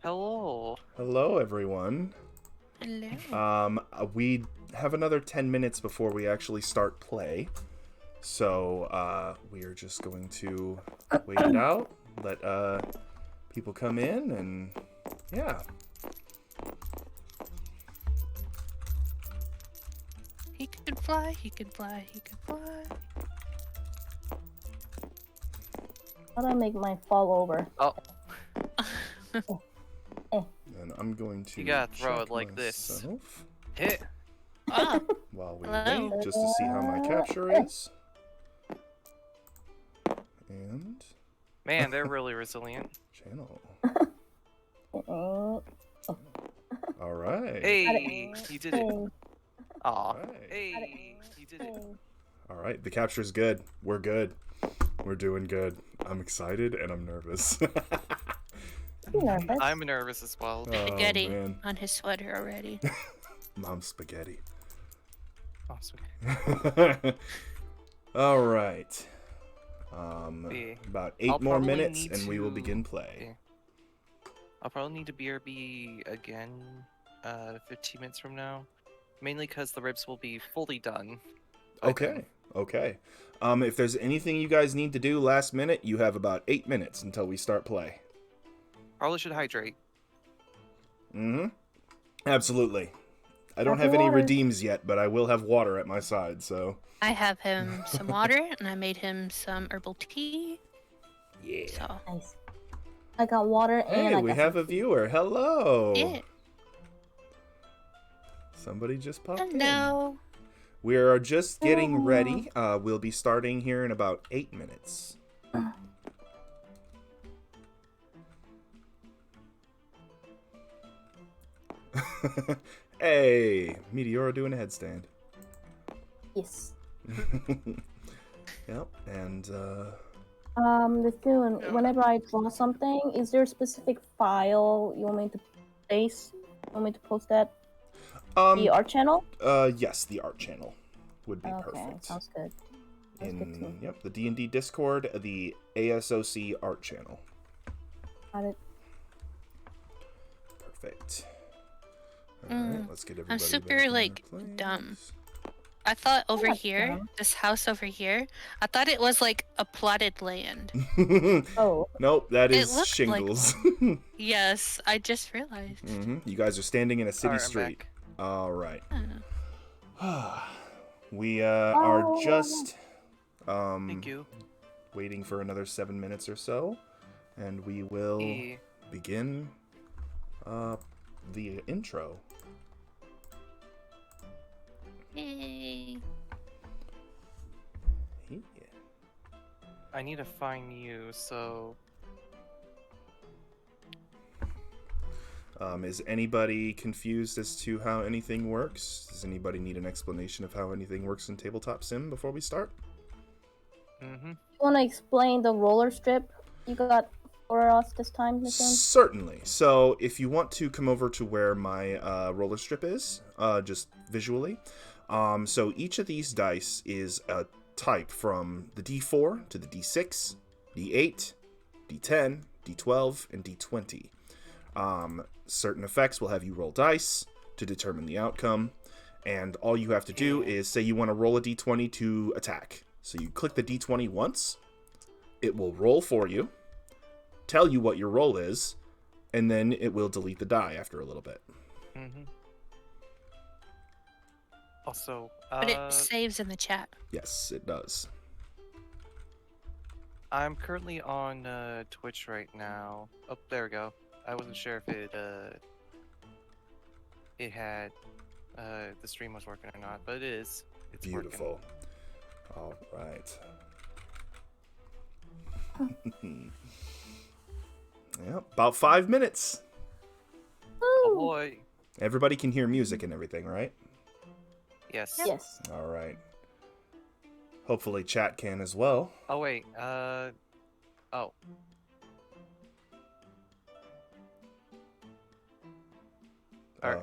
Hello. Hello, everyone. Hello. We have another 10 minutes before we actually start play. So, we are just going to wait it out, let people come in, and yeah. He can fly, he can fly, he can fly. How do I make mine fall over? Oh. And I'm going to You gotta throw check it like this. myself Hit. Ah, while we Hello. wait, just to see how my capture is. And Man, they're really resilient. channel. Oh, All right. Hey, you did it. Aw. All right. Hey, you did it. All right, the capture's good. We're good. We're doing good. I'm excited and I'm nervous. nervous. I'm nervous as well. spaghetti man. on his sweater already. Mom's spaghetti. Awesome. All right. Yeah. About 8 I'll more probably minutes need and we will to- begin play. Yeah. I'll probably need to BRB again 15 minutes from now. Mainly because the ribs will be fully done. by Okay. then. Okay. If there's anything you guys need to do last minute, you have about 8 minutes until we start play. Probably should hydrate. Mm-hmm. Absolutely. I don't Have have any water. redeems yet, but I will have water at my side, so. I have him some water and I made him some herbal tea. Yeah. So Nice. I got water and Hey, I we got have some a viewer. Hello. yeah. Somebody just popped in. Hello. We are just getting Hello. ready. We'll be starting here in about 8 minutes. Hey, Meteora doing a headstand. Yes. Yep, and Listen, whenever I draw something, is there a specific file you want me to place? You want me to post that? The art channel? yes, the art channel would be Okay, perfect. sounds good. Sounds good too. Yep, the D&D Discord, the ASOC art channel. Got it. Perfect. All right, let's get everybody. super, back in like, their place. dumb. I thought over That's here, dumb. this house over here, I thought it was like a plotted land. Oh, Nope, that It is looked shingles. Yes, I just realized. You guys are standing in a city Alright, I'm street. back. All right. Oh. We are Oh. just Thank you. waiting for another 7 minutes or so, and we will Eh, begin the intro. Yay. Yeah. I need to find you, so Is anybody confused as to how anything works? Does anybody need an explanation of how anything works in Tabletop Sim before we start? you want to explain the roller strip you got for us this time, Nathan? Certainly. So if you want to come over to where my roller strip is, just visually. So each of these dice is a type from the D4 to the D6, D8, D10, D12, and D20. Certain effects will have you roll dice to determine the outcome, and all you have to do is say you want to roll a D20 to attack. So you click the D20 once, it will roll for you, tell you what your roll is, and then it will delete the die after a little bit. Also, But it saves in the chat. Yes, it does. I'm currently on Twitch right now. Oh, there we go. I wasn't sure if it had the stream was working or not, but it is. It's Beautiful. All right. Yeah, about 5 minutes. Oh Woo! boy. Everybody can hear music and everything, right? Yes. Yes. All right. Hopefully chat can as well. Oh wait. Oh.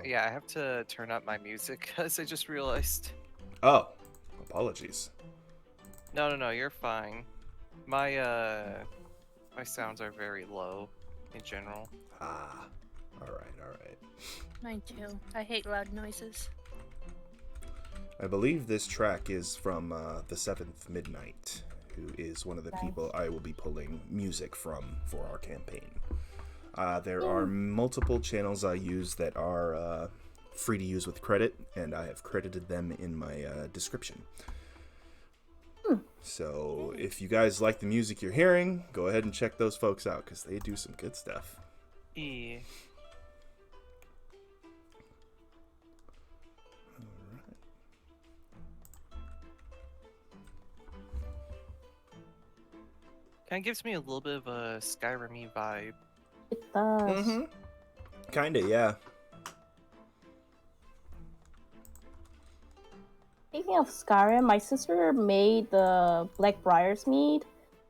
Yeah, I have to turn up my music because I just realized. Oh, apologies. No, you're fine. My sounds are very low in general. Ah. All right. Mine too. I hate loud noises. I believe this track is from the Seventh Midnight, who is one of the people I will be pulling music from for our campaign. There are multiple channels I use that are free to use with credit, and I have credited them in my description. So if you guys like the music you're hearing, go ahead and check those folks out, because they do some good stuff. Yeah. Kind of gives me a little bit of a Skyrim-y vibe. It does. Mm-hmm. Kinda, yeah. Speaking of Skyrim, my sister made the Blackbriar's mead.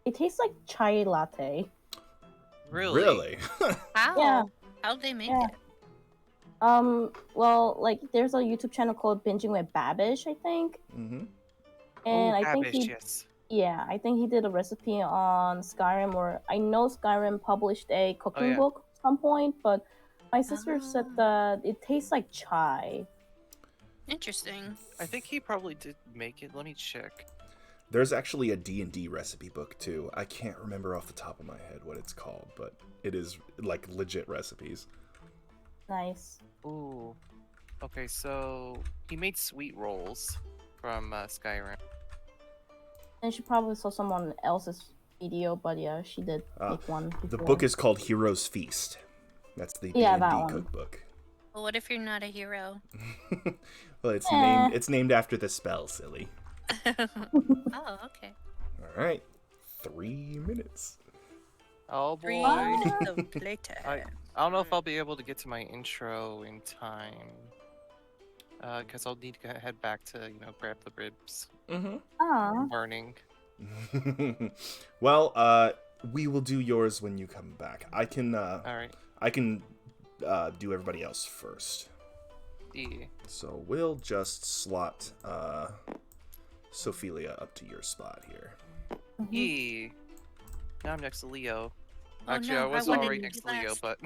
It tastes like chai latte. Really? How? Yeah. How'd they make Yeah. it? Well, like, there's a YouTube channel called Binging with Babish, I think. Mm-hmm. And I think Babish, yes. Yeah, I think he did a recipe on Skyrim, or I know Skyrim published a cooking book at some point, but my sister said that it tastes like chai. Interesting. I think he probably did make it. Let me check. There's actually a D&D recipe book, too. I can't remember off the top of my head what it's called, but it is, like, legit recipes. Nice. Ooh. Okay, so he made sweet rolls from Skyrim. And she probably saw someone else's video, but yeah, she did make one before. The book is called Hero's Feast. That's the Yeah, D&D that one. cookbook. Well, what if you're not a hero? Well, it's named after the spell, silly. Oh, okay. All right. 3 minutes. Oh Three boy. minutes later. I don't know if I'll be able to get to my intro in time. Because I'll need to head back to, grab the ribs. Mm-hmm. Ah, Burning. Well, we will do yours when you come back. I can Alright. Do everybody else first. Yeah. So we'll just slot Sophelia up to your spot here. Yeah. Now I'm next to Leo. Oh, Actually, no, I was wanted already to next be to Leo, last. but...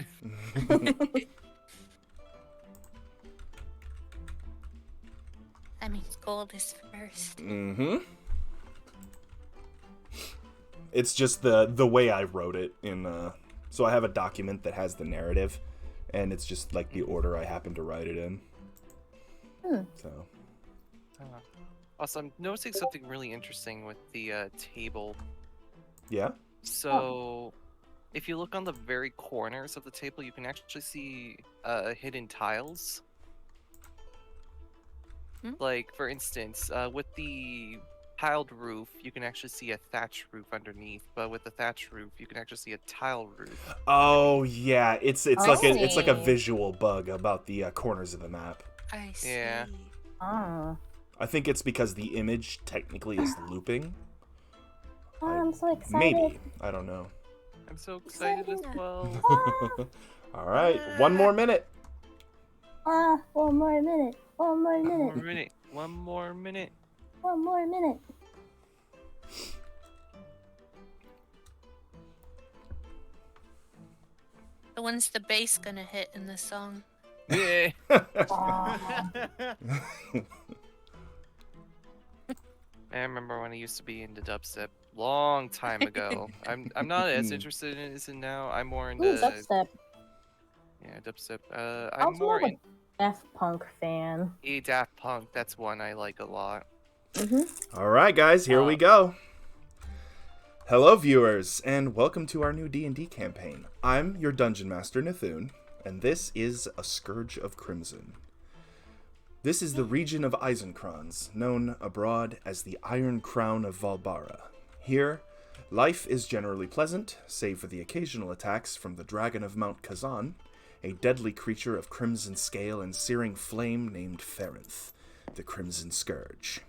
That means gold is first. Mm-hmm. It's just the way I wrote it in so I have a document that has the narrative, and it's just like the order I happen to write it in. So Also, I'm noticing something really interesting with the table. yeah. So, if you look on the very corners of the table, you can actually see hidden tiles. Like, for instance, with the tiled roof, you can actually see a thatch roof underneath, but with the thatch roof, you can actually see a tile roof. Oh yeah, it's like a see. visual bug about the corners of the map. I see. Yeah. ah. I think it's because the image technically is looping. Oh, I'm so excited. Maybe. I don't know. I'm so excited as well. All right, 1 more minute. Ah, 1 more minute. 1 more One more minute. minute. One more minute. 1 more minute. So when's the bass gonna hit in this song? Yeah. Ah. I remember when I used to be into dubstep long time ago. I'm not as interested in it as now. I'm more into Ooh, dubstep. yeah, dubstep. I I'm was more more of in a Daft Punk fan. Daft Punk. That's one I like a lot. All right, guys, here we go. Hello, viewers, and welcome to our new D&D campaign. I'm your Dungeon Master, Nathun, and this is A Scourge of Crimson. This is the region of Eisenkrans, known abroad as the Iron Crown of Valbara. Here, life is generally pleasant, save for the occasional attacks from the Dragon of Mount Kazan, a deadly creature of crimson scale and searing flame named Ferenth, the Crimson Scourge.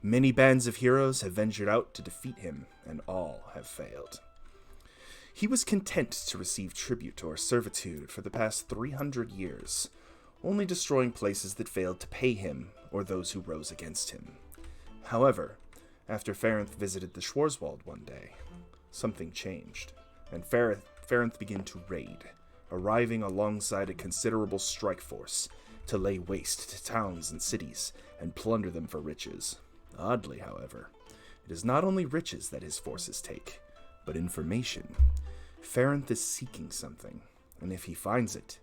Many bands of heroes have ventured out to defeat him, and all have failed. He was content to receive tribute or servitude for the past 300 years, only destroying places that failed to pay him or those who rose against him. However, after Ferenth visited the Schwarzwald one day, something changed, and Ferenth began to raid, arriving alongside a considerable strike force to lay waste to towns and cities and plunder them for riches. Oddly, however, it is not only riches that his forces take, but information. Farenth is seeking something, and if he finds it,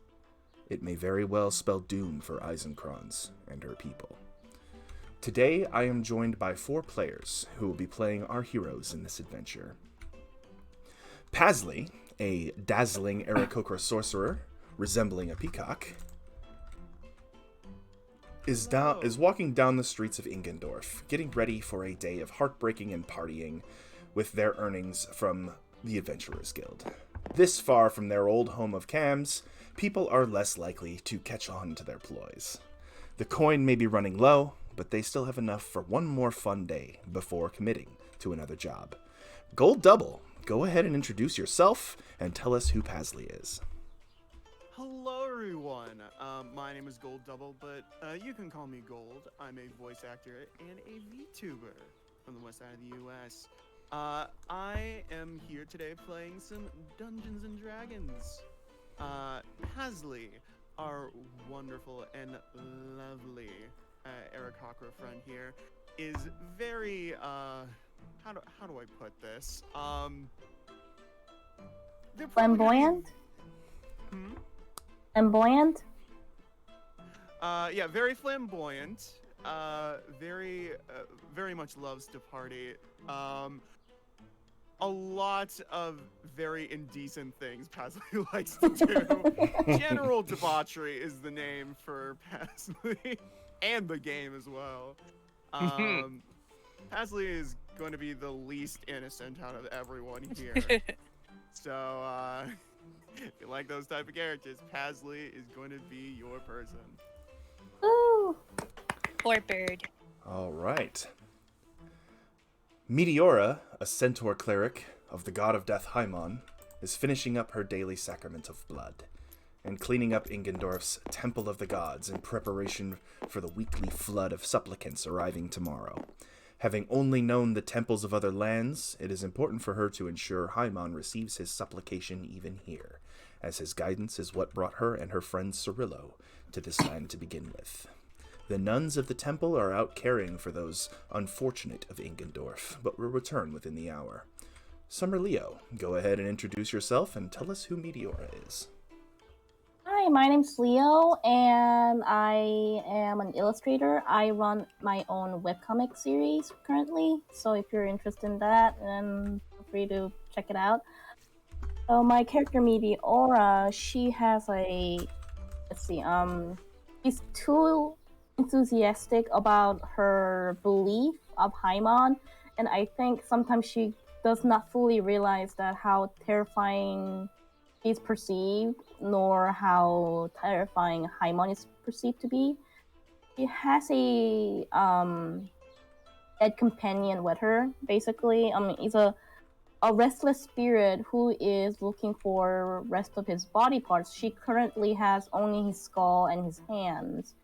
it may very well spell doom for Eisenkranz and her people. Today, I am joined by 4 players who will be playing our heroes in this adventure. Pasley, a dazzling Aarakocra sorcerer resembling a peacock, is walking down the streets of Ingendorf, getting ready for a day of heartbreaking and partying with their earnings from the Adventurers Guild. This far from their old home of Cams, people are less likely to catch on to their ploys. The coin may be running low, but they still have enough for one more fun day before committing to another job. Gold Double, go ahead and introduce yourself and tell us who Pasley is. Hello, everyone. My name is Gold Double, but you can call me Gold. I'm a voice actor and a VTuber from the west side of the U.S. I am here today playing some Dungeons and Dragons. Pasley, our wonderful and lovely Aarakocra friend here, is very how do I put this? They're probably Flamboyant? Flamboyant? Yeah, very flamboyant. Very much loves to party. A lot of very indecent things Pasley likes to do. General debauchery is the name for Pasley, and the game as well. Pasley is going to be the least innocent out of everyone here. So, if you like those type of characters, Pasley is going to be your person. Ooh. Poor bird. All right. Meteora, a centaur cleric of the god of death Haimon, is finishing up her daily sacrament of blood and cleaning up Ingendorf's Temple of the Gods in preparation for the weekly flood of supplicants arriving tomorrow. Having only known the temples of other lands, it is important for her to ensure Haimon receives his supplication even here, as his guidance is what brought her and her friend Cirillo to this land to begin with. The nuns of the temple are out caring for those unfortunate of Ingendorf, but will return within the hour. Summer Leo, go ahead and introduce yourself and tell us who Meteora is. Hi, my name's Leo, and I am an illustrator. I run my own webcomic series currently, so if you're interested in that, then feel free to check it out. So my character Meteora, she has she's too enthusiastic about her belief of Haimon, and I think sometimes she does not fully realize that how terrifying is perceived, nor how terrifying Haimon is perceived to be. She has a dead companion with her, basically. It's a restless spirit who is looking for rest of his body parts. She currently has only his skull and his hands.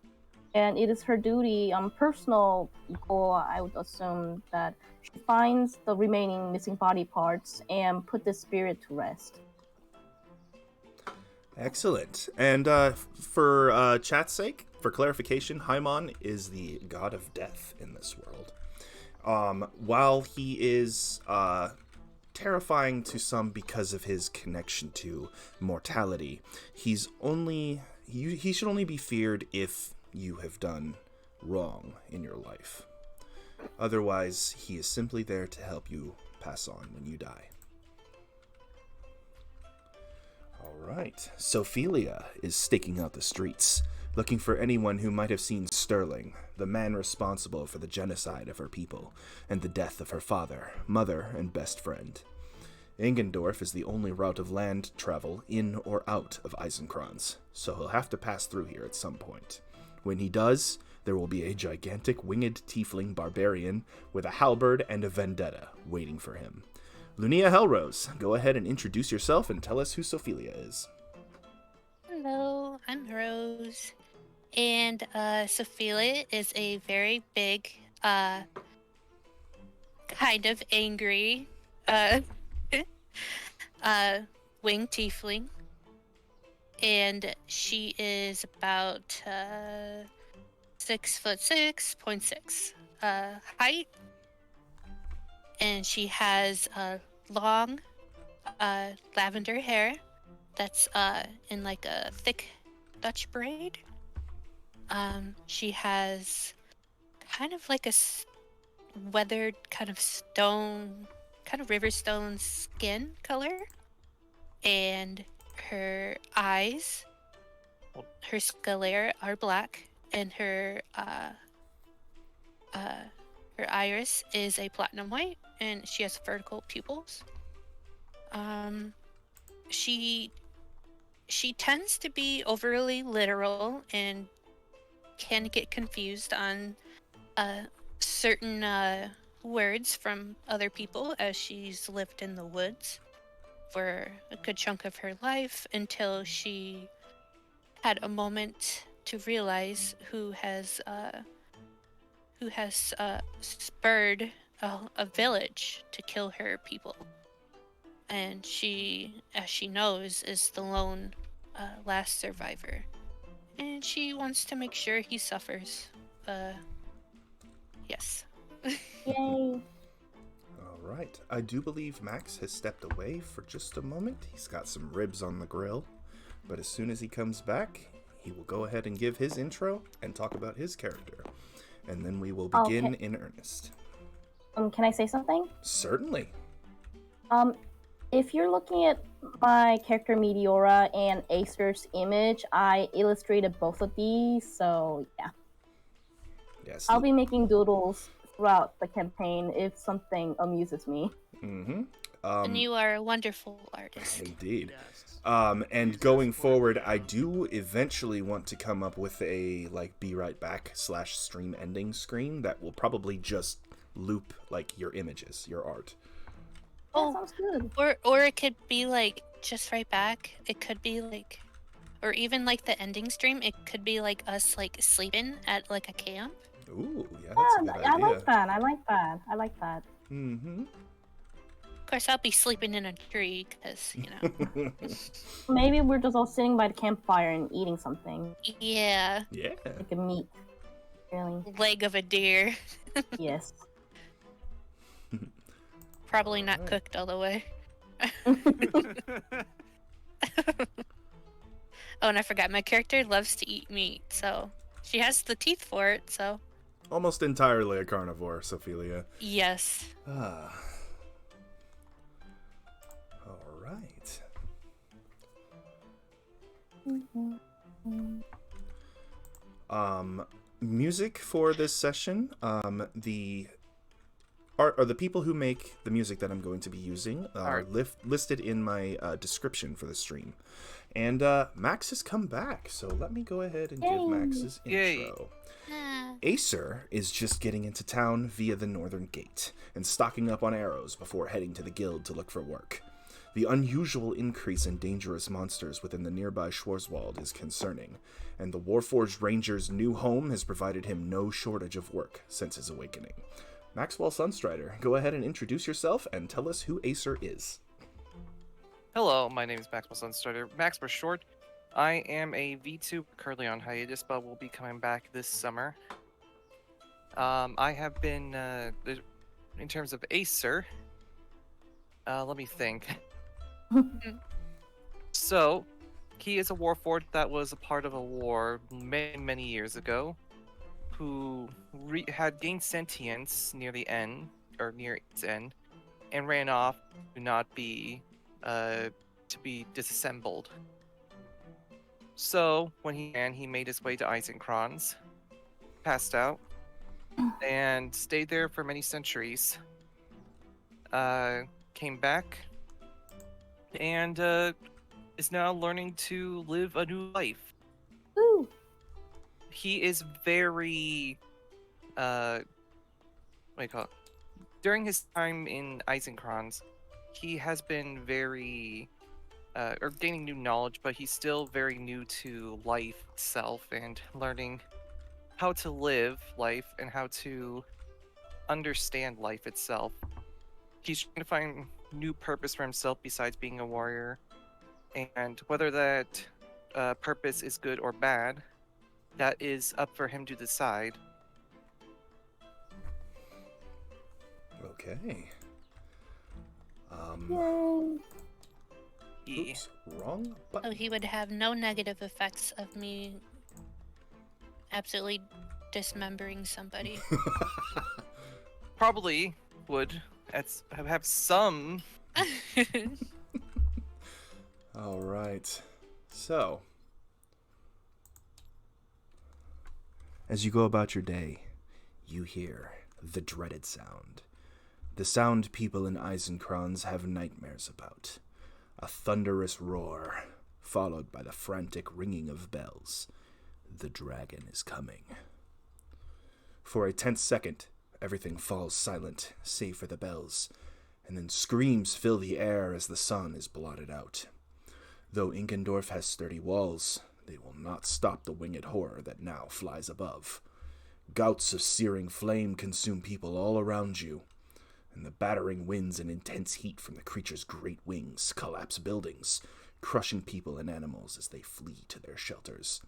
And it is her duty, personal goal, I would assume, that she finds the remaining missing body parts and put the spirit to rest. Excellent. And for chat's sake, for clarification, Haimon is the god of death in this world. While he is terrifying to some because of his connection to mortality, he should only be feared if you have done wrong in your life. Otherwise, he is simply there to help you pass on when you die. Alright, Sophelia is staking out the streets, looking for anyone who might have seen Sterling, the man responsible for the genocide of her people, and the death of her father, mother, and best friend. Ingendorf is the only route of land travel in or out of Eisenkranz, so he'll have to pass through here at some point. When he does, there will be a gigantic winged tiefling barbarian with a halberd and a vendetta waiting for him. Lunia Hellrose, go ahead and introduce yourself and tell us who Sophelia is. Hello, I'm Rose. And Sophelia is a very big, kind of angry, winged tiefling. and she is about 6'6" height, and she has long lavender hair that's in like a thick Dutch braid. She has kind of like a weathered kind of stone, kind of river stone skin color, and her eyes, her sclera are black, and her iris is a platinum white, and she has vertical pupils. She tends to be overly literal and can get confused on certain words from other people, as she's lived in the woods for a good chunk of her life until she had a moment to realize who has spurred a village to kill her people. And she, as she knows, is the lone last survivor. And she wants to make sure he suffers. Yes. Yay. All right. I do believe Max has stepped away for just a moment. He's got some ribs on the grill. But as soon as he comes back, he will go ahead and give his intro and talk about his character. And then we will begin in earnest. Can I say something? Certainly. If you're looking at my character Meteora and Acer's image, I illustrated both of these, so yeah. Yes. I'll be making doodles throughout the campaign if something amuses me. Mm-hmm. And you are a wonderful artist. Indeed. Yes. And going forward, I do eventually want to come up with a be right back / stream ending screen that will probably just loop your images, your art. That sounds good. Or it could be just right back. It could be or even the ending stream. It could be us sleeping at a camp. Ooh, yeah, that's a good idea. I like that. I like that. Mm-hmm. Of course, I'll be sleeping in a tree because Maybe we're just all sitting by the campfire and eating something. Yeah, Yeah. Like a meat. Really? leg of a deer. Yes. Probably not Alright. cooked all the way. Oh, and I forgot, my character loves to eat meat, so she has the teeth for it, so Almost entirely a carnivore, Sophelia. yes. Ah. All right. Music for this session. The art or the people who make the music that I'm going to be using are listed in my description for the stream. And Max has come back, so let me go ahead and give Max's intro. Acer is just getting into town via the northern gate and stocking up on arrows before heading to the guild to look for work. The unusual increase in dangerous monsters within the nearby Schwarzwald is concerning, and the Warforged Ranger's new home has provided him no shortage of work since his awakening. Maxwell Sunstrider, go ahead and introduce yourself and tell us who Acer is. Hello, my name is Maxwell Sunstrider. Max for short. I am a V2 currently on hiatus, but will be coming back this summer. I have been, in terms of Acer, let me think. So, he is a warforged that was a part of a war many, many years ago, who had gained sentience near the end, or near its end, and ran off to not be, to be disassembled. So, when he ran, he made his way to Eisenkranz, passed out, and stayed there for many centuries. Came back, and is now learning to live a new life. Ooh. He is very, what do you call it? During his time in Eisenkranz, he has been very, or gaining new knowledge, but he's still very new to life itself and learning how to live life and how to understand life itself. He's trying to find new purpose for himself besides being a warrior, and whether that purpose is good or bad. That is up for him to decide. Okay. Yay. Oops, wrong button. So he would have no negative effects of me absolutely dismembering somebody. Probably would have some. All right. So, as you go about your day, you hear the dreaded sound. The sound people in Eisenkranz have nightmares about. A thunderous roar, followed by the frantic ringing of bells. The dragon is coming. For a tense second, everything falls silent, save for the bells, and then screams fill the air as the sun is blotted out. Though Inkendorf has sturdy walls, they will not stop the winged horror that now flies above. Gouts of searing flame consume people all around you, and the battering winds and intense heat from the creature's great wings collapse buildings, crushing people and animals as they flee to their shelters.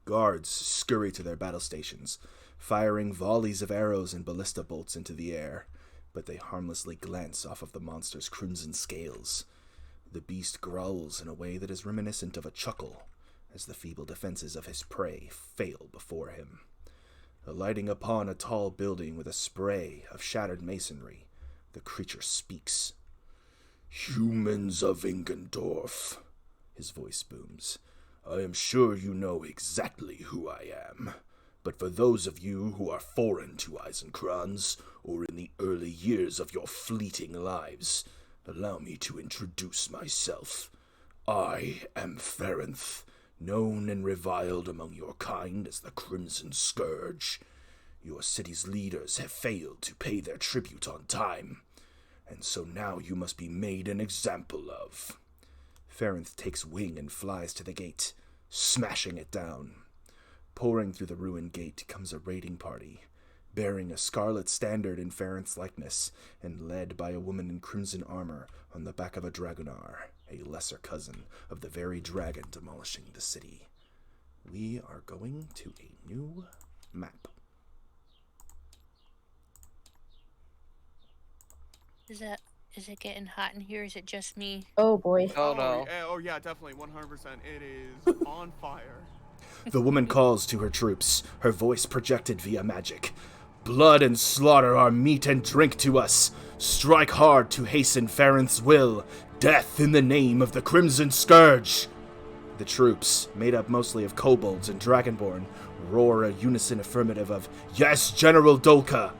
Guards scurry to their battle stations, firing volleys of arrows and ballista bolts into the air, but they harmlessly glance off of the monster's crimson scales. The beast growls in a way that is reminiscent of a chuckle, as the feeble defenses of his prey fail before him. Alighting upon a tall building with a spray of shattered masonry, the creature speaks. "Humans of Inkendorf," his voice booms. "I am sure you know exactly who I am. But for those of you who are foreign to Eisenkranz, or in the early years of your fleeting lives, allow me to introduce myself. I am Ferenth, known and reviled among your kind as the Crimson Scourge. Your city's leaders have failed to pay their tribute on time, and so now you must be made an example of." Ferenth takes wing and flies to the gate, smashing it down. Pouring through the ruined gate comes a raiding party, bearing a scarlet standard in Ferenth's likeness, and led by a woman in crimson armor on the back of a Dragonar, a lesser cousin of the very dragon demolishing the city. We are going to a new map. Is it getting hot in here? Is it just me? Oh boy. Oh no. Yeah, definitely, 100%. It is on fire. The woman calls to her troops, her voice projected via magic. "Blood and slaughter are meat and drink to us. Strike hard to hasten Ferenth's will. Death in the name of the Crimson Scourge." The troops, made up mostly of kobolds and dragonborn, roar a unison affirmative of "Yes, General Dolka!"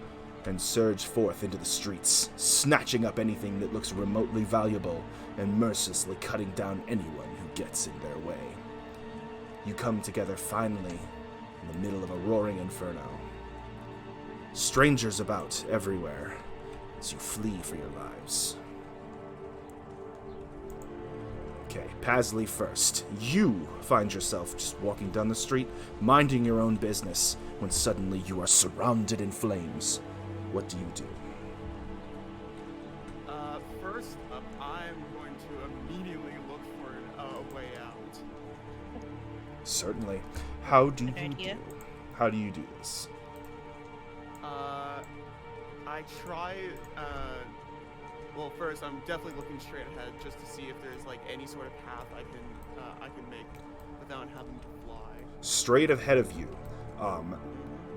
and surge forth into the streets, snatching up anything that looks remotely valuable and mercilessly cutting down anyone who gets in their way. You come together finally in the middle of a roaring inferno. Strangers about everywhere as you flee for your lives. Okay, Pasley first. You find yourself just walking down the street, minding your own business, when suddenly you are surrounded in flames. What do you do? First up, I'm going to immediately look for a way out. Certainly. How do you idea. do this? I try, well, first, I'm definitely looking straight ahead just to see if there's, like, any sort of path I can make without having to fly. Straight ahead of you,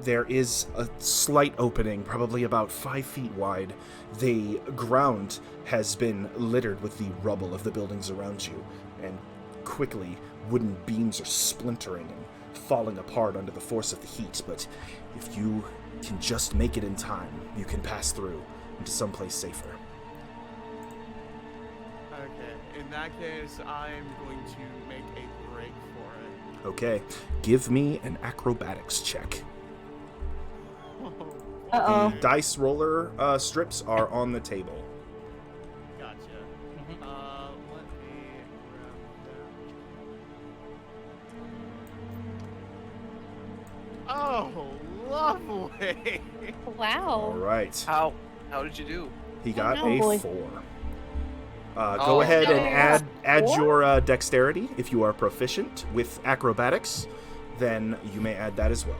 there is a slight opening, probably about 5 feet wide. The ground has been littered with the rubble of the buildings around you, and quickly, wooden beams are splintering and falling apart under the force of the heat, but if you can just make it in time, you can pass through into someplace safer. Okay, in that case, I'm going to make a break for it. Okay, give me an acrobatics check. Uh-oh. The dice roller strips are on the table. Gotcha. Let me grab that. Oh, lovely! Wow. All right. How did you do? He got no, a boy. 4. Go Oh, ahead and no. add add your dexterity if you are proficient with acrobatics. Then you may add that as well.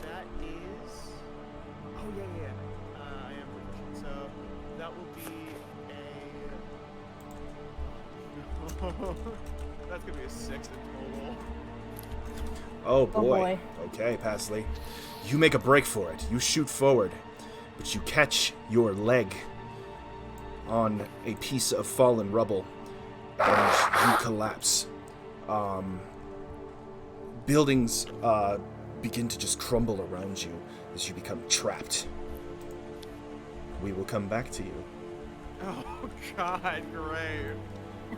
That is. Oh yeah. I am proficient. So that will be a. That's gonna be a 6 in total. Oh boy. boy. Okay, Pasley. You make a break for it. You shoot forward, but you catch your leg on a piece of fallen rubble, and you collapse. Buildings begin to just crumble around you as you become trapped. We will come back to you. Oh God, great.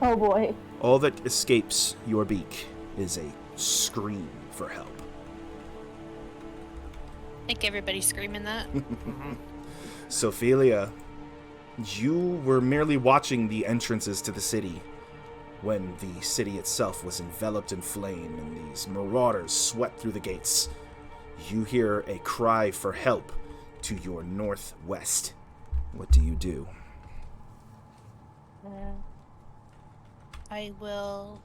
Oh boy. All that escapes your beak is a scream for help. I think everybody's screaming that. Sophelia, you were merely watching the entrances to the city when the city itself was enveloped in flame and these marauders swept through the gates. You hear a cry for help to your northwest. What do you do? I will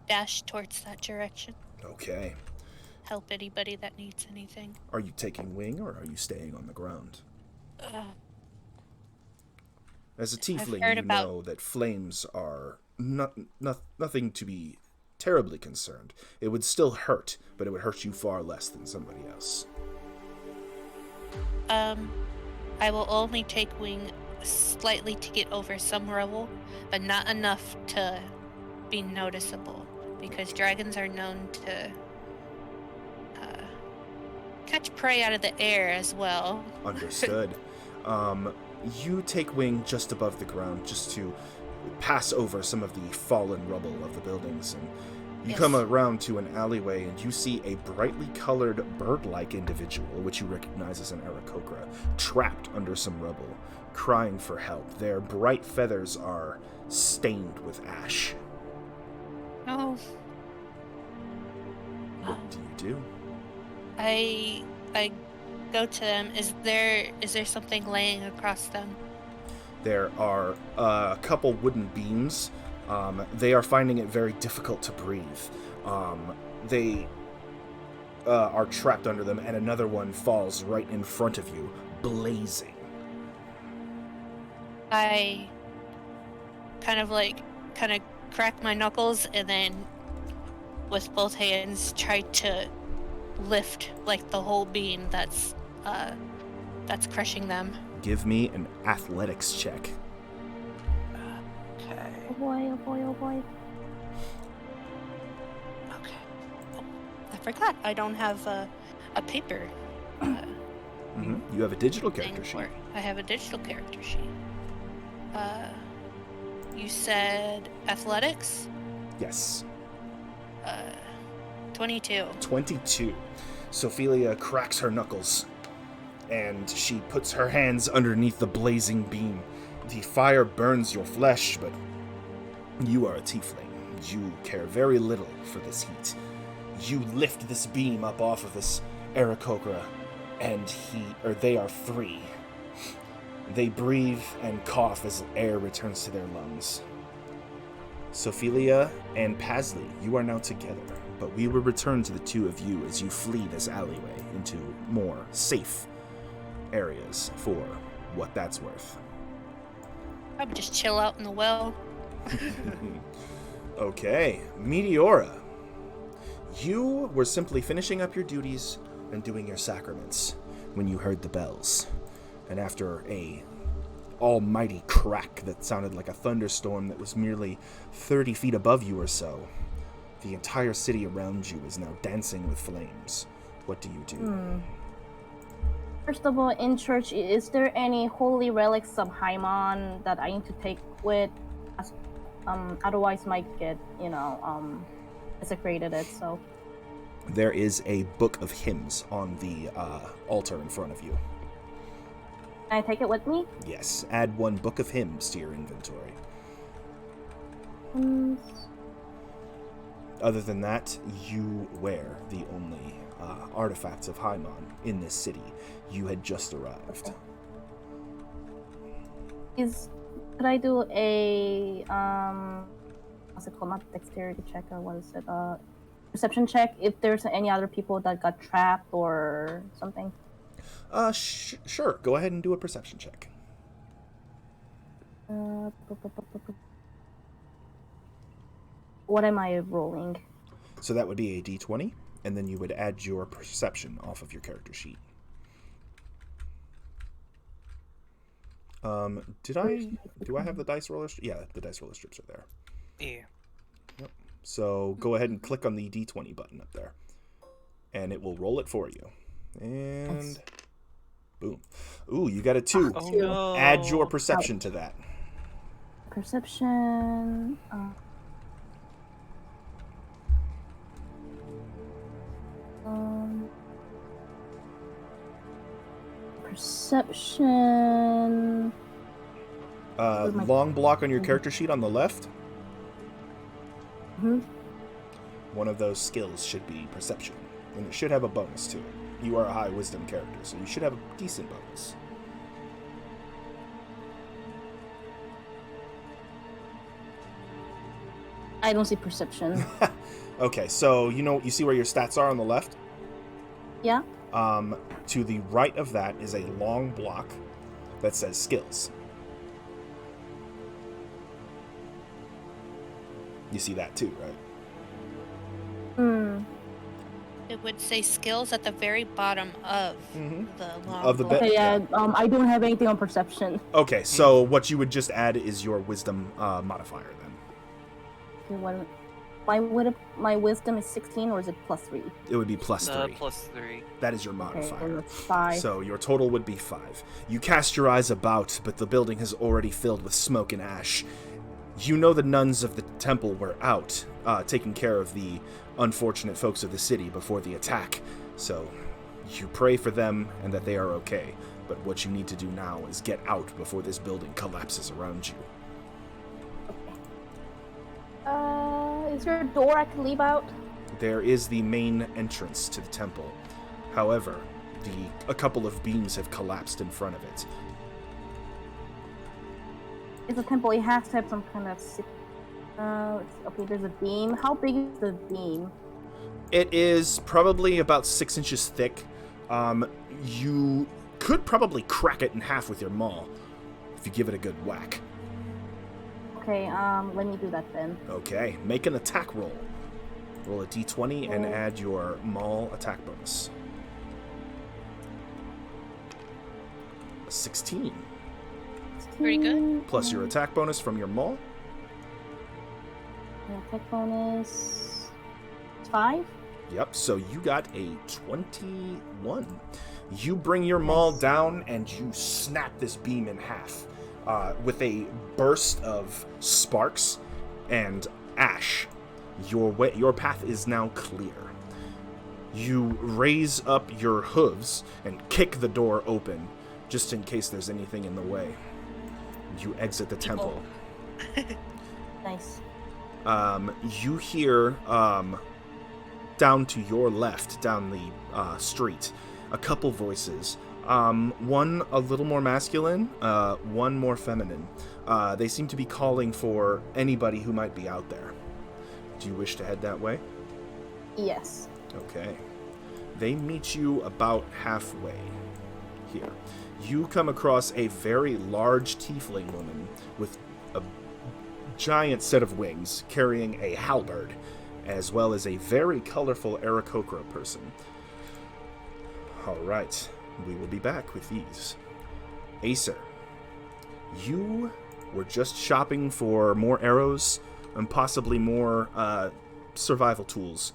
dash towards that direction. Okay. Help anybody that needs anything. Are you taking wing or are you staying on the ground? As a tiefling, heard you about- know that flames are nothing to be terribly concerned. It would still hurt, but it would hurt you far less than somebody else. I will only take wing slightly to get over some rubble, but not enough to be noticeable, because dragons are known to catch prey out of the air as well. Understood. You take wing just above the ground, just to pass over some of the fallen rubble of the buildings, and you Yes. come around to an alleyway, and you see a brightly colored bird-like individual, which you recognize as an Aarakocra, trapped under some rubble, crying for help. Their bright feathers are stained with ash. Oh, What do you do? I go to them. Is there something laying across them? There are a couple wooden beams. They are finding it very difficult to breathe. They are trapped under them, and another one falls right in front of you, blazing. I kind of crack my knuckles and then with both hands try to lift like the whole beam that's crushing them. Give me an athletics check. Okay. Oh boy, oh boy, oh boy. Okay. Oh, I forgot. I don't have a paper You have a digital thing character for sheet. it. I have a digital character sheet. You said athletics? Yes. 22. 22. Sophelia cracks her knuckles, and she puts her hands underneath the blazing beam. The fire burns your flesh, but you are a tiefling. You care very little for this heat. You lift this beam up off of this Aarakocra, and they are free. They breathe and cough as air returns to their lungs. Sophelia and Pasley, you are now together, but we will return to the two of you as you flee this alleyway into more safe areas for what that's worth. I would just chill out in the well. Okay, Meteora. You were simply finishing up your duties and doing your sacraments when you heard the bells. And after a almighty crack that sounded like a thunderstorm that was merely 30 feet above you or so, the entire city around you is now dancing with flames. What do you do? First of all, in church, is there any holy relics of Haimon that I need to take with? Otherwise might get, desecrated it, so. There is a book of hymns on the altar in front of you. Can I take it with me? Yes, add one book of hymns to your inventory. Other than that, you wear the only artifacts of Haimon in this city. You had just arrived. Could I do a what's it called? Not dexterity check, or what is it? Perception check. If there's any other people that got trapped or something. Sure. Go ahead and do a perception check. What am I rolling? So that would be a d20, and then you would add your perception off of your character sheet. Do I have the dice roller? Yeah, the dice roller strips are there. Yeah. Yep. So go ahead and click on the d20 button up there, and it will roll it for you. And boom. Ooh, you got a 2. Oh no. Add your perception to that. Perception. Perception. Long block on your character sheet on the left. Mm-hmm. One of those skills should be perception, and it should have a bonus to it. You are a high wisdom character, so you should have a decent bonus. I don't see perception. Okay, so you see where your stats are on the left? Yeah. To the right of that is a long block that says skills. You see that too, right? It would say skills at the very bottom of the long Of the block. Okay, I don't have anything on perception. Okay, so what you would just add is your wisdom modifier then. Okay, my wisdom is 16, or is it +3? It would be +3. +3. That is your Okay, modifier. then it's 5. So your total would be 5. You cast your eyes about, but the building has already filled with smoke and ash. You know the nuns of the temple were out, taking care of the unfortunate folks of the city before the attack. So you pray for them and that they are okay. But what you need to do now is get out before this building collapses around you. Is there a door I can leave out? There is the main entrance to the temple. However, a couple of beams have collapsed in front of it. It's a temple. It has to have some kind of. Okay, there's a beam. How big is the beam? It is probably about 6 inches thick. You could probably crack it in half with your maul if you give it a good whack. Okay, let me do that then. Okay, make an attack roll. Roll a d20 and add your maul attack bonus. A 16. Pretty good. Plus your attack bonus from your maul. Attack bonus 5. Yep, so you got a 21. You bring your maul down and you snap this beam in half with a burst of sparks and ash. Your path is now clear. You raise up your hooves and kick the door open, just in case there's anything in the way. You exit the temple. Nice. You hear down to your left, down the street, a couple voices. One a little more masculine, one more feminine. They seem to be calling for anybody who might be out there. Do you wish to head that way? Yes. Okay. They meet you about halfway here. You come across a very large tiefling woman with a giant set of wings carrying a halberd, as well as a very colorful Aarakocra person. Alright, we will be back with these. Acer, you were just shopping for more arrows and possibly more survival tools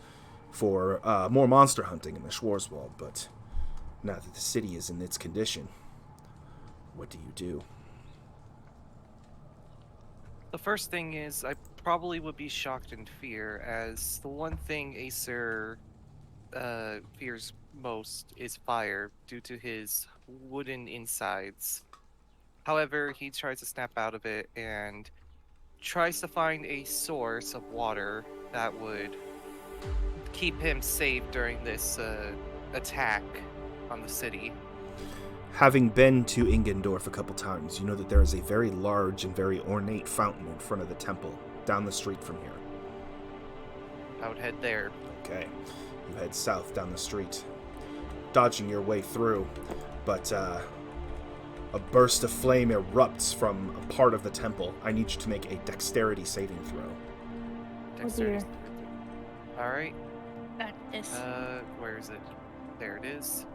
for more monster hunting in the Schwarzwald, but now that the city is in its condition, what do you do? The first thing is I probably would be shocked and fear, as the one thing Acer fears most is fire due to his wooden insides. However, he tries to snap out of it and tries to find a source of water that would keep him safe during this attack on the city. Having been to Ingendorf a couple times, you know that there is a very large and very ornate fountain in front of the temple, down the street from here. I would head there. Okay. You head south down the street, dodging your way through, but a burst of flame erupts from a part of the temple. I need you to make a dexterity saving throw. Dexterity. All right. That is. Where is it? There it is.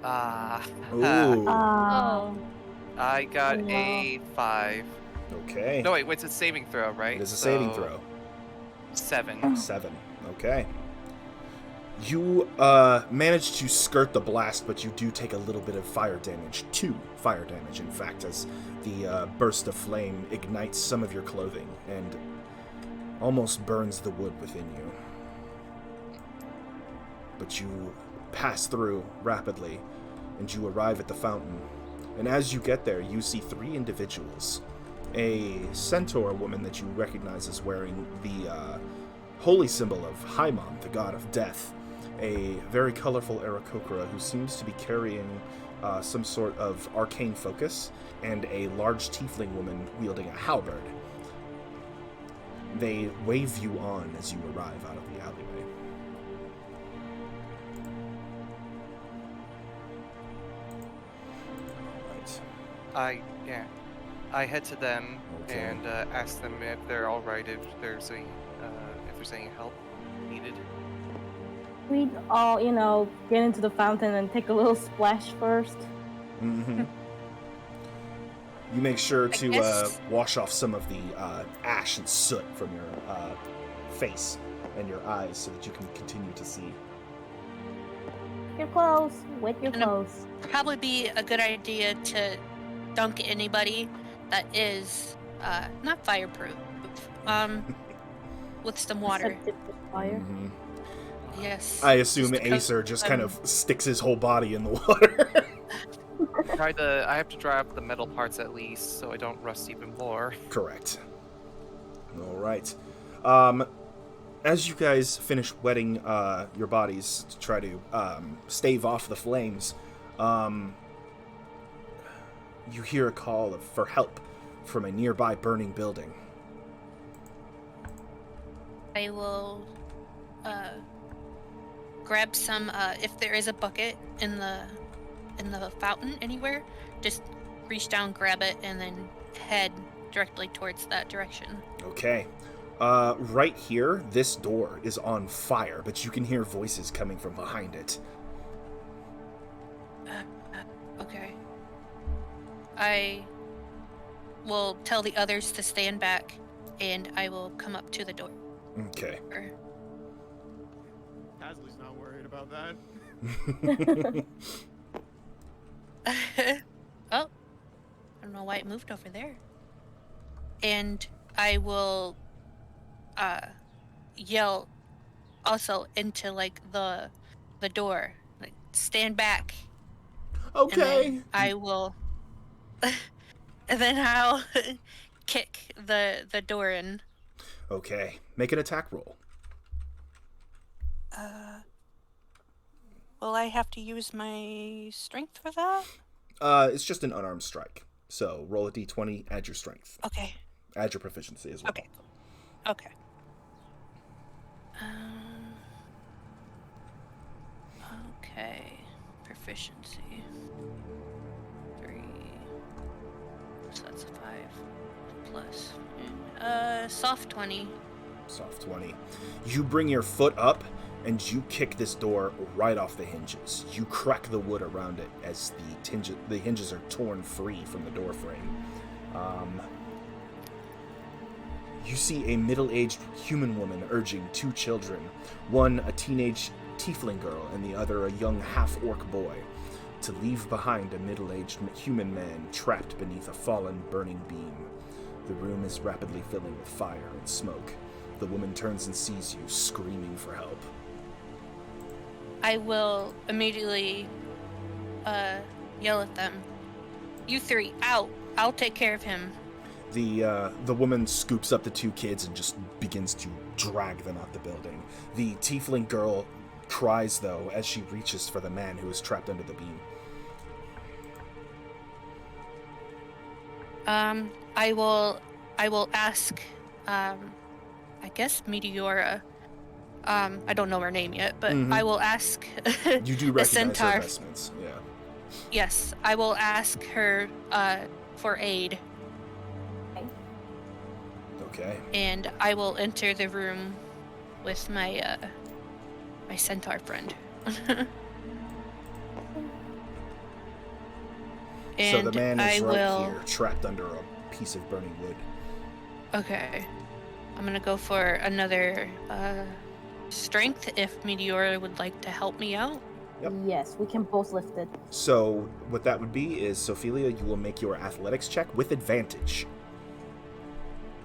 Ooh. Oh. I got Wow. a 5. Okay. No, wait, it's a saving throw, right? It is a saving So, throw. 7. 7. Okay. You manage to skirt the blast, but you do take a little bit of fire damage. 2 fire damage, in fact, as the burst of flame ignites some of your clothing and almost burns the wood within you. But you pass through rapidly, and you arrive at the fountain. And as you get there, you see 3 individuals. A centaur woman that you recognize as wearing the holy symbol of Haimon, the god of death. A very colorful Aarakocra who seems to be carrying some sort of arcane focus, and a large tiefling woman wielding a halberd. They wave you on as you arrive out of the alleyway. Right. I head to them Okay. and ask them if they're all right, if there's any help needed. We'd all, get into the fountain and take a little splash first. Mm-hmm. You make sure to guess- wash off some of the ash and soot from your face and your eyes so that you can continue to see. Your clothes, wet your And a- clothes. Probably be a good idea to dunk anybody that is not fireproof, with some water. Susceptible to fire. Mhm. Yes. I assume Just 'cause, Acer just kind of sticks his whole body in the water. I have to dry up the metal parts at least, so I don't rust even more. Correct. All right. As you guys finish wetting your bodies to try to stave off the flames, you hear a call for help from a nearby burning building. I will grab some. If there is a bucket in the fountain anywhere, just reach down, grab it, and then head directly towards that direction. Okay. Right here, this door is on fire, but you can hear voices coming from behind it. Okay. I will tell the others to stand back, and I will come up to the door. Okay. Hasley's not worried about that. Oh, I don't know why it moved over there. And I will yell also into the door, like, stand back. Okay. And then I will and then I'll kick the door in. Okay. Make an attack roll. Will I have to use my strength for that? It's just an unarmed strike. So roll a d20, add your strength. Okay. Add your proficiency as well. Okay. Okay. Okay. Proficiency. 3. So that's a 5 plus. Soft 20. Soft 20. You bring your foot up and you kick this door right off the hinges. You crack the wood around it as the hinges are torn free from the door frame. You see a middle-aged human woman urging 2 children, one a teenage tiefling girl and the other a young half-orc boy, to leave behind a middle-aged human man trapped beneath a fallen, burning beam. The room is rapidly filling with fire and smoke. The woman turns and sees you, screaming for help. I will immediately yell at them. You three, out! I'll take care of him. The woman scoops up the two kids and just begins to drag them out the building. The tiefling girl cries, though, as she reaches for the man who is trapped under the beam. I will ask, I guess Meteora. I don't know her name yet, but I will ask You do a recognize centaur. her vestments, yeah. Yes, I will ask her for aid, Okay. and I will enter the room with my my centaur friend. So the man is right will... here, trapped under a piece of burning wood. Okay. I'm gonna go for another strength if Meteora would like to help me out. Yep. Yes, we can both lift it. So what that would be is, Sophelia, you will make your athletics check with advantage.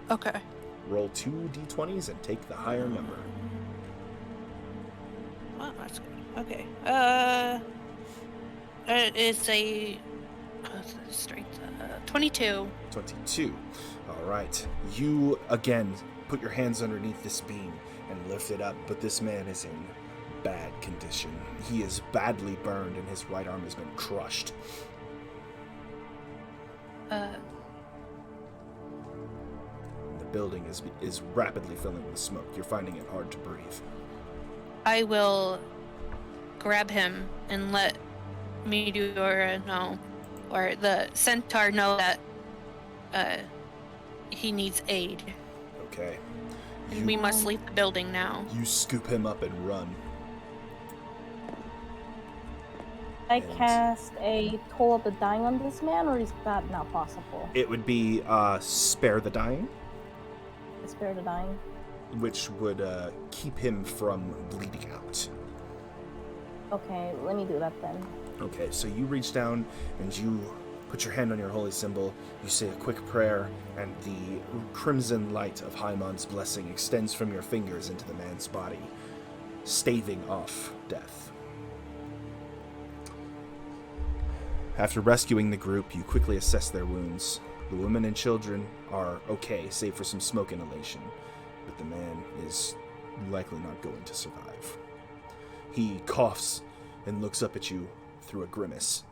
Okay. Roll 2 d20s and take the higher number. Well, that's good. Okay. It's a strength 22. 22. All right. You, again, put your hands underneath this beam and lift it up, but this man is in bad condition. He is badly burned and his right arm has been crushed. The building is rapidly filling with smoke. You're finding it hard to breathe. I will grab him and let Meteora know, or the centaur know that he needs aid. Okay. And we must leave the building now. You scoop him up and run. I cast a Toll of the Dying on this man, or is that not possible? It would be Spare the Dying, Spare the Dying. which would keep him from bleeding out. Okay, let me do that then. Okay, so you reach down and you put your hand on your holy symbol, you say a quick prayer, and the crimson light of Haimon's blessing extends from your fingers into the man's body, staving off death. After rescuing the group, you quickly assess their wounds. The women and children are okay, save for some smoke inhalation, but the man is likely not going to survive. He coughs and looks up at you through a grimace.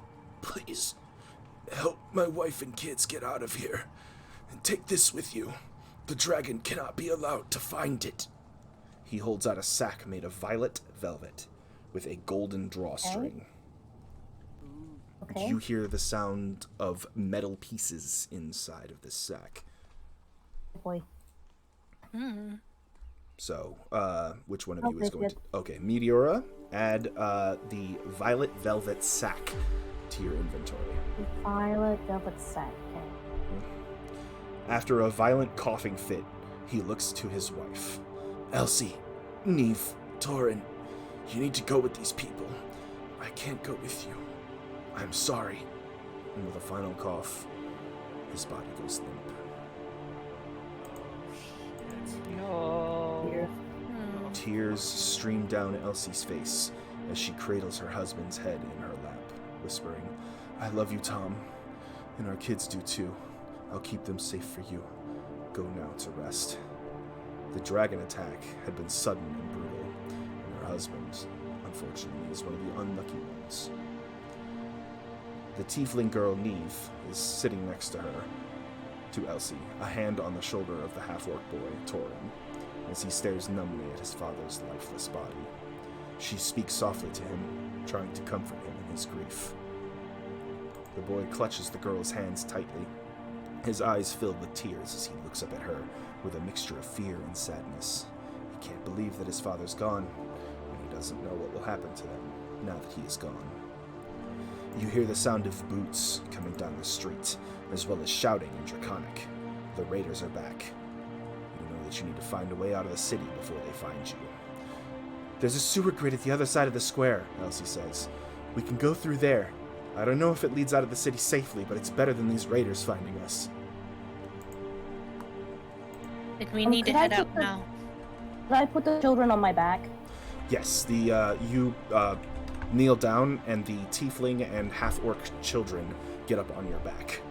Please, help my wife and kids get out of here, and take this with you. The dragon cannot be allowed to find it. He holds out a sack made of violet velvet with a golden drawstring. Okay. You hear the sound of metal pieces inside of this sack. Boy. So, which one of you is Okay, going good. to... Okay, Meteora, add the violet velvet sack to your inventory. Violet velvet sack. Okay. After a violent coughing fit, he looks to his wife. Elsie, Neve, Torin, you need to go with these people. I can't go with you. I'm sorry. And with a final cough, his body goes limp. No. Here. Tears stream down Elsie's face as she cradles her husband's head in her lap, whispering, I love you, Tom, and our kids do too. I'll keep them safe for you. Go now to rest. The dragon attack had been sudden and brutal, and her husband, unfortunately, is one of the unlucky ones. The tiefling girl Neve is sitting next to her, to Elsie, a hand on the shoulder of the half-orc boy, Torin, as he stares numbly at his father's lifeless body. She speaks softly to him, trying to comfort him in his grief. The boy clutches the girl's hands tightly, his eyes filled with tears as he looks up at her with a mixture of fear and sadness. He can't believe that his father's gone, and he doesn't know what will happen to them now that he is gone. You hear the sound of boots coming down the street, as well as shouting in Draconic. The raiders are back. You know that you need to find a way out of the city before they find you. There's a sewer grid at the other side of the square, Elsie says. We can go through there. I don't know if it leads out of the city safely, but it's better than these raiders finding us. And we need to could I head put out now. Did I put the children on my back? Yes, you kneel down, and the tiefling and half-orc children get up on your back.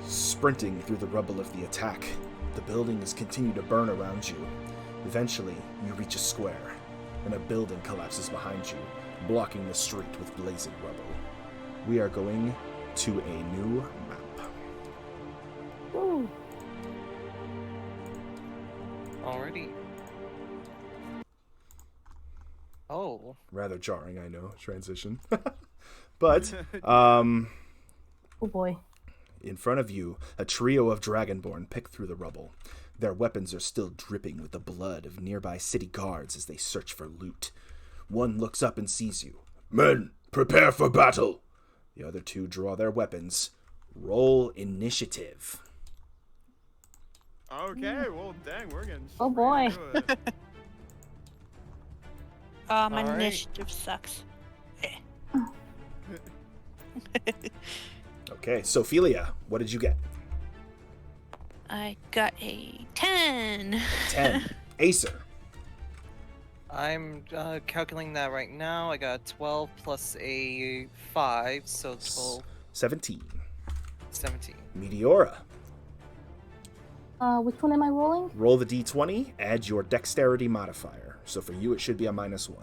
Sprinting through the rubble of the attack, the buildings continue to burn around you. Eventually, you reach a square, and a building collapses behind you, blocking the street with blazing rubble. We are going to a new map. Ooh. Alrighty. Oh. Rather jarring, I know, transition. But, Oh boy. in front of you, a trio of Dragonborn pick through the rubble. Their weapons are still dripping with the blood of nearby city guards as they search for loot. One looks up and sees you. Men, prepare for battle! The other two draw their weapons. Roll initiative. Okay, well, dang, we're getting. Oh, boy. straight into it. My Alright. initiative sucks. Okay, Sophelia, what did you get? I got a 10. 10. Acer. I'm calculating that right now. I got 12 plus a 5, so 12, 17. 17. Meteora. Which one am I rolling? Roll the d20, add your dexterity modifier. So for you, it should be a -1.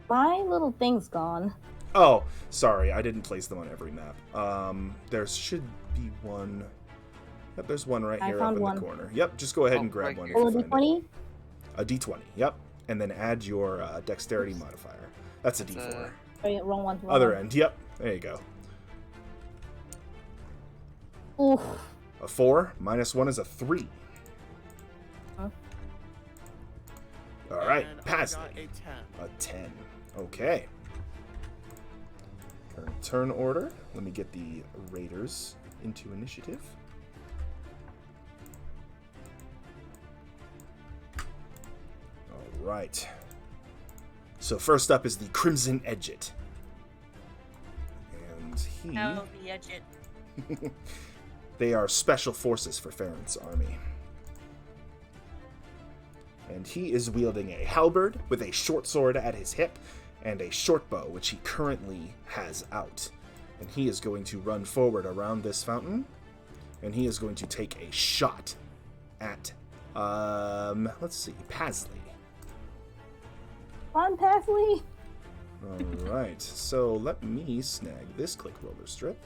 My little thing's gone. Oh, sorry, I didn't place them on every map. There should be one. Yep, there's one right I here up found in one. the corner. Yep, just go ahead and Oh, grab right one. here. If Roll a you find it. d20? A d20, yep. And then add your dexterity modifier. That's a That's d4. Oh, yeah, wrong one. Wrong Other one. end, yep. There you go. Oof. A 4, -1 is a 3. Huh? All right, And I Pasley. got a 10. A 10. Okay. Turn order. Let me get the raiders into initiative. All right. So first up is the Crimson Edget. And he... Oh, the edge. They are special forces for Farron's army. And he is wielding a halberd with a short sword at his hip and a short bow, which he currently has out. And he is going to run forward around this fountain, and he is going to take a shot at, let's see, Pasley. Come on, Pasley. All right, so let me snag this click roller strip.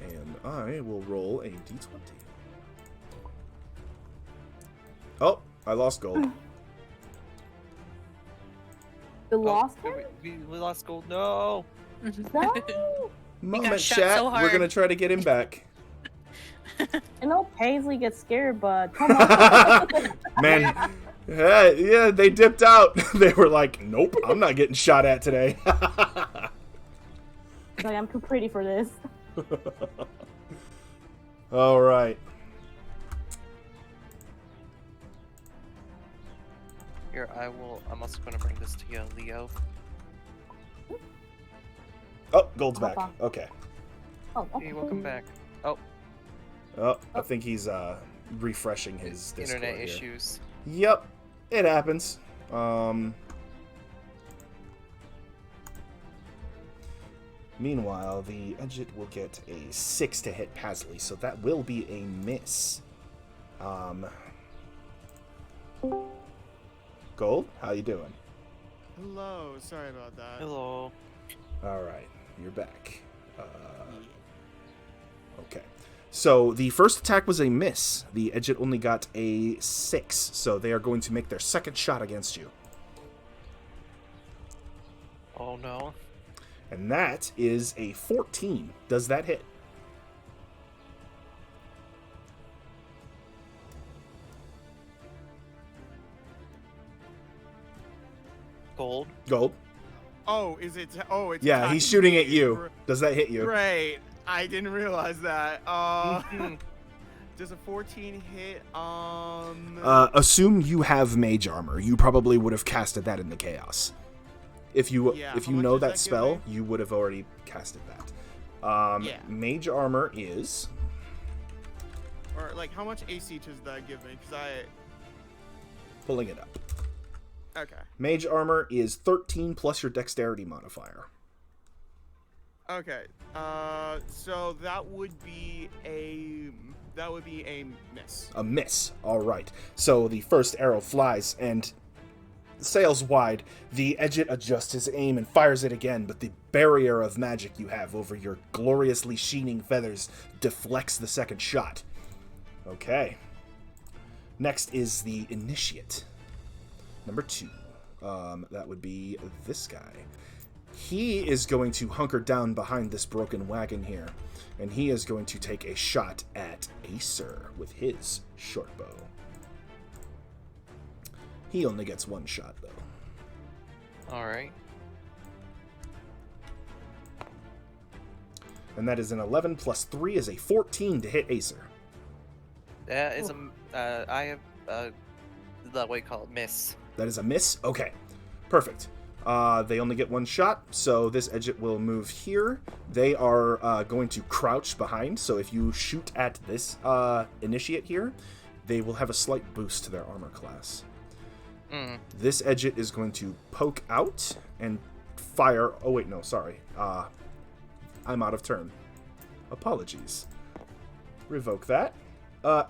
And I will roll a d20. Oh, I lost gold. You lost Oh, him? we lost gold. No. No. Moment, shot chat. so We're hard. gonna try to get him back. I know Paisley gets scared, but come on. Man, yeah, they dipped out. They were like, nope, I'm not getting shot at today. Like, I'm too pretty for this. All right. Here, I'm also going to bring this to you, Leo. Oh, gold's back. Hop Okay. Oh, okay. Hey, welcome back. Oh, Oh, I think he's refreshing his Discord internet here. issues. Yep, it happens. Meanwhile, the Edget will get a 6 to hit Pasley, so that will be a miss. Gold, how you doing? Hello, sorry about that. Hello. All right, you're back. Okay. So the first attack was a miss. The Edget only got a 6, so they are going to make their second shot against you. Oh no. And that is a 14. Does that hit? Gold. Gold. Oh, is it? Oh, it's. Yeah, he's attacking shooting me. at you. Does that hit you? Great. I didn't realize that. Does a 14 hit? Assume you have mage armor. You probably would have casted that in the chaos. If you Yeah, if how you much know does that that give spell, me? you would have already casted that. Yeah. Mage armor is Or like, how much AC does that give me? Because Pulling it up. Okay. Mage armor is 13 plus your dexterity modifier. Okay. So that would be a miss. A miss. All right. So the first arrow flies and sails wide. The Edget adjusts his aim and fires it again, but the barrier of magic you have over your gloriously sheening feathers deflects the second shot. Okay. Next is the Initiate. Number 2. That would be this guy. He is going to hunker down behind this broken wagon here, and he is going to take a shot at Acer with his short bow. He only gets one shot, though. Alright. And that is an 11 plus 3 is a 14 to hit Acer. That is I have what you call it, miss. That is a miss? Okay. Perfect. They only get one shot, so this Edget will move here. They are going to crouch behind, so if you shoot at this Initiate here, they will have a slight boost to their armor class. This Edget is going to poke out and fire... Oh, wait, no, sorry. I'm out of turn. Apologies. Revoke that.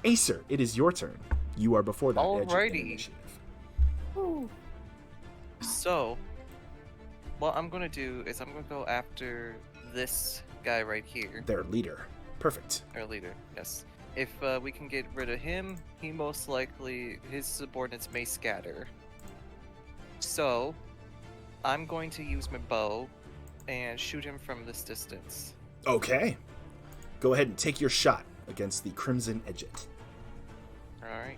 Acer, it is your turn. You are before that Edget in Alrighty. initiative. Ooh. So, what I'm going to do is I'm going to go after this guy right here. Their leader. Perfect. Our leader, yes. If we can get rid of him, he most likely, his subordinates may scatter. So, I'm going to use my bow and shoot him from this distance. Okay. Go ahead and take your shot against the Crimson Edget. Alright.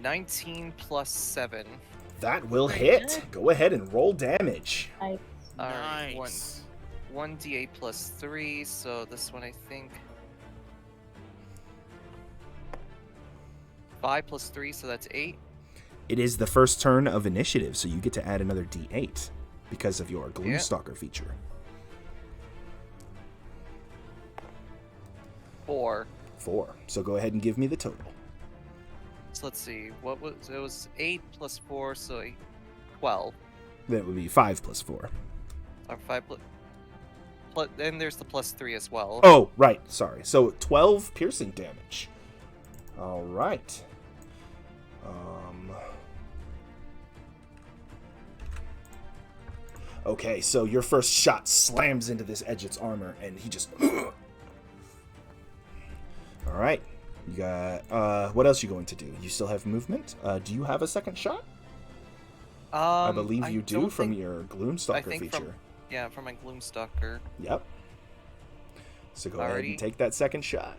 $19 plus 7. That will Pretty hit. Go ahead and roll damage. I Alright, Nice. 1d8 plus 3, so this one I think 5 plus 3, so that's 8. It is the first turn of initiative, so you get to add another d8 because of your Gloomstalker feature. 4. 4. So go ahead and give me the total. So let's see, what was it? Was 8 plus 4, so 12. That would be 5 plus 4. Or 5 plus. Then there's the plus 3 as well. Oh, right. Sorry. So 12 piercing damage. All right. Okay, so your first shot slams into this Edget's armor, and he just... All right. You got... what else are you going to do? You still have movement? Do you have a second shot? I believe you do don't from think- your I Gloomstalker think feature. from my Gloomstalker. Yep. So go ahead Alrighty. and take that second shot.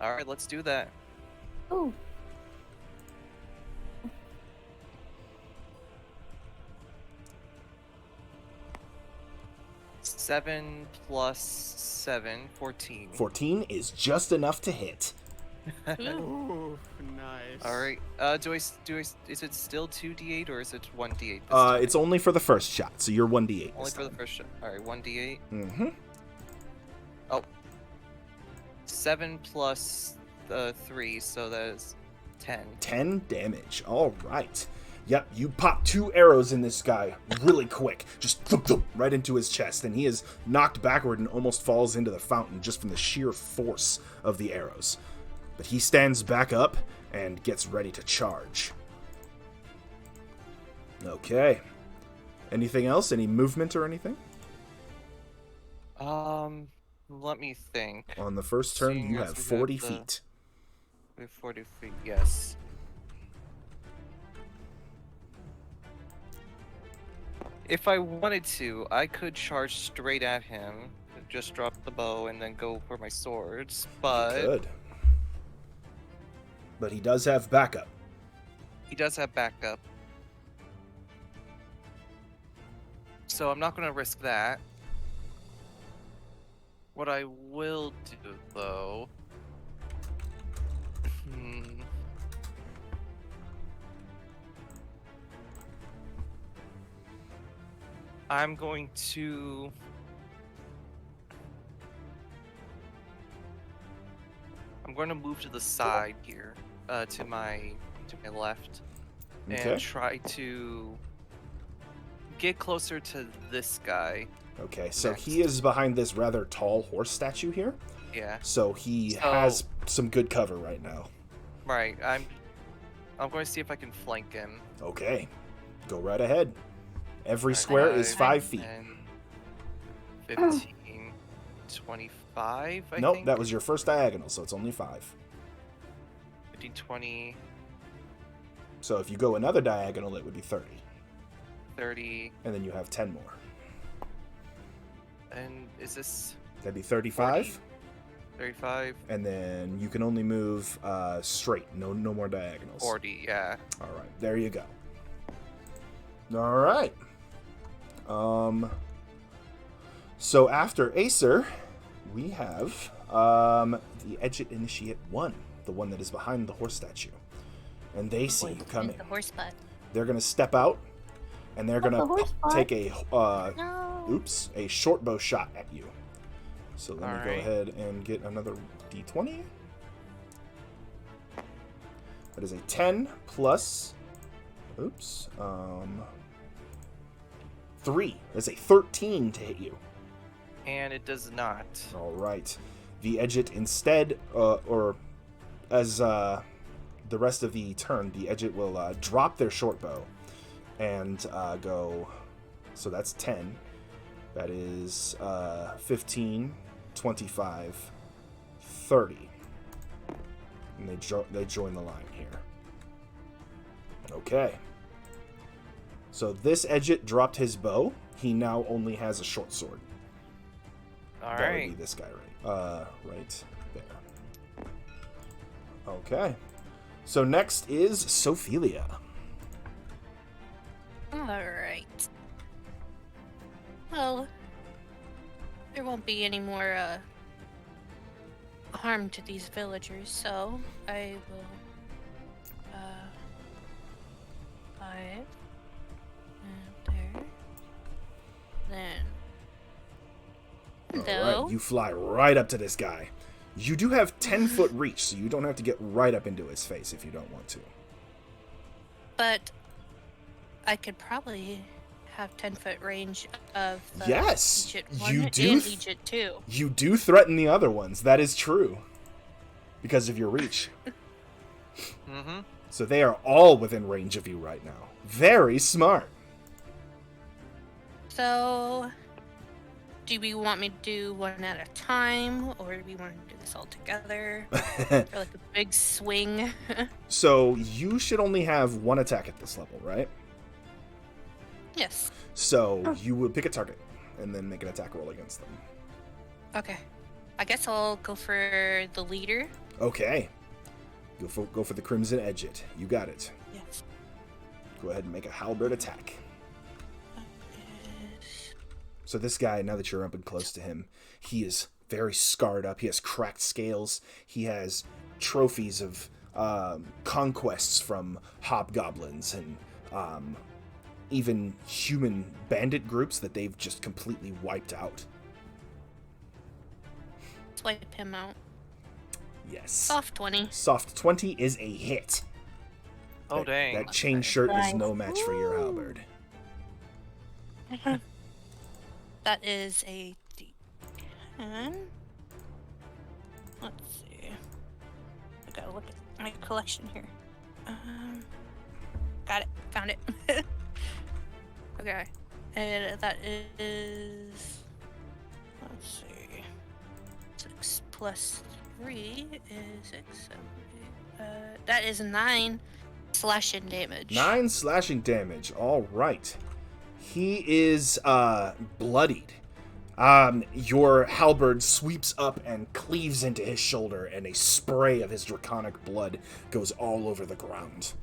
Alright, let's do that. ooh. 7 plus 7, 14. 14 is just enough to hit. Ooh. Ooh, nice. Alright, is it still 2d8 or is it 1d8 this Uh, time? it's only for the first shot, so you're 1d8 only this for the time. first shot. Alright, 1d8. Mm-hmm. 7 plus 3, so that is 10. 10 damage. All right. Yep, you pop 2 arrows in this guy really quick. Just thump, thump, right into his chest, and he is knocked backward and almost falls into the fountain just from the sheer force of the arrows. But he stands back up and gets ready to charge. Okay. Anything else? Any movement or anything? Let me think. On the first turn, Seeing you as have we 40 the- feet. We have 40 feet, yes. If I wanted to, I could charge straight at him, just drop the bow, and then go for my swords, but Good. But he does have backup. he does have backup. So I'm not going to risk that. What I will do, though... I'm going to... going to move to the side here, to my left, Okay. and try to get closer to this guy. Okay, so Next. he is behind this rather tall horse statue here. Yeah. So he So- has some good cover right now. Right. I'm going to see if I can flank him. Okay, go right ahead. Every Alright, square is 5 feet. 10, 15, 25, I Nope, think. that was your first diagonal, so it's only 5. 15, 20, So if you go another diagonal, it would be 30. 30, And then you have 10 more. and is this That'd be 35. 35? And then you can only move straight. No more diagonals. 40, yeah. All right, there you go. All right. So after Acer, we have the Edgit Initiate 1, the one that is behind the horse statue. And they see you coming. The horse butt. They're going to step out, and they're going the horse butt. to take a No. a short bow shot at you. So let me go Alright. ahead and get another d20. That is a 10 plus, 3. That's a 13 to hit you. And it does not. All right. The Edgit instead, or as the rest of the turn, the Edgit will drop their short bow and go. So that's 10. That is 15, 25, 30. And they join the line here. Okay. So this Edgit dropped his bow. He now only has a short sword. All That would right. be this guy right there. Okay. So next is Sophelia. Alright. Well, there won't be any more harm to these villagers, so I will 5 and there. Then All though, right, you fly right up to this guy. You do have 10-foot reach, so you don't have to get right up into his face if you don't want to. but I could probably have 10-foot range of the Yes, Egypt you 1 do and th- Egypt 2. You do threaten the other ones. That is true. Because of your reach. Mm-hmm. So they are all within range of you right now. Very smart. So, do we want me to do one at a time, or do we want to do this all together? Or like a big swing? So you should only have one attack at this level, right? Yes. So you would pick a target and then make an attack roll against them. Okay. I guess I'll go for the leader. Okay. Go for the Crimson Edgit. You got it. Yes. Go ahead and make a halberd attack. So this guy, now that you're up and close to him, he is very scarred up. He has cracked scales. He has trophies of conquests from hobgoblins and even human bandit groups that they've just completely wiped out. Swipe him out. Yes. Soft 20. Soft 20 is a hit. Oh, That- dang. That chain shirt is Nice. no match for your halberd. That is a D10. Let's see. I gotta look at my collection here. Got it. Found it. Okay. And that is. Let's see. 6 plus 3 is 6, 7, 8. That is 9 slashing damage. 9 slashing damage. All right. He is bloodied. Your halberd sweeps up and cleaves into his shoulder, and a spray of his draconic blood goes all over the ground.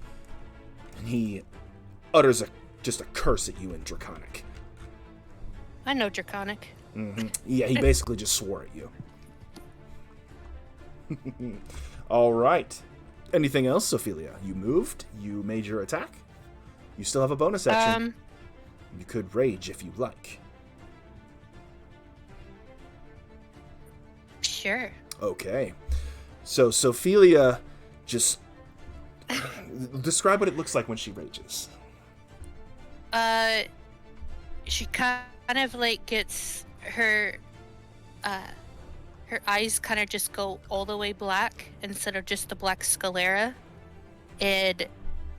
And he utters just a curse at you in draconic. I know Draconic. Yeah, he basically just swore at you. All right. Anything else, Ophelia? You moved. You made your attack. You still have a bonus action. You could rage if you like. Sure. Okay. So Sophelia just describe what it looks like when she rages. She kind of like gets her eyes kind of just go all the way black instead of just the black sclera, and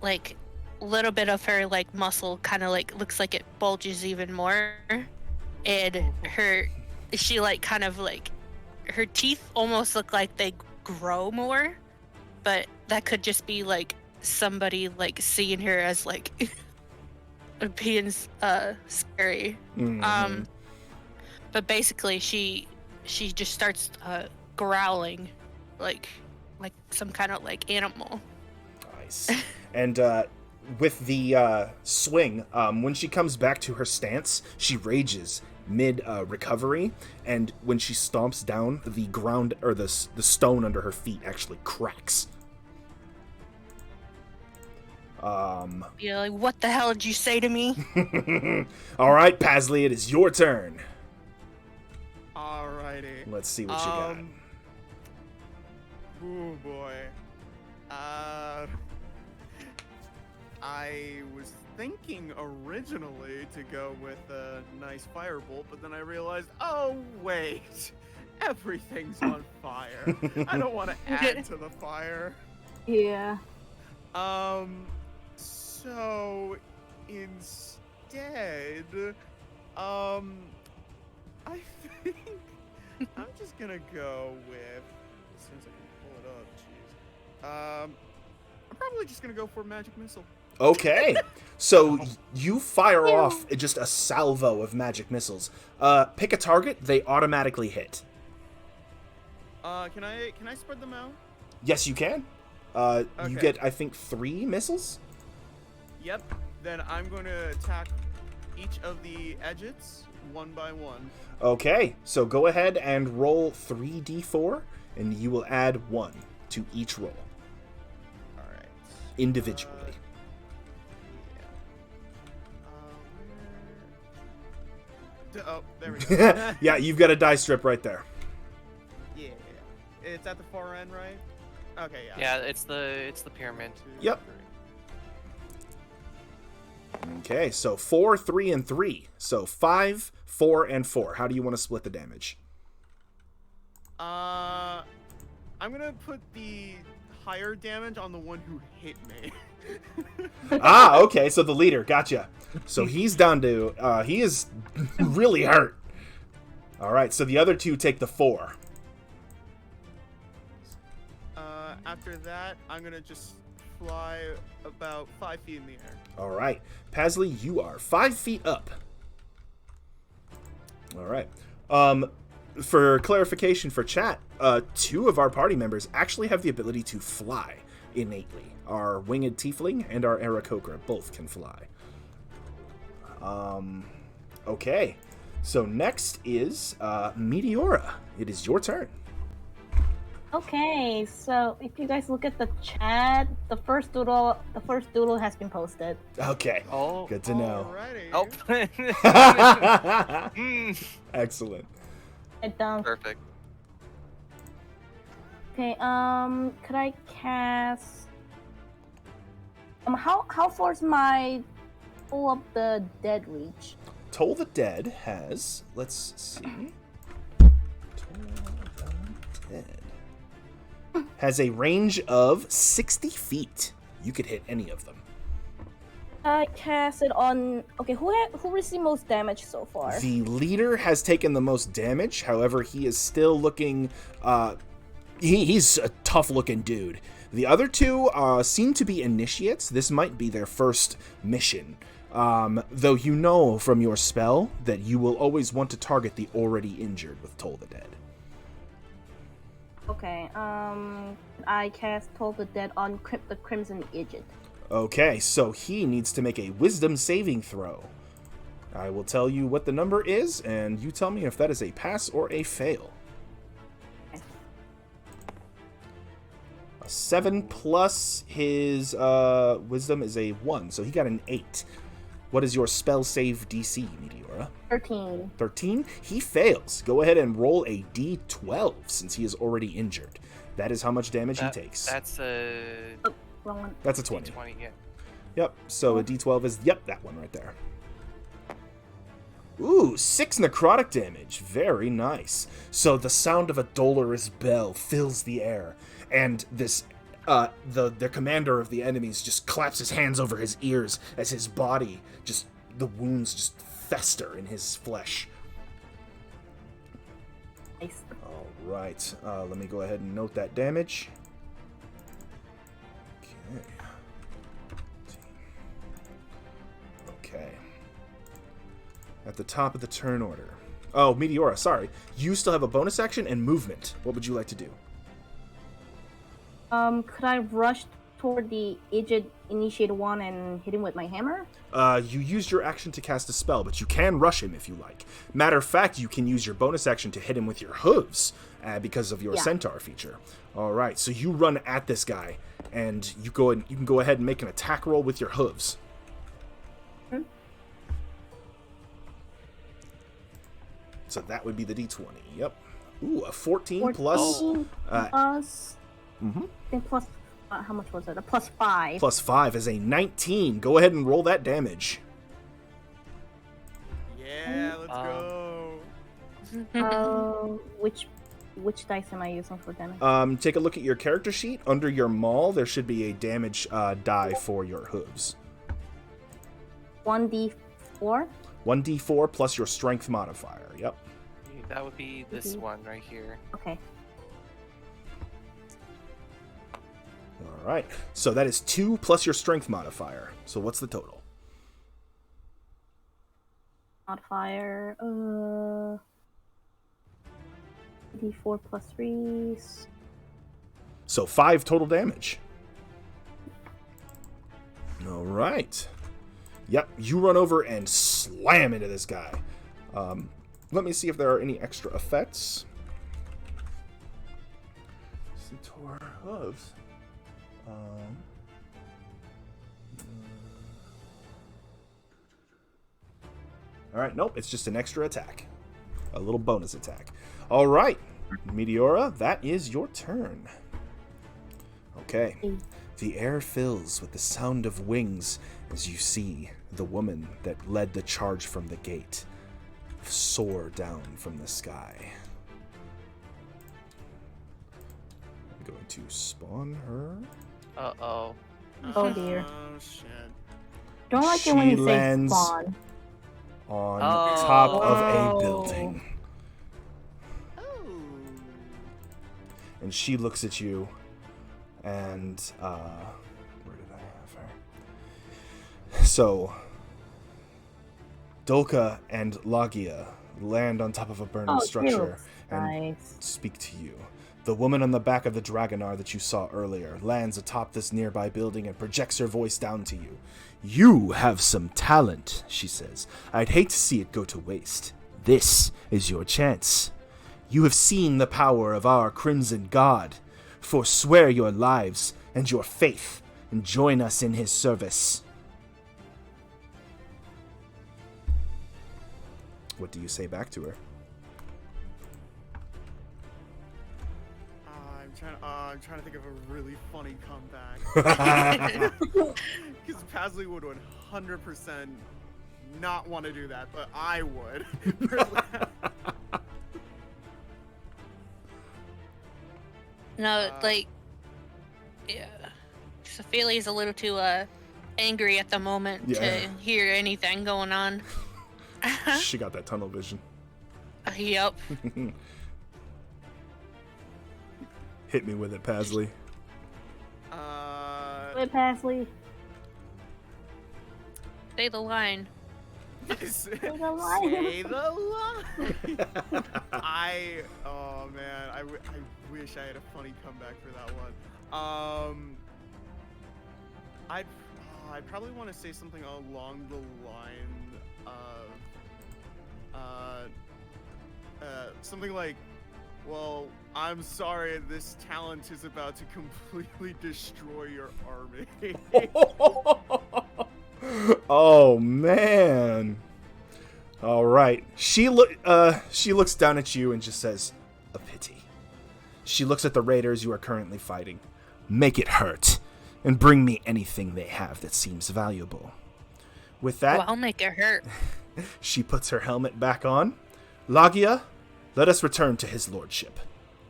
like a little bit of her like muscle kind of like looks like it bulges even more, and she like kind of like her teeth almost look like they grow more, but that could just be like somebody like seeing her as like being scary. Mhm. But basically she just starts growling like some kind of like animal. Nice. And with the swing, when she comes back to her stance, she rages mid recovery, and when she stomps down, the ground or the stone under her feet actually cracks. You're like, what the hell did you say to me? All right, Pasley, it is your turn. Alrighty. Let's see what you got. Oh boy. I was thinking originally to go with a nice firebolt, but then I realized, oh wait, everything's on fire. I don't want to add to the fire. Yeah. So instead, I think I'm just gonna go with, as soon as I can pull it up, jeez. I'm probably just gonna go for magic missile. Okay, so you fire off just a salvo of magic missiles. Pick a target; they automatically hit. Can I spread them out? Yes, you can. You Okay. get, I think, 3 missiles. Yep. Then I'm going to attack each of the edges one by one. Okay, so go ahead and roll 3d4, and you will add 1 to each roll All right. individually. Oh, there we go. Yeah, you've got a die strip right there. Yeah. It's at the far end, right? Okay, yeah. Yeah, it's the pyramid. 2, Yep. 3. Okay, so 4, 3, and 3. So 5, 4, and 4. How do you want to split the damage? I'm gonna put the higher damage on the one who hit me. Ah, okay, so the leader, gotcha. So he's down to, he is really hurt. All right, so the other 2 take the 4. After that, I'm gonna just fly about 5 feet in the air. All right, Pasley, you are 5 feet up. All right. For clarification for chat, 2 of our party members actually have the ability to fly innately. Our winged tiefling and our Aarakocra both can fly. Okay. So next is Meteora. It is your turn. Okay, so if you guys look at the chat, the first doodle has been posted. Okay. Oh. Good to know. Alrighty. Oh. Mm, Excellent. It done. perfect. Okay, could I cast how far is my Toll of the Dead reach? Toll the Dead has, let's see. Toll the Dead has a range of 60 feet. You could hit any of them. I cast it on. Okay, who received most damage so far? The leader has taken the most damage. However, he is still looking. He's a tough-looking dude. The other 2 seem to be initiates. This might be their first mission. Though you know from your spell that you will always want to target the already injured with Toll the Dead. Okay, I cast Toll the Dead on the Crimson Idiot. Okay, so he needs to make a wisdom saving throw. I will tell you what the number is, and you tell me if that is a pass or a fail. A 7 plus his wisdom is a 1, so he got an 8. What is your spell save DC, Meteora? 13. 13? He fails. Go ahead and roll a d12 since he is already injured. That is how much damage he takes. That's a Wrong one. That's a 20. 20, yeah. Yep, so a d12 is, yep, that one right there. Ooh, 6 necrotic damage. Very nice. So the sound of a dolorous bell fills the air, and this, the commander of the enemies just claps his hands over his ears as his body the wounds just fester in his flesh. Nice. All right, let me go ahead and note that damage. Okay. At the top of the turn order. Oh, Meteora, sorry. You still have a bonus action and movement. What would you like to do? Could I rush toward the aged initiated one and hit him with my hammer? You used your action to cast a spell, but you can rush him if you like. Matter of fact, you can use your bonus action to hit him with your hooves because of your centaur feature. All right, so you run at this guy, and you can go ahead and make an attack roll with your hooves. So that would be the d20. Yep. Ooh, a 14 plus... plus... I think plus... how much was it? A plus 5. Plus 5 is a 19. Go ahead and roll that damage. Yeah, let's go. Which dice am I using for damage? Take a look at your character sheet. Under your maul, there should be a damage die for your hooves. 1d4? 1d4 plus your strength modifier. Yep. That would be this one right here. Okay. All right. So that is 2 plus your strength modifier. So what's the total? Modifier, d4 plus 3. So 5 total damage. All right. Yep, you run over and slam into this guy. Let me see if there are any extra effects. Centaur hooves. All right, nope, it's just an extra attack. A little bonus attack. All right, Meteora, that is your turn. Okay. The air fills with the sound of wings as you see the woman that led the charge from the gate soar down from the sky. I'm going to spawn her. Uh-oh. Oh dear. Oh, shit. Don't like it when She you say lands spawn. on Oh. top of Oh. a building. Oh. And she looks at you and where did I have her? So Dolka and Lagia land on top of a burning structure and Nice. speak to you. The woman on the back of the Dragonar that you saw earlier lands atop this nearby building and projects her voice down to you. You have some talent, she says. I'd hate to see it go to waste. This is your chance. You have seen the power of our Crimson God. Forswear your lives and your faith and join us in his service. What do you say back to her? I'm trying to think of a really funny comeback. Because Pasley would 100% not want to do that, but I would. No, yeah. Sophilia's a little too angry at the moment to hear anything going on. She got that tunnel vision. Yep. Hit me with it, Pasley. Good, Pasley. Say the line. Say the line. Say the line. Oh man, I wish I had a funny comeback for that one. I'd probably want to say something along the line of something like, well, I'm sorry, this talent is about to completely destroy your army. Oh man. All right. She looks down at you and just says, "A pity." She looks at the raiders you are currently fighting. Make it hurt, and bring me anything they have that seems valuable. With that, Well, I'll make it hurt. she puts her helmet back on. Lagia, let us return to his lordship.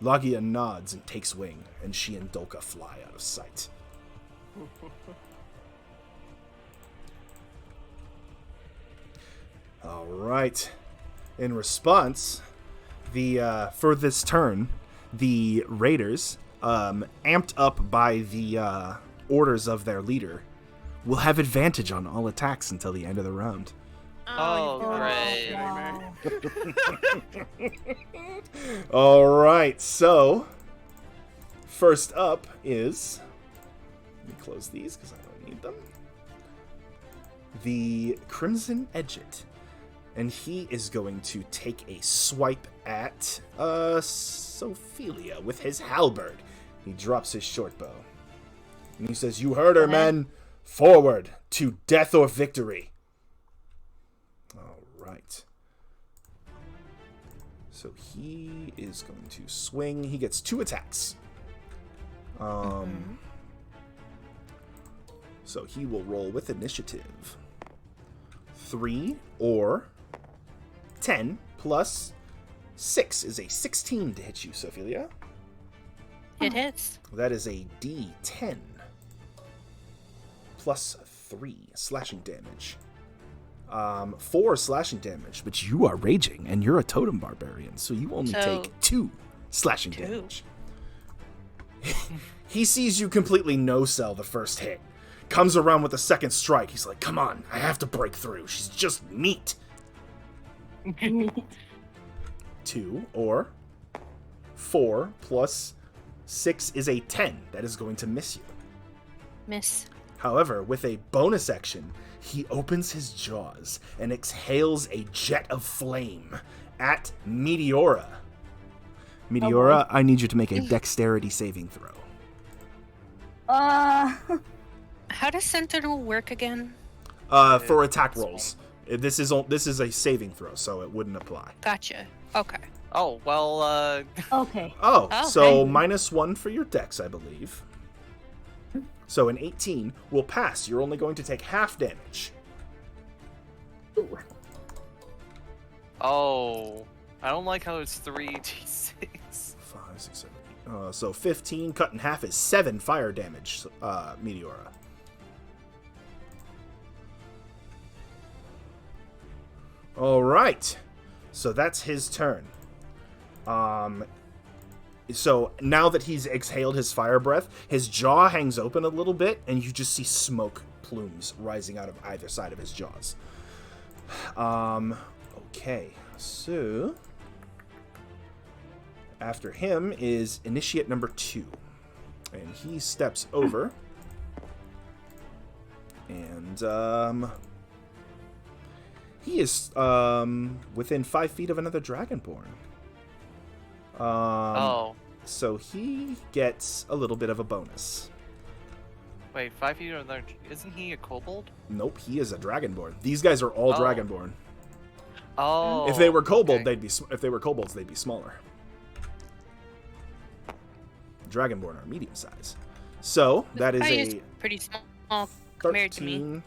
Lagia nods and takes wing, and she and Dolka fly out of sight. All right. In response, for this turn, the raiders, amped up by the orders of their leader, will have advantage on all attacks until the end of the round. Oh, great. Wow. All right, so first up is, let me close these because I don't need them. The Crimson Edget, and he is going to take a swipe at Sophelia with his halberd. He drops his short bow, and he says, "You heard her, men. Forward to death or victory." All right. So he is going to swing. He gets 2 attacks. So he will roll with initiative. 3 or 10 plus 6 is a 16 to hit you, Sophelia. It hits. That is a D10 plus 3 slashing damage. 4 slashing damage, but you are raging, and you're a totem barbarian, so you only So, take 2 slashing 2. damage. He sees you completely no-sell the first hit. Comes around with the second strike. He's like, come on, I have to break through. She's just meat. 2 or 4 plus 6 is a 10. That is going to miss you. Miss. However, with a bonus action, he opens his jaws and exhales a jet of flame at Meteora. Meteora, I need you to make a dexterity saving throw. How does Sentinel work again? For attack rolls. This is a saving throw, so it wouldn't apply. Gotcha. Okay. Oh, well, Okay. Oh, Oh, so okay. -1 for your dex, I believe. So an 18 will pass. You're only going to take half damage. Ooh. oh, I don't like how it's 3d6. 5, 6, 7, 8. So 15 cut in half is 7 fire damage, Meteora. All right. So that's his turn. So now that he's exhaled his fire breath, his jaw hangs open a little bit, and you just see smoke plumes rising out of either side of his jaws. Okay, so after him is Initiate number 2, and he steps over, and he is within 5 feet of another Dragonborn. Oh, So he gets a little bit of a bonus. wait, 5 feet or there? Isn't he a kobold? Nope, he is a Dragonborn. These guys are all Oh. Dragonborn. Oh. If they were kobold, okay. if they were kobolds, they'd be smaller. Dragonborn are medium size. So that is Probably is a pretty small compared to me. 13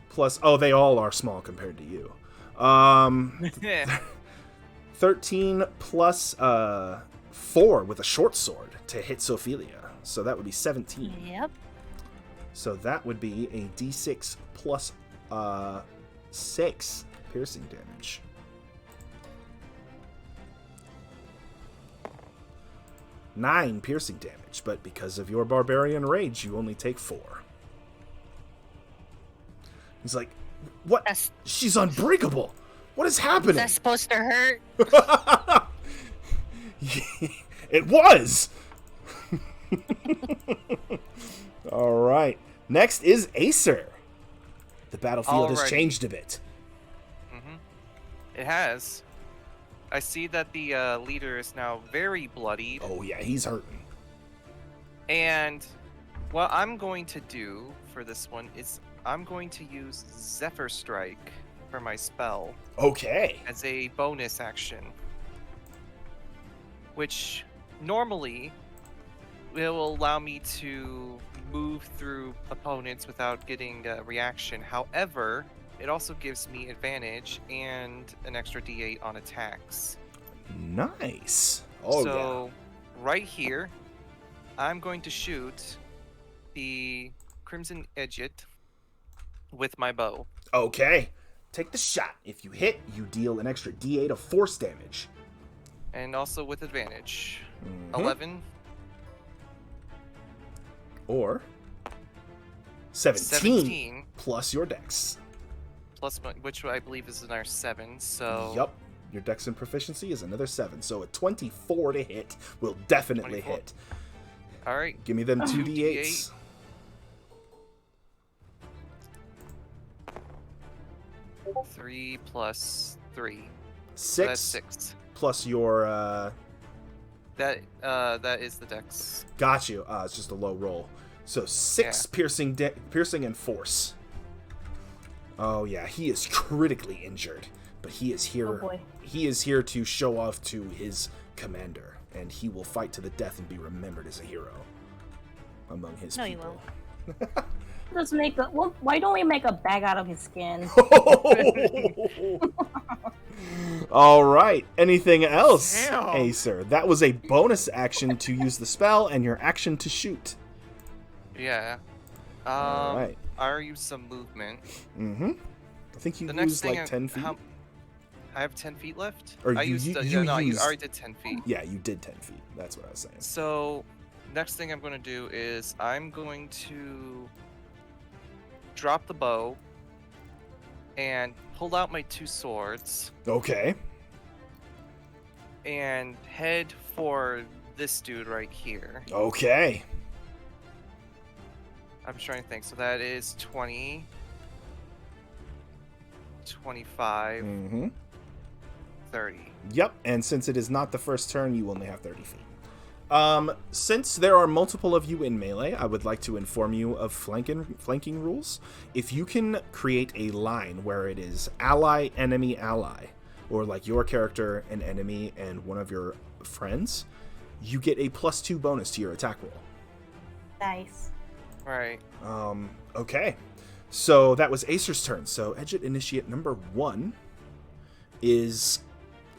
plus. Oh, they all are small compared to you. 13 plus 4 with a short sword to hit Sophelia. So that would be 17. Yep. So that would be a d6 plus 6 piercing damage. Nine piercing damage, but because of your barbarian rage, you only take 4. He's like, what? That's She's unbreakable. What is happening? that's supposed to hurt. It was. All right. Next is Acer. The battlefield has Alrighty. changed a bit. It has. I see that the leader is now very bloodied, Oh yeah, he's hurting. and what I'm going to do for this one is I'm going to use Zephyr Strike for my spell Okay. as a bonus action, which normally will allow me to move through opponents without getting a reaction. However, it also gives me advantage and an extra D8 on attacks. Nice. Oh, so, right here, I'm going to shoot the Crimson Edget with my bow. Okay. Take the shot. If you hit, you deal an extra D8 of force damage. And also with advantage. Mhm. 11. Or 17, 17 plus your dex. plus which I believe is another 7. So Yup. Your dex and proficiency is another 7. So a 24 to hit will definitely 24. hit. all right. Give me them 2 2d8. D8s. 3 plus 3. 6, So that's 6. plus your That is the dex. got you. It's just a low roll. So 6 piercing and force. Oh yeah, he is critically injured, but he is here. Oh boy. He is here to show off to his commander, and he will fight to the death and be remembered as a hero among his No, you people. Let's make a. Well, why don't we make a bag out of his skin? All right. Anything else, Damn. Acer? That was a bonus action to use the spell and your action to shoot. Yeah. All right. I use some movement. Mm-hmm. I think you The next used thing like 10 feet. I have 10 feet left? Or I you- used you- no, you I used- already did 10 feet. Yeah, you did 10 feet. That's what I was saying. So, next thing I'm going to do is I'm going to drop the bow and pull out my 2 swords Okay. and head for this dude right here. Okay. I'm trying to think. So that is 20, 25, Mm-hmm. 30. Yep, and since it is not the first turn, you only have 30 feet. Since there are multiple of you in melee, I would like to inform you of flanking rules. If you can create a line where it is ally, enemy, ally, or like your character, an enemy, and one of your friends, you get a +2 bonus to your attack roll. Nice. Right. Okay. So that was Acer's turn. So Edget Initiate number 1 is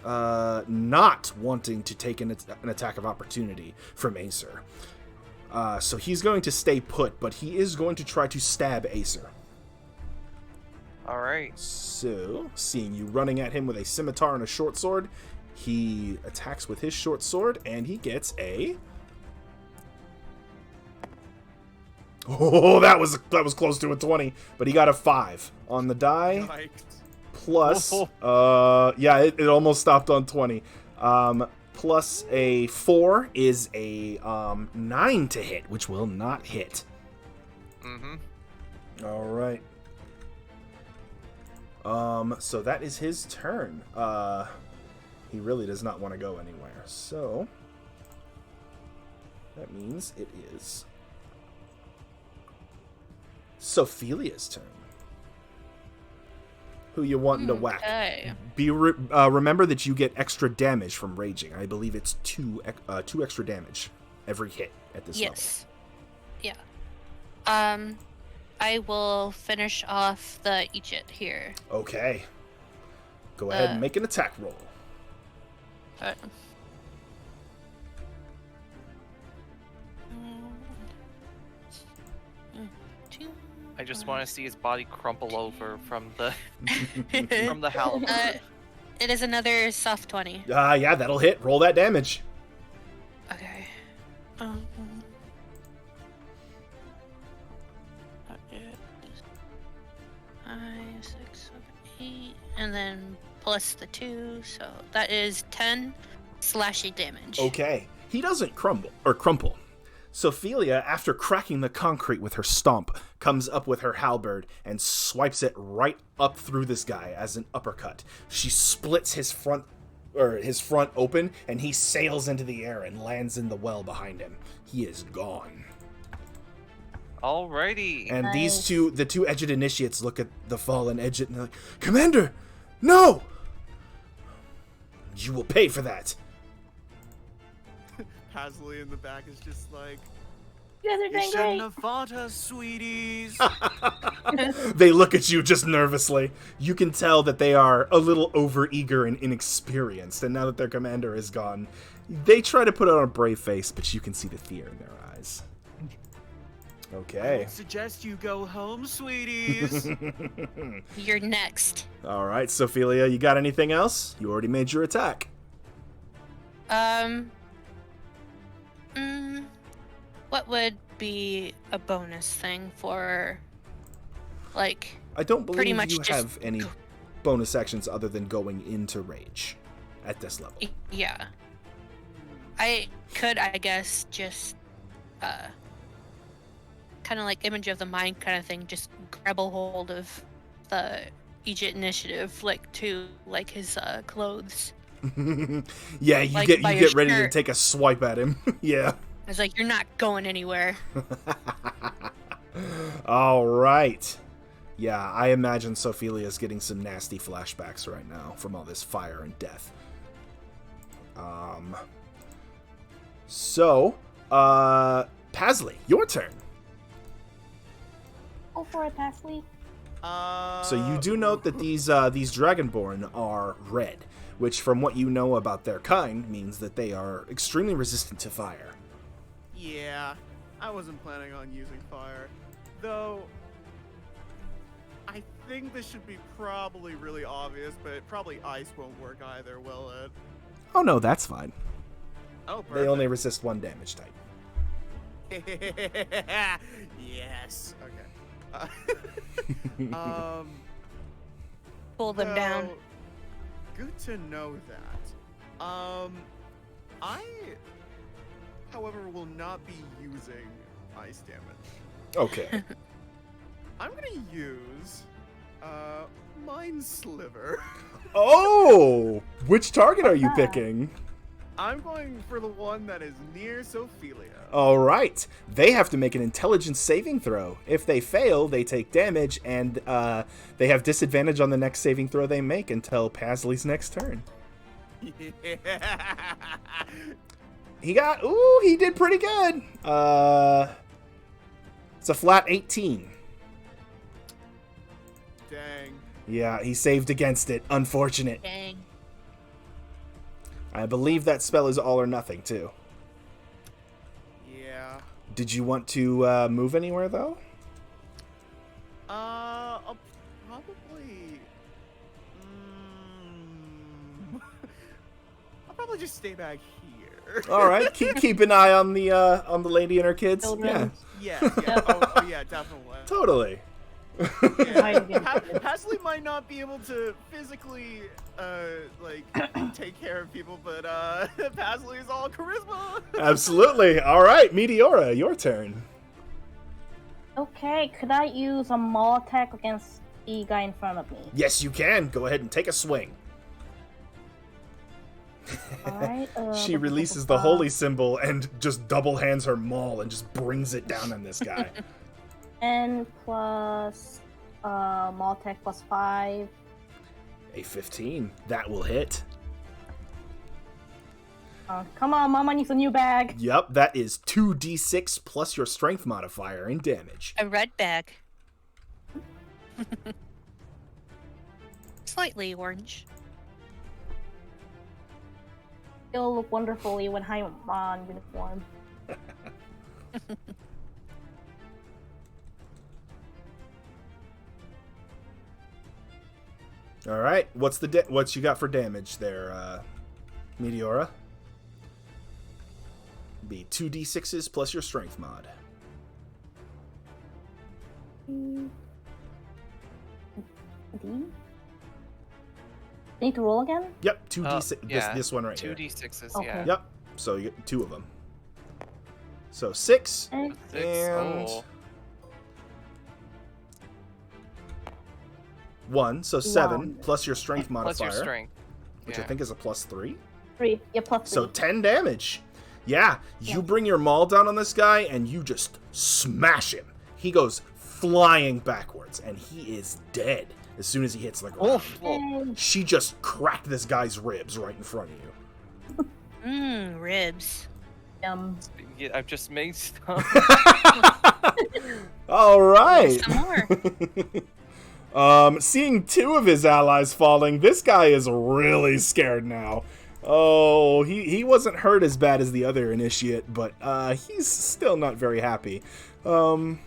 not wanting to take an attack of opportunity from Acer. So he's going to stay put, but he is going to try to stab Acer. All right. So, seeing you running at him with a scimitar and a short sword, he attacks with his short sword, and he gets a... Oh, that was close to a 20, but he got a 5 on the die. Yikes. Plus, yeah, it almost stopped on 20. Plus a 4 is a 9 to hit, which will not hit. Mm-hmm. All right. So that is his turn. He really does not want to go anywhere. So that means it is Sophilia's turn. Who you wanting to whack? Okay. Remember that you get extra damage from raging. I believe it's two extra damage every hit at this level. Yes. Yeah. I will finish off the Egypt here. Okay. Go ahead and make an attack roll. I just want to see his body crumple over from the from the halberd. It is another soft 20. Yeah, that'll hit. Roll that damage. Okay. 5, 6, 7, 8, and then plus the 2, so that is 10 slashy damage. Okay. He doesn't crumple. Sophilia, after cracking the concrete with her stomp, comes up with her halberd and swipes it right up through this guy as an uppercut. She splits his front open, and he sails into the air and lands in the well behind him. He is gone. Alrighty. And Nice. the two Edget initiates look at the fallen Edget and they're like, "Commander, no! You will pay for that." Pasley in the back is just like, You guys are you doing shouldn't great. have fought us, sweeties. They look at you just nervously. You can tell that they are a little overeager and inexperienced, and now that their commander is gone, they try to put on a brave face, but you can see the fear in their eyes. I Okay. would suggest you go home, sweeties. You're next. All right, Sophelia, you got anything else? You already made your attack. What would be a bonus thing for, like, I don't Pretty believe much you just have any bonus actions other than going into rage at this level. yeah. I could, I guess, just, kind of like image of the mind kind of thing, just grab a hold of the Egypt initiative, like, to, like, his, clothes. Yeah, you Like, get by you your get ready to shirt. take a swipe at him. Yeah. I was like, you're not going anywhere. All right. Yeah, I imagine Sophelia's getting some nasty flashbacks right now from all this fire and death. So, Pasley, your turn. Go for it, Pasley. So you do note that these Dragonborn are red, which from what you know about their kind means that they are extremely resistant to fire. Yeah, I wasn't planning on using fire. Though, I think this should be probably really obvious, but probably ice won't work either, will it? Oh no, that's fine. Oh, perfect. They only resist one damage type. Yes. Okay. Pull them down. well, Good to know that. I, however, will not be using ice damage. Okay. I'm gonna use, Mind Sliver. Oh! Which target are you picking? I'm going for the one that is near Sophelia. All right. They have to make an intelligence saving throw. If they fail, they take damage, and they have disadvantage on the next saving throw they make until Pasley's next turn. He did pretty good. It's a flat 18. Dang. Yeah, he saved against it. Unfortunate. Dang. I believe that spell is all or nothing, too. Yeah. Did you want to move anywhere, though? I'll probably... I'll probably just stay back here. All right, keep an eye on the lady and her kids. Children. Yeah, Yeah. Oh, yeah, definitely. totally. Yeah. Pasley might not be able to physically, take care of people, but Pasley is all charisma. Absolutely. All right, Meteora, your turn. Okay, could I use a maul attack against the guy in front of me? Yes, you can. Go ahead and take a swing. Alright. She releases the holy symbol and just double hands her maul and just brings it down on this guy. 10 plus maul attack plus 5. A 15. That will hit. Come on, Mama needs a new bag. Yep, that is 2d6 plus your strength modifier in damage. A red bag. Slightly orange. It'll look wonderfully when I'm on uniform. All right, what's you got for damage there, Meteora? Be 2d6s plus your strength mod. D? Need to roll again? Yep, 2d6. Yeah, This one right two here. D6s. Okay. Yeah. Yep. So you get 2 of them. So 6 Eh, 6. and Oh. 1. So 7 One. plus your strength Plus modifier, your strength. which Yeah. I think is a plus 3. 3. Yeah, plus 3. So 10 damage. Yeah, you Yeah. bring your maul down on this guy and you just smash him. He goes flying backwards and he is dead as soon as he hits the ground. Yay. She just cracked this guy's ribs right in front of you. Ribs. Yeah, I've just made stuff. All right. Some more. Seeing 2 of his allies falling, this guy is really scared now. Oh, he wasn't hurt as bad as the other initiate, but he's still not very happy. From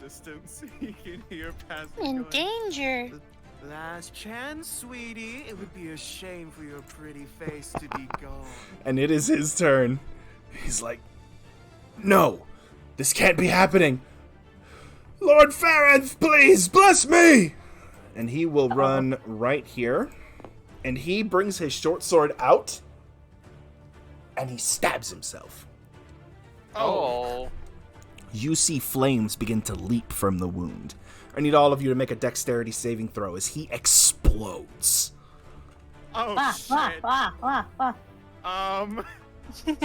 distance, you can hear Pasley In going, danger. Last chance, sweetie. It would be a shame for your pretty face to be gone. And it is his turn. He's like, no, this can't be happening. Lord Farenth, please, bless me! And he will run right here. And he brings his short sword out. And he stabs himself. Oh. You see flames begin to leap from the wound. I need all of you to make a dexterity saving throw as he explodes. Oh, shit.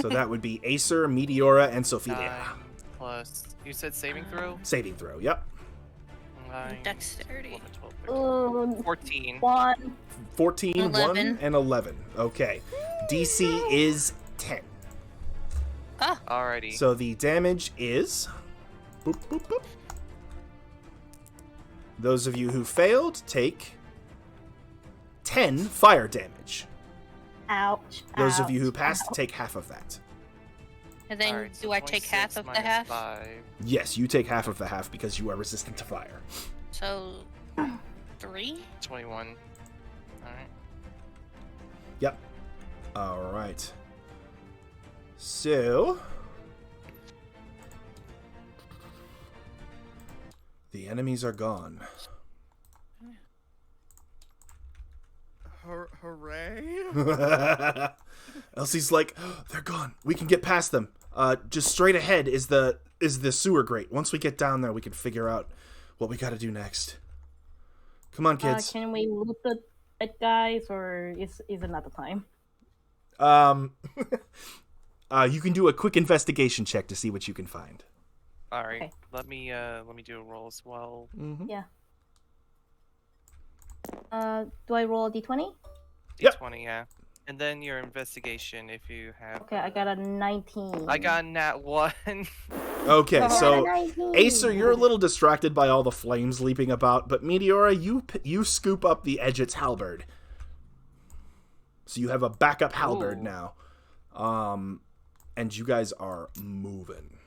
So that would be Acer, Meteora, and Sophia. 9 plus. You said saving throw? Saving throw, yep. 9. Dexterity. 12, 13, 14. 1. 14, 1, 11. and 11. Okay. DC is 10. Oh, Alrighty. So the damage is... Boop, boop, boop. Those of you who failed take 10 fire damage. Ouch. Those of you who ouch, passed ouch. take half of that. and then Alright, so do I take 26 half of the minus half? 5. Yes, you take half of the half because you are resistant to fire. So 3. 21. Alright. Yep. Alright. So... the enemies are gone. Hooray. Elsie's like, oh, they're gone. We can get past them. Just straight ahead is the sewer grate. Once we get down there, we can figure out what we got to do next. Come on, kids. Can we loot the dead guys, or is it not the time? You can do a quick investigation check to see what you can find. Alright. Okay. Let me do a roll as well. Mm-hmm. Yeah. Do I roll a d20? Yep. D20, yeah. And then your investigation if you have. Okay, I got a 19. I got a nat 1. Okay, I got a so 19. Acer, you're a little distracted by all the flames leaping about, but Meteora, you scoop up the Edget's halberd. So you have a backup halberd Ooh. now. And you guys are moving.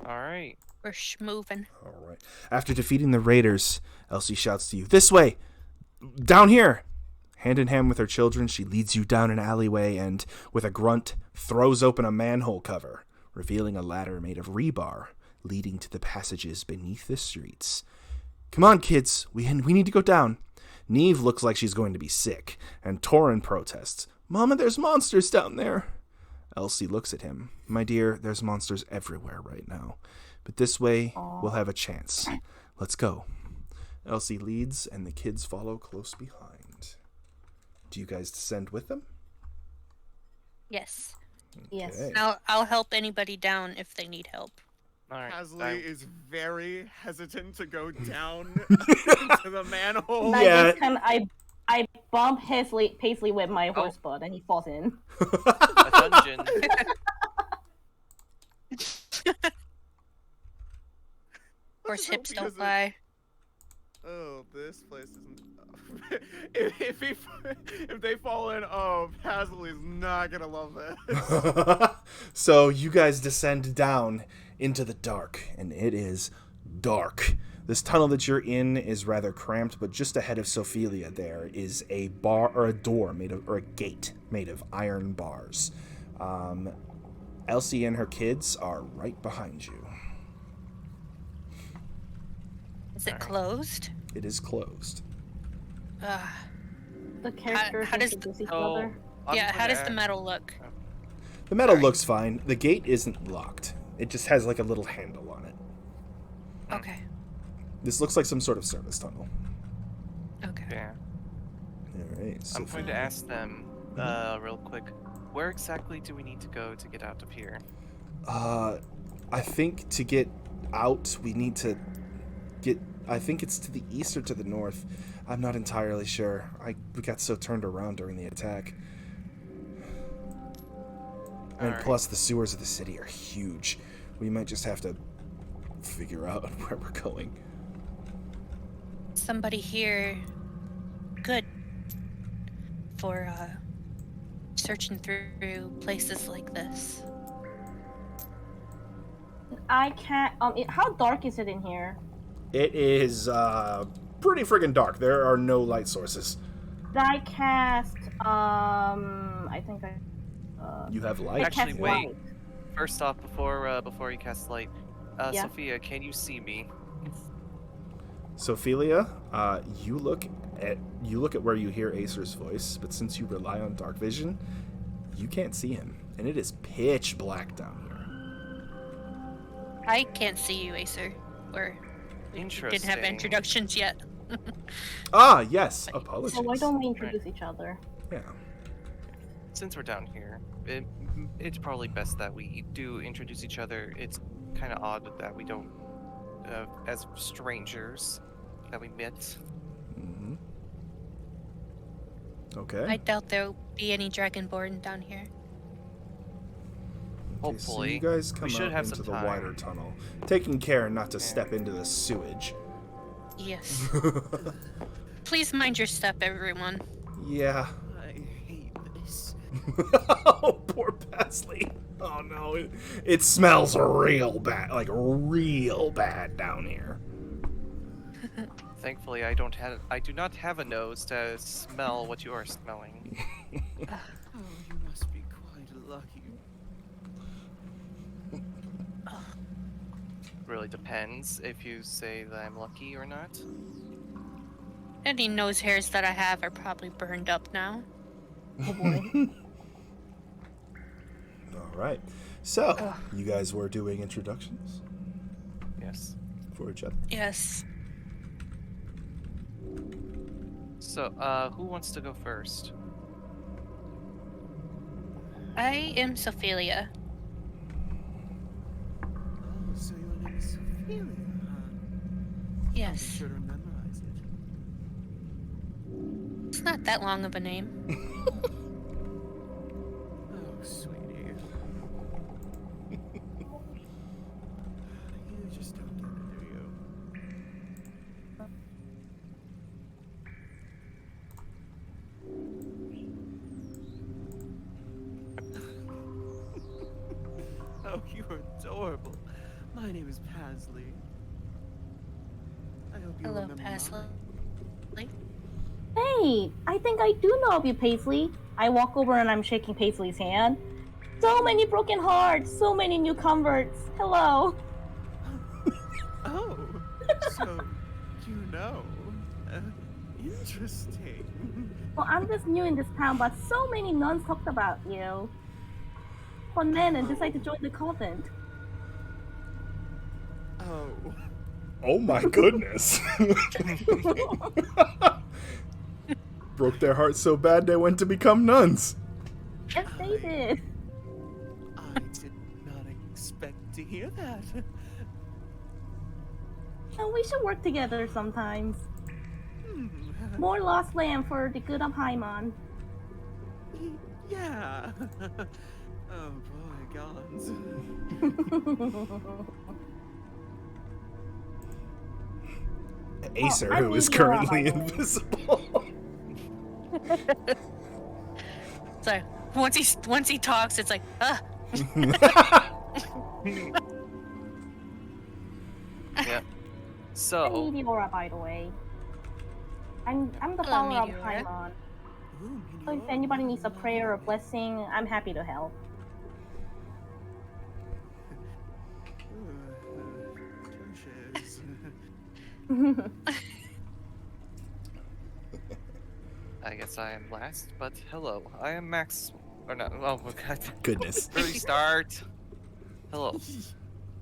Alright. We're moving. All right. After defeating the raiders, Elsie shouts to you, "This way! Down here!" Hand in hand with her children, she leads you down an alleyway and, with a grunt, throws open a manhole cover, revealing a ladder made of rebar, leading to the passages beneath the streets. "Come on, kids. We need to go down." Neve looks like she's going to be sick, and Torin protests, "Mama, there's monsters down there." Elsie looks at him. "My dear, there's monsters everywhere right now. But this way, we'll have a chance. Let's go." Elsie leads, and the kids follow close behind. Do you guys descend with them? Yes. Yes. Okay. I'll help anybody down if they need help. Alright. Pasley is very hesitant to go down to the manhole. Yeah. I bump Paisley with my horse butt, and he falls in. A dungeon. Horse hips Because don't lie. Oh, this place isn't. If they fall in, oh, Pasley's not gonna love this. So you guys descend down into the dark, and it is dark. This tunnel that you're in is rather cramped, but just ahead of Sophelia there is a bar or a door or a gate made of iron bars. Elsie and her kids are right behind you. Is it closed? It is closed. The characters how does introduce each Oh, other. Yeah, how does the metal? metal look? The metal Sorry. looks fine. The gate isn't locked. It just has like a little handle on it. Okay. This looks like some sort of service tunnel. Okay. Yeah. All right. I'm going to ask them real quick. Where exactly do we need to go to get out of here? I think to get out, we need to get. I think it's to the east or to the north. I'm not entirely sure. We got so turned around during the attack. And Alright. plus, the sewers of the city are huge. We might just have to figure out where we're going. Somebody here good for searching through places like this. I can't. How dark is it in here? It is pretty friggin' dark. There are no light sources. Did I cast? I think I. You have I light. Actually, cast wait. light. First off, before you cast light, Yeah. Sophia, can you see me? Sophelia, you look at where you hear Acer's voice, but since you rely on dark vision, you can't see him, and it is pitch black down here. I can't see you, Acer. Or Interesting. didn't have introductions yet. Ah, yes. Apologies. So why don't we introduce each other? Yeah. Since we're down here, it's probably best that we do introduce each other. It's kind of odd that we don't, as strangers, that we met. Mm-hmm. Okay. I doubt there'll be any Dragonborn down here. Okay, so Hopefully. you guys We come should out have into some the time. wider tunnel, taking care not to step into the sewage. Yes. Please mind your step, everyone. Yeah. I hate this. Oh, poor Pasley. Oh no, it smells real bad, like real bad down here. Thankfully, I do not have a nose to smell what you are smelling. Oh, you must be quite lucky. Really depends if you say that I'm lucky or not. Any nose hairs that I have are probably burned up now. Oh boy. All right. So, you guys were doing introductions Yes. for each other. Yes. So, who wants to go first? I am Sophelia. Oh, so your name is Sophia, huh? I'll be Yes. sure to memorize it. It's not that long of a name. Oh, sweetie. You just don't get it, do you? Oh, you're adorable. My name is Pasley. I hope you Hello, remember Pasley. mine. Hey, I think I do know of you, Paisley. I walk over and I'm shaking Paisley's hand. So many broken hearts, so many new converts. Hello. Oh, so you know. Interesting. Well, I'm just new in this town, but so many nuns talked about you. One man and decided to join the convent. Oh. Oh my goodness. Broke their hearts so bad they went to become nuns. Yes, they did. I did not expect to hear that. And we should work together sometimes. Hmm. More lost land for the good of Haimon. Yeah. Oh boy, gods. Acer, I who mean, is you're currently alright. invisible. So once he talks, it's like, Yeah. I'm So, Meteora, by the way. I'm the Hello, follower of Meteora. Haimon. Ooh, So if anybody needs a prayer or blessing, I'm happy to help. Touches. I guess I am last, but hello, I am Max. Or not, oh my god. Goodness. Restart. Hello.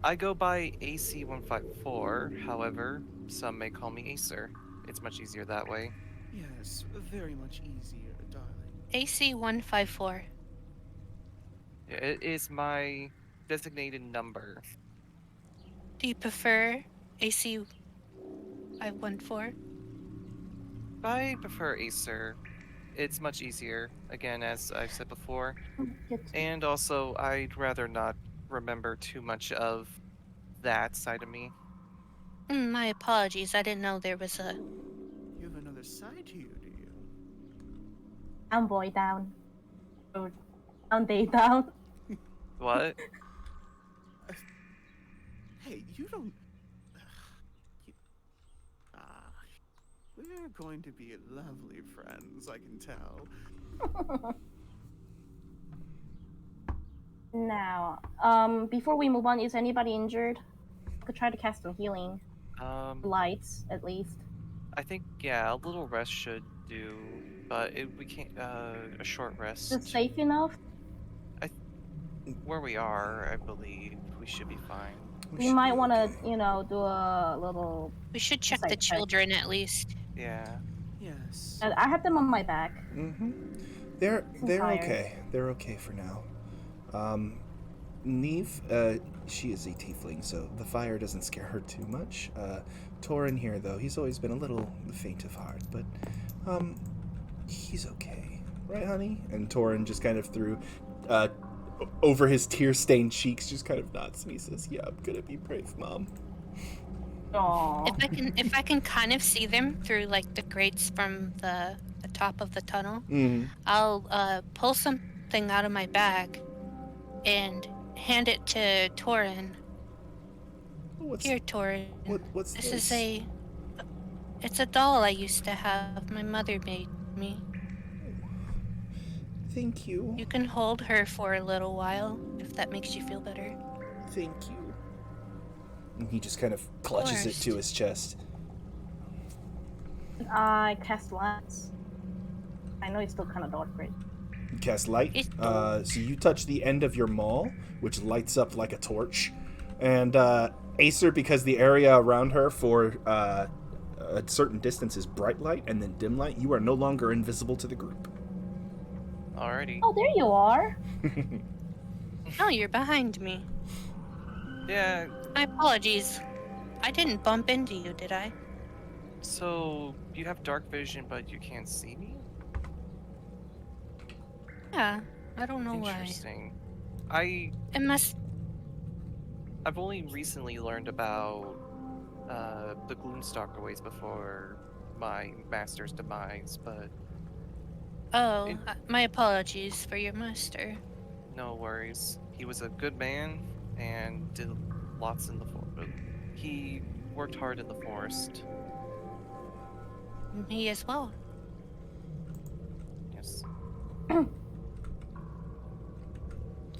I go by AC154, however, some may call me Acer. It's much easier that way. Yes, very much easier, darling. AC 154. Yeah, it is my designated number. Do you prefer AC 514? I prefer Acer. it's much easier. Again, as I've said before, Good. and also I'd rather not remember too much of that side of me. My apologies. I didn't know there was a. You have another side to you, do you? Down, boy, down. Oh, down, day, down. What? Hey, you don't. You... We're going to be lovely friends, I can tell. Now, before we move on, is anybody injured? I could try to cast some healing. Lights, at least. I think a little rest should do, but we can't. A short rest. Is it safe enough? Where we are, I believe we should be fine. We should might be want to, okay. do a little. We should check the Insight check. children at least. Yeah. Yes. I have them on my back. Mm-hmm. They're tired. okay. They're okay for now. Neve, she is a tiefling, so the fire doesn't scare her too much. Torin here, though, he's always been a little faint of heart, but he's okay, right, honey? And Torin just kind of threw over his tear-stained cheeks, just kind of nods, and he says, "Yeah, I'm gonna be brave, Mom." Aww. If I can kind of see them through like the grates from the top of the tunnel, I'll pull something out of my bag and hand it to Torin. Here, Torin. What's This is it's a doll I used to have. My mother made me. Thank you. You can hold her for a little while if that makes you feel better. Thank you. And he just kind of clutches it to his chest. I cast lights. I know it's still kind of dark, right? You cast light. So you touch the end of your maul, which lights up like a torch. And Acer, because the area around her for a certain distance is bright light and then dim light, you are no longer invisible to the group. Alrighty. Oh, there you are. Oh, you're behind me. Yeah. My apologies. I didn't bump into you, did I? So you have dark vision, but you can't see me? Yeah. I don't know why. Interesting. It must. I've only recently learned about the Gloomstalker ways before my master's demise, but Oh, my apologies for your master. no worries. He was a good man and did lots in the forest. He worked hard in the forest. Me as well. Yes.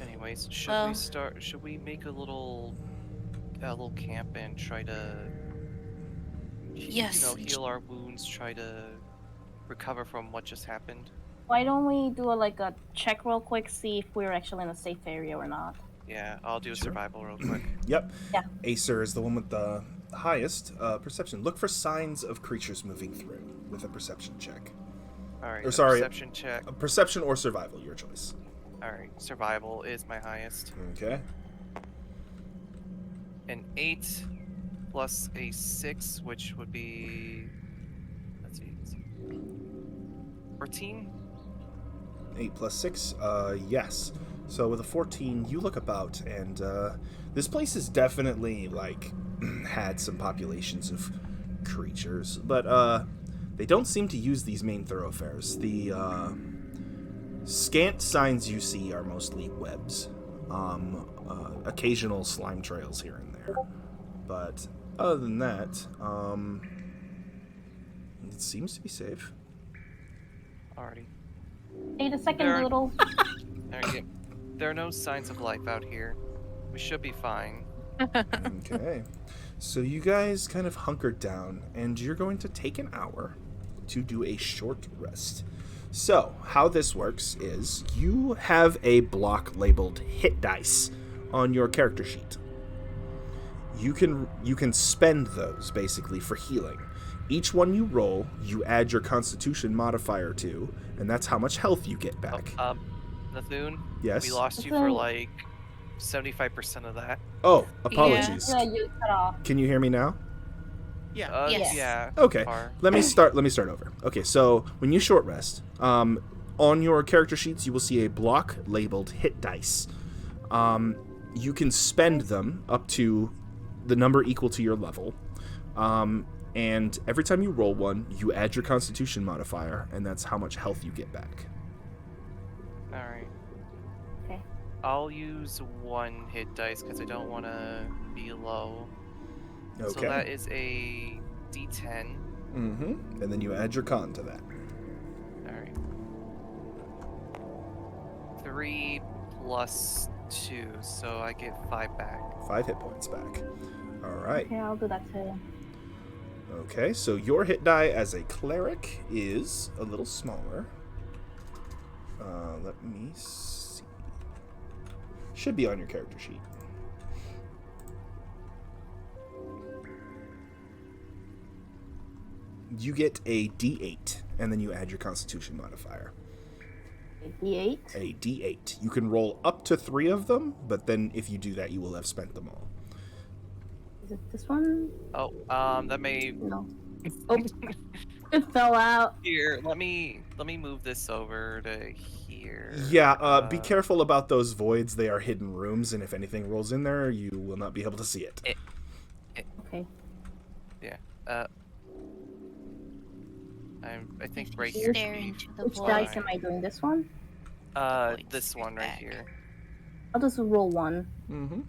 Anyways, Well- should we make a little camp and try to Yes. heal our wounds, try to recover from what just happened? Why don't we do a check real quick, see if we're actually in a safe area or not? Yeah, I'll do a Sure. survival real quick. Yep. Yeah. Acer is the one with the highest perception. Look for signs of creatures moving through with a perception check. Alright, Or sorry. perception check. A perception or survival, your choice. Alright, survival is my highest. Okay. An 8 plus a 6, which would be, let's see, 14? 8 plus 6, yes. So with a 14, you look about, and this place has definitely, had some populations of creatures, but they don't seem to use these main thoroughfares. The scant signs you see are mostly webs. Occasional slime trails here and there. But other than that, it seems to be safe. Alrighty. Wait a second, There- Doodle. Alright, there are no signs of life out here. We should be fine. Okay. So you guys kind of hunkered down, and you're going to take an hour to do a short rest. So, how this works is you have a block labeled hit dice on your character sheet. You can spend those basically for healing. Each one you roll, you add your constitution modifier to, and that's how much health you get back. Nathun, Yes. we lost you for 75% of that. Oh, apologies. Yeah, you cut off. Can you hear me now? Yeah. Yes. Yeah. Okay. Far. Let me start over. Okay, so when you short rest, On your character sheets, you will see a block labeled hit dice. You can spend them up to the number equal to your level. And every time you roll one, you add your Constitution modifier, and that's how much health you get back. All right. Okay. I'll use one hit dice because I don't want to be low. Okay. So that is a D10. Mm-hmm. And then you add your con to that. All right. 3 plus 2, so I get 5 back. 5 hit points back. All right. Okay, I'll do that too. Okay, so your hit die as a cleric is a little smaller. Let me see. Should be on your character sheet. You get a D8, and then you add your Constitution modifier. D8. A D8. You can roll up to 3 of them, but then if you do that, you will have spent them all. Is it this one? Oh, that may No. Oh, it fell out. here. Let me move this over to here. Yeah, be careful about those voids. They are hidden rooms, and if anything rolls in there, you will not be able to see it. Okay. Yeah. I think right Stare here. into the Which void. dice am I doing? This one? This one right back. here. I'll just roll one. Mm-hmm.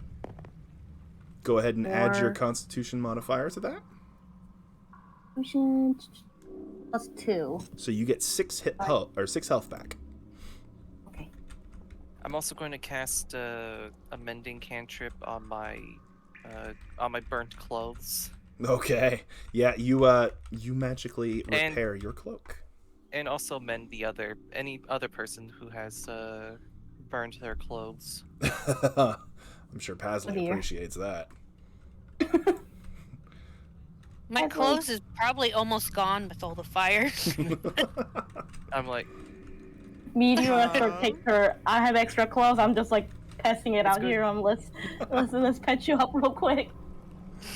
Go ahead and add your Or- Constitution modifier to that. Constitution plus 2. So you get 6 health back. Okay. I'm also going to cast a mending cantrip on my burnt clothes, Okay. Yeah, you magically And- repair your cloak. and also mend any other person who has burned their clothes. I'm sure Oh, Pasley dear. appreciates that. My I'd clothes is probably almost gone with all the fire. I'm like, Meteor take her. I have extra clothes. I'm just like testing it That's out good. here. Let's patch you up real quick.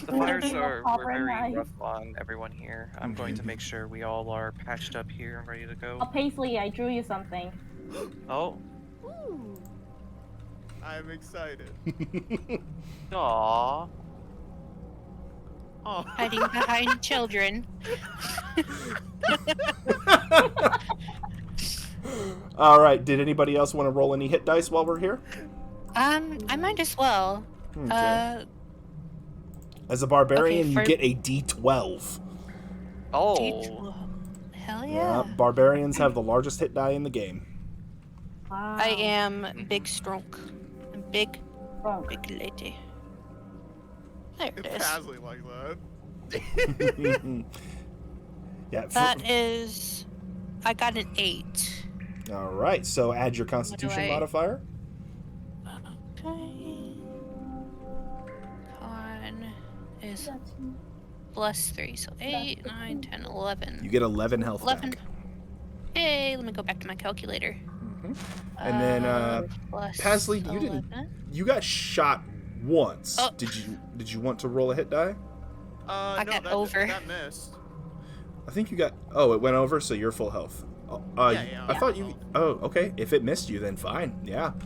the I'm fires thinking of were copper and very knife. rough on everyone here. I'm going to make sure we all are patched up here and ready to Oh, go. Paisley, I drew you something. Oh, I'm excited. aw. Oh, Hiding behind children. All right. Did anybody else want to roll any hit dice while we're here? I might as well. Okay. As a barbarian, okay, you for- get a D12. Oh, Hell Yeah, yeah. barbarians have the largest hit die in the game. Wow. I am big strong. Big Drunk. lady. There it is. Pasley like that. Yeah. That is. I got an 8. All right. So add your Constitution I- modifier. Okay. Con is plus 3, so 8, 9, 10, 11. You get 11 health 11. back. Hey, let me go back to my calculator. And then Plus Pasley, you 11. you got shot once. Oh. Did you want to roll a hit die? No, got that, over. That missed. I think you got. Oh, it went over, so you're full health. Yeah, I thought you. Oh, okay. If it missed you, then fine. Yeah. No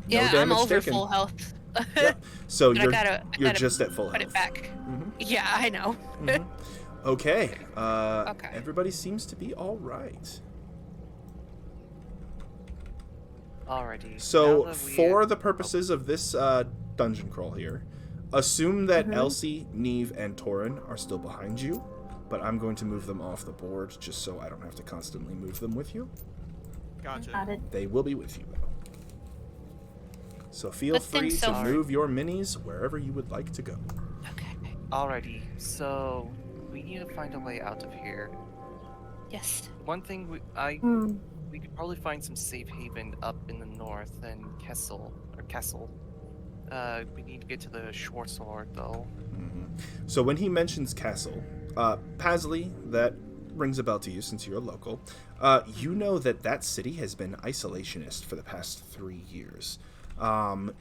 Yeah, I'm damage over taken. full health. Yeah. So But you're I you're gotta just at full put health. it back. Mhm. Yeah, I know. Okay. Okay. Everybody seems to be all right. alrighty. So, now that we- for the purposes of this dungeon crawl here, assume that Elsie, Neve, and Torin are still behind you, but I'm going to move them off the board just so I don't have to constantly move them with you. Gotcha. Got it. They will be with you, though. So feel But then free to so- move your minis wherever you would like to go. Okay. Alrighty, so we need to find a way out of here. Yes. One thing Hmm. we could probably find some safe haven up in the north and Kessel. We need to get to the Schwarzwald though. So when he mentions castle, Pasley, that rings a bell to you since you're a local. You know that city has been isolationist for the past 3 years.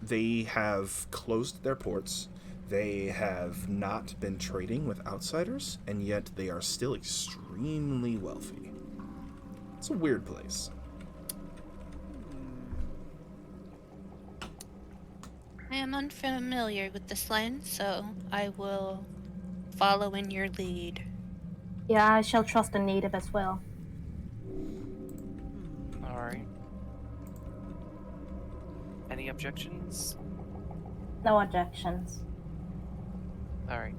They have closed their ports. They have not been trading with outsiders, and yet they are still extremely wealthy. It's a weird place. I am unfamiliar with this land, so I will follow in your lead. Yeah, I shall trust the native as well. All right. Any objections? No objections. All right.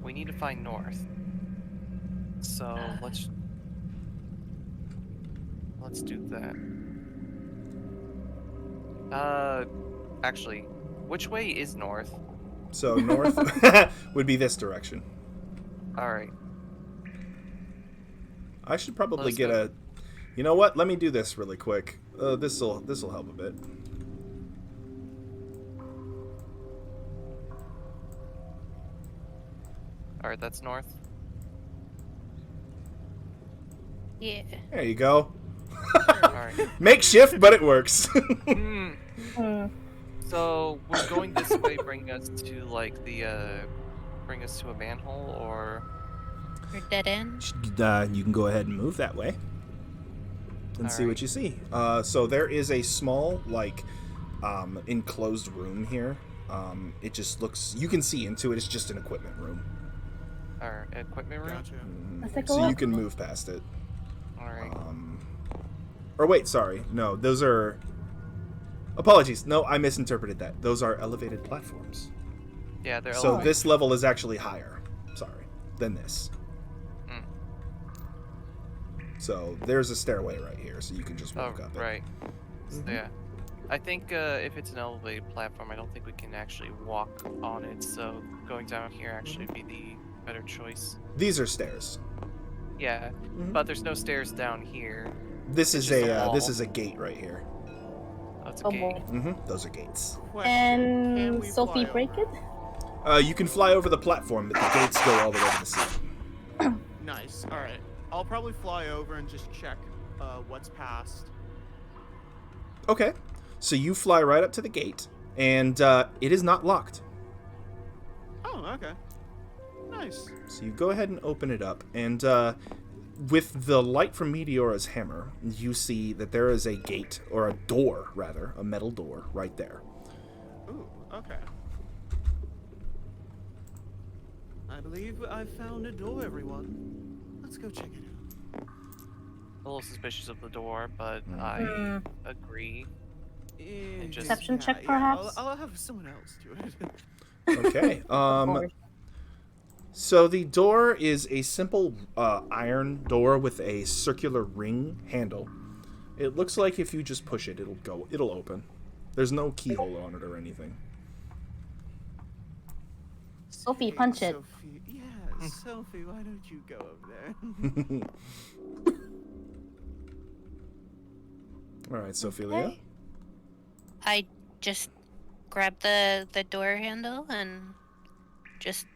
We need to find north. So let's do that. Actually, which way is north? So north would be this direction. All right. I should probably Let's get go. a. You know what? Let me do this really quick. This'll help a bit. All right, that's north. Yeah. There you go. All right. Makeshift, but it works. Hmm. Hmm. So we're going this way, bring us to like bring us to a manhole, or You're dead end. You can go ahead and move that way and see what Alright. you see. So there is a small, like, enclosed room here. It just looks. You can see into it. It's just an equipment room. our equipment room? Gotcha. Let's take a So you look. can move past it. All right. Or wait, sorry. No, those are. Apologies. No, I misinterpreted that. Those are elevated platforms. Yeah, they're So elevated. this level is actually higher. Sorry, than this. Mm. So there's a stairway right here, so you can just Oh, walk up it. right. So, Mhm. yeah. I think if it's an elevated platform, I don't think we can actually walk on it. So going down here actually would be the better choice. These are stairs. Yeah, Mhm. but there's no stairs down here. This is just a a this wall. is a gate right here. Oh, it's a Oh gate. boy. Those are gates. Question, can And we Sophie fly break over? it? You can fly over the platform, but the gates go all the way to the ceiling. Nice. All right. I'll probably fly over and just check what's past. Okay, so you fly right up to the gate, and it is not locked. Oh, okay. Nice. So you go ahead and open it up, and with the light from Meteora's hammer, you see that there is a gate, or a door, rather, a metal door, right there. Ooh, okay. I believe I've found a door, everyone. Let's go check it out. A little suspicious of the door, but Mm. I Hmm. agree. just- Perception check, yeah, perhaps? I'll have someone else do it. Okay. Of course. So the door is a simple iron door with a circular ring handle. It looks like if you just push it, it'll open. There's no keyhole on it or anything. Sophie, Hey, punch it. Sophie, yeah, Sophie, why don't you go over there? All right, Sophelia. Okay. I just grab the door handle and just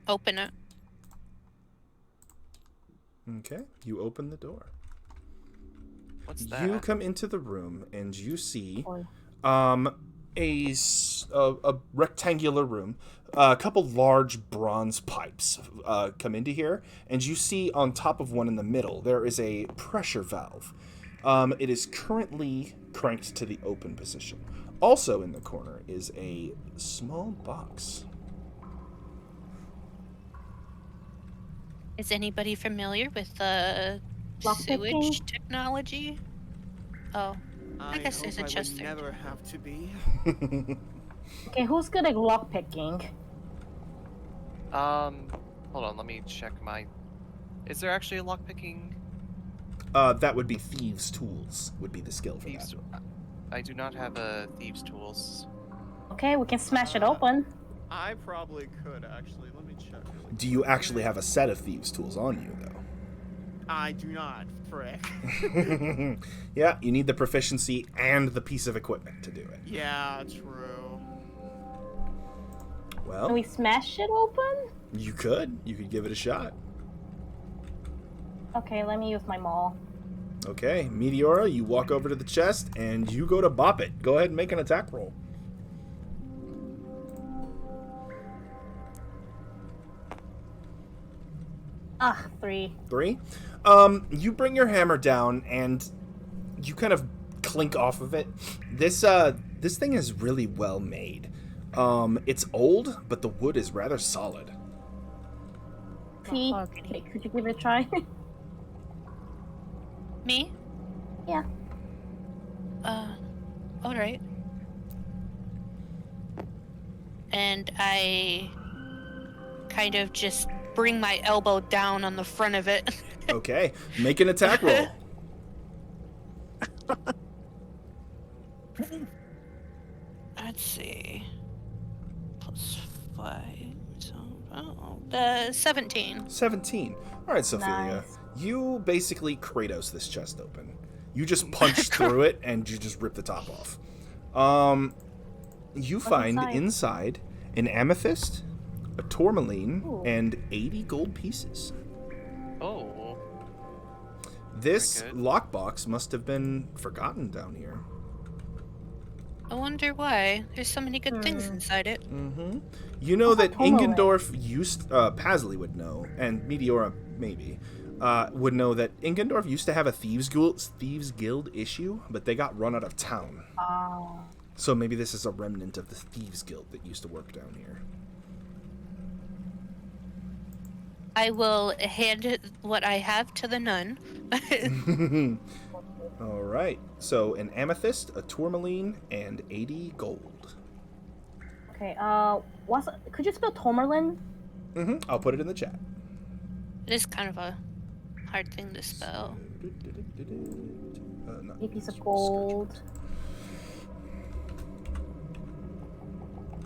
open it. Okay, you open the door. What's that? You come into the room and you see Boy. a rectangular room. A couple large bronze pipes come into here, and you see on top of one in the middle there is a pressure valve. It is currently cranked to the open position. Also in the corner is a small box. Is anybody familiar with Lockpicking? sewage technology? Oh, I guess hope there's a I chest would there. never have to be. Okay, who's good at lockpicking? Hold on, let me check my. Is there actually a lockpicking That would be thieves' tools. Would be the skill for thieves? that. I do not have a thieves tools. Okay, we can smash it open. I probably could actually. Let me check. Really Do you actually have a set of thieves' tools on you, though? I do not, frick. Yeah, you need the proficiency and the piece of equipment to do it. Yeah, true. Can Well, we smash it open? you could. You could give it a shot. Okay, let me use my maul. Okay, Meteora, you walk over to the chest and you go to bop it. Go ahead and make an attack roll. 3. 3. You bring your hammer down and you kind of clink off of it. This thing is really well made. It's old, but the wood is rather solid. T, could you give it a try? Me? Yeah. All right. And I kind of just bring my elbow down on the front of it. Okay, make an attack roll. Let's see. +5. So, 17. 17. All right, Sophia. Nice. You basically Kratos this chest open. You just punch through it and you just rip the top off. You find inside an amethyst, a tourmaline, Ooh. and 80 gold pieces. Oh. This Very good. lockbox must have been forgotten down here. I wonder why. There's so many good things inside it. Mm-hmm. You know What's a that tourmaline? Ingendorf used, Pasley would know, and Meteora maybe, would know that Ingendorf used to have a Thieves Guild issue, but they got run out of town. So maybe this is a remnant of the Thieves Guild that used to work down here. I will hand what I have to the nun. All right. So an amethyst, a tourmaline, and 80 gold. Okay, could you spell tourmaline? Mm-hmm. I'll put it in the chat. It is kind of a hard thing to spell. A piece of gold.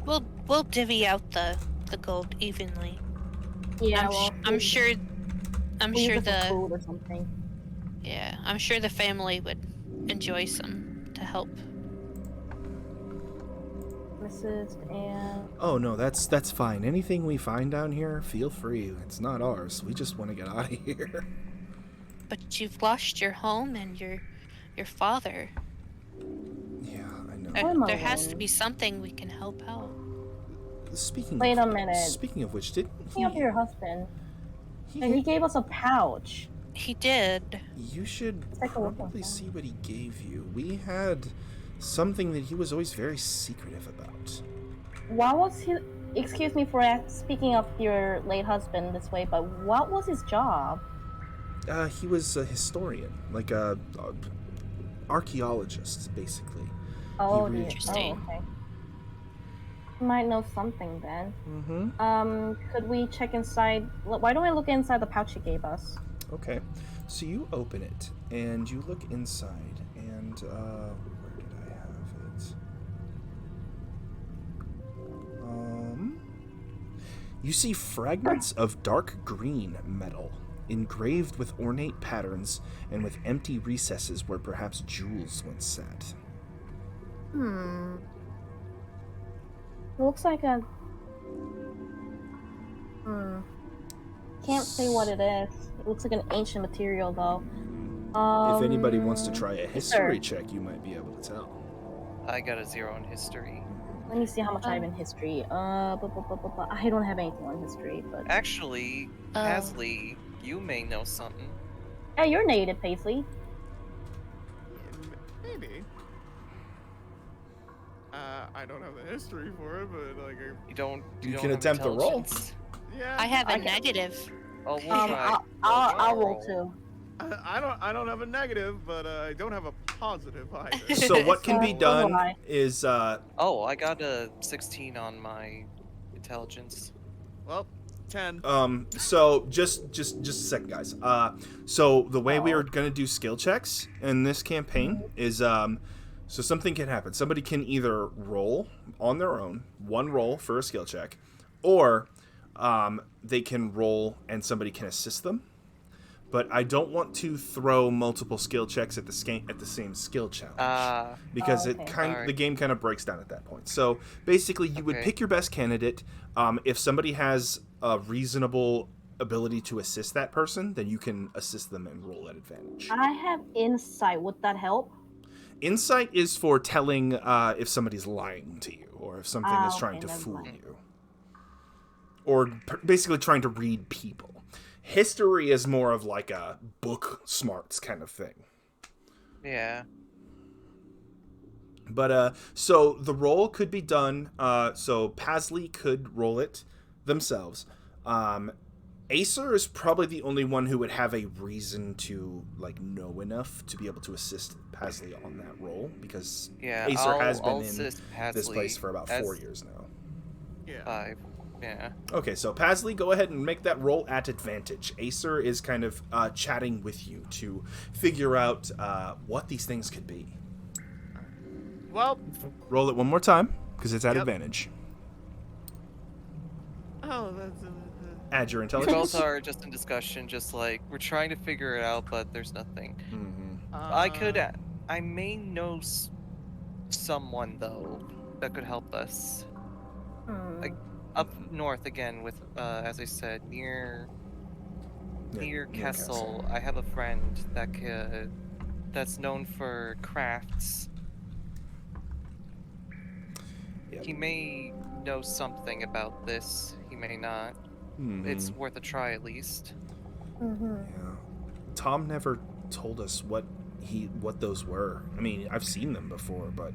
We'll divvy out the gold evenly. Yeah, I'm sure the food or something. yeah, I'm sure the family would enjoy some to help. Assist and Oh no, that's fine. Anything we find down here, feel free. It's not ours. We just want to get out of here. But you've lost your home and your father. Yeah, I know. There has to be something we can help out. Wait a minute. Speaking of which, didn't Speaking of your husband, he gave us a pouch. He did. You should take a look at probably that. see what he gave you. We had something that he was always very secretive about. What was he? Excuse me for speaking of your late husband this way, but what was his job? He was a historian, like a archaeologist, basically. Oh, He Interesting. Oh, okay. He might know something then. Mm-hmm. Could we check inside? Why don't we look inside the pouch he gave us? Okay. So you open it, and you look inside, and, where did I have it? You see fragments of dark green metal, engraved with ornate patterns, and with empty recesses where perhaps jewels once sat. It looks like a. Can't say what it is. It looks like an ancient material, though. If anybody wants to try a history sure. check, you might be able to tell. I got a 0 in history. Let me see how much I have in history. I don't have anything on history, but Actually, Pasley, you may know something. yeah, you're native, Paisley. Maybe. I don't have the history for it, but like, You don't. You don't can have attempt to roll. intelligence? yeah. I have a I can- negative. Oh, we'll try. I'll roll too. I don't have a negative, but I don't have a positive either. So what can be So do done I. is Oh, I got a 16 on my intelligence. Well, 10. so just a second, guys. So the way we are gonna do skill checks in this campaign is so something can happen. Somebody can either roll on their own, one roll for a skill check, or they can roll and somebody can assist them. But I don't want to throw multiple skill checks at the same skill challenge. Because okay. Alright. the game kind of breaks down at that point. So basically, you would Okay. pick your best candidate. If somebody has a reasonable ability to assist that person, then you can assist them and roll at advantage. I have insight. Would that help? Insight is for telling if somebody's lying to you, or if something is trying okay, to never fool mind. you, or basically trying to read people. History is more of like a book smarts kind of thing. Yeah. But so the roll could be done. So Pasley could roll it themselves. Acer is probably the only one who would have a reason to like know enough to be able to assist Pasley on that roll, because Yeah. Acer has been I'll in assist this place Pasley for about as 4 years now. Yeah. 5. Yeah. Okay, so Pasley, go ahead and make that roll at advantage. Acer is kind of chatting with you to figure out what these things could be. Well, Roll it one more time, because it's at Yep. advantage. oh, that's Add your We intelligence. both are just in discussion, just like we're trying to figure it out, but there's nothing. Mm-hmm. I may know someone though that could help us. Like up north again, with as I said, near Kessel. I have a friend that's known for crafts. Yep. He may know something about this. He may not. Mhm. It's worth a try at least. Mm-hmm. Yeah. Tom never told us what those were. I mean, I've seen them before, but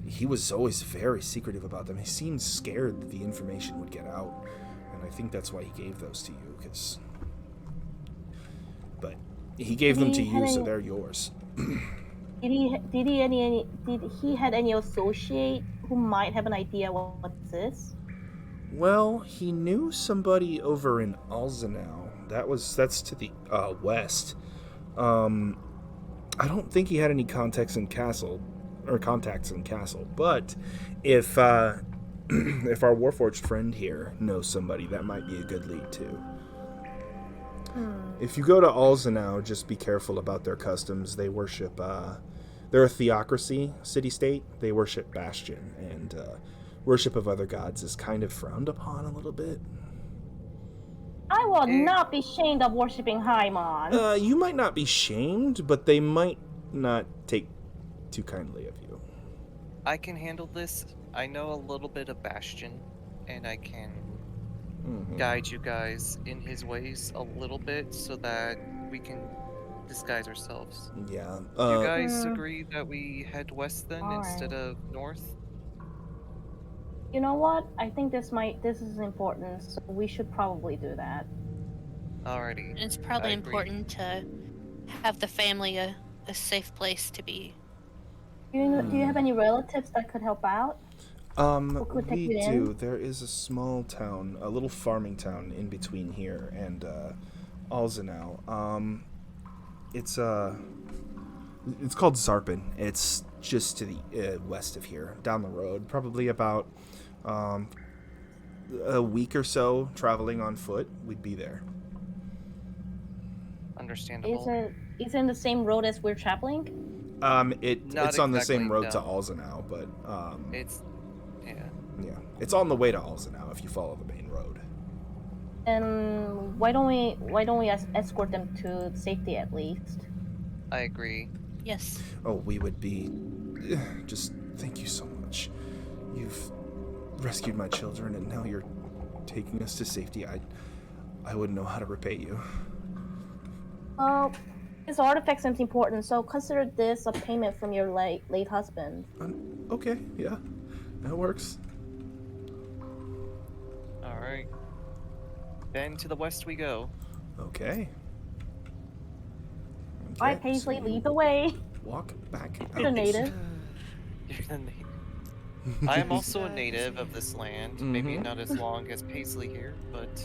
he was always very secretive about them. He seemed scared that the information would get out, and I think that's why he gave those to you. But he gave them to you, so they're yours. Did he had any associate who might have an idea what this is? Well, he knew somebody over in Alzenau. That's to the west. I don't think he had any contacts in Castle, but if if our Warforged friend here knows somebody, that might be a good lead too. If you go to Alzenau, just be careful about their customs. They worship they're a theocracy city-state. They worship Bastion, and worship of other gods is kind of frowned upon a little bit. I will not be shamed of worshipping Haimon. You might not be shamed, but they might not take too kindly of you. I can handle this. I know a little bit of Bastion, and I can guide you guys in his ways a little bit so that we can disguise ourselves. Yeah. Do you guys agree that we head west then instead of north? You know what? I think this is important, so we should probably do that. Alrighty. It's probably I agree. important to have the family a safe place to be. Do you have any relatives that could help out? could take We you do. in? There is a small town, a little farming town in between here and Alzenau. It's called Zarpin. It's just to the west of here, down the road, probably about a week or so traveling on foot. We'd be there. Understandable. Is it in the same road as we're traveling? It's on the same exactly, road to no. Alzenau, but It's yeah, it's on the way to Alzenau if you follow the main road. And why don't we escort them to safety at least? I agree. Yes. Oh, we would be. Just thank you so much. You've rescued my children, and now you're taking us to safety. I wouldn't know how to repay you. Well, this artifact seems important, so consider this a payment from your late husband. Okay, yeah, that works. All right. Then to the west we go. Okay. All right, Paisley, lead the way. Walk back. You're the native. You're the native. I am also a native of this land. Maybe not as long as Paisley here, but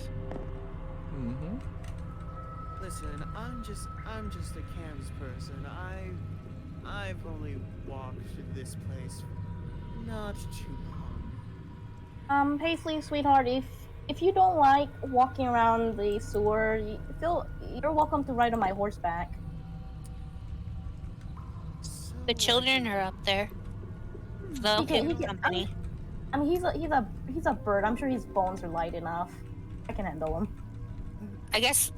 Mm-hmm. Listen, I'm just a Cam's person. I've only walked to this place not too long. Paisley, sweetheart, if you don't like walking around the sewer, you're welcome to ride on my horseback. So, The children are up there. They'll keep him company. I mean, he's a bird. I'm sure his bones are light enough. I can handle him. I guess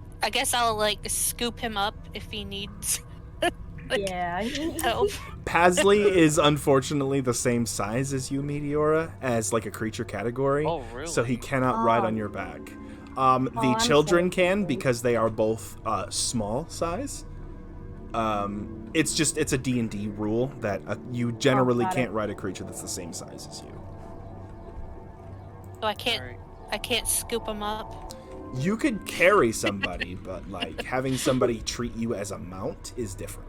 I'll like scoop him up if he needs Yeah. help. Pasley is unfortunately the same size as you, Meteora, as like a creature category. oh really? So he cannot ride on your back. The I'm children sorry. can because they are both small size. It's a D&D rule that you generally got it. can't ride a creature that's the same size as you. So I can't Alright. I can't scoop them up. You could carry somebody, but like having somebody treat you as a mount is different.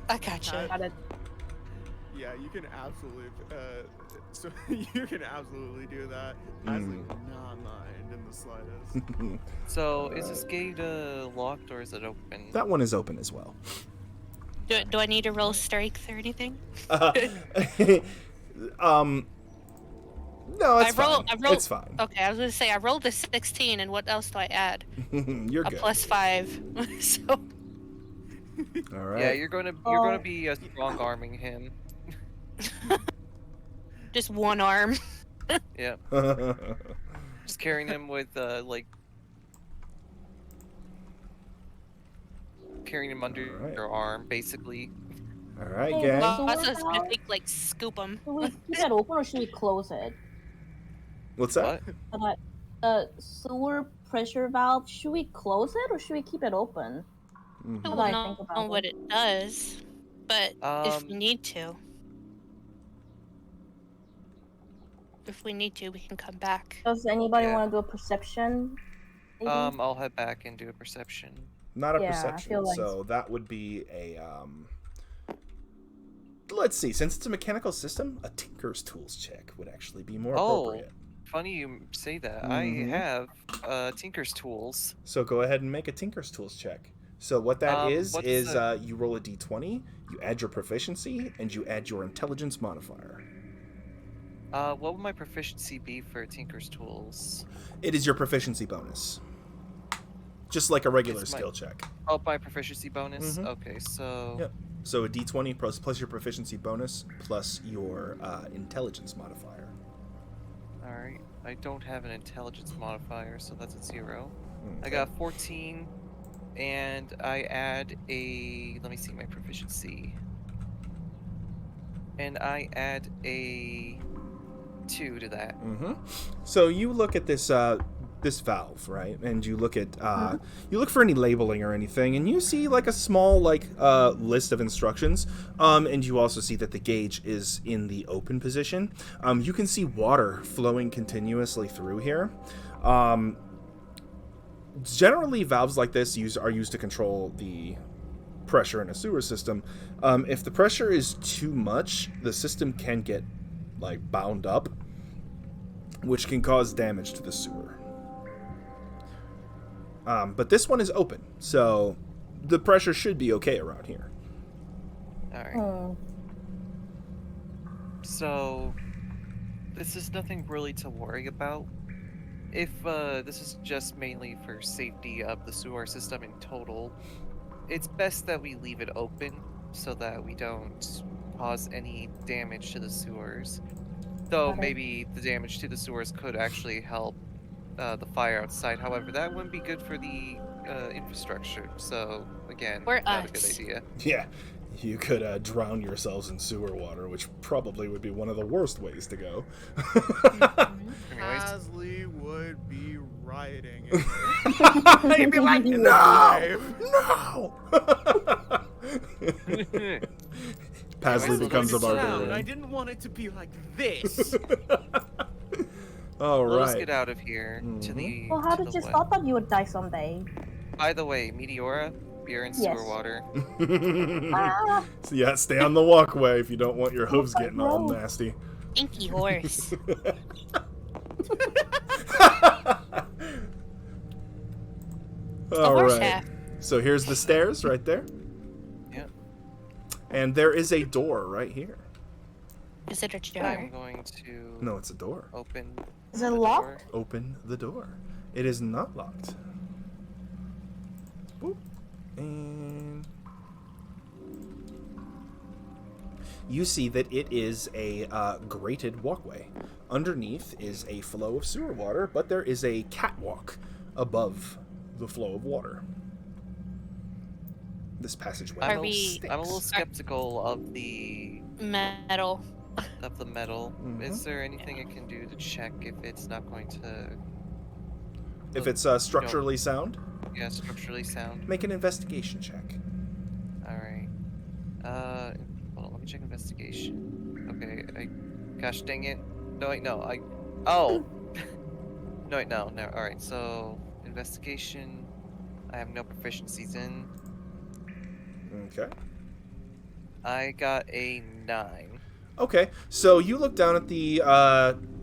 I gotcha. Got it. Yeah, you can absolutely. So you can absolutely do that. I was like, not mind in the slightest. So, is this gate locked or is it open? That one is open as well. Do I need to roll strength or anything? No, it's fine. I rolled. It's fine. Okay, I was gonna say I rolled a 16, and what else do I add? You're A good. +5. So All right. Yeah, you're gonna be strong arming him. just one arm. Yeah, just carrying him with carrying him under Alright. your arm, basically. All right, Hey, gang. well- I was gonna think like scoop them. Should we keep it open or should we close it? What's that? What? Sewer pressure valve, should we close it or should we keep it open? Mhm. I What do don't I know think about what it does, but if we Um, need to, we can come back. Does anybody Yeah. want to do a perception? maybe? I'll head back and do a perception. Not a Yeah, I perception. feel like- So that would be a let's see. Since it's a mechanical system, a Tinker's Tools check would actually be more appropriate. Funny you say that. Mhm. I have Tinker's Tools. So go ahead and make a Tinker's Tools check. So what that is what's you roll a d20, you add your proficiency, and you add your intelligence modifier. What would my proficiency be for Tinker's Tools? It is your proficiency bonus. Just like a regular It's my- skill check. Oh, my proficiency bonus? Mhm. Okay, so... Yep. So a d20 plus your proficiency bonus plus your intelligence modifier. Alright. I don't have an intelligence modifier, so that's a 0. I Okay. got 14, and I add a... Let me see my proficiency. And I add a 2 to that. Mm-hmm. So you look at this this valve, right? And you look at you look for any labeling or anything, and you see like a small list of instructions. And you also see that the gauge is in the open position. You can see water flowing continuously through here. Generally, valves like this are used to control the pressure in a sewer system. If the pressure is too much, the system can get bound up, which can cause damage to the sewer. But this one is open, so the pressure should be okay around here. Alright. Hmm. So, this is nothing really to worry about. If this is just mainly for safety of the sewer system in total, it's best that we leave it open so that we don't cause any damage to the sewers. Though Got it. maybe the damage to the sewers could actually help the fire outside. However, that wouldn't be good for the infrastructure. So, again, Or not a good us. idea. Yeah, you could drown yourselves in sewer water, which probably would be one of the worst ways to go. Anyways, Hasley would be rioting. He'd be like, no, no. Pasley Anyways, becomes a let's, I barbarian. didn't want it to be like this. All let us right. get out of here to the. Well, how to did the you west. thought that you would die someday? By the way, Meteora, you're in sewer Yes. water. Ah, So yeah, stay on the walkway if you don't want your hooves getting all no. nasty. Inky horse. All horse right. half. So here's the stairs right there. Yep. And there is a door right here. Is it a I'm jar? going to No, it's a door. open. Is it the locked? door. Open the door. It is not locked. Boop. And you see that it is a grated walkway. Underneath is a flow of sewer water, but there is a catwalk above the flow of water. This passageway Are we- stinks. I'm a little skeptical of the Metal. metal. Mhm. Is there anything I can do to check if it's not going to? If it's structurally sound, Yeah, structurally sound. make an investigation check. All right. Hold on. Let me check investigation. Okay. Gosh dang it. No, wait, no. Oh. No, wait, no. All right. So investigation. I have no proficiencies in. Okay. I got a 9. Okay, so you look down at the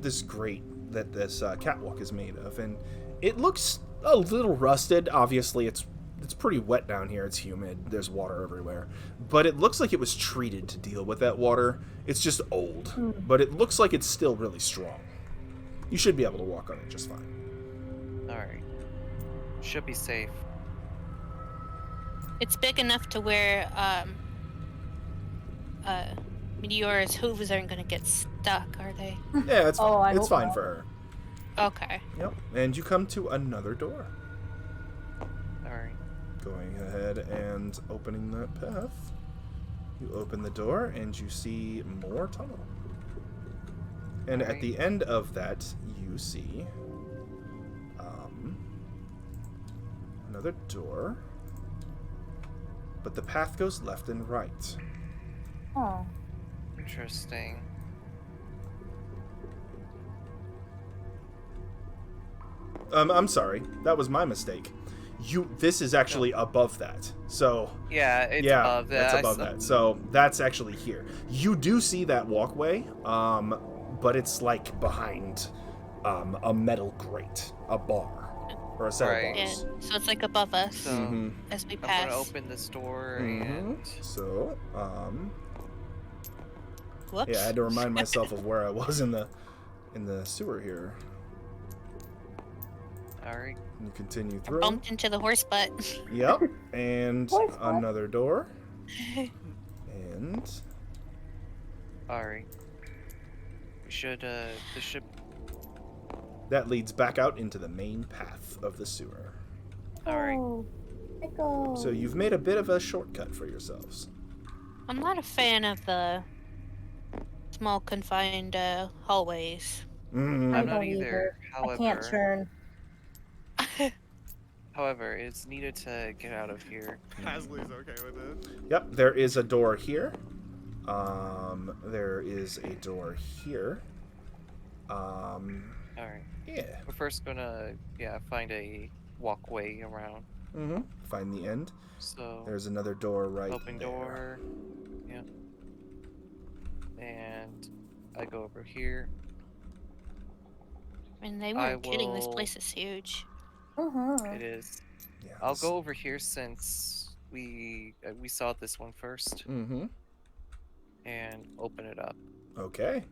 this grate that this catwalk is made of, and it looks a little rusted. Obviously, it's pretty wet down here. It's humid. There's water everywhere, but it looks like it was treated to deal with that water. It's just old, but it looks like it's still really strong. You should be able to walk on it just fine. All right. Should be safe. It's big enough to where Meteora's hooves aren't gonna get stuck, are they? Yeah, it's I it's hope fine not. for her. Okay. Yep, and you come to another door. All right. Going ahead and opening that path. You open the door and you see more tunnel. And at the end of that, you see another door. But the path goes left and right. Oh. Interesting. I'm sorry. That was my mistake. This is actually above that. So Yeah, it's yeah, above that. that's above that. So that's actually here. You do see that walkway, but it's like behind a metal grate, a bar, or a set Right. of Yeah. bars. So it's like above us So Mhm. as we I'm pass. gonna open this door Mhm. and So, Whoops. yeah, I had to remind myself of where I was in the sewer here. all right. And you continue I through. bumped into the horse butt. Yep, and Horse butt. another door, and All right. We should. This should. that leads back out into the main path of the sewer. All right. Oh, Pickle. So you've made a bit of a shortcut for yourselves. I'm not a fan of the small confined hallways. Mm-hmm. I I'm not don't either. I can't turn. However, it's needed to get out of here. Pasley's okay with it. Yep, there is a door here. There is a door here. All right. Yeah. We're first gonna find a walkway around. Mm-hmm. Find the end. So There's another door right open there. door. Yeah. And I go over here. I mean, they I weren't kidding. This will- place is huge. It is. Yeah. I'll go over here since we saw this one first Mm-hmm. and open it up. Okay.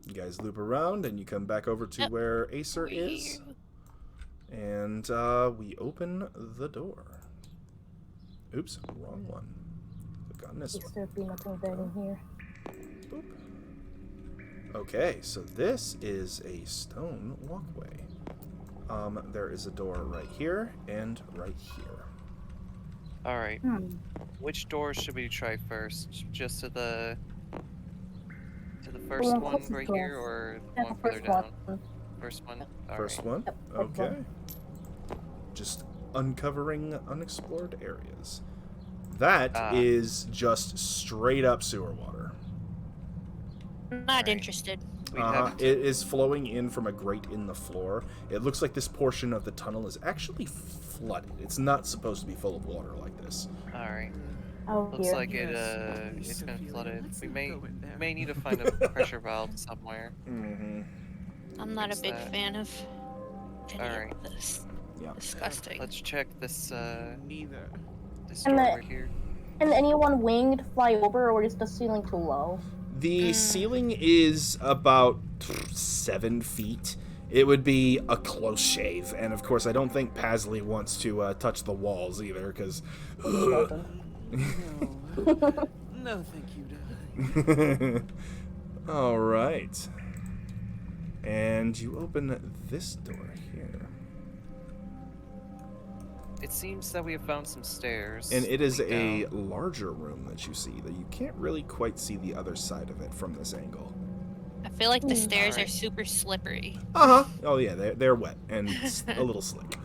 You guys loop around and you come back over to Yep. where Acer is. And we open the door. Oops, wrong one. Click on this Please one. there be nothing bad in here. Boop. Okay, so this is a stone walkway. There is a door right here and right here. All right. Hmm. Which door should we try first? Just to the first one one closest right to here, us. or Yeah, one the further first down? one. First one. All First right. one? Yep, first Okay. one. Just uncovering unexplored areas. That Ah. is just straight up sewer water. Not Alright. interested. We'd have to- It is flowing in from a grate in the floor. It looks like this portion of the tunnel is actually flooded. It's not supposed to be full of water like this. All right. Oh Looks dear. like Yes, it's been Sophia, flooded. let's We not may go in there. may need to find a pressure valve somewhere. Mm-hmm. I'm not a Fix big that. fan of any Alright. of this. Yeah. Disgusting. Let's check this Neither. this And door the- over here. Can anyone winged fly over, or is the ceiling too low? The ceiling is about 7 feet. It would be a close shave, and of course, I don't think Pasley wants to touch the walls either, because. No. No, thank you, darling. All right. And you open this door here, It seems that we have found some stairs. and it is leading a down. larger room that you see. That you can't really quite see the other side of it from this angle. I feel like the stairs are Alright. super slippery. Uh-huh. Oh, yeah, they're wet and a little slick.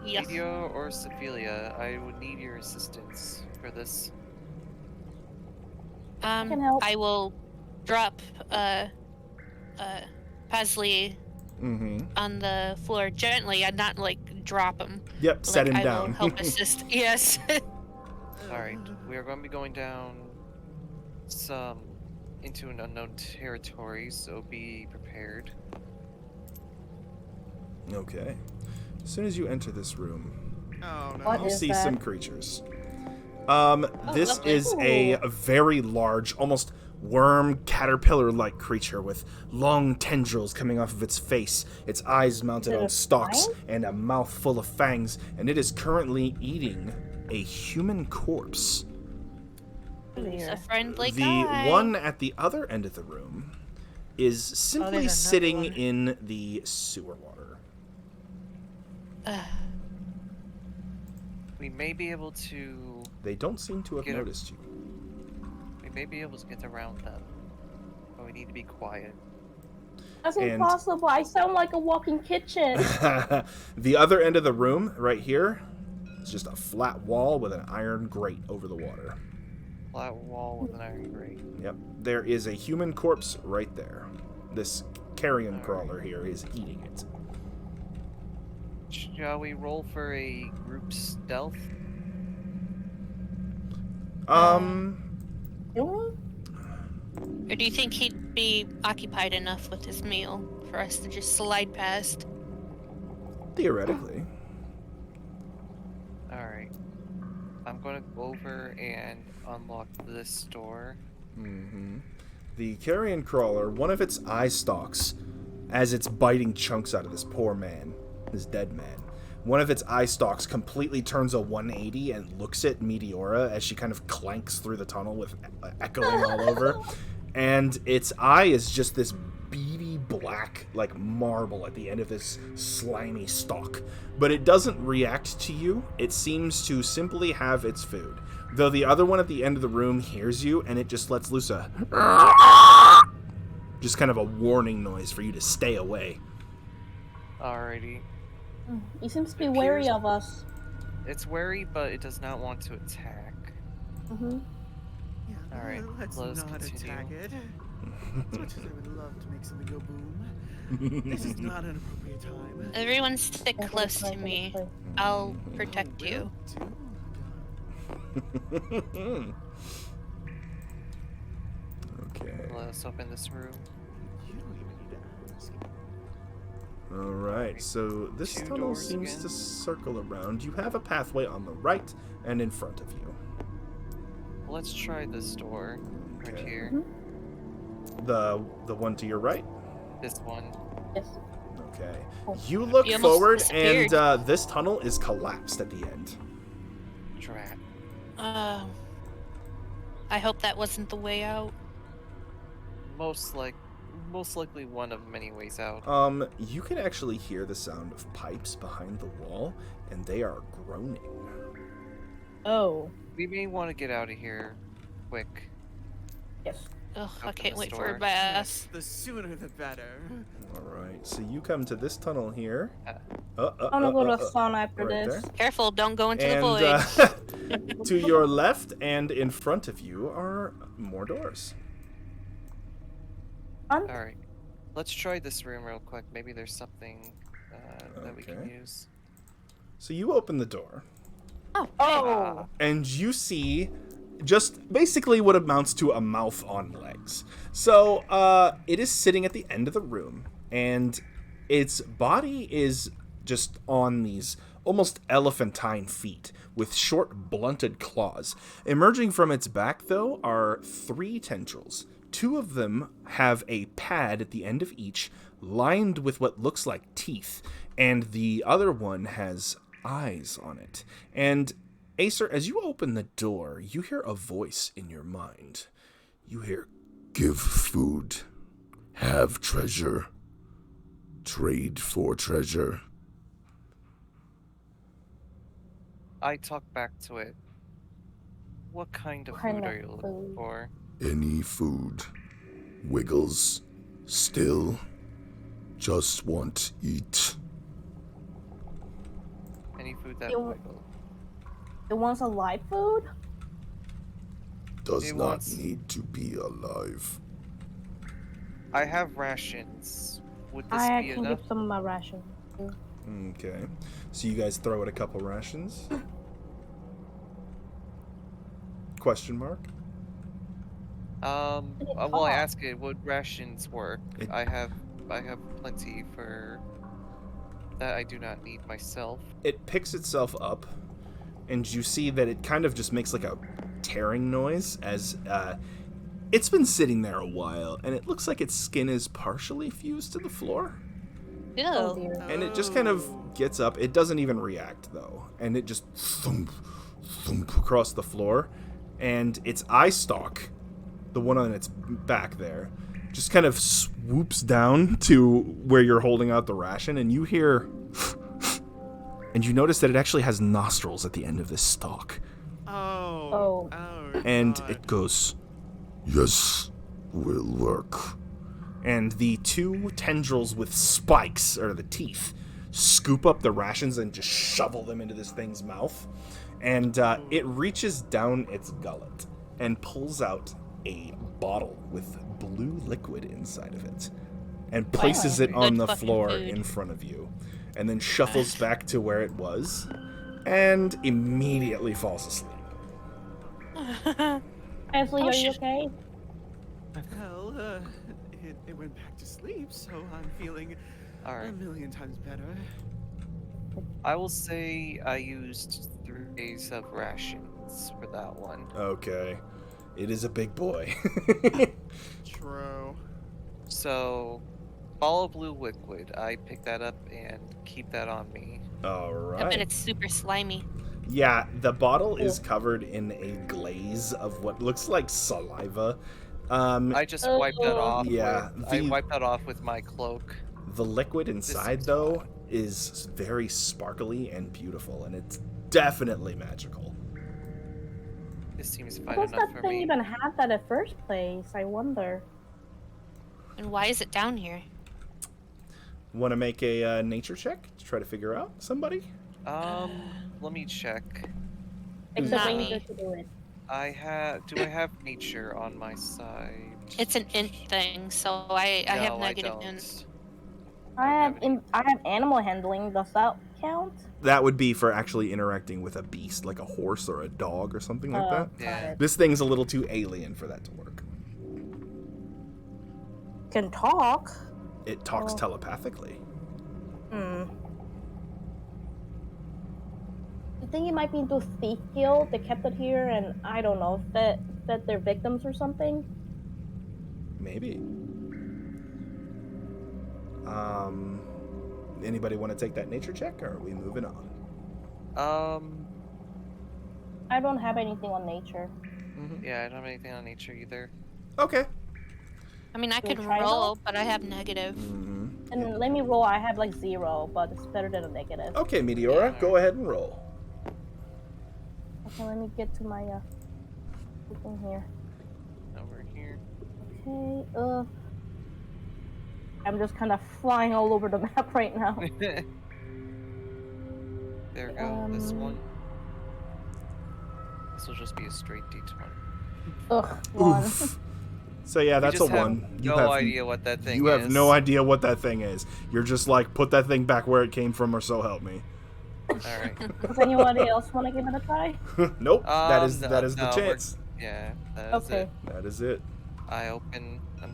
Yes. Meteor or Sophia, I would need your assistance for this. can help. I will drop Pasley Mm-hmm. on the floor gently. I'd not like drop him. Yep, set him I down. will help assist. Yes. Alright, we are going to be going down into an unknown territory, so be prepared. Okay. As soon as you enter this room, Oh no. What you is see that? some creatures. This lovely. is a very large, almost worm caterpillar-like creature with long tendrils coming off of its face, its eyes mounted Is it on a stalks, fang? and a mouth full of fangs, and it is currently eating a human corpse. He's a Here. friendly The guy. one at the other end of the room is simply another sitting one. in the sewer water. We may be able to They don't seem to have Get it. noticed you. we may be able to get around them. But we need to be quiet. That's And- impossible. I sound like a walking kitchen. The other end of the room, right here, is just a flat wall with an iron grate over the water. Flat wall with an iron grate. Yep. There is a human corpse right there. This carrion Alright. crawler here is eating it. Shall we roll for a group stealth? Do we? Or do you think he'd be occupied enough with his meal for us to just slide past? Theoretically. Alright. I'm gonna go over and unlock this door. Mm-hmm. The carrion crawler, one of its eye stalks, as it's biting chunks out of this poor man, this dead man, one of its eye stalks completely turns a 180 and looks at Meteora as she kind of clanks through the tunnel with echoing all over. And its eye is just this beady black, like marble at the end of this slimy stalk. But it doesn't react to you. It seems to simply have its food. Though the other one at the end of the room hears you, and it just lets loose a... just kind of a warning noise for you to stay away. Alrighty. He seems to be wary of us. It's wary, but it does not want to attack. Mm-hmm. Yeah, Alright, let's let's not continue. attack it. As much as I would love to make something go boom, this is not an appropriate time. Everyone stick close to me. I'll protect you. Okay. Let's open this room. You don't even need to ask. Alright, so this Two tunnel doors seems again. to circle around. You have a pathway on the right and in front of you. Let's try this door right Okay. here. The one to your right? This one. Yes. Okay. Oh. You look He almost forward, and disappeared. this tunnel is collapsed at the end. Drat. I hope that wasn't the way out. Most likely one of many ways out. You can actually hear the sound of pipes behind the wall, and they are groaning. Oh. We may want to get out of here quick. Yes. Ugh, I Open can't this wait for a door. bath. Yes, the sooner the better. Alright, so you come to this tunnel here. Uh, I'm gonna go to a sauna after right this. there. Careful, don't go into the And void. to your left and in front of you are more doors. Alright. Let's try this room real quick. Maybe there's something that we can Okay. use. So you open the door, Oh. and you see just basically what amounts to a mouth on legs. So it is sitting at the end of the room, and its body is just on these almost elephantine feet with short, blunted claws. Emerging from its back, though, are 3 tendrils. 2 of them have a pad at the end of each, lined with what looks like teeth, and the other one has eyes on it. And Acer, as you open the door, you hear a voice in your mind. You hear, Give food, have treasure, trade for treasure. I talk back to it. What kind of Kind food of are you looking food. for? Any food. Wiggles, Still, just want eat. Any food that You- It wants a live food? Does It not wants- need to be alive. I have rations. Would this I be can enough? give some of my ration. Okay. So you guys throw it a couple rations? Question mark? Well, I ask it. Would rations work? It- I have plenty for that. I do not need myself. It picks itself up, and you see that it kind of just makes like a tearing noise as it's been sitting there a while, and it looks like its skin is partially fused to the floor. Oh Ew. dear. And it just kind of gets up. It doesn't even react, though. And it just thump, thump across the floor. And its eye stalk, the one on its back there, just kind of swoops down to where you're holding out the ration. And you hear... And you notice that it actually has nostrils at the end of this stalk. Oh. And God. it goes... Yes, will work. And the two tendrils with spikes, or the teeth, scoop up the rations and just shovel them into this thing's mouth. And it reaches down its gullet and pulls out a bottle with blue liquid inside of it and places it on Good the fucking floor food. in front of you, and then shuffles back to where it was and immediately falls asleep. Ashley, Oh, are you shit. okay? Well, it went back to sleep, so I'm feeling All a right. million times better. I will say I used 3 days of rations for that one. Okay. It is a big boy. True. So, ball of blue liquid. I pick that up and keep that on me. All I bet right. it's super slimy. Yeah, the bottle is covered in a glaze of what looks like saliva. I just wipe that off. Yeah, I the- wipe that off with my cloak. The liquid inside, seems though, fine. is very sparkly and beautiful, and it's definitely magical. This seems How fine does enough that for thing me. even have that at first place? I wonder. And why is it down here? Want to make a nature check to try to figure out somebody? Let me check. Except Not Ranger me. to do it. Do I have nature on my side? It's an int thing, so I have No, negative I int. don't. I have animal handling. Does that count? That would be for actually interacting with a beast, like a horse or a dog or something like that. Got Yeah. it. This thing's a little too alien for that to work. Can talk. It talks Oh. telepathically. Hmm. I think it might be into thief guild. They kept it here, and I don't know, fed their victims or something. Maybe. Anybody want to take that nature check, or are we moving on? I don't have anything on nature. Yeah, I don't have anything on nature either. Okay. I mean, I We'll could try it roll, but I have negative. Mm-hmm. And let me roll. I have like 0, but it's better than a negative. Okay, Meteora, go ahead and roll. Okay, let me get to my thing here. Over here. Okay. I'm just kind of flying all over the map right now. There we go. This one. This will just be a straight D20. Ugh. One. Oof. So yeah, that's a just have 1. You no have idea what that thing You have is. no idea what that thing is. You're just like, put that thing back where it came from, or so help me. Alright. Does anybody else want to give it a try? Nope. that is No, the no, chance. Yeah, that is Okay. it. That is it. I'm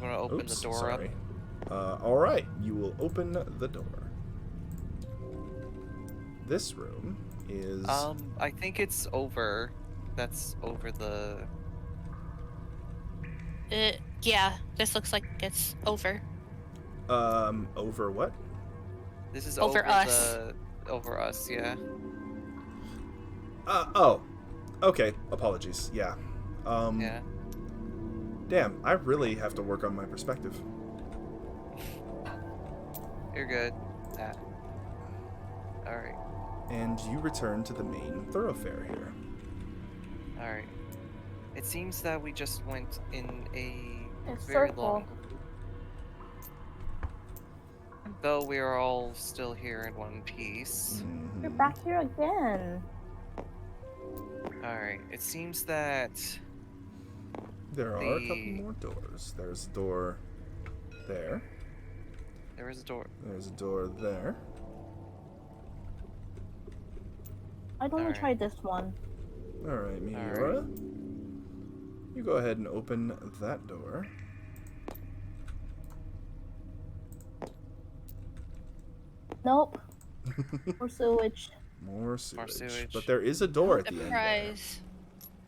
gonna open Oops, the door sorry. All right, you will open the door. This room is up. I think it's over. That's over the. Yeah, this looks like it's over. over what? This is Over over us. Over us, yeah. Oh. Okay, apologies. Yeah. Yeah. Damn, I really have to work on my perspective. You're good. Alright. And you return to the main thoroughfare here. Alright. It seems that we just went in a A very circle. long. though we are all still here in one piece. You're back here again. Alright, it seems that There are a couple more doors. There's a door there. there is a door. There's a door there. Why don't we Alright. try this one? Alright, Miura. You go ahead and open that door. Nope. More sewage. More sewage. sewage. But there is a door at the end there. Surprise.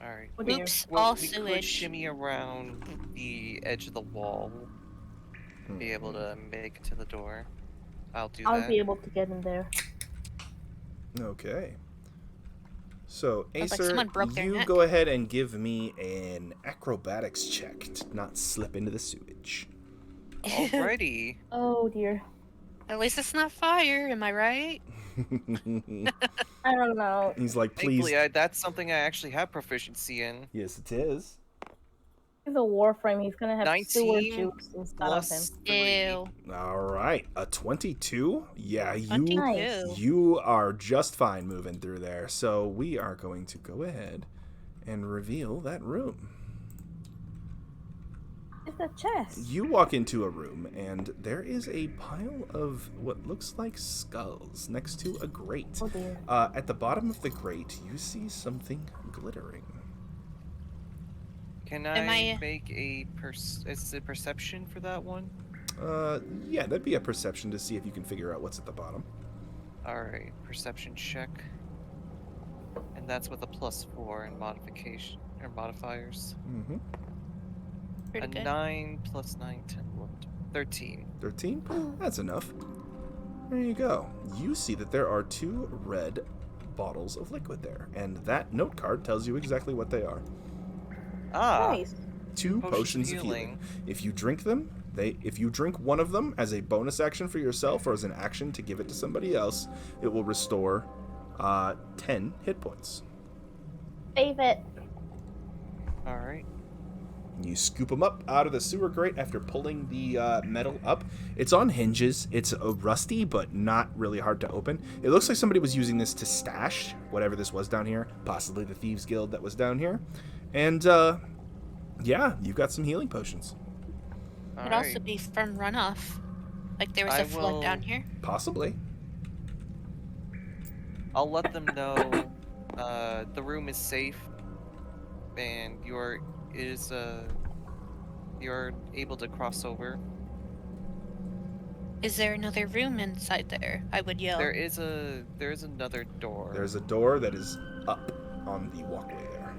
Alright. Oh dear. Oops, Well, all we could sewage. shimmy around the edge of the wall. Be able to make it to the door. I'll do I'll that. be able to get in there. Okay. So, Sounds like Acer, someone broke their you neck. go ahead and give me an acrobatics check to not slip into the sewage. Alrighty. Oh dear. At least it's not fire, am I right? I don't know. He's like, please. Thankfully, that's something I actually have proficiency in. Yes, it is. He's a warframe. He's gonna have sewer 19 jukes instead of him. Plus 3. Ew. All right, a 22. Yeah, you 22. you are just fine moving through there. So we are going to go ahead and reveal that room. It's a chest. You walk into a room, and there is a pile of what looks like skulls next to a grate. Oh dear. At the bottom of the grate, you see something glittering. Can Am I I- make a is it perception for that one? Yeah, that'd be a perception to see if you can figure out what's at the bottom. Alright, perception check. And that's with a +4 in modification or modifiers. Mm-hmm. Pretty A good. 9 plus 9, 10, 13. 13? That's enough. There you go. You see that there are 2 red bottles of liquid there, and that note card tells you exactly what they are. Ah! Nice. 2 Potions potions of of healing. healing. If you drink them, if you drink one of them as a bonus action for yourself or as an action to give it to somebody else, it will restore 10 hit points. Save it. Alright. You scoop them up out of the sewer grate after pulling the metal up. It's on hinges. It's rusty, but not really hard to open. It looks like somebody was using this to stash whatever this was down here, possibly the Thieves Guild that was down here. And, yeah, you've got some healing potions. Could also be from runoff. Like there was I a flood down will- here. Possibly. I'll let them know the room is safe and you're able to cross over. Is there another room inside there? I would yell. There is another door. There's a door that is up on the walkway there.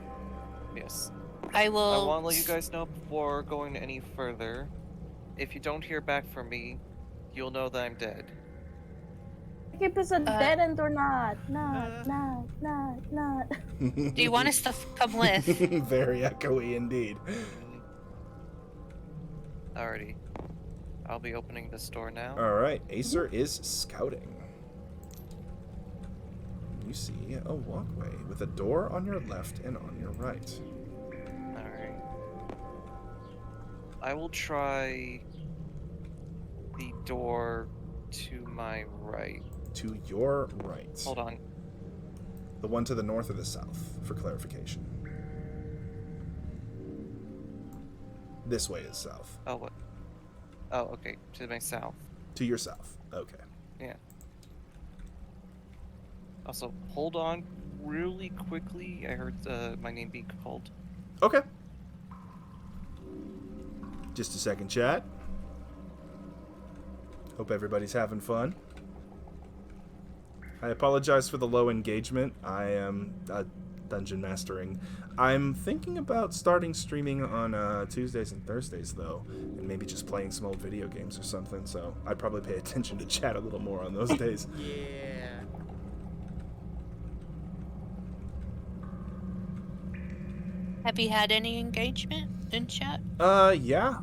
Yes. I will. I want to let you guys know before going any further. If you don't hear back from me, you'll know that I'm dead. Keep us a dead end or not? Not. Do you want us to come with? Very echoey indeed. Alrighty. I'll be opening this door now. Alright, Acer is scouting. You see a walkway with a door on your left and on your right. Alright. I will try the door to my right. To your right. Hold on. The one to the north or the south, for clarification. This way is south. Oh, what? Oh, okay. To my south. To your south. Okay. Yeah. Also, hold on really quickly. I heard my name being called. Okay. Just a second, chat. Hope everybody's having fun. I apologize for the low engagement. I am dungeon mastering. I'm thinking about starting streaming on Tuesdays and Thursdays, though, and maybe just playing some old video games or something, so I'd probably pay attention to chat a little more on those days. Yeah. Have you had any engagement in chat? Yeah.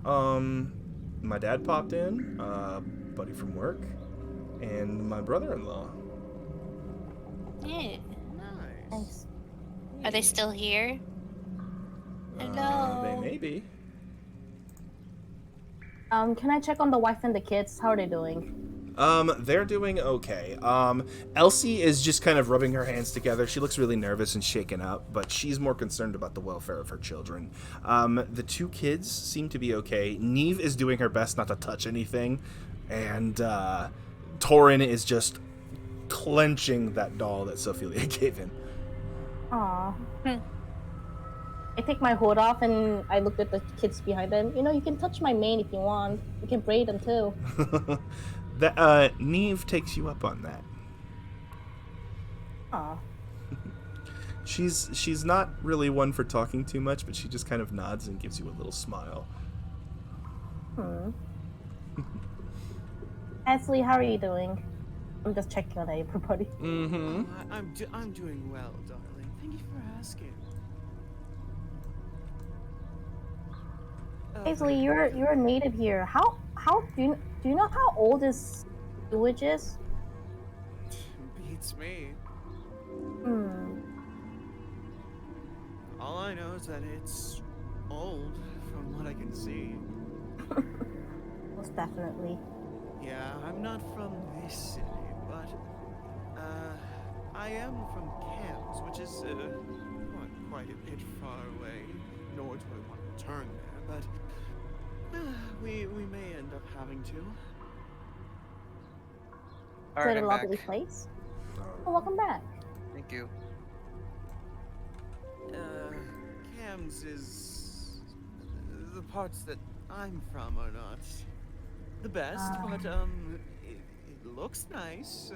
My dad popped in, buddy from work, and my brother-in-law. Yeah. Nice. Nice. Are they still here? Hello. They may be. Can I check on the wife and the kids? How are they doing? They're doing okay. Elsie is just kind of rubbing her hands together. She looks really nervous and shaken up, but she's more concerned about the welfare of her children. The two kids seem to be okay. Neve is doing her best not to touch anything, and Torin is just clenching that doll that Sophelia gave him. Aw. I take my hood off and I looked at the kids behind them. You know, you can touch my mane if you want. You can braid them too. Neve takes you up on that. Aw. She's not really one for talking too much, but she just kind of nods and gives you a little smile. Ashley, how are you doing? I'm just checking on everybody. Mm-hmm. I'm doing well, darling. Thank you for asking. Paisley, you're a native here. How do you know how old this sewage is? Beats me. All I know is that it's old, from what I can see. Most definitely. Yeah, I'm not from this city, but I am from Camps, which is not quite a bit far away. Nor do I want to return there, but we may end up having to. All Is right, it a I'm lovely back. place? Oh, welcome back. Thank you. Camps is the parts that I'm from are not the best, but it looks nice.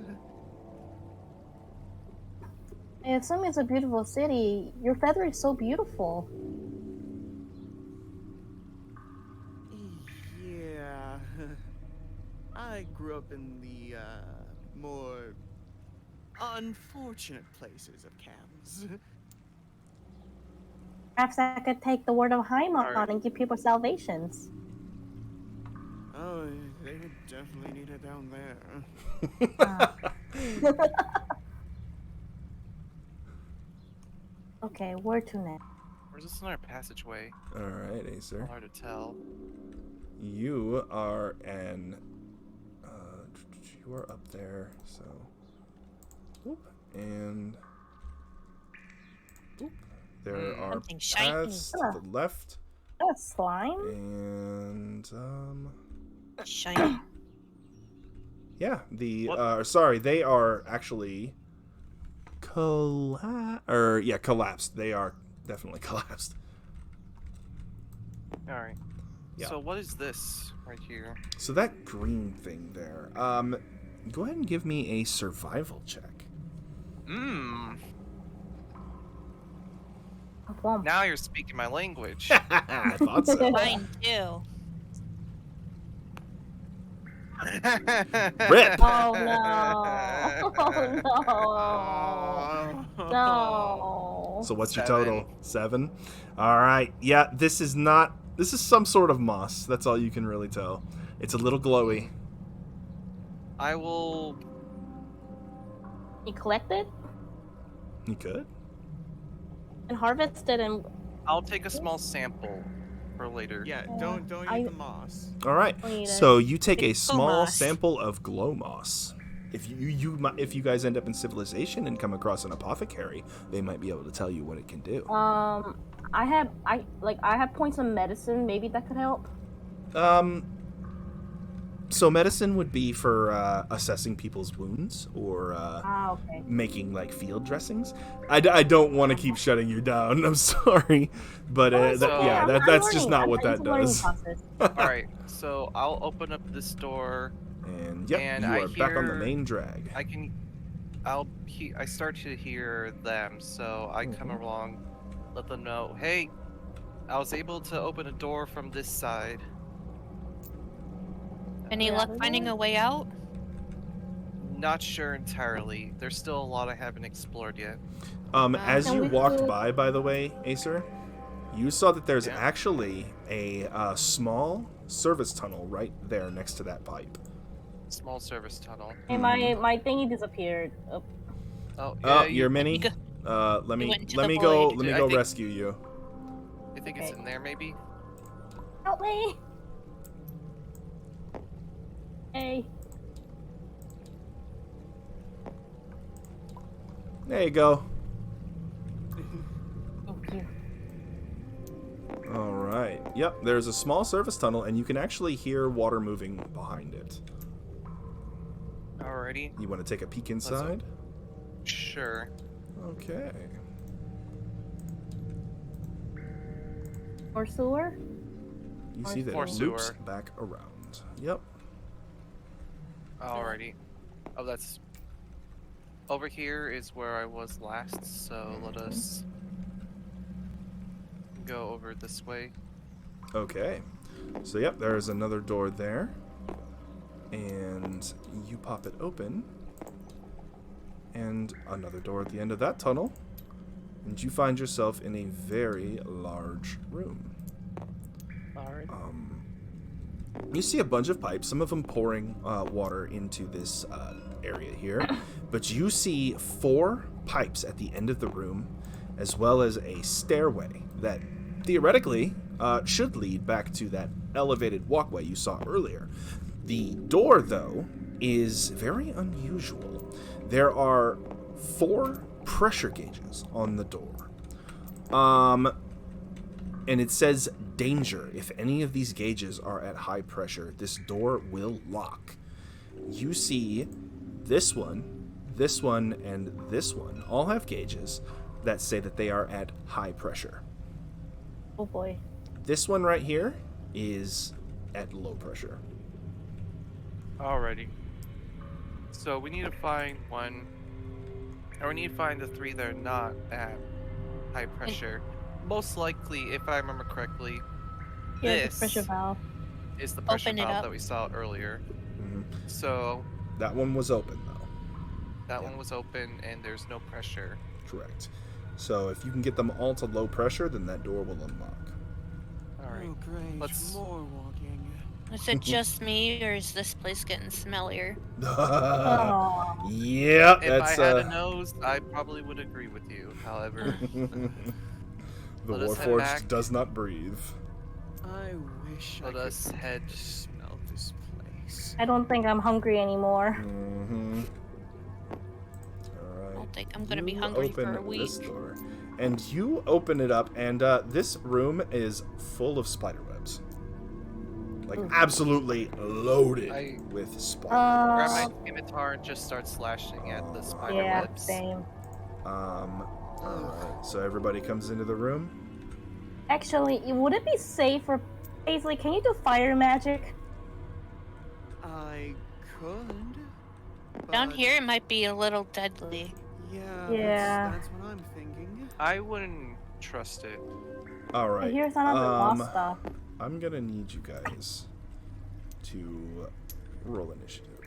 And assuming it's a beautiful city, your feather is so beautiful. Yeah, I grew up in the more unfortunate places of Camps. Perhaps I could take the word of Haimon Alright. and give people salvations. Oh, they definitely need it down there. Okay, where to next? Where's this another passageway? All right, Acer. Hard to tell. You are you are up there, so. Whoop, and. Whoop. There are Something shiny. paths to the left, That's slime. and Shiny. yeah, the What? sorry, they are actually collapsed. They are definitely collapsed. All right. Yeah. So what is this right here? So that green thing there. Go ahead and give me a survival check. Womp. Now you're speaking my language. I thought so. Mine too. Rip. Oh no! Oh no! No! So what's your 7. total? 7? All right. Yeah, this is some sort of moss. That's all you can really tell. It's a little glowy. I will. You collect it You could. and harvest it, and I'll take a small sample for later. Yeah, Yeah, don't I- eat the moss. All right. I'll eat it. So you take a It's glow small moss. sample of glow moss. If you guys end up in civilization and come across an apothecary, they might be able to tell you what it can do. I have points of medicine. Maybe that could help. So medicine would be for assessing people's wounds or Okay. making like field dressings. I don't want to keep shutting you down. I'm sorry, but Oh, it's okay. I'm that's just learning. not I'm- what it's that a learning does. process. All right. So I'll open up this door. And yep, And you I are back on the hear- main drag. I start to hear them, so I come along, let them know, hey, I was able to open a door from this side. Any Yeah, luck we finding will. a way out? Not sure entirely. There's still a lot I haven't explored yet. As Can you we walked do- by the way, Acer, you saw that there's Yeah. actually a small service tunnel right there next to that pipe. Small service tunnel. Hey, my thingy disappeared. Oh, Oh, Oh, yeah, your mini. go- Let me went into let the me go. void. Let me I go think- rescue you. you think it's Okay. in there, maybe? help me! Hey. There you go. Thank you. All right. Yep, there's a small surface tunnel, and you can actually hear water moving behind it. Alrighty. You want to take a peek inside? Sure. Okay. Or sewer? You see that Or it loops sewer. back around. Yep. Alrighty. Oh, that's... Over here is where I was last, so let us go over this way. Okay. So, yep, there's another door there. And you pop it open. And another door at the end of that tunnel. And you find yourself in a very large room. Alright. You see a bunch of pipes, some of them pouring water into this area here. But you see 4 pipes at the end of the room, as well as a stairway that theoretically should lead back to that elevated walkway you saw earlier. The door, though, is very unusual. There are 4 pressure gauges on the door. And it says danger. If any of these gauges are at high pressure, this door will lock. You see this one, and this one all have gauges that say that they are at high pressure. Oh boy. This one right here is at low pressure. Alrighty. So we need to find one, or we need to find the 3 that are not at high pressure. Most likely, if I remember correctly, Yeah, the this pressure valve. is the pressure Open it valve up. that we saw earlier. Mhm. So That one was open, though. that one was open and there's no pressure. Correct. So if you can get them all to low pressure, then that door will unlock. Alright. Oh, great. Let's- More walking. Is it just me, or is this place getting smellier? Oh. Yeah, If that's I had a nose, I probably would agree with you. However, the Let us head Warforged back. does not breathe. I wish let I us could head. smell this place. I don't think I'm hungry anymore. Mm-hmm. I Alright. don't think I'm gonna be You hungry open for a week. this door, and you open it up, and this room is full of spider webs. Like, absolutely loaded I- with spiders. grab my scimitar and just start slashing at the spider Yeah, webs. same. Alright, so everybody comes into the room. Actually, would it be safe for Paisley? Can you do fire magic? I could. Down but- here, it might be a little deadly. Yeah. Yeah. That's what I'm thinking. I wouldn't trust it. Alright. Here's another boss stuff. I'm gonna need you guys to roll initiative.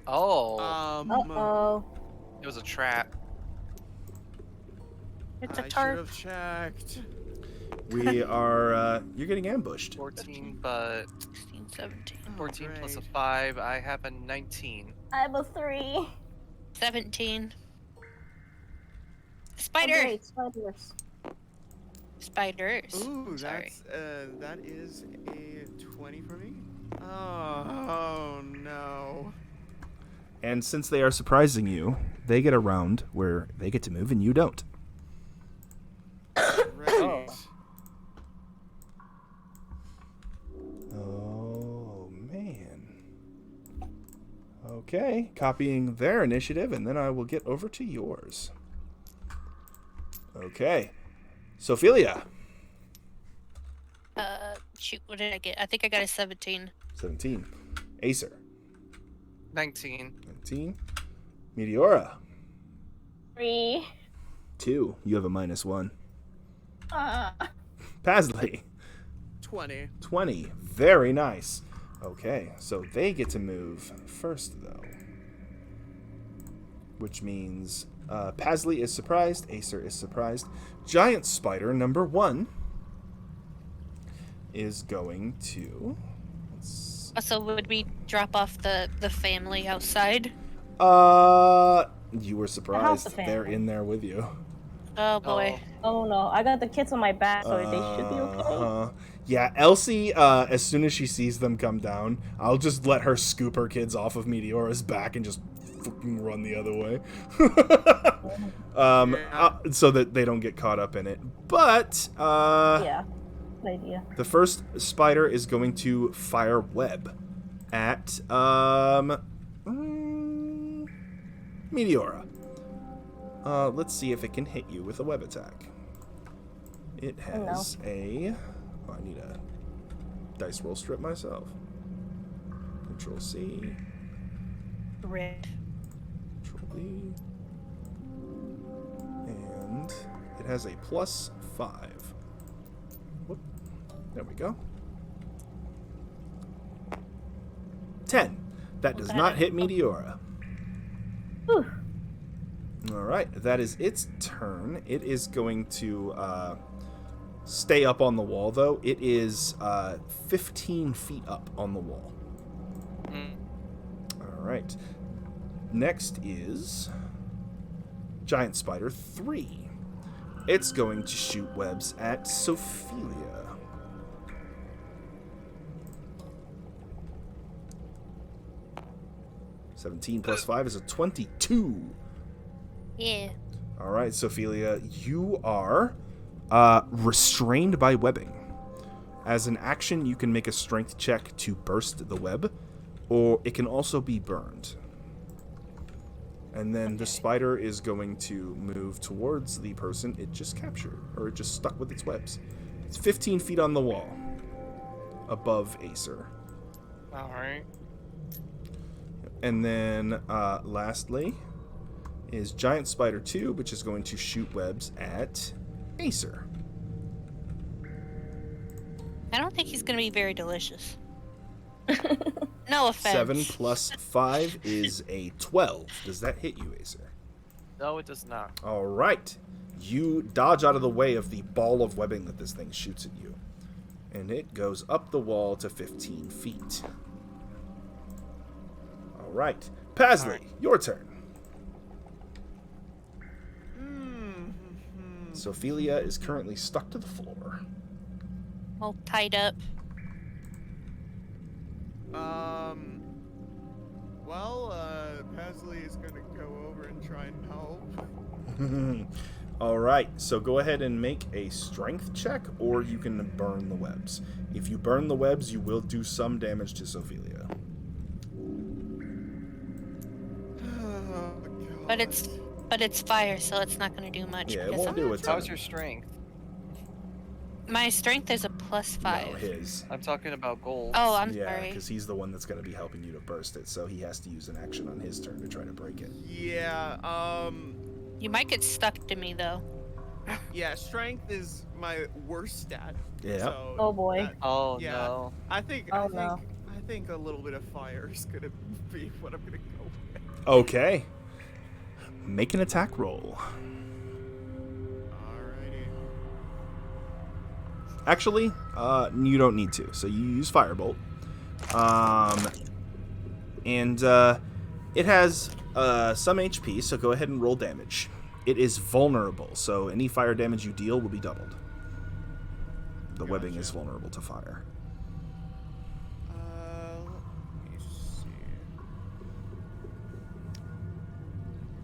Oh, Uh-oh. it was a trap. It's a I tart. should have checked. We are, you're getting ambushed. 14, but 16, 17. 14 plus a great. 5, I have a 19. I have a 3. 17. Oh, Spider! great, spiders. Spiders. Ooh, Sorry. that is a 20 for me. Oh no. And since they are surprising you, they get a round where they get to move and you don't. Right. Oh, man. Okay, copying their initiative, and then I will get over to yours. Okay. Sophelia. Shoot, what did I get? I think I got a 17. 17. Acer. 19. 19. Meteora. 3. 2. You have a -1. Uh, Pasley. 20. 20. Very nice. Okay, so they get to move first, though. Which means Pasley is surprised, Acer is surprised. Giant Spider number 1 is going to... Also, would we drop off the family outside? You were surprised. the They're family. in there with you. Oh boy. oh no, I got the kids on my back, so they should be okay. Yeah, Elsie, as soon as she sees them come down, I'll just let her scoop her kids off of Meteora's back and just fucking run the other way. So that they don't get caught up in it. But Yeah, good idea. the first spider is going to fire web at Meteora. Let's see if it can hit you with a web attack. It has I need a dice roll strip myself. Control C. Rip. Control V. And it has a +5. Whoop. There we go. 10. That does not hit Meteora. Whew. Alright, that is its turn. It is going to stay up on the wall, though. It is 15 feet up on the wall. Alright. Next is Giant Spider 3. It's going to shoot webs at Sophelia. (17 + 5 is a 22. Yeah. All right, Sophelia, you are restrained by webbing. As an action, you can make a strength check to burst the web, or it can also be burned. And then the spider is going to move towards the person it just captured, or it just stuck with its webs. It's 15 feet on the wall, above Acer. All right. And then, lastly, is Giant Spider 2, which is going to shoot webs at Acer. I don't think he's gonna be very delicious. No offense. 7 + 5 is a 12. Does that hit you, Acer? No, it does not. All right. You dodge out of the way of the ball of webbing that this thing shoots at you. And it goes up the wall to 15 feet. All right. Pasley, your turn. Sophelia is currently stuck to the floor. All tied up. Pasley is gonna go over and try and help. All right, so go ahead and make a strength check, or you can burn the webs. If you burn the webs, you will do some damage to Sophelia. Oh, But it's fire, so it's not gonna do much. Yeah, it because won't do a ton. How's your strength? My strength is a +5. No, his. I'm talking about gold. Oh, I'm Yeah, sorry. because he's the one that's going to be helping you to burst it, so he has to use an action on his turn to try to break it. Yeah, You might get stuck to me though. yeah, strength is my worst stat. Yeah. So Oh boy. that- Oh yeah, no. I think no. I think a little bit of fire is gonna be what I'm gonna go with. Okay. Make an attack roll. Alrighty. Actually, you don't need to, so you use Firebolt. And it has some HP, so go ahead and roll damage. It is vulnerable, so any fire damage you deal will be doubled. The webbing is vulnerable to fire. Let me see.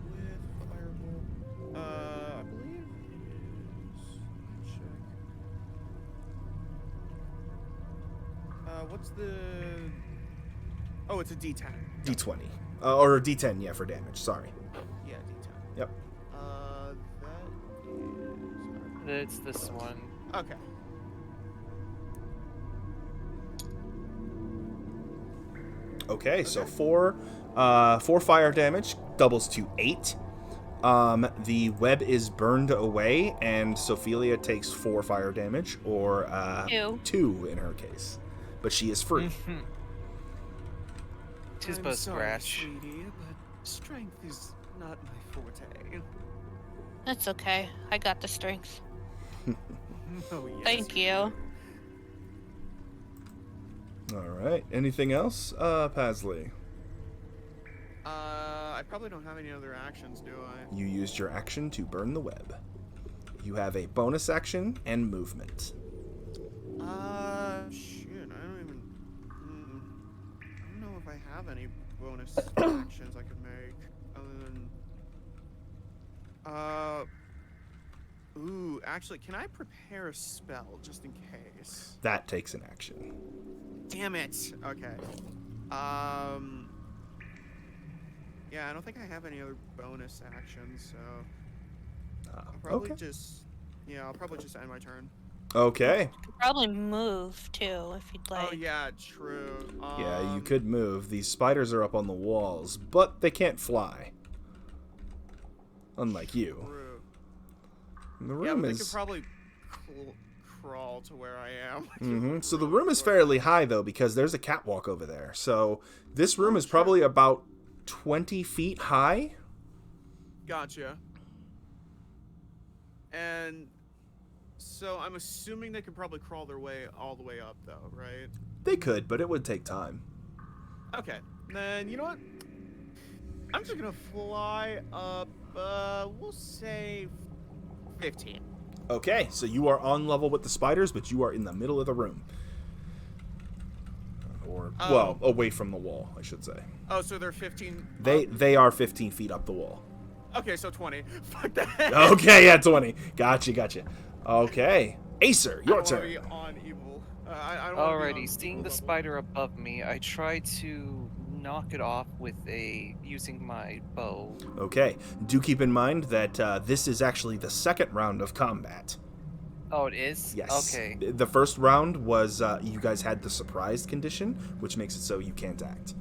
With firebolt, I believe. Check. What's the? Oh, it's a D10. D20. Or D10, yeah, for damage, sorry. Yeah, D10. Yep. That is. It's this one. Okay. Okay, so four fire damage doubles to 8. The web is burned away, and Sophelia takes 4 fire damage, or 2 in her case. But she is free. Tis I'm but sorry, scratch. sweetie, but strength is not my forte. That's okay. I got the strength. Oh yes. Thank you. All right. Anything else, Pasley? I probably don't have any other actions, do I? You used your action to burn the web. You have a bonus action and movement. Shit, I don't know if I have any bonus actions I could make other than. Ooh, actually, can I prepare a spell just in case? That takes an action. Damn it. Okay. Yeah, I don't think I have any other bonus actions, so I'll probably Okay. just. Yeah, I'll probably just end my turn. Okay. Could probably move too if you'd like. Oh yeah, true. Yeah, you could move. These spiders are up on the walls, but they can't fly. Unlike you. True. And the Yeah, room but they is... could probably crawl to where I am. Mm-hmm. So the room is fairly high, though, because there's a catwalk over there. So this room is shit. probably about 20 feet high. Gotcha. And so I'm assuming they could probably crawl their way all the way up, though, right? They could, but it would take time. Okay. Then, you know what? I'm just gonna fly up, we'll say 15. Okay, so you are on level with the spiders, but you are in the middle of the room. Or, well, away from the wall, I should say. Oh, so they're 15? They are 15 feet up the wall. Okay, so 20. Fuck that. Okay, yeah, 20. Gotcha. Okay. Acer, your I don't wanna turn. be on evil. I don't wanna be Alrighty, on seeing evil the level. spider above me, I try to knock it off with using my bow. Okay. Do keep in mind that this is actually the second round of combat. Oh, it is? Yes. Okay. The first round was you guys had the surprised condition, which makes it so you can't act.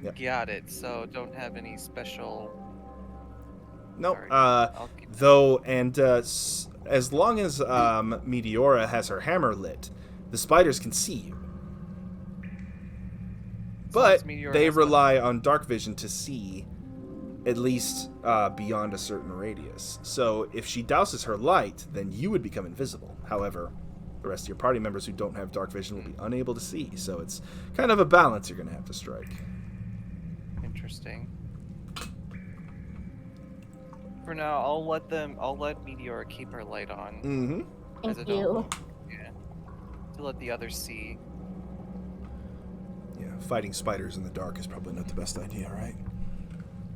Yep. Got it. So don't have any special. Nope. Alright, I'll keep that. Though, and as long as Meteora has her hammer lit, the spiders can see you. As long as But Meteor they has rely on dark vision to see at least beyond a certain radius. So if she douses her light, then you would become invisible. However, the rest of your party members who don't have dark vision will be unable to see. So it's kind of a balance you're going to have to strike. Interesting. For now, I'll let Meteora keep her light on. Mm-hmm. as Thank I don't- you. Yeah. To let the others see. Yeah, fighting spiders in the dark is probably not the best idea, right?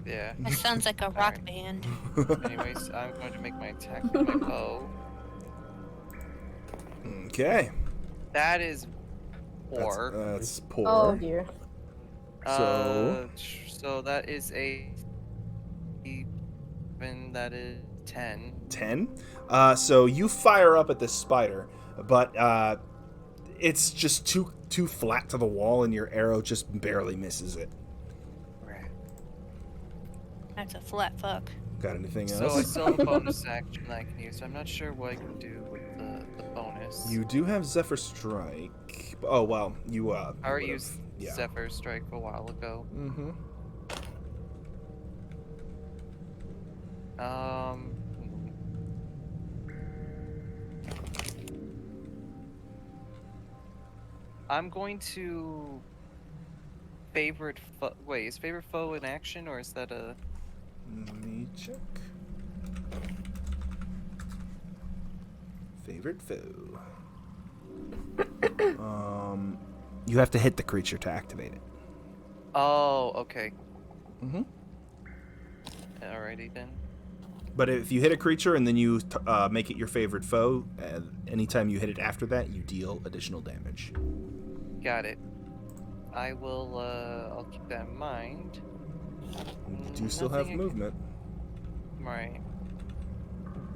Yeah. That sounds like a rock Alright. band. Anyways, I'm going to make my attack with my bow. Okay. That is That's, 4. that's poor. Oh dear. So- So that is a. Even that is 10. 10. So you fire up at this spider, but it's just too flat to the wall, and your arrow just barely misses it. Right. That's a flat fuck. Got anything So I else? still have a bonus action that I can use. I'm not sure what I can do with the bonus. You do have Zephyr Strike. Oh well, you I already would've- used yeah. Zephyr Strike a while ago. Mm-hmm. I'm going to favorite foe. Wait, is favorite foe in action or is that a? Let me check. Favorite foe. You have to hit the creature to activate it. Oh, okay. Mm-hmm. Alrighty then. But if you hit a creature and then you make it your favorite foe, anytime you hit it after that, you deal additional damage. Got it. I will. I'll keep that in mind. You do still have Nothing I can- movement. Right.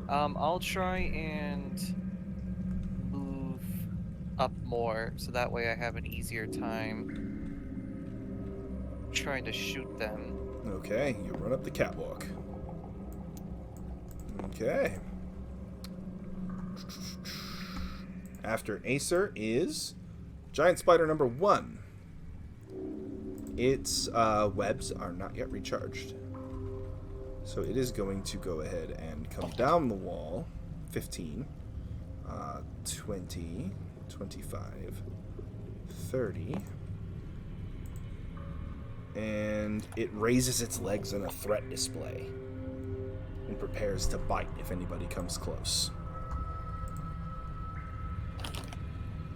I'll try and move up more, so that way I have an easier time trying to shoot them. Okay, you run up the catwalk. Okay. After Acer is giant spider number 1. Its webs are not yet recharged. So it is going to go ahead and come down the wall. 15, 20, 25, 30. And it raises its legs in a threat display and prepares to bite if anybody comes close.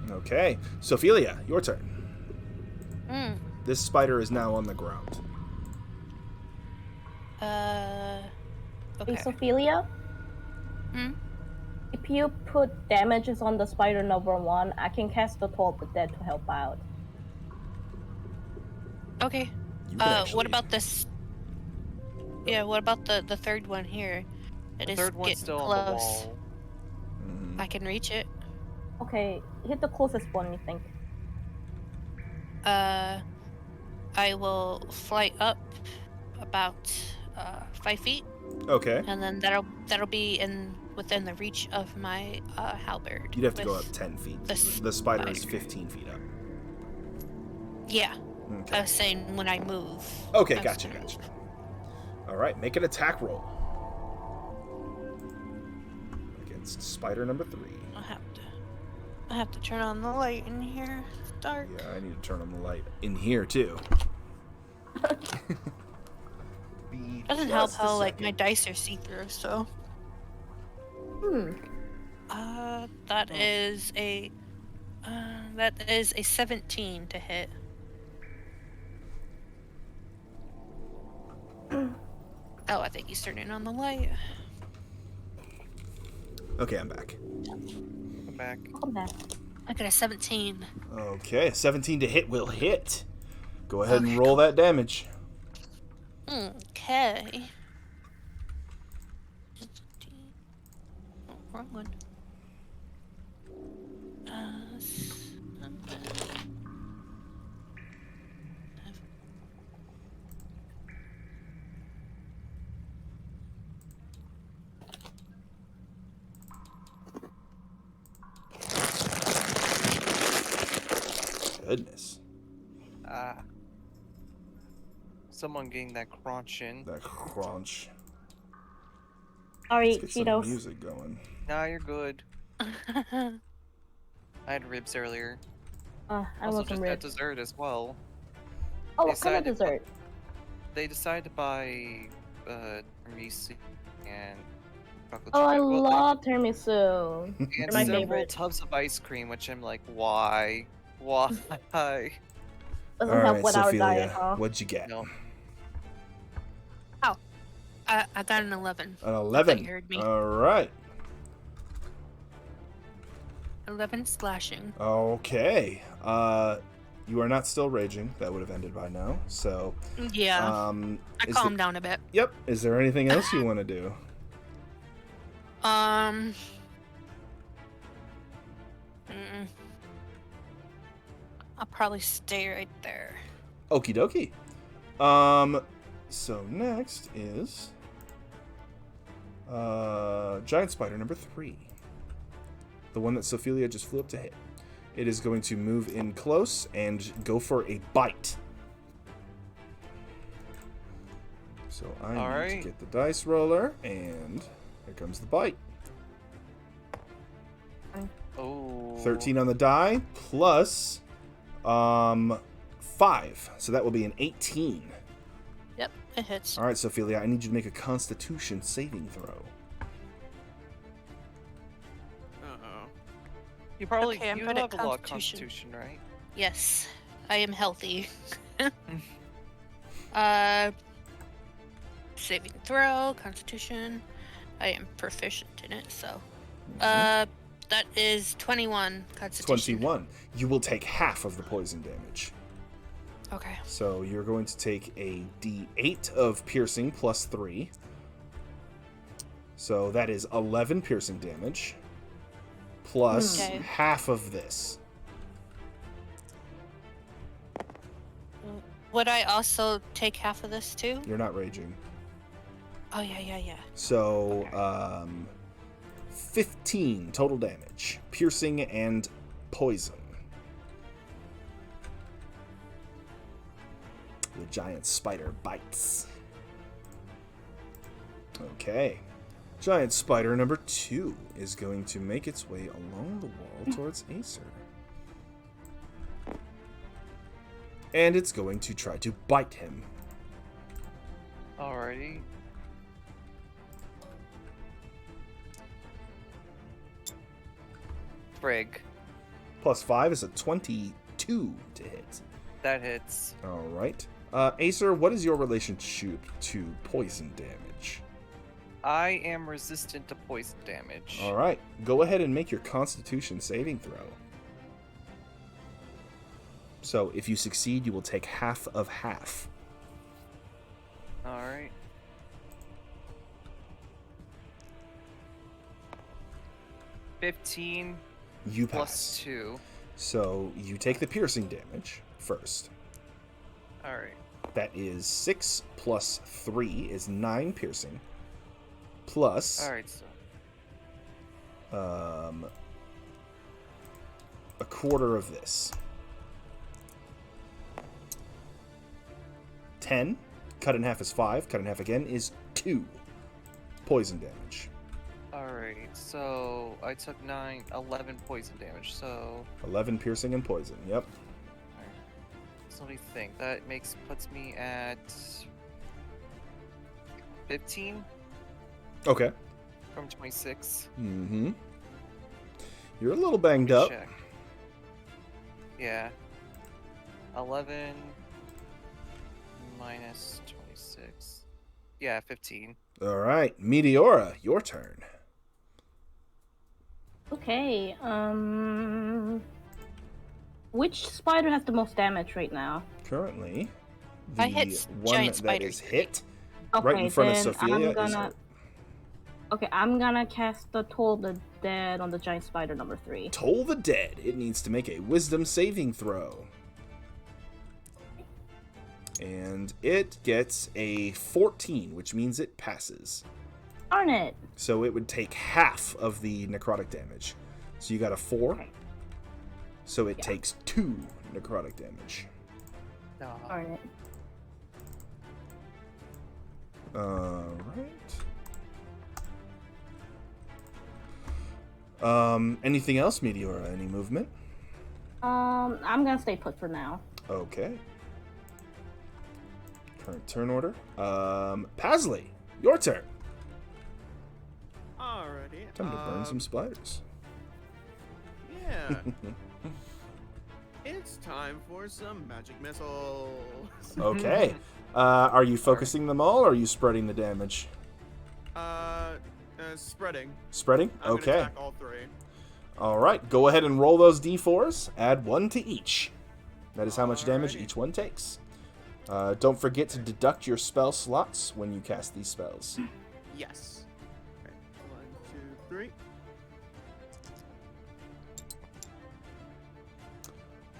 Okay, Sophelia, your turn. This spider is now on the ground. Okay. Hey, Sophelia? Hmm? If you put damages on the spider number 1, I can cast the Toll of the Dead to help out. Okay. You can actually... What about this? Yeah, what about the third one here? It The is third one's getting still close. on the wall. Mhm. I can reach it. Okay, hit the closest one, you think. I will fly up about 5 feet, Okay. and then that'll be within the reach of my halberd. You'd have to go with up 10 feet. the The spider is spider. 15 feet up. Yeah, I Okay. was saying when I move. Okay, I was gotcha. gonna- All right, make an attack roll against spider number 3. I have to turn on the light in here. It's dark. Yeah, I need to turn on the light in here too. Doesn't help how like my dice are see-through. So. That is a 17 to hit. Oh, I think he's turning on the light. Okay, I'm back. Come back. Come back. I got a 17. Okay, 17 to hit will hit. Go ahead and Okay, roll that damage. Okay. Oh, wrong one. Goodness. Someone getting that crunch in. That crunch. Sorry, Let's get some Cheetos. music going. Nah, you're good. I had ribs earlier. I Also wasn't just ready. had dessert as well. Oh, They what kind of decided- dessert? They decided to buy tiramisu and chocolate Oh, I chip. Well, love tiramisu. and They're my several favorite. tubs of ice cream, which I'm like, why? Why? Doesn't All help right, with our Sophia, diet, huh? what'd you get? No. I got an 11. An I 11. thought you heard me. All right. 11 slashing. Okay. You are not still raging. That would have ended by now. So, Yeah, I is calmed down a bit. Yep. Is there anything else you want to do? Mm-mm. I'll probably stay right there. Okie dokie. So next is giant spider number 3. The one that Sophelia just flew up to hit. It is going to move in close and go for a bite. So I need Alright. to get the dice roller, and here comes the bite. Oh. 13 on the die, plus 5. So that will be an 18. Yep, it hits. Alright, Sophelia, I need you to make a Constitution saving throw. Uh-oh. You probably Okay, I'm you good have at a lot of Constitution. constitution, right? Yes, I am healthy. Saving throw, Constitution. I am proficient in it, so. That is 21 Constitution. 21. You will take half of the poison damage. Okay. So you're going to take a d8 of piercing plus 3. So that is 11 piercing damage. Plus Okay. half of this. Would I also take half of this too? You're not raging. Oh, yeah. So, 15 total damage. Piercing and poison. The giant spider bites. Okay. Giant spider number 2 is going to make its way along the wall towards Acer. And it's going to try to bite him. Alrighty. Frig. Plus 5 is a 22 to hit. That hits. All right. Acer, what is your relationship to poison damage? I am resistant to poison damage. All right. Go ahead and make your Constitution saving throw. So if you succeed, you will take half of half. All right. $15 You pass. plus 2. So you take the piercing damage first. All right. That is 6 plus 3 is 9 piercing. Plus All right. So a quarter of this. 10. Cut in half is 5. Cut in half again is 2 poison damage. all right. So I took 11 poison damage. So 11 piercing and poison. Yep. so let me think. That puts me at 15 Okay. from 26. Mm-hmm. You're a little banged up. Check. Yeah. 11 minus 26. Yeah, 15. All right. Meteora, your turn. Okay, which spider has the most damage right now? Currently, the I hit one giant that spider. is hit Okay, right in front of then Sophia I'm gonna... is Okay, I'm gonna cast the Toll the Dead on the giant spider number 3. Toll the Dead. It needs to make a wisdom saving throw. And it gets a 14, which means it passes. Darn it! So it would take half of the necrotic damage. So you got a 4. Okay. So it Yeah. takes 2 necrotic damage. No. Darn it. Alright. Anything else, Meteora? Any movement? I'm gonna stay put for now. Okay. Current turn order. Pasley, your turn. Alrighty. Time to burn some spiders. Yeah. It's time for some magic missiles. Okay. Are you focusing them all, or are you spreading the damage? Spreading. Spreading? I'm Okay. gonna attack all 3. All right. Go ahead and roll those d4s. Add 1 to each. That is how much damage Alrighty. each one takes. Don't forget to deduct your spell slots when you cast these spells. Yes. Okay. 1, 2, 3.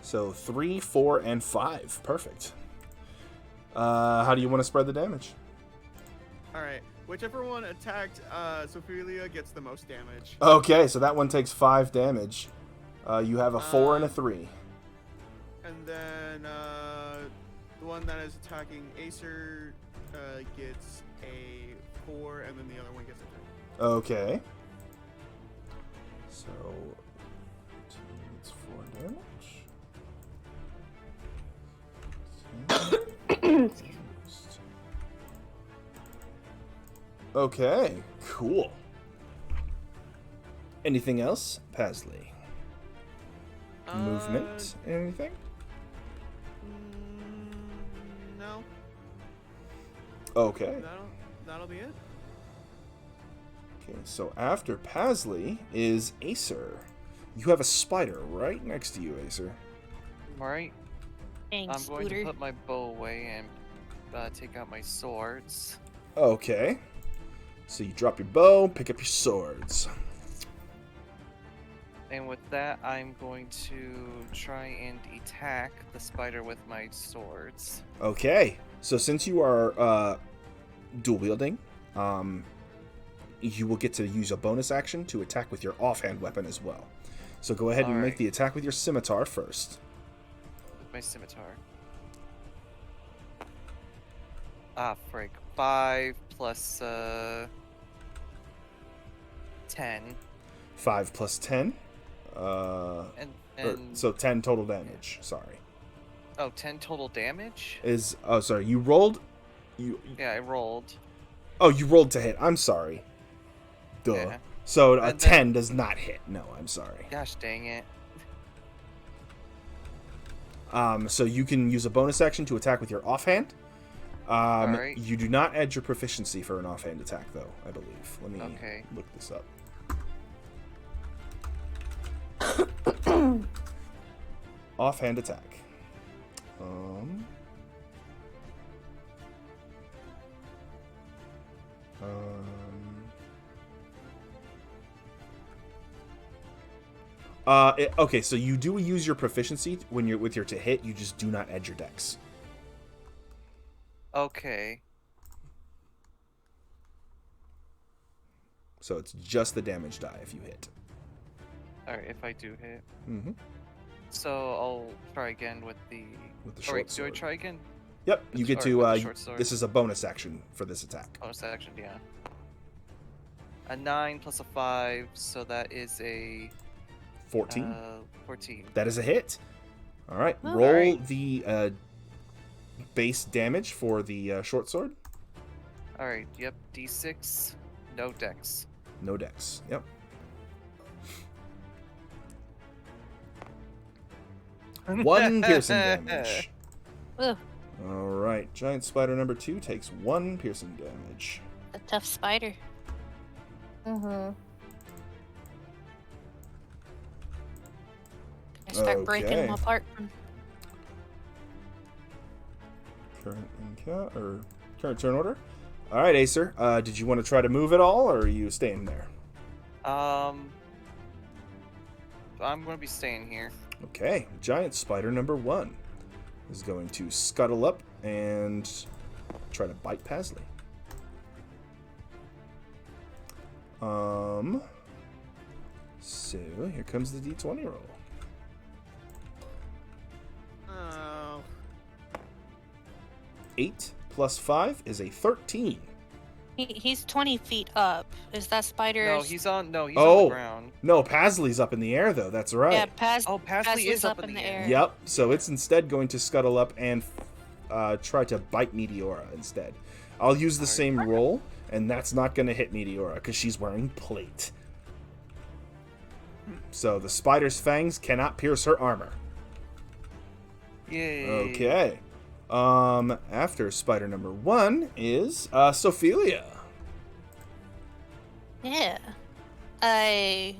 So 3, 4, and 5. Perfect. How do you want to spread the damage? All right. Whichever one attacked Sophia gets the most damage. Okay, so that one takes 5 damage. You have a 4 and a 3. And then the one that is attacking Acer gets a 4, and then the other one gets a 3. Okay. So, 2 is 4 damage. Okay, cool. Anything else, Pasley? Movement? Anything? No. Okay. That'll be it. Okay, so after Pasley is Acer. You have a spider right next to you, Acer. Alright. Dang, I'm going to Scooter. put my bow away and take out my swords. Okay. So you drop your bow, pick up your swords. And with that, I'm going to try and attack the spider with my swords. Okay. So since you are dual wielding, you will get to use a bonus action to attack with your offhand weapon as well. So go ahead and make Alright. the attack with your scimitar first. With my scimitar. Ah, frick. 5 plus 10. 5 plus 10. So 10 total damage. Sorry. Oh, 10 total damage? Sorry. You rolled. Yeah, I rolled. Oh, you rolled to hit. I'm sorry. Duh. Yeah. So a And 10 does not hit. No, I'm sorry. Gosh dang it. So you can use a bonus action to attack with your offhand. Alright. You do not add your proficiency for an offhand attack, though, I believe. Let me Okay. look this up. Offhand attack. Okay, so you do use your proficiency when you're with your to hit. You just do not add your dex. Okay. So it's just the damage die if you hit. Alright, if I do hit. Mm-hmm. So I'll try again with the... With the Oh, short wait, do I sword. try again? Yep, you get Or to. with the short sword. This is a bonus action for this attack. Bonus action, yeah. A 9 plus a 5, so that is a 14. 14. That is a hit. All right, Oh. roll Alright. the base damage for the short sword. Alright, yep, d6, no dex. No dex. Yep. One piercing damage. Ugh, All right, giant spider number 2 takes 1 piercing damage. a tough spider. Mm-hmm. I start breaking them Okay. apart. From... Current turn order. All right, Acer. Did you want to try to move at all, or are you staying there? I'm gonna be staying here. Okay, giant spider number 1 is going to scuttle up and try to bite Pasley. So here comes the d20 roll. Oh. 8 plus 5 is a 13. He's 20 feet up. Is that spider? No, he's on the Oh. ground. No, Pasley's up in the air though. That's right. Yeah, Oh, Pasley Pasley's is up in the air. Yep. So it's instead going to scuttle up and try to bite Meteora instead. I'll use the same roll, and that's not going to hit Meteora because she's wearing plate. So the spider's fangs cannot pierce her armor. Yay. Okay. After spider number 1 is Sophelia. Yeah. I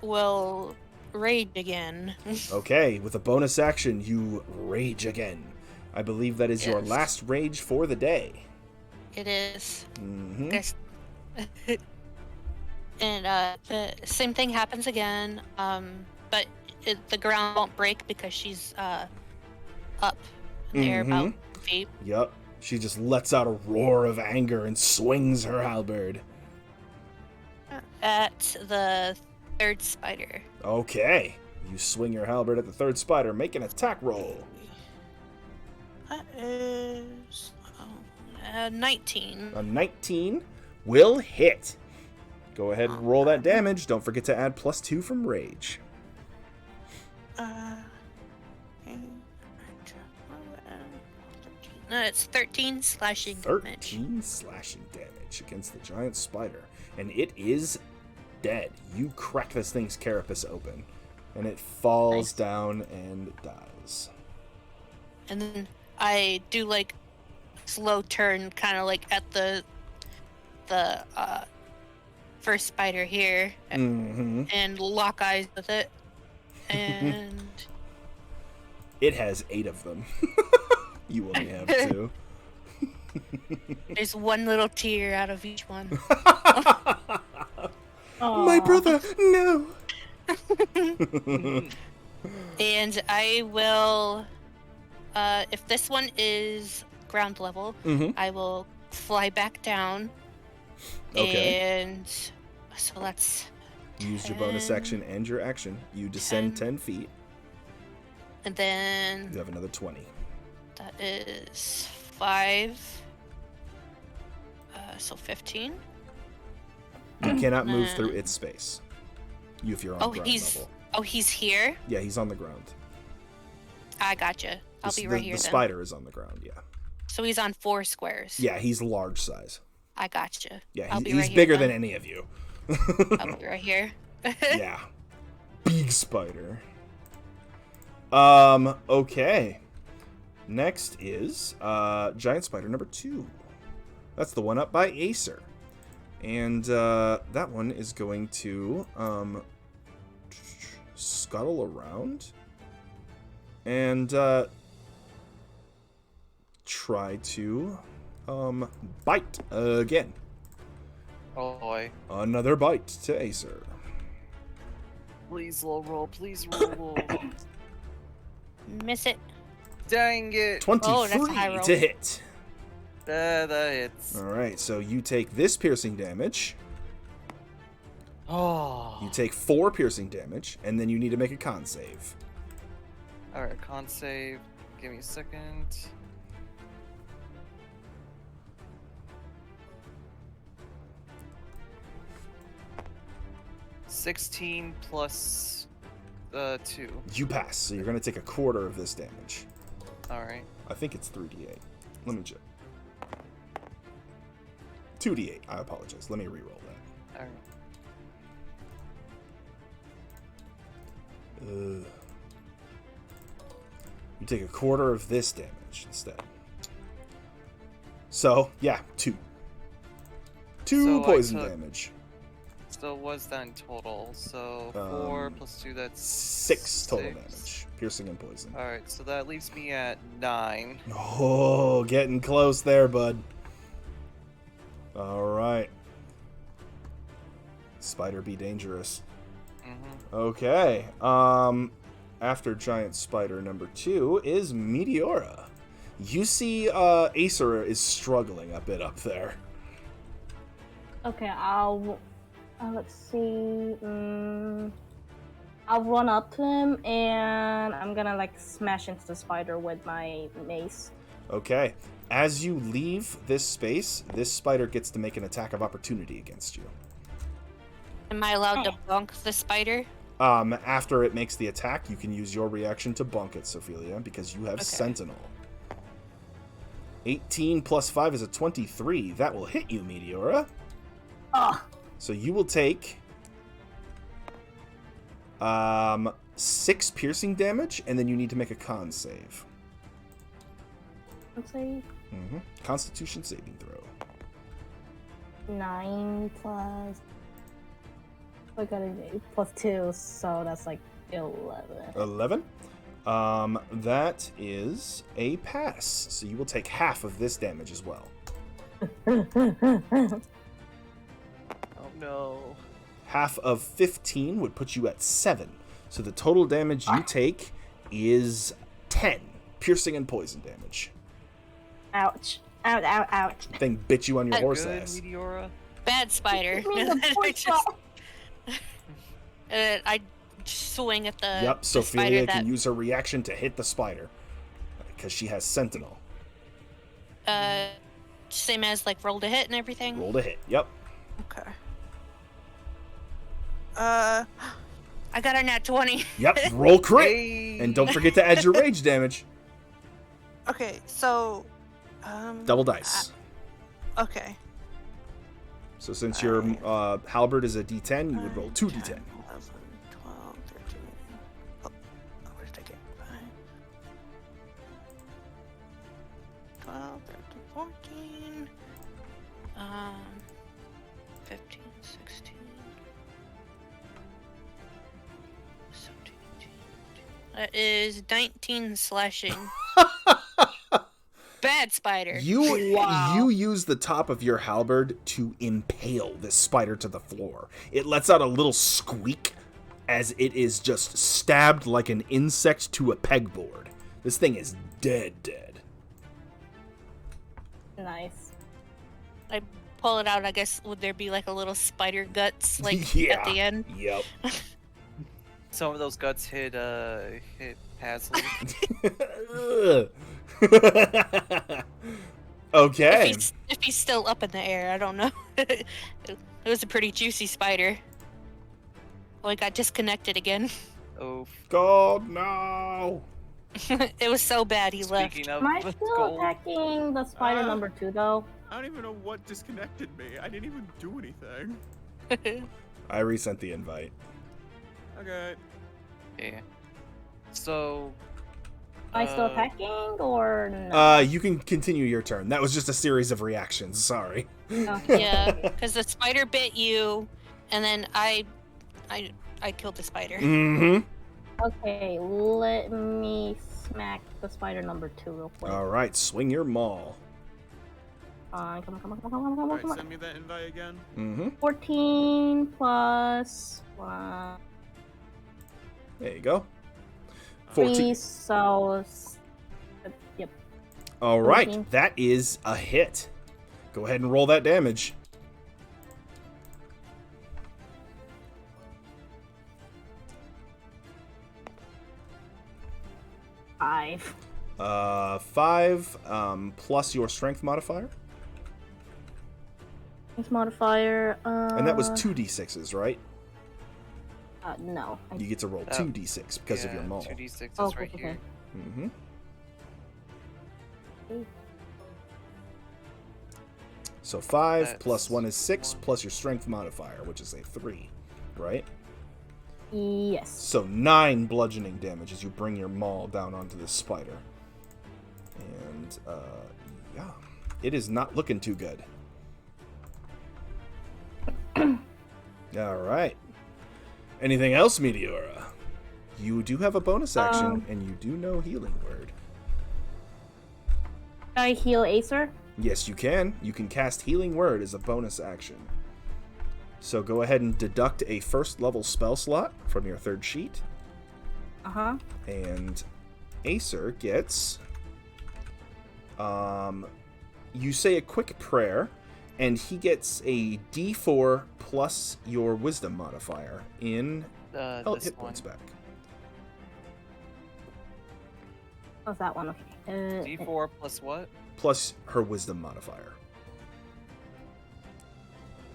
will rage again. Okay, with a bonus action, you rage again. I believe that is your Yes. last rage for the day. It is. Mm-hmm. Guess. And the same thing happens again. But the ground won't break because she's up in the air about feet. Yep. She just lets out a roar of anger and swings her halberd. At the third spider. Okay. You swing your halberd at the third spider. Make an attack roll. That is 19. A 19 will hit. Go ahead and roll that damage. Don't forget to add +2 from rage. No, it's 13 slashing damage. 13 slashing damage against the giant spider. And it is dead. You crack this thing's carapace open. And it falls Nice. down and dies. And then I do like slow turn, kind of like at the first spider here, Mm-hmm. and lock eyes with it. And It has 8 of them. You only have 2. there's one little tear out of each one. My brother, no. And I will, if this one is ground level, Mhm. I will fly back down. Okay. And so that's, You used your bonus action and your action. You descend 10 feet. and then You have another 20. that is 5. So 15. You cannot move through its space. If you're on Oh, ground he's level. he's here. Yeah, he's on the ground. I gotcha. I'll be right here The then. spider is on the ground, yeah. So he's on 4 squares. Yeah, he's large size. I gotcha. Yeah, I'll he's, be he's right here bigger then. than any of you. I'll be right here. Yeah. Big spider. Okay. Next is giant spider number 2. That's the one up by Acer. And that one is going to scuttle around and try to bite again. Oh boy. Another bite to Acer. Please roll. Please roll. Miss it. Dang it. 23 Oh, that's a high roll. to hit. That hits. All right, so you take this piercing damage. Oh. You take 4 piercing damage, and then you need to make a con save. Alright, con save. Give me a second. $16 plus 2. You pass, so you're going to take a quarter of this damage. Alright. I think it's 3d8. Let me check. 2d8. I apologize. Let me re-roll that. Alright. You take a quarter of this damage instead. So, yeah, 2. 2 So I poison took- damage. So what's that in total? So 4 plus 2, that's 6 total 6. damage. Piercing and poison. Alright, so that leaves me at 9. Oh, getting close there, bud. Alright. Spider be dangerous. Mm-hmm. Okay. After giant spider number 2 is Meteora. You see Acer is struggling a bit up there. Okay, let's see. I'll run up to him and I'm gonna like smash into the spider with my mace. Okay. As you leave this space, this spider gets to make an attack of opportunity against you. Am I allowed to bonk the spider? After it makes the attack, you can use your reaction to bonk it, Sophelia, because you have Okay. Sentinel. 18 plus 5 is a 23. That will hit you, Meteora. Oh, So you will take 6 piercing damage, and then you need to make a con save. let's see. Constitution saving throw. 9 plus. I got an 8 plus 2, so that's like 11. 11. That is a pass. So you will take half of this damage as well. Oh no. Half of 15 would put you at 7. So the total damage you take is 10 piercing and poison damage. Ouch. Ouch, ouch, ouch. Thing bit you on your horse Good, ass. Meteora. Bad spider. Give me the I swing at the, Yep, the Sophelia spider can that use her reaction to hit the spider. Because she has Sentinel. same as like roll to hit and everything. Roll to hit. Yep. Okay. I got a nat 20. Yep, roll crit. Hey. And don't forget to add your rage damage. Okay, so Double dice. okay. So since your halberd is a d10, you would roll 2 d10. 11, 12, 13. Oh, where did I get? 12, 13, 14. 15, 16. 17, 18. That is 19 slashing. Bad spider. You use the top of your halberd to impale this spider to the floor. It lets out a little squeak as it is just stabbed like an insect to a pegboard. This thing is dead. Nice. I pull it out. I guess would there be like a little spider guts like Yeah. at the end? Yep. Some of those guts hit Pasley. Okay. If he's still up in the air, I don't know. It was a pretty juicy spider. Well, he got disconnected again. Oh, God, no. It was so bad he left. speaking of Am I the still gold, attacking the spider number 2 though? I don't even know what disconnected me. I didn't even do anything. I resent the invite. Okay. yeah. So. Am I still attacking or no? You can continue your turn. That was just a series of reactions. Sorry. Okay. Yeah, because the spider bit you, and then I killed the spider. Mm-hmm. Okay, let me smack the spider number 2 real quick. All right, swing your maul. Come on. Alright, send me that invite again. Mm-hmm. 14 plus 1. There you go. 3, 14. so... Yep. All right, 14. that is a hit. Go ahead and roll that damage. 5. 5 plus your strength modifier. Strength modifier, And that was 2d6s, right? No. You get to roll 2d6 because of your maul. 2d6 is Oh, right okay. here. Mm-hmm. So 5 plus That's 1 is 6 1. plus your strength modifier, which is a 3, right? Yes. So 9 bludgeoning damage as you bring your maul down onto this spider. And, yeah. It is not looking too good. Alright. Anything else, Meteora? You do have a bonus action, and you do know Healing Word. Can I heal Acer? Yes, you can. You can cast Healing Word as a bonus action. So go ahead and deduct a first level spell slot from your third sheet. Uh-huh. And Acer gets... you say a quick prayer, and he gets a d4 plus your wisdom modifier in This hit one. points back. How's that one? Okay. D4 plus what? Plus her wisdom modifier.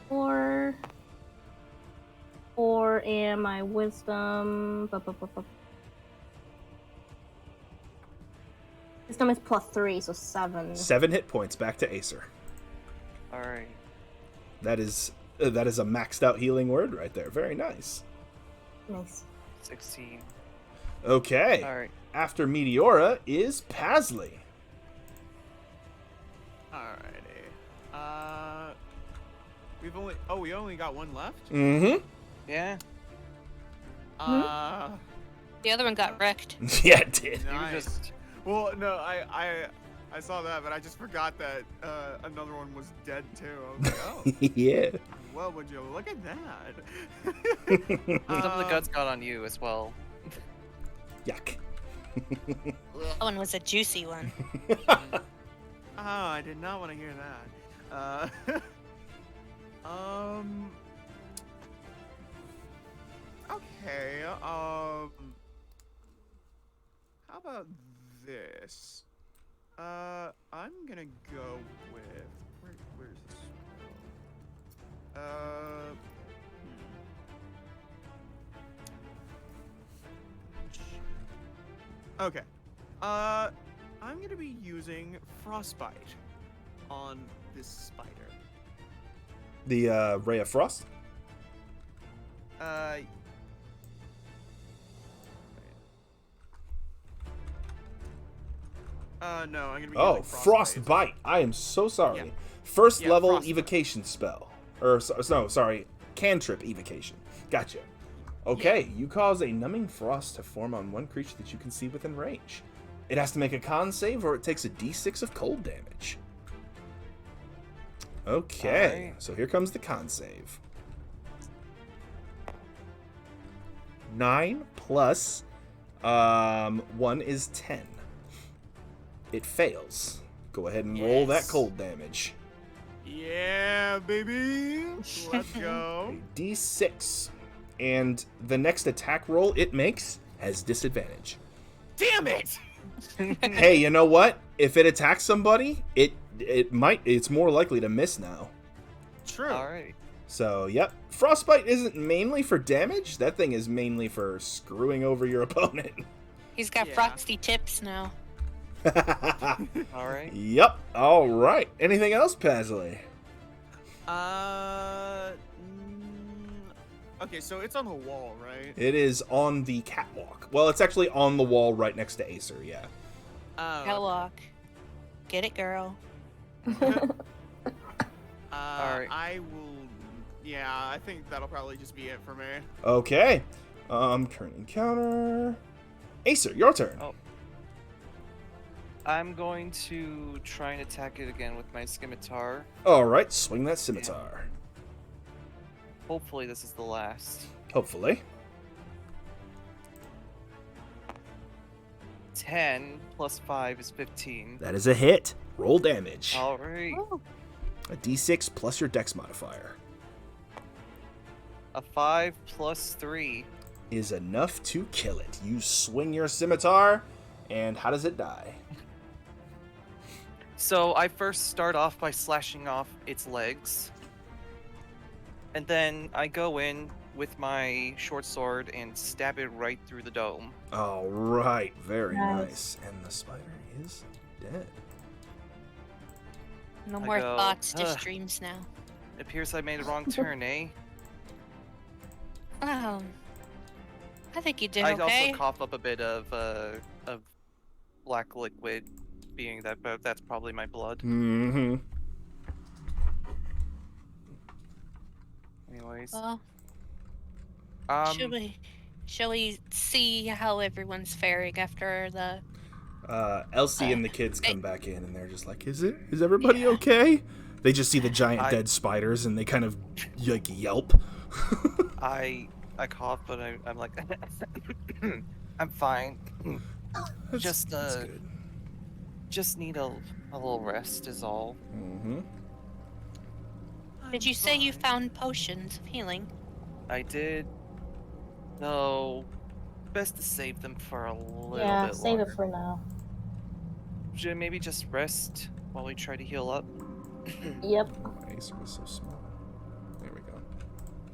4. 4 and my wisdom. Wisdom is plus 3, so 7. 7 hit points back to Acer. Alright. That is a maxed out Healing Word right there. Very nice. Nice. 16. Okay. Alright. After Meteora is Pasley. Alrighty. We only got one left? Mm-hmm. Yeah. The other one got wrecked. Yeah, it did. You Nice. just. Well, no, I saw that, but I just forgot that another one was dead too. I was like, oh, Yeah. well, would you look at that? Some of the guts got on you as well. Yuck. That one was a juicy one. Oh, I did not want to hear that. Okay. How about this? I'm gonna go with where's this? Okay. I'm gonna be using Frostbite on this spider. The Ray of Frost? No, I'm gonna be Oh, using Frostbite. I am so sorry. Yeah. First Yeah, level Frostbite. evocation spell. Or, no, sorry. Cantrip evocation. Gotcha. Okay, you cause a numbing frost to form on one creature that you can see within range. It has to make a con save or it takes a d6 of cold damage. Okay, Alright. so here comes the con save. 9 plus 1 is 10. It fails. Go ahead and roll that Yes. cold damage. Yeah, baby. Let's go. A d6. And the next attack roll it makes has disadvantage. Damn it! Hey, you know what? If it attacks somebody, it's more likely to miss now. True. Alright. So, yep. Frostbite isn't mainly for damage. That thing is mainly for screwing over your opponent. He's got Yeah. frosty tips now. Alright. Yep. All right. Anything else, Pasley? Okay, so it's on the wall, right? It is on the catwalk. Well, it's actually on the wall right next to Acer, yeah. Oh. Catwalk. Get it, girl. Alright. I will. Yeah, I think that'll probably just be it for me. Okay. Current encounter. Acer, your turn. Oh. I'm going to try and attack it again with my scimitar. Alright, swing that scimitar. Hopefully this is the last. Hopefully. 10 plus 5 is 15. That is a hit. Roll damage. Alright. A d6 plus your dex modifier A 5 plus 3. is enough to kill it. You swing your scimitar, and how does it die? So I first start off by slashing off its legs. And then I go in with my short sword and stab it right through the dome. All right, very Nice. nice. And the spider is dead. No I more go, thoughts, just "Ugh." dreams now. It appears I made a wrong turn, eh? Oh. I think you did I okay. also cough up a bit of black liquid, being that that's probably my blood. Mm-hmm. Anyways, Well, um, shall we see how everyone's faring after the... Elsie and the kids come back in, and they're just like, "Is everybody Yeah. okay?" They just see the giant I- dead spiders, and they kind of like yelp. I cough, but I'm like, I'm fine. Just, that's good. Just need a little rest is all. Mm-hmm. Did you say you found potions of healing? I did. No, best to save them for a little Yeah, bit save longer. it for now. Should maybe just rest while we try to heal up. Yep. My Acer was so small. There we go.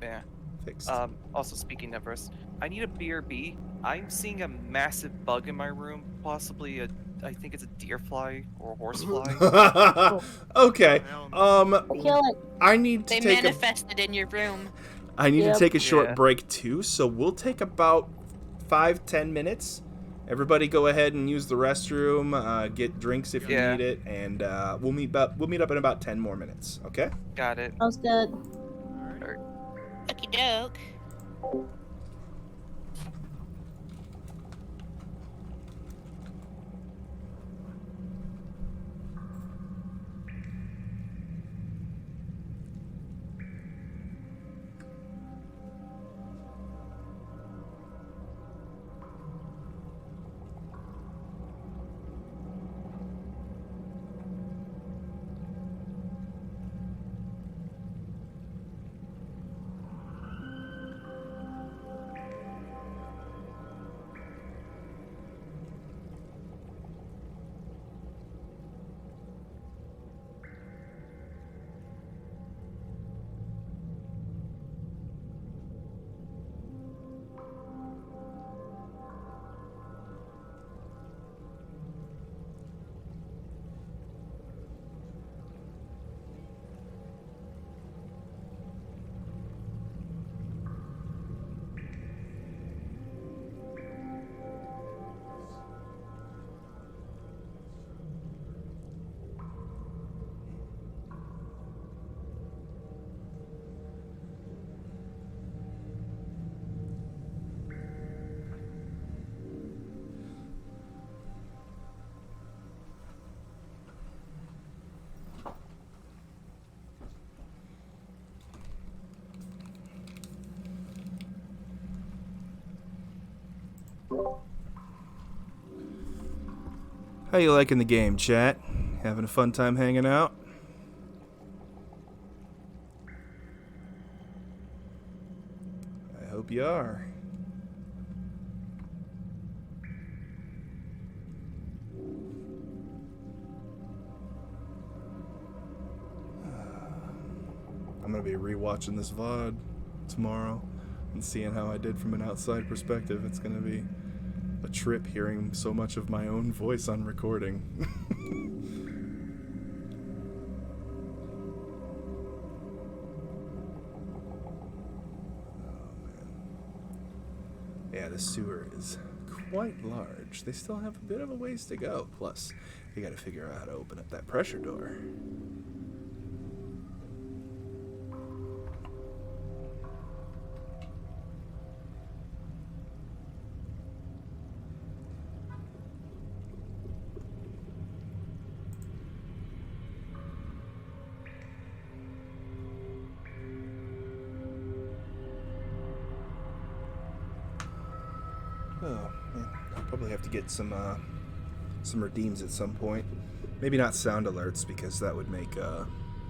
Yeah. Fixed. Also speaking of rest, I need a BRB. I'm seeing a massive bug in my room, possibly I think it's a deer fly or a horse fly. Okay. Kill it. I need to They take manifested in your room. I need Yep. to take a short Yeah. break too, so we'll take about 5-10 minutes. Everybody go ahead and use the restroom, get drinks if you Yeah. need it, and we'll meet up in about 10 more minutes, okay? Got it. Sounds good. Okie doke. How you liking the game, chat? Having a fun time hanging out? I hope you are. I'm gonna be rewatching this VOD tomorrow and seeing how I did from an outside perspective. It's gonna be a trip hearing so much of my own voice on recording. Oh, Yeah, the sewer is quite large. They still have a bit of a ways to go. Plus, we gotta figure out how to open up that pressure door. Oh, man. I'll probably have to get some redeems at some point. Maybe not sound alerts, because that would make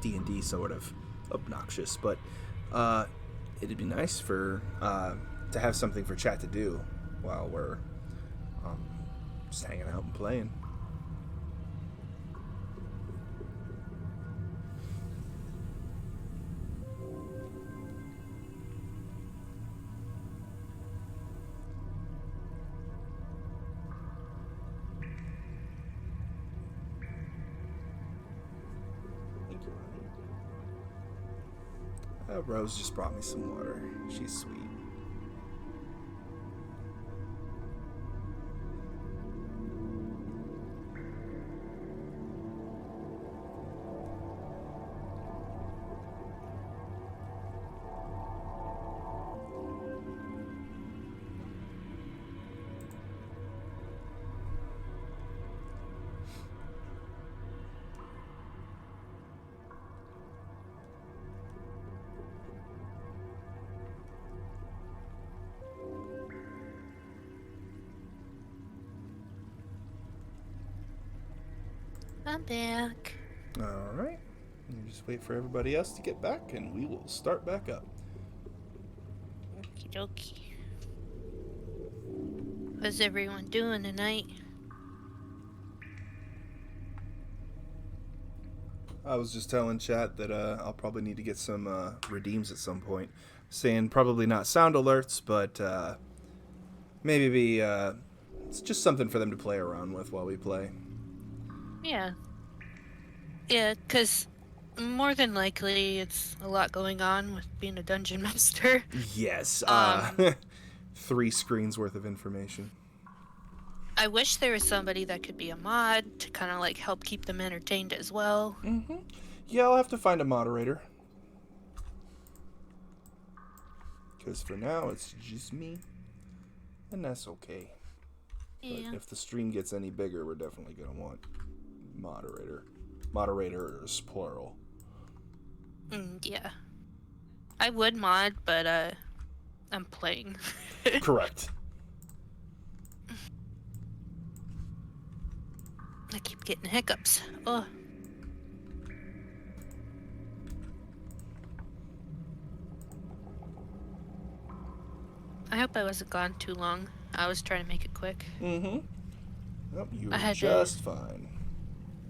D&D sort of obnoxious, but it'd be nice for to have something for chat to do while we're just hanging out and playing. Rose just brought me some water. She's sweet. I'm back. All right. You just wait for everybody else to get back, and we will start back up. Okie dokie. How's everyone doing tonight? I was just telling chat that I'll probably need to get some redeems at some point. Saying probably not sound alerts, but maybe it's just something for them to play around with while we play. Yeah. Yeah, because more than likely it's a lot going on with being a dungeon master. Yes. 3 screens worth of information. I wish there was somebody that could be a mod to kind of like help keep them entertained as well. Mm-hmm. Yeah, I'll have to find a moderator. Because for now, it's just me. And that's okay. Yeah. But if the stream gets any bigger, we're definitely going to want moderator. Moderators, plural. Yeah. I would mod, but I'm playing. Correct. I keep getting hiccups. Oh. I hope I wasn't gone too long. I was trying to make it quick. Mm-hmm. Nope, you I were had just fine.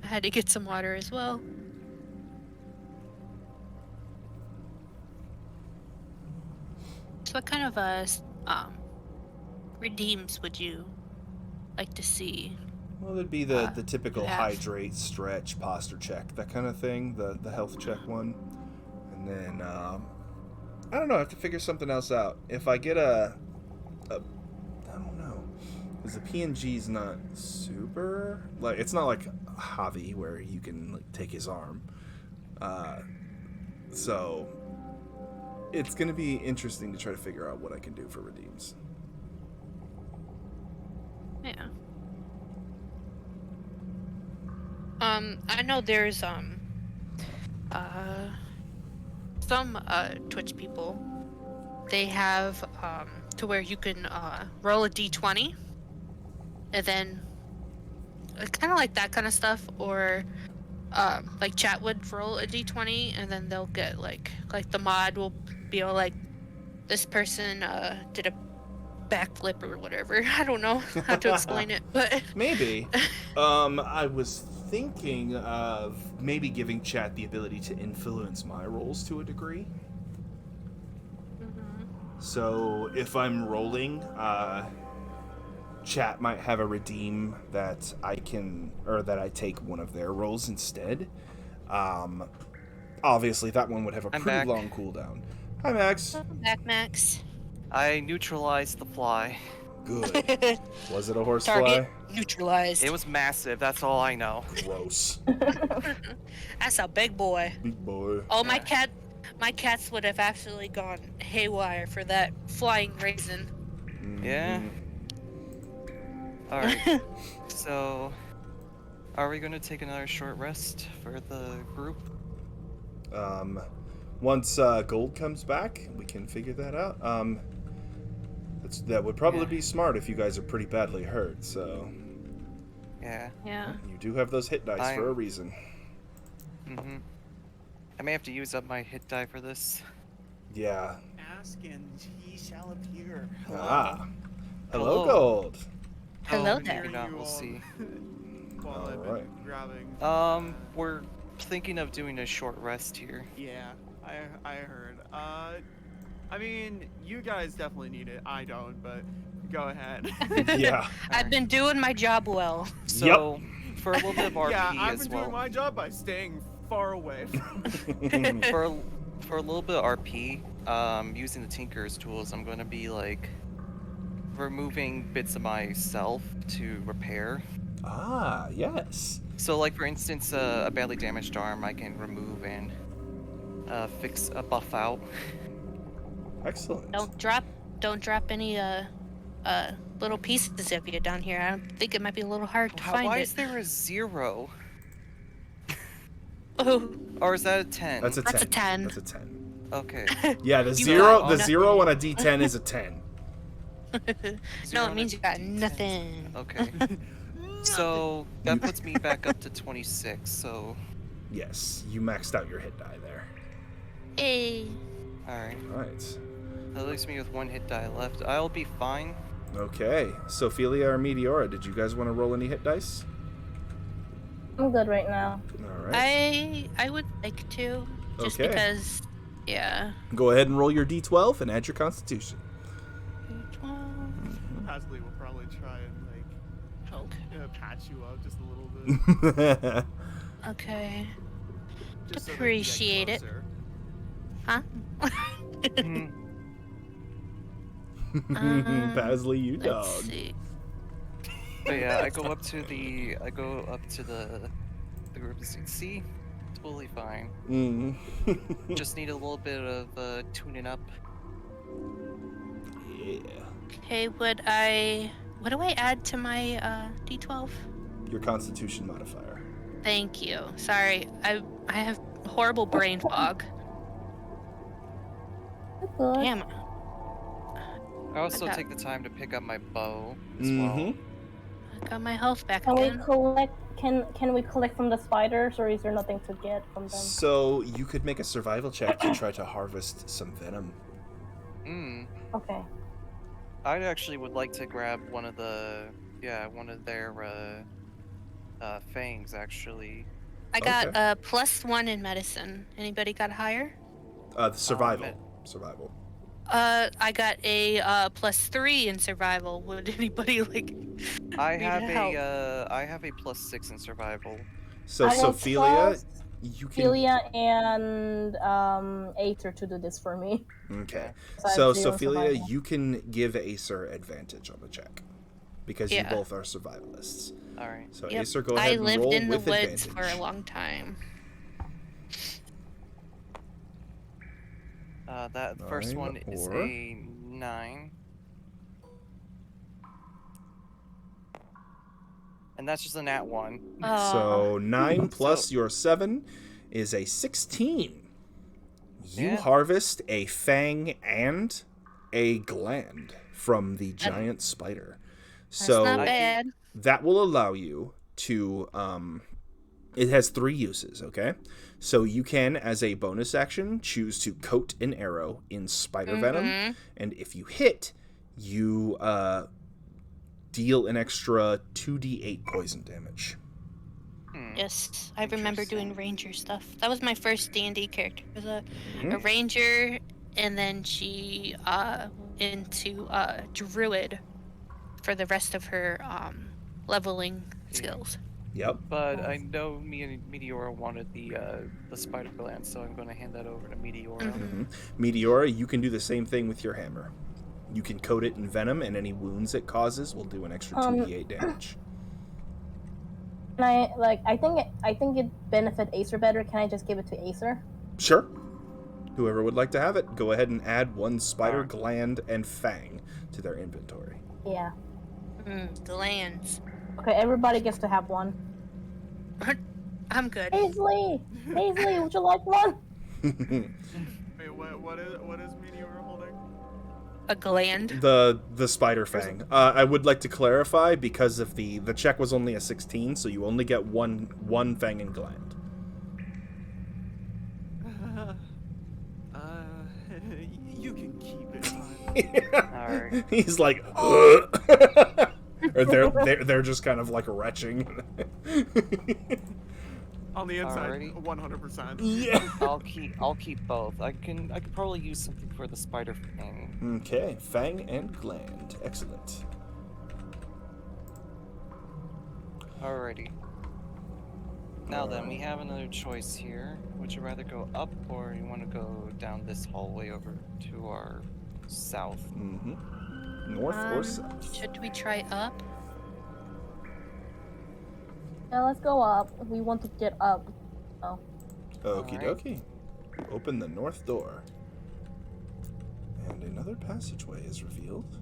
I had to get some water as well. So what kind of redeems would you like to see? Well, it'd be the typical you have. hydrate, stretch, posture check, that kind of thing, the health check one. And then, I don't know, I have to figure something else out. If I get I don't know, because the PNG's not super, like, it's not like Javi where you can like take his arm. So, it's going to be interesting to try to figure out what I can do for redeems. Yeah. I know there's some Twitch people. They have to where you can roll a d20, and then kind of like that kind of stuff, or like chat would roll a d20, and then they'll get like the mod will be all like, this person did a backflip or whatever. I don't know how to explain it, but maybe. I was thinking of maybe giving chat the ability to influence my rolls to a degree. Mhm. So if I'm rolling, chat might have a redeem that I can, or that I take one of their rolls instead. Obviously that one would have a I'm pretty back. long cooldown. Hi, Max. Welcome back, Max. I neutralized the fly. Good. Was it a horsefly? Target neutralized. It was massive. That's all I know. Gross. That's a big boy. Big boy. Oh, Yeah. my cats would have absolutely gone haywire for that flying raisin. Yeah. Mhm. All right. So, are we going to take another short rest for the group? Once Gold comes back, we can figure that out. That would probably Yeah. be smart if you guys are pretty badly hurt. So Yeah. Yeah. you do have those hit dice for a I'm- reason. Mm-hmm. I may have to use up my hit die for this. Yeah. Ask and he shall appear. Ah. Hello, Hello. Gold. Hello Oh, there. maybe not. We'll see. While I've been Alright. grabbing. We're thinking of doing a short rest here. Yeah, I heard. I mean, you guys definitely need it. I don't, but go ahead. Yeah. I've been doing my job well. So, for a little bit of RP yeah, I've as been well. doing my job by staying far away. for a little bit of RP, using the Tinker's tools, I'm going to be like removing bits of myself to repair. Ah, yes. So, like for instance, a badly damaged arm, I can remove and fix a buff out. Excellent. Don't drop any little pieces of you down here. I think it might be a little hard to find Why it. is there a 0? Oh, Or is that a 10? That's a 10. That's a 10. That's a 10. Okay. Yeah, the You zero got the nothing. 0 on a D10 is a 10. no, Zero it means you got nothing. Okay. So that puts me back up to 26. So, Yes, you maxed out your hit die there. Hey. all right. Right. That leaves me with 1 hit die left. I'll be fine. Okay. Sophelia or Meteora, did you guys want to roll any hit dice? I'm good right now. All right. I would like to, just Okay. because, yeah. Go ahead and roll your D12 and add your Constitution. 12. Pasley will probably try and like help patch you up just a little bit. Okay. Just so that you get Appreciate it. closer. Huh? Mhm. Pasley, you Let's dog. see. But yeah, I go up to the group and see, totally fine. Mm. Just need a little bit of tuning up. Yeah. Okay, what do I add to my D12? Your Constitution modifier. Thank you. Sorry, I have horrible brain fog. Good. Damn. I also Okay. take the time to pick up my bow as Mm-hmm. well. I got my health back Can we again. collect? Can we collect from the spiders, or is there nothing to get from them? So you could make a survival check to try to harvest some venom. Okay. I actually would like to grab one of their fangs actually. I got Okay. +1 in medicine. Anybody got higher? The survival. man. Survival. I got a +3 in survival. Would anybody like? I Need have help. I have a +6 in survival. So I will Sophelia, trust you can. Ophelia and Aether to do this for me. Okay. So I So have 0 Sophelia, survival. you can give Acer advantage on the check because Yeah. you both are survivalists. All right. So Yep. Acer, go ahead I and lived roll in the with woods advantage. for a long time. That first 9 one is or- a 9. And that's just a nat 1. So 9 plus So- your 7 is a 16. You Yeah. harvest a fang and a gland from the giant spider. That's So not I can- bad. that will allow you to it has 3 uses, okay? So you can, as a bonus action, choose to coat an arrow in spider venom, Mhm. and if you hit, you deal an extra 2d8 poison damage. Yes, I remember doing Interesting. ranger stuff. That was my first D&D character. It was a Mhm. ranger, and then she into druid for the rest of her leveling skills. Yep. But I know me and Meteora wanted the spider gland, so I'm going to hand that over to Meteora. Mhm. Meteora, you can do the same thing with your hammer. You can coat it in venom, and any wounds it causes will do an extra 2d8 damage. Can I think it benefit Acer better. Can I just give it to Acer? Sure. Whoever would like to have it, go ahead and add 1 spider Alright. gland and fang to their inventory. Yeah. Glands. Okay, everybody gets to have one. I'm good. Paisley, would you like one? Wait, what is mean you were holding? A gland. The spider fang. I would like to clarify because of the check was only a 16, so you only get one fang and gland. You can keep it. Alright. He's like, or they're just kind of like retching. On the inside, Alrighty. 100%. Yeah. I'll keep both. I could probably use something for the spider thing. Okay, fang and gland. Excellent. Alrighty. Now then, we have another choice here. Would you rather go up, or you want to go down this hallway over to our south? North or south? Should we try up? Yeah, let's go up. We want to get up. Oh. Okie Alright. dokie. Open the north door. And another passageway is revealed.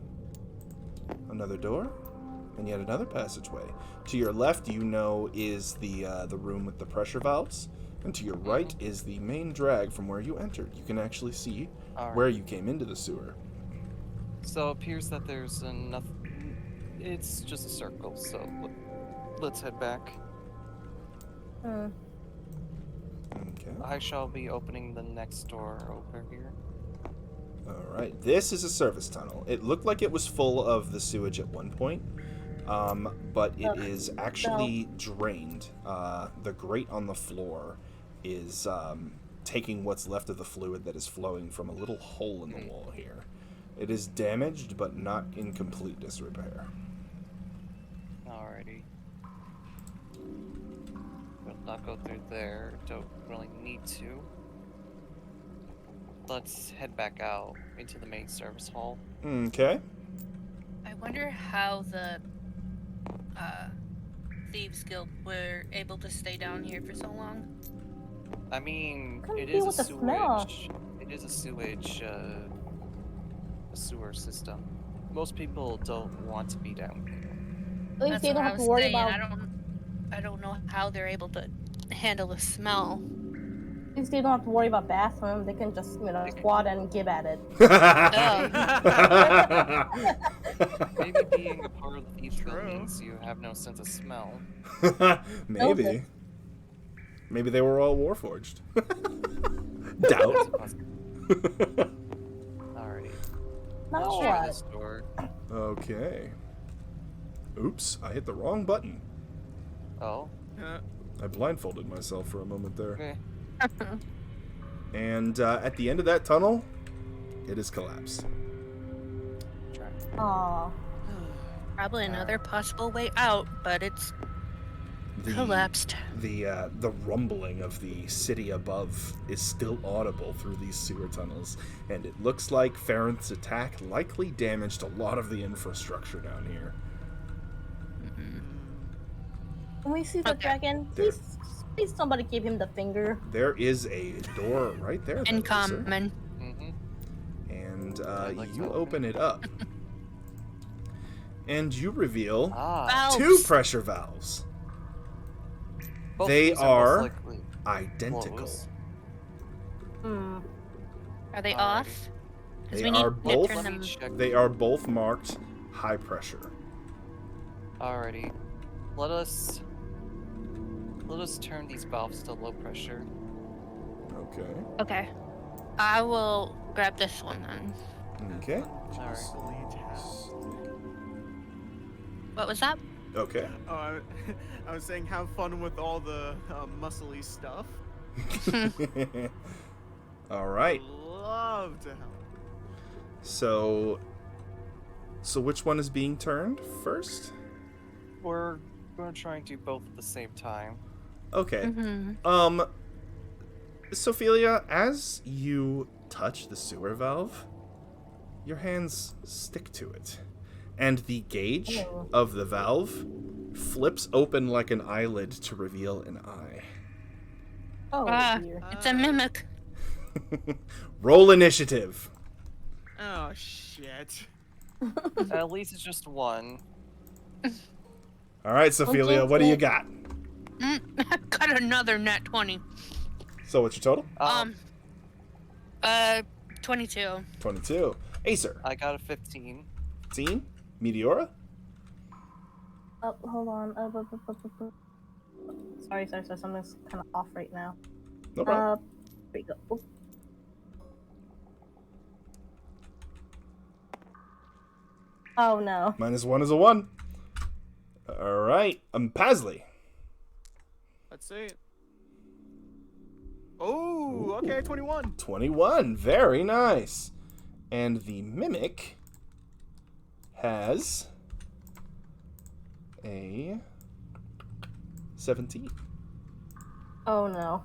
Another door. And yet another passageway. To your left, you know, is the room with the pressure valves. And to your right is the main drag from where you entered. You can actually see Alright. where you came into the sewer. So it appears that there's enough. It's just a circle, so let's head back. Okay. I shall be opening the next door over here. Alright, this is a service tunnel. It looked like it was full of the sewage at one point, but it is actually drained. The grate on the floor is taking what's left of the fluid that is flowing from a little hole in the wall here. It is damaged, but not in complete disrepair. Alrighty. We'll not go through there. Don't really need to. Let's head back out into the main service hall. Okay. I wonder how the Thieves Guild were able to stay down here for so long. I mean, Couldn't it be is a with the smell. sewage. It is a sewage, a sewer system. Most people don't want to be down here. At least That's they what don't I have to was worry saying. about. I don't know how they're able to handle the smell. At least they don't have to worry about bathroom. They can just, squat and give at it. Maybe being a part of the Thieves Guild True. means you have no sense of smell. Maybe. Okay. Maybe they were all warforged. Doubt. Alrighty. Now Let's try what? this door. Okay. Oops, I hit the wrong button. Oh, I blindfolded myself for a moment there. okay. And at the end of that tunnel, it is collapsed. Try. Aw. Probably another possible way out, but it's collapsed. The rumbling of the city above is still audible through these sewer tunnels, and it looks like Farron's attack likely damaged a lot of the infrastructure down here. Can we see the Okay. dragon? Please somebody give him the finger. There is a door right there. In though, sir. common. Mm-hmm. And I'd like to you open open it up. And you reveal Ah, two Valves. pressure valves. both they these are most likely Identical. closed. Are they Alrighty. off? 'Cause They we need are to both. turn Let them. me check. They are both marked high pressure. Alrighty. Let us turn these valves to low pressure. Okay. Okay. I will grab this one then. Okay. Alright. What was that? Okay. Oh, I was saying have fun with all the muscly stuff. All right. Love to help. So which one is being turned first? We're going to try and do both at the same time. Okay. Mm-hmm. Sophelia, as you touch the sewer valve, your hands stick to it, and the gauge Oh. of the valve flips open like an eyelid to reveal an eye. Oh Ah, dear. it's a mimic. Roll initiative. Oh shit. At least it's just one. All right, Sophelia, what do you got? I got another nat 20. So what's your total? 22. 22. Acer. I got a 15. 15. Meteora. Oh, hold on. Sorry. Something's kind of off right now. No problem. There we go. Oop. Oh no. -1 is a 1. All right. Pasley. Let's see. Oh, okay, 21. 21. Very nice. And the mimic has a 17. Oh no.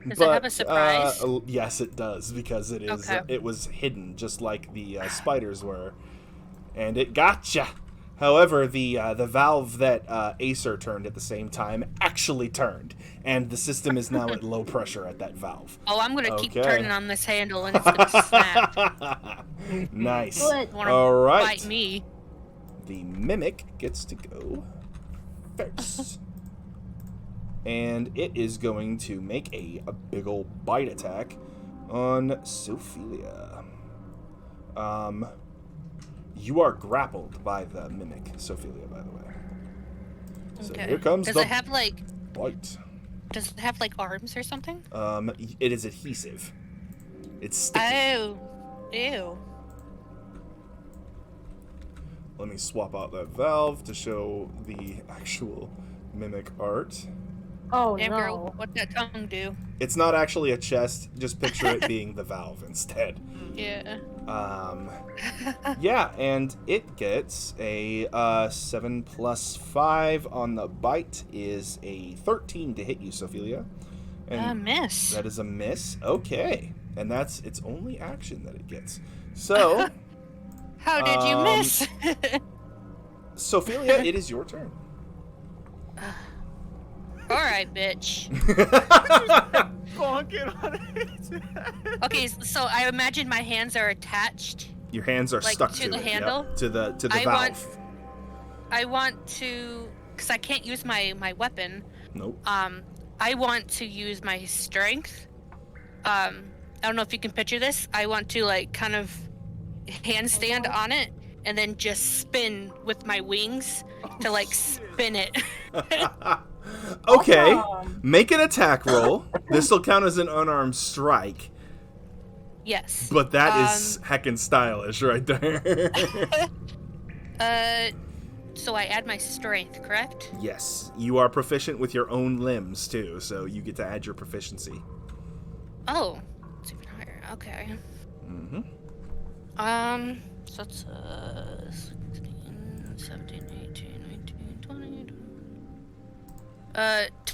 Does it have a surprise? Yes, it does, because it is. Okay. It was hidden, just like the spiders were, and it gotcha. However, the valve that Acer turned at the same time actually turned, and the system is now at low pressure at that valve. Oh, I'm gonna keep Okay. turning on this handle and it's gonna snap. Nice. Good. Wanna All right. bite me? The mimic gets to go first. And it is going to make a big ol' bite attack on Sophelia. You are grappled by the mimic, Sophelia, by the way. So Okay. here comes Does the it have like bite. arms or something? It is adhesive. It's sticky. Oh, ew. Let me swap out that valve to show the actual mimic art. Oh Damn no. girl, what that tongue do? It's not actually a chest, just picture it being the valve instead. Yeah. Yeah, and it gets a 7 plus 5 on the bite is a 13 to hit you, Sophelia. And Miss. that is a miss. Okay. And that's its only action that it gets. So, How did you miss? Sophelia, it is your turn. All right, bitch. Bonk it on it. Okay, so I imagine my hands are attached. Your hands are Like, stuck to to the it, handle? yep, to the I valve. I want to, because I can't use my weapon. Nope. I want to use my strength. I don't know if you can picture this. I want to like kind of handstand on it and then just spin with my wings to like spin it. Okay. Awesome. Make an attack roll. This will count as an unarmed strike. Yes. But that is heckin' stylish right there. So I add my strength, correct? Yes, you are proficient with your own limbs too, so you get to add your proficiency. Oh, it's even higher. Okay. Mm-hmm. So it's 16, 17, 18, 19, 20.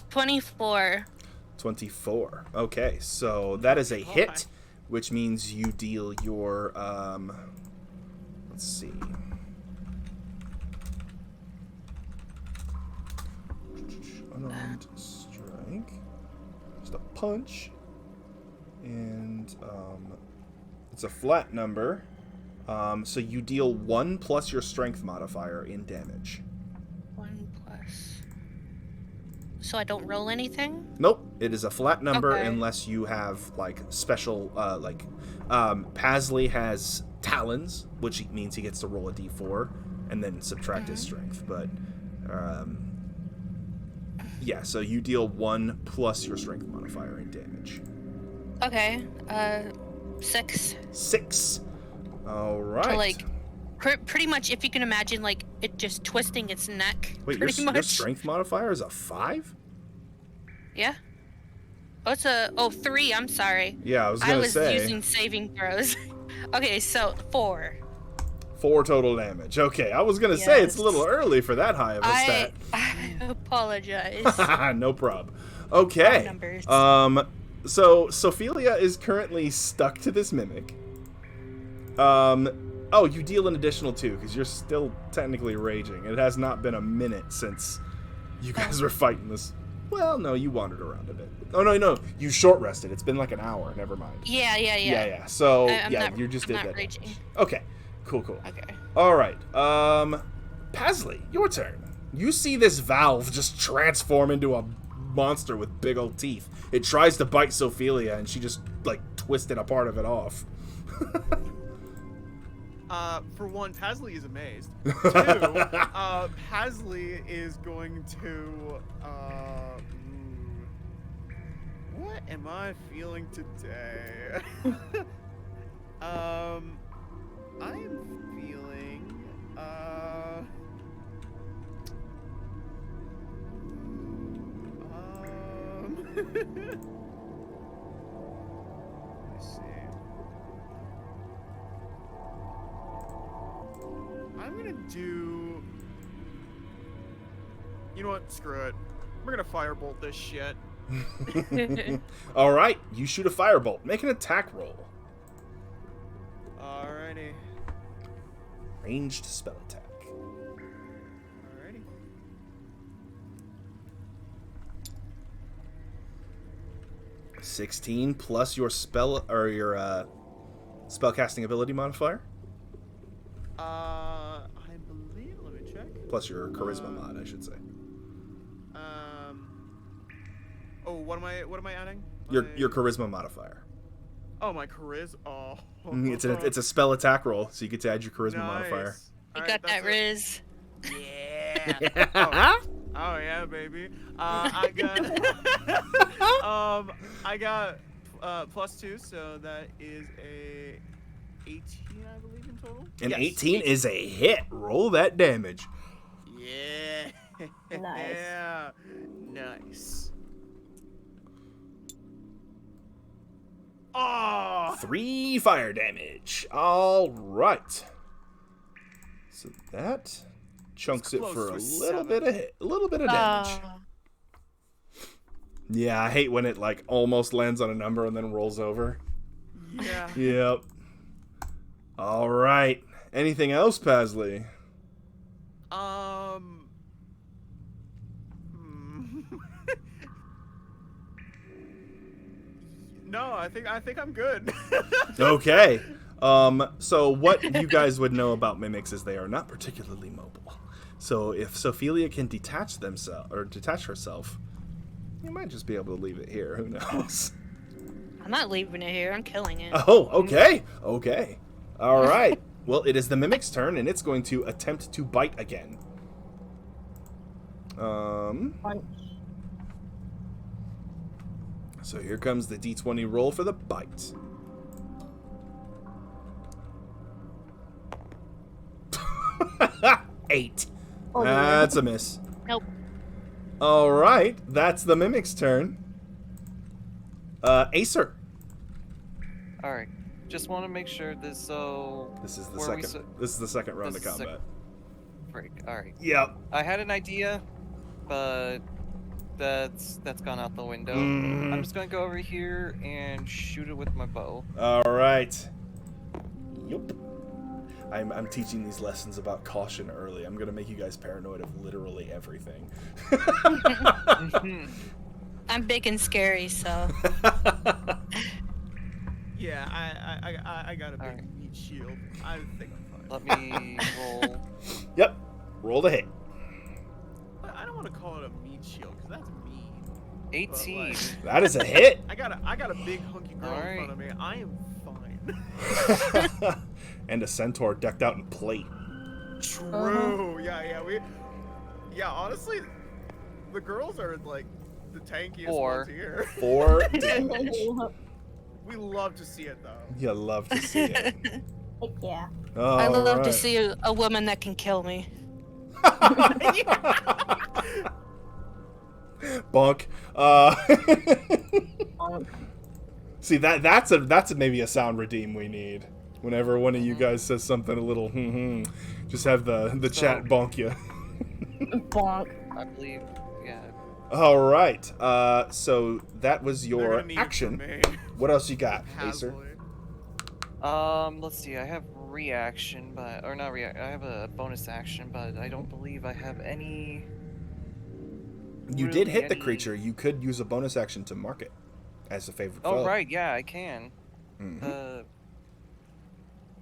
24. 24. Okay, so that is a hit, which means you deal your let's see. Unarmed strike. Just a punch. And it's a flat number. So you deal 1 plus your strength modifier in damage. 1 plus. So I don't roll anything? Nope, it is a flat number Okay. unless you have like special Pasley has talons, which means he gets to roll a d4 and then subtract his strength. But yeah, so you deal 1 plus your strength modifier in damage. Okay. 6. 6. All right. So like, pretty much, if you can imagine, like it just twisting its neck. Wait, pretty your much. strength modifier is a 5? Yeah. Oh, it's a 3. I'm sorry. Yeah, I was I gonna was say using saving throws. Okay, so 4. 4 total damage. Okay, I was gonna say it's a little Yes. early for that high of a stat. I apologize. No problem. Okay. Numbers. So Sophelia is currently stuck to this mimic. Oh, you deal an additional 2 because you're still technically raging. It has not been a minute since you guys were fighting this. Well, no, you wandered around a bit. Oh no, you short rested. It's been like an hour. Never mind. Yeah. So I'm you just did not that. raging. Damage. Okay, cool. Okay. All right, Pasley, your turn. You see this valve just transform into a monster with big old teeth. It tries to bite Sophelia, and she just like twisted a part of it off. For one, Pasley is amazed. 2, Pasley is going to. What am I feeling today? I'm feeling. Let's see. I'm gonna do. You know what? Screw it. We're gonna firebolt this shit. All right, you shoot a firebolt. Make an attack roll. Alrighty. Ranged spell attack. Alrighty. $16 plus your spell or your spellcasting ability modifier, I believe. Let me check. plus your charisma mod, I should say. Oh, what am I adding? Your charisma modifier. Oh, my charisma. Oh. It's a spell attack roll, so you get to add your charisma modifier. Nice. You Alright, got that that's it. Riz. Yeah. Oh yeah, baby. I got +2, so that is a 18, I believe, in total. An Yes. 18 is a hit. Roll that damage. Yeah. Nice. Yeah. Nice. Oh. 3 fire damage. All right. So that chunks it close for to a a little 7. bit of damage. Yeah, I hate when it like almost lands on a number and then rolls over. Yeah. Yep. All right. Anything else, Pasley? No, I think I'm good. Okay. So what you guys would know about mimics is they are not particularly mobile. So if Sophelia can detach herself, you might just be able to leave it here. Who knows? I'm not leaving it here. I'm killing it. Oh, okay. Okay. All right. Well, it is the mimic's turn, and it's going to attempt to bite again. Punch. So here comes the D20 roll for the bite. Eight. Oh, dear. That's a miss. Nope. All right, that's the mimic's turn. Acer. All right. Just want to make sure this. So This is the where we second. This is the second round of this is the combat. break. All right. Yep. I had an idea, but that's gone out the window. I'm just gonna go over here and shoot it with my bow. All right. Yep. I'm teaching these lessons about caution early. I'm gonna make you guys paranoid of literally everything. I'm big and scary, so. Yeah, I got a big Alright. meat shield. I think I'm fine. Let me roll. Yep. Roll the hit. But I don't want to call it a meat shield because that's mean. 18. That is a hit. I got a big hunky girl in Alright. front of me. I am fine. And a centaur decked out in plate. True. Yeah. Honestly, the girls are like the tankiest 4. ones here. 4 damage. We love to see it though. You love to see it. Heck yeah. I love to Alright. see a woman that can kill me. Bonk. Punch. See that's maybe a sound redeem we need. Whenever one of you guys says something a little just have the chat bonk you. Bonk. I believe. Yeah. All right. So that was They're your gonna need it action. from me. What else you got, Acer? Hasley. Let's see. I have reaction, but or not react. I have a bonus action, but I don't believe I have any. You did really hit the any- creature. You could use a bonus action to mark it as a favorite Oh foe. right, yeah, I can. Mhm.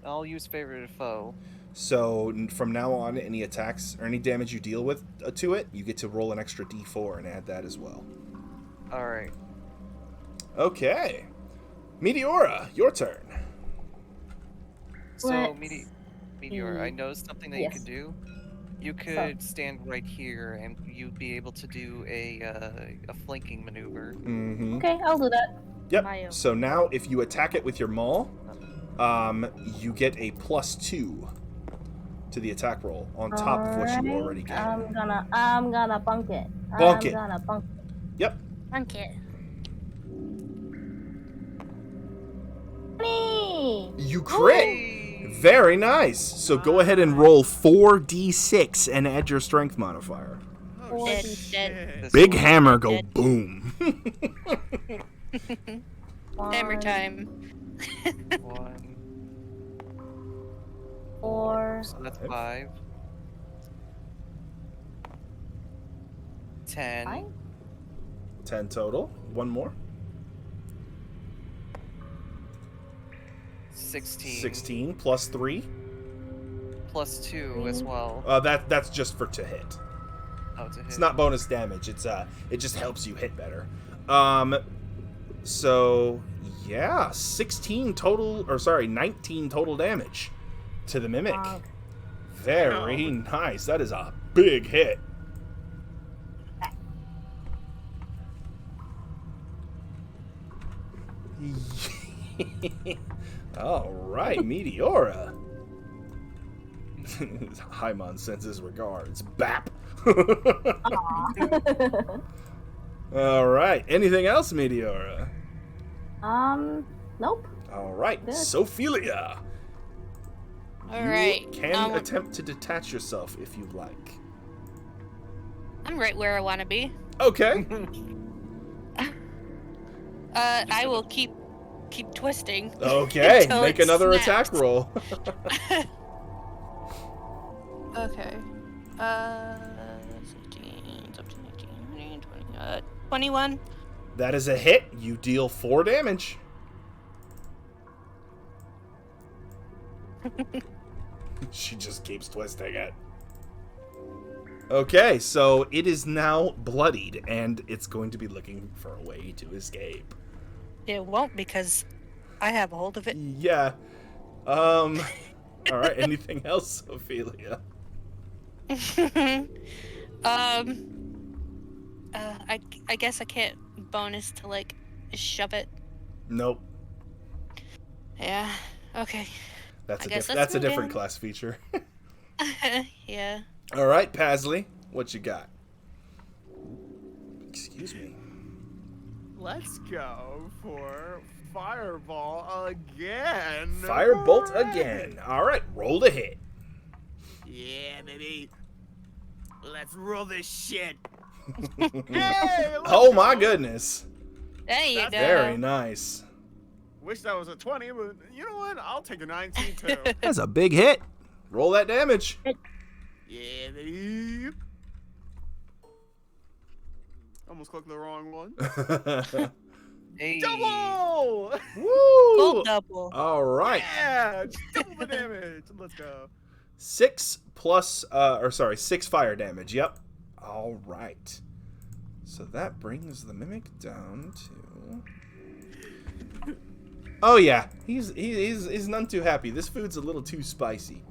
I'll use favorite foe. So from now on, any attacks or any damage you deal with to it, you get to roll an extra d4 and add that as well. All right. Okay. Meteora, your turn. So Let's Meteor, I see. know something that you Yes. can do. You could stand right here, and you'd be able to do a flanking maneuver. Mm-hmm. Okay, I'll do that. Yep. Bio. So now, if you attack it with your maul, you get a +2 to the attack roll on top of what you already get. I'm gonna bunk it. Bunk it. I'm gonna bunk it. Yep. Okay. Me! You crit. Hey! Very nice. So go ahead and roll 4d6 and add your strength modifier. Oh, Dead, shit. dead. This Big one. hammer go Dead. boom. Hammer One, time. 1, 4. so that's 5. 10. 5? 10 total. One more. 16. 16 plus 3. Plus 2 as well. That's just for to hit. Oh, to hit. It's not bonus damage. It just helps you hit better. So yeah, 19 total damage to the mimic. Bonk. Very nice. That is a big hit. All right, Meteora. Haimon sends his regards. Bap. All right. Anything else, Meteora? Nope. All right, Good. Sophelia. All You right. can attempt to detach yourself if you like. I'm right where I want to be. Okay. I will keep twisting. Okay. Until Make it another snaps. attack roll. Okay. 16, 17, 18, 19, 20, 21. That is a hit. You deal 4 damage. She just keeps twisting it. Okay, so it is now bloodied, and it's going to be looking for a way to escape. It won't because I have a hold of it. Yeah. All right. Anything else, Ophelia? I guess I can't bonus to like shove it. Nope. Yeah. Okay. That's I a guess that's a move different in. class feature. Yeah. All right, Pasley, what you got? Excuse me. Let's go for Fireball again. Firebolt Hooray! again. All right, roll to hit. Yeah, baby. Let's roll this shit. Oh Hey, let's my go. goodness. There you That's go. Very nice. Wish that was a 20, but you know what? I'll take a 19 too. That's a big hit. Roll that damage. Yeah, baby. Almost clicked the wrong one. Hey. Double! Woo! Gold double. All right. Yeah, double the damage. Let's go. 6 fire damage. Yep. All right. So that brings the mimic down to. Oh yeah, he's none too happy. This food's a little too spicy.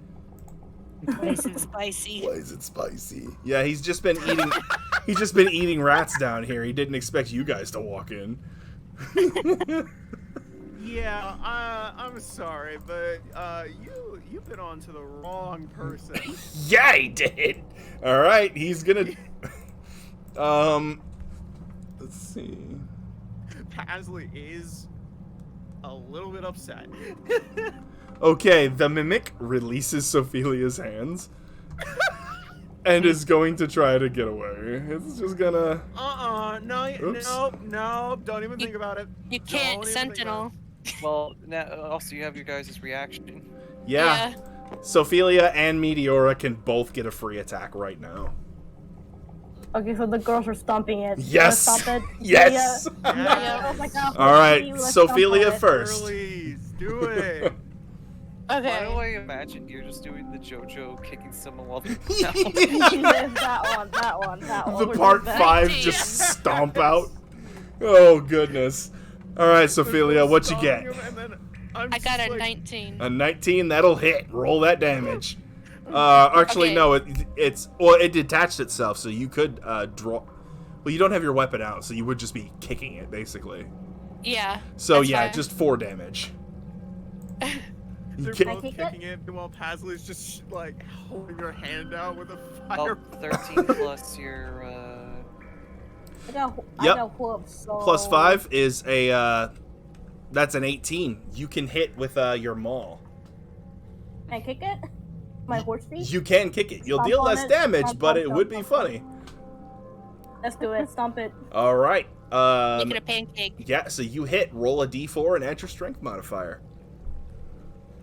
Nice and spicy. Why is it spicy? Yeah, he's just been eating. He's just been eating rats down here. He didn't expect you guys to walk in. Yeah, I'm sorry, but you've been on to the wrong person. Yeah, he did. All right, he's gonna. Let's see. Pasley is a little bit upset. Okay, the mimic releases Sophelia's hands and is going to try to get away. It's just gonna. No, Oops. nope, don't even think about it. You can't Don't even think sentinel. Well, now also you have your guys' reaction. Yeah. Sophelia and Meteora can both get a free attack right now. Okay, so the girls are stomping it. Yes. Let's stomp it. Yes. Yeah. Oh my God. All right, Let's stomp Sophelia it. first. Please do it. Why do Okay. I imagine you're just doing the JoJo kicking someone while they're down? Yes, that one. The We're part doing that. 5 19. just stomp out. Oh goodness. All right, Sophelia, what you get? I got a 19. A 19, that'll hit. Roll that damage. Actually, Okay. no, it detached itself, so you could draw. Well, you don't have your weapon out, so you would just be kicking it, basically. Yeah. So that's yeah, fine. just 4 damage. They're Kick- both kick it? kicking it, while Pazl is just like holding her hand out with a Oh, fire. 13 plus your I got Yep. whoops. So... Plus 5 is that's an 18. You can hit with your maul. Can I kick it? My horse feet? You can kick it. You'll Stomp deal on less it. damage, Stomp, but stomp, it would stomp, be stomp, funny. Let's do it. Stomp it. All right. Make it a pancake. Yeah, so you hit, roll a d4, and add your strength modifier.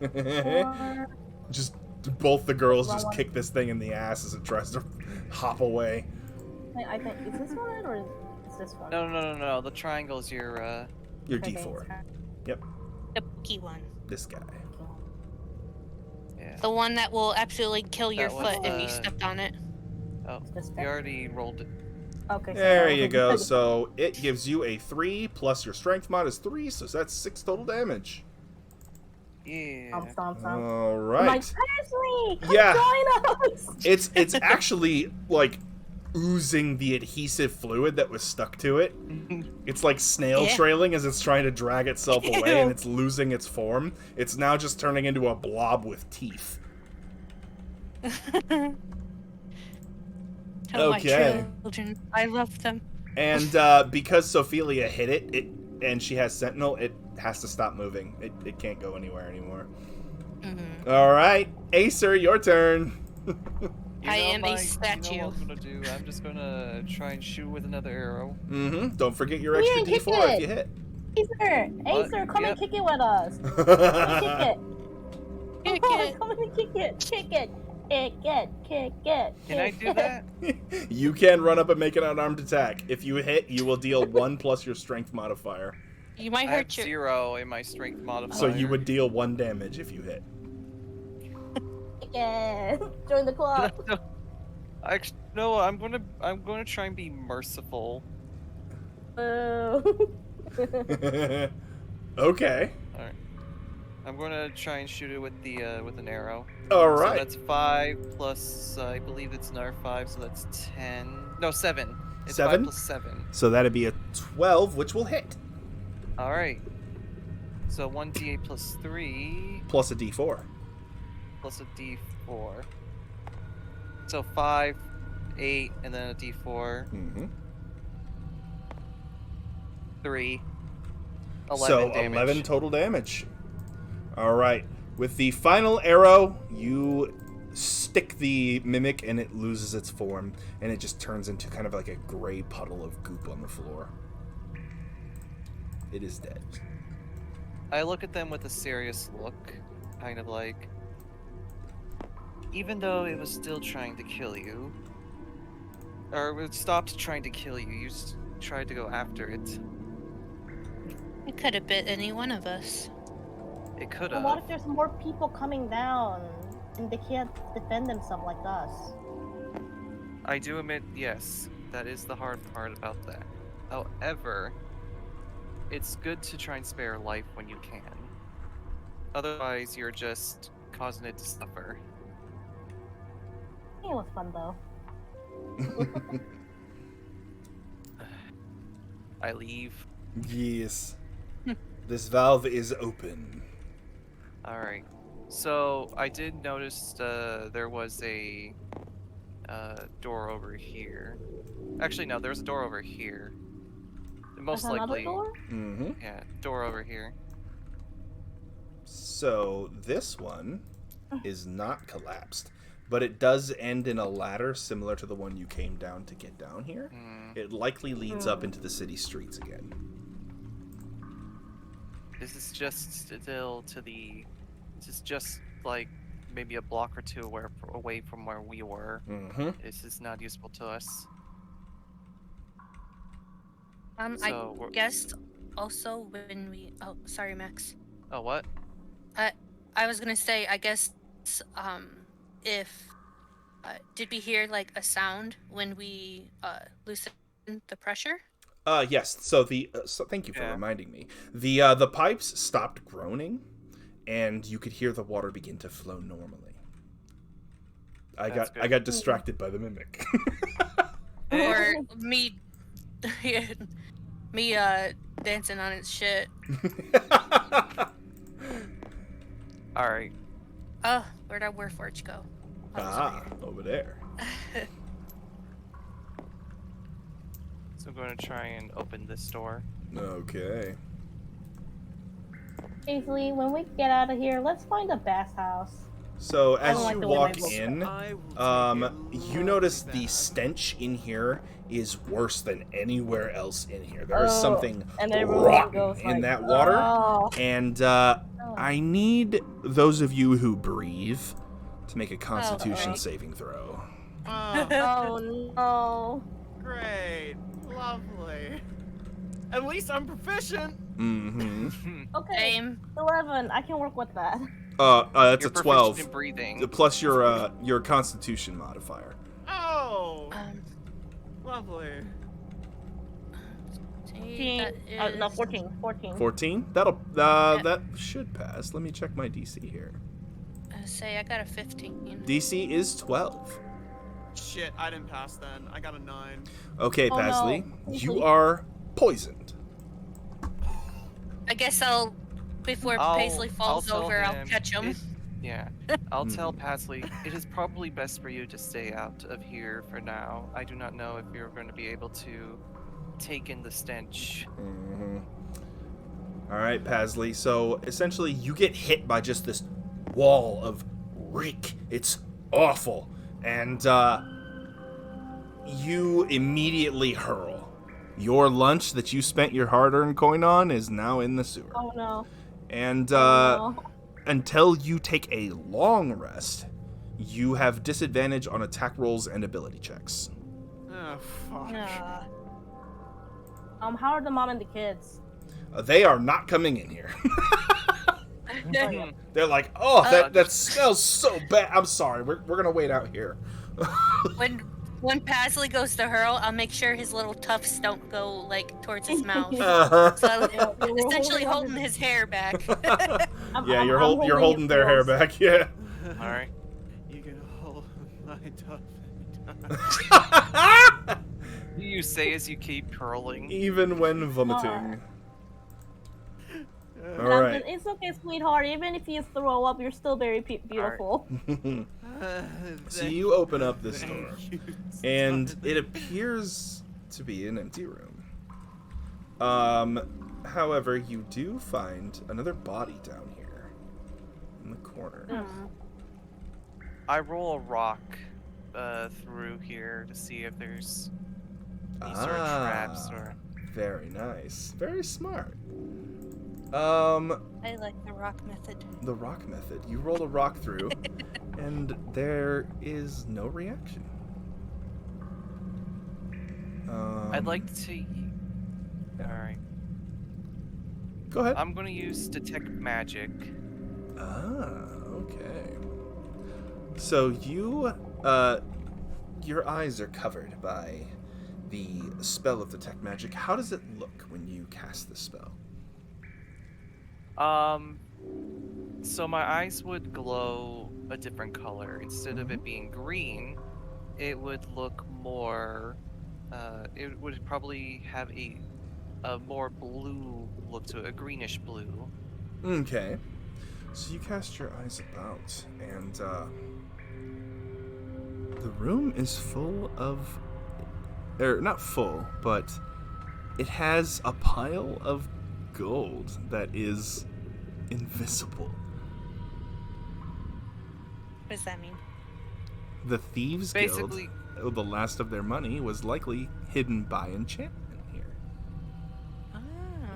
Or... Just both the girls Wrong just one. kick this thing in the ass as it tries to hop away. I think is this one it or is this one? no. The triangle's your Your Okay, d4. The pokey one. This guy. yeah. The one that will absolutely kill your That was foot if you the- stepped on it. Oh, This you guy? already rolled it. Okay. There you go. So it gives you a 3 plus your strength mod is 3, so that's 6 total damage. Yeah. Stomp. All I'm right. like, Paisley, come Yeah. join us. It's actually like oozing the adhesive fluid that was stuck to it. It's like snail Yeah. trailing as it's trying to drag itself away and it's losing its form. It's now just turning into a blob with teeth. Oh, Okay. my children. I love them. And because Sophelia hit it and she has Sentinel, it has to stop moving. It can't go anywhere anymore. Mm-hmm. All right, Acer, your turn. I am a You statue. know what I'm gonna do? I'm just gonna try and shoot with another arrow. Mm-hmm. Don't forget your Come extra here, kick D4 if it. you hit. Acer, come Yep. and kick it with us. Come and kick it. Kick Come on, it. come and kick it. Kick it. Kick it. Kick it. Can I kick do it. that? You can run up and make an unarmed attack. If you hit, you will deal 1 plus your strength modifier. You might I have hurt your. 0 in my strength modifier. So you would deal 1 damage if you hit. Kick it. Join the club. Actually, no. I'm gonna try and be merciful. Boo. Okay. I'm gonna try and shoot it with an arrow. All So right. that's 5 plus I believe it's another 5, so that's 10. No, 7. It's 7? 5 plus 7. So that'd be a 12, which will hit. All right. So 1d8 plus 3 Plus a D4. plus a d4. So 5, 8, and then a d4. Mm-hmm. 3. 11 So damage. 11 total damage. All right. With the final arrow, you stick the mimic and it loses its form, and it just turns into kind of like a gray puddle of goop on the floor. It is dead. I look at them with a serious look, kind of like, even though it was still trying to kill you, or it stopped trying to kill you, you just tried to go after it. It could have bit any one of us. It could And what have. if there's more people coming down and they can't defend themselves like us? I do admit, yes, that is the hard part about that. However, it's good to try and spare life when you can. Otherwise, you're just causing it to suffer. It was fun though. I leave. Yes. This valve is open. Alright. So, I did notice there was a door over here. Actually, no, there's a door over here. Most There's another likely. door? Mm-hmm. Yeah, door over here. So this one is not collapsed, but it does end in a ladder similar to the one you came down to get down here. Hmm. It likely leads up into the city streets again. This is just still to the. This is just like maybe a block or two away from where we were. Mm-hmm. This is not useful to us. I So we're- guess also when we. Oh, sorry, Max. Oh, what? I was gonna say, I guess, if did we hear like a sound when we loosened the pressure? Yes. So so thank you for Yeah. reminding me. The pipes stopped groaning, and you could hear the water begin to flow normally. I That's got good. distracted by the mimic. Or me, me dancing on its shit. All right. Oh, where'd our Warforge go? Oh, it's over Over there. here. So I'm going to try and open this door. Okay. Paisley, when we get out of here, let's find a bathhouse. So as don't like you the way walk my book in, I will take a you look notice at the that. stench in here is worse than anywhere else in here. There is Oh, something and everyone rotten goes in like, that water, "Oh." and I need those of you who breathe to make a Constitution okay. saving throw. Oh, Oh no. great. Lovely. At least I'm proficient. Mm-hmm. Okay, Same. 11. I can work with that. That's You're a proficient 12 in breathing. plus your Constitution modifier. Oh, Um, lovely. see, that No, is- 14. 14. That'll that should pass. Let me check my DC here. Say I got a 15. DC is 12. Shit, I didn't pass then. I got a 9. Okay, Oh, no. Pasley, Please, you please. are poisoned. I guess I'll, before Paisley falls tell over, I'll him catch him. it- Yeah, I'll tell Pasley it is probably best for you to stay out of here for now. I do not know if you're going to be able to take in the stench. Mm-hmm. All right, Pasley. So essentially, you get hit by just this wall of reek. It's awful, and you immediately hurl. Your lunch that you spent your hard-earned coin on is now in the sewer. Oh no. And Oh, no. until you take a long rest, you have disadvantage on attack rolls and ability checks. Oh, fuck. Yeah. How are the mom and the kids? They are not coming in here. Hmm. They're like, oh, Uh, that smells so bad. I'm sorry. We're gonna wait out here. When Pasley goes to hurl, I'll make sure his little tufts don't go like towards his mouth. Uh-huh. So Yeah, I'm we're essentially holding holding his hair back. Yeah, you're I'm holding it their hair close. back. Yeah. All right. You can hold my tough. You say as you keep curling. Even when vomiting. All Jonathan, right. it's okay, sweetheart. Even if you throw up, you're still very beautiful. So you open up this Thank door, you, and Jonathan. it appears to be an empty room. However, you do find another body down here in the corner. I roll a rock through here to see if there's any sort of traps or. Very nice. Very smart. I like the rock method. The rock method. You roll a rock through, and there is no reaction. I'd like to. All right. Go ahead. I'm going to use detect magic. Okay. So you, your eyes are covered by the spell of detect magic. How does it look when you cast the spell? So my eyes would glow a different color. Instead of it being green, it would look more. It would probably have a more blue look to it, a greenish blue. Okay. So you cast your eyes about, and the room is full of, not full, but it has a pile of gold that is invisible. What does that mean? The Thieves Basically- Guild, the last of their money, was likely hidden by enchantment here. Ah.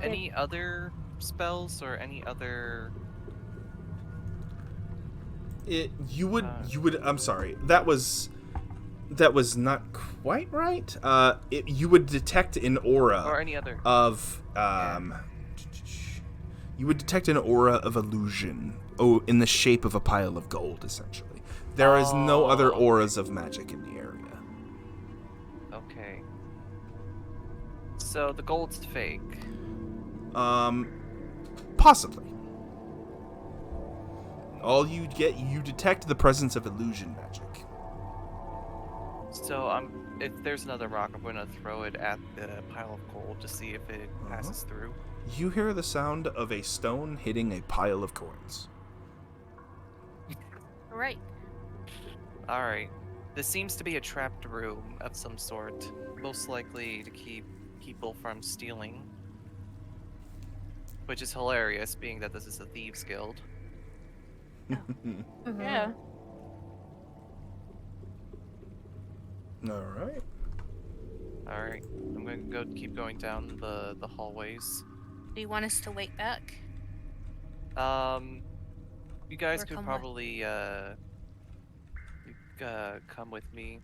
Any other spells or any other? You would. I'm sorry. That was not quite right. You would detect an aura Or any other? of You would detect an aura of illusion. Oh, in the shape of a pile of gold, essentially. There is no other auras of magic in the area. Okay. So the gold's fake. Possibly. All you get, you detect the presence of illusion magic. So if there's another rock, I'm gonna throw it at the pile of gold to see if it passes through. You hear the sound of a stone hitting a pile of coins. Right. All right. This seems to be a trapped room of some sort, most likely to keep people from stealing. Which is hilarious, being that this is a thieves' guild. Yeah. All right. All right. I'm gonna keep going down the hallways. Do you want us to wait back? You guys Or could come probably come with me.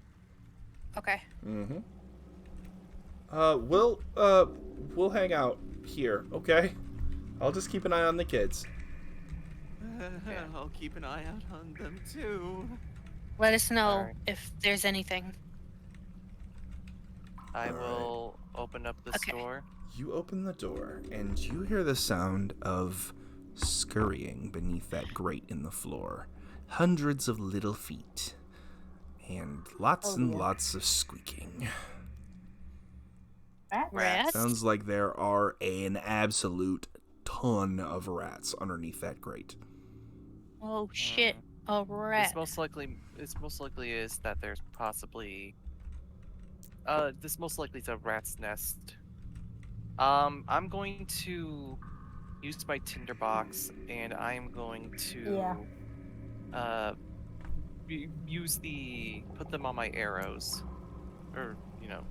Okay. Mm-hmm. We'll hang out here, okay? I'll just keep an eye on the kids. I'll keep an eye out on them too. Let us know Alright. if there's anything. I All right. will open up this Okay. door. You open the door, and you hear the sound of scurrying beneath that grate in the floor. Hundreds of little feet. And lots and dear. lots of squeaking. Rats? Sounds like there are an absolute ton of rats underneath that grate. Oh shit. A rat. This most likely is that there's possibly this most likely is a rat's nest. I'm going to use my tinderbox, and I am going to put them on my arrows, or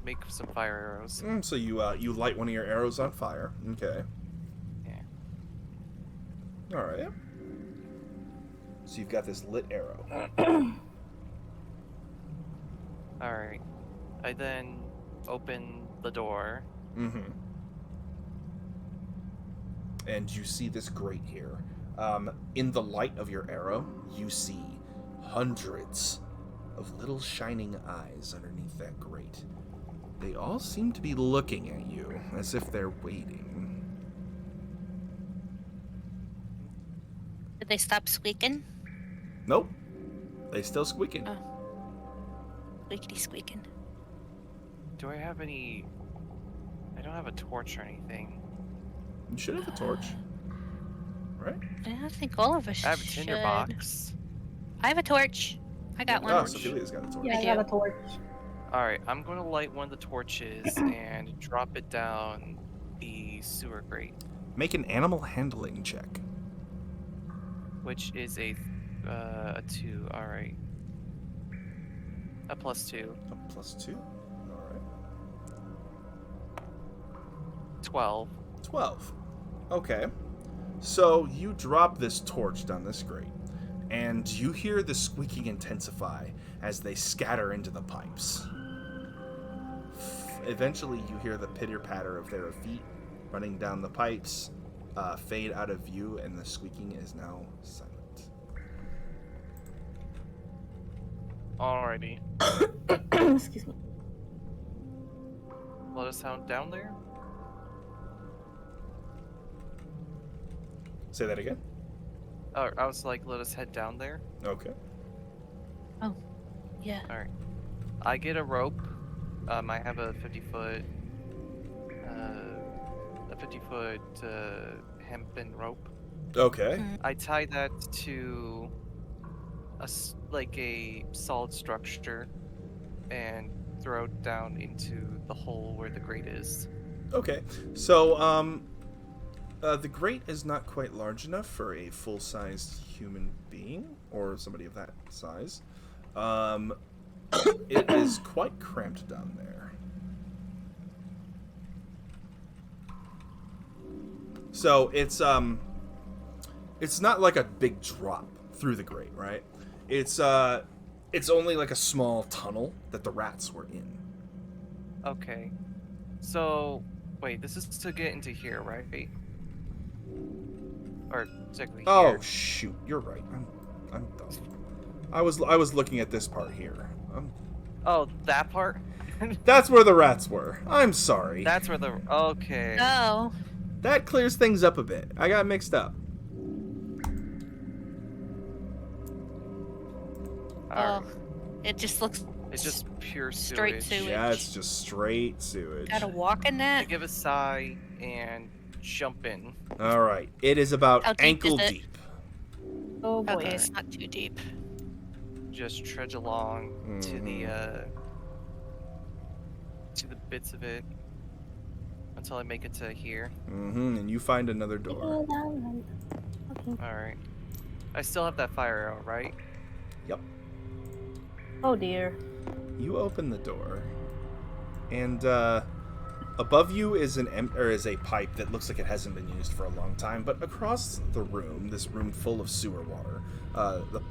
make some fire arrows. So you light one of your arrows on fire. Okay. Yeah. All right. So you've got this lit arrow. All right. I then open the door. Mm-hmm. And you see this grate here. In the light of your arrow, you see hundreds of little shining eyes underneath that grate. They all seem to be looking at you as if they're waiting. Did they stop squeaking? Nope. They still squeaking. Oh. Squeakity squeaking. Do I have any? I don't have a torch or anything. You should have a torch. Right? I think all of us I have a should. tinderbox. I have a torch. I got one. Oh, Sophilia's got a torch. Yeah, I I got do. a torch. All right, I'm going to light one of the torches and drop it down the sewer grate, Make an animal handling check. which is a 2. All right, a +2, A +2. All right. 12. 12. Okay. So you drop this torch down this grate, and you hear the squeaking intensify as they scatter into the pipes. Eventually, you hear the pitter-patter of their feet running down the pipes fade out of view, and the squeaking is now silent. Alrighty, Excuse me. let us sound down there. Say that again? Oh, I was like, let us head down there. Okay. Yeah. All right, I get a rope. I have a 50-foot, hempen rope. Okay. I tie that to like a solid structure and throw it down into the hole where the grate is. Okay. So, the grate is not quite large enough for a full-sized human being or somebody of that size. It is quite cramped down there. So it's not like a big drop through the grate, right? It's only like a small tunnel that the rats were in. Okay. So, wait, this is to get into here, right? Or technically Oh here. shoot, you're right. I'm dumb. I was looking at this part here. Oh, that part? That's where the rats were. I'm sorry. That's where the... Okay. Oh, That clears things up a bit. I got mixed up. Alright. it just looks It's just pure straight sewage. sewage. Yeah, it's just straight sewage. gotta walk in I that. give a sigh and jump in. All right. It is about How deep ankle is it? deep. Oh boy. Okay, it's not too deep. Just trudge along to the bits of it until I make it to here. And you find another door. Okay. Alright. I still have that fire arrow, right? Yep. Oh dear. You open the door, and above you is a pipe that looks like it hasn't been used for a long time. But across the room, this room full of sewer water,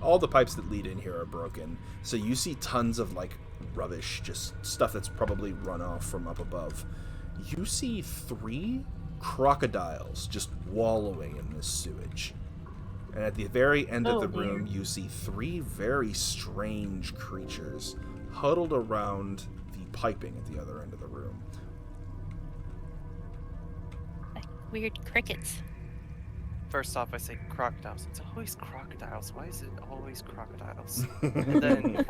all the pipes that lead in here are broken. So you see tons of like rubbish, just stuff that's probably run off from up above. You see 3 crocodiles just wallowing in this sewage. And at the very end of the room, you see 3 very strange creatures huddled around the piping at the other end of the room. Like weird crickets. First off, I say crocodiles. It's always crocodiles. Why is it always crocodiles? And then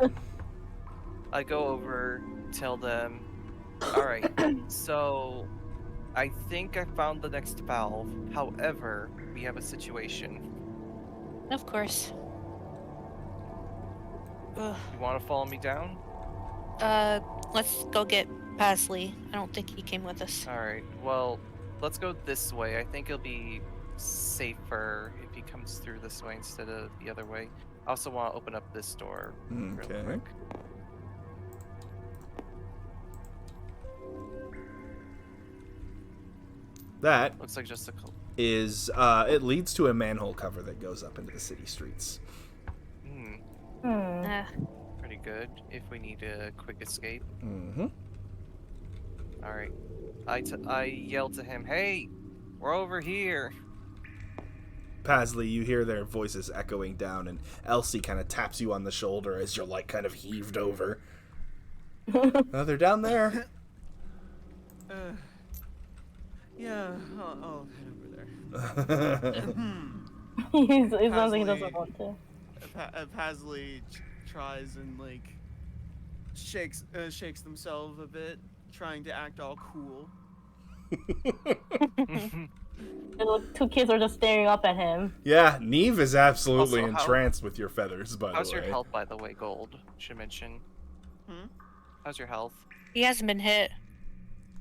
I go over, tell them, alright, so I think I found the next valve. However, we have a situation. Of course. Ugh. You want to follow me down? Let's go get Pasley. I don't think he came with us. Alright, well, let's go this way. I think it'll be safer if he comes through this way instead of the other way. I also want to open up this door real Okay. quick. That Looks like just a... is it leads to a manhole cover that goes up into the city streets. Pretty good if we need a quick escape. Mm-hmm. Alright. I yell to him, hey, we're over here. Pasley, you hear their voices echoing down, and Elsie kind of taps you on the shoulder as you're like kind of heaved over. Oh, they're down there. Yeah, I'll head over there. It sounds like he Pasley- doesn't want to. Pasley tries and like shakes themselves a bit, trying to act all cool. The 2 kids are just staring up at him. Yeah, Neve is absolutely Also, how- entranced with your feathers, by How's the way. your health, by the way, Gold? Should mention. How's your health? He hasn't been hit.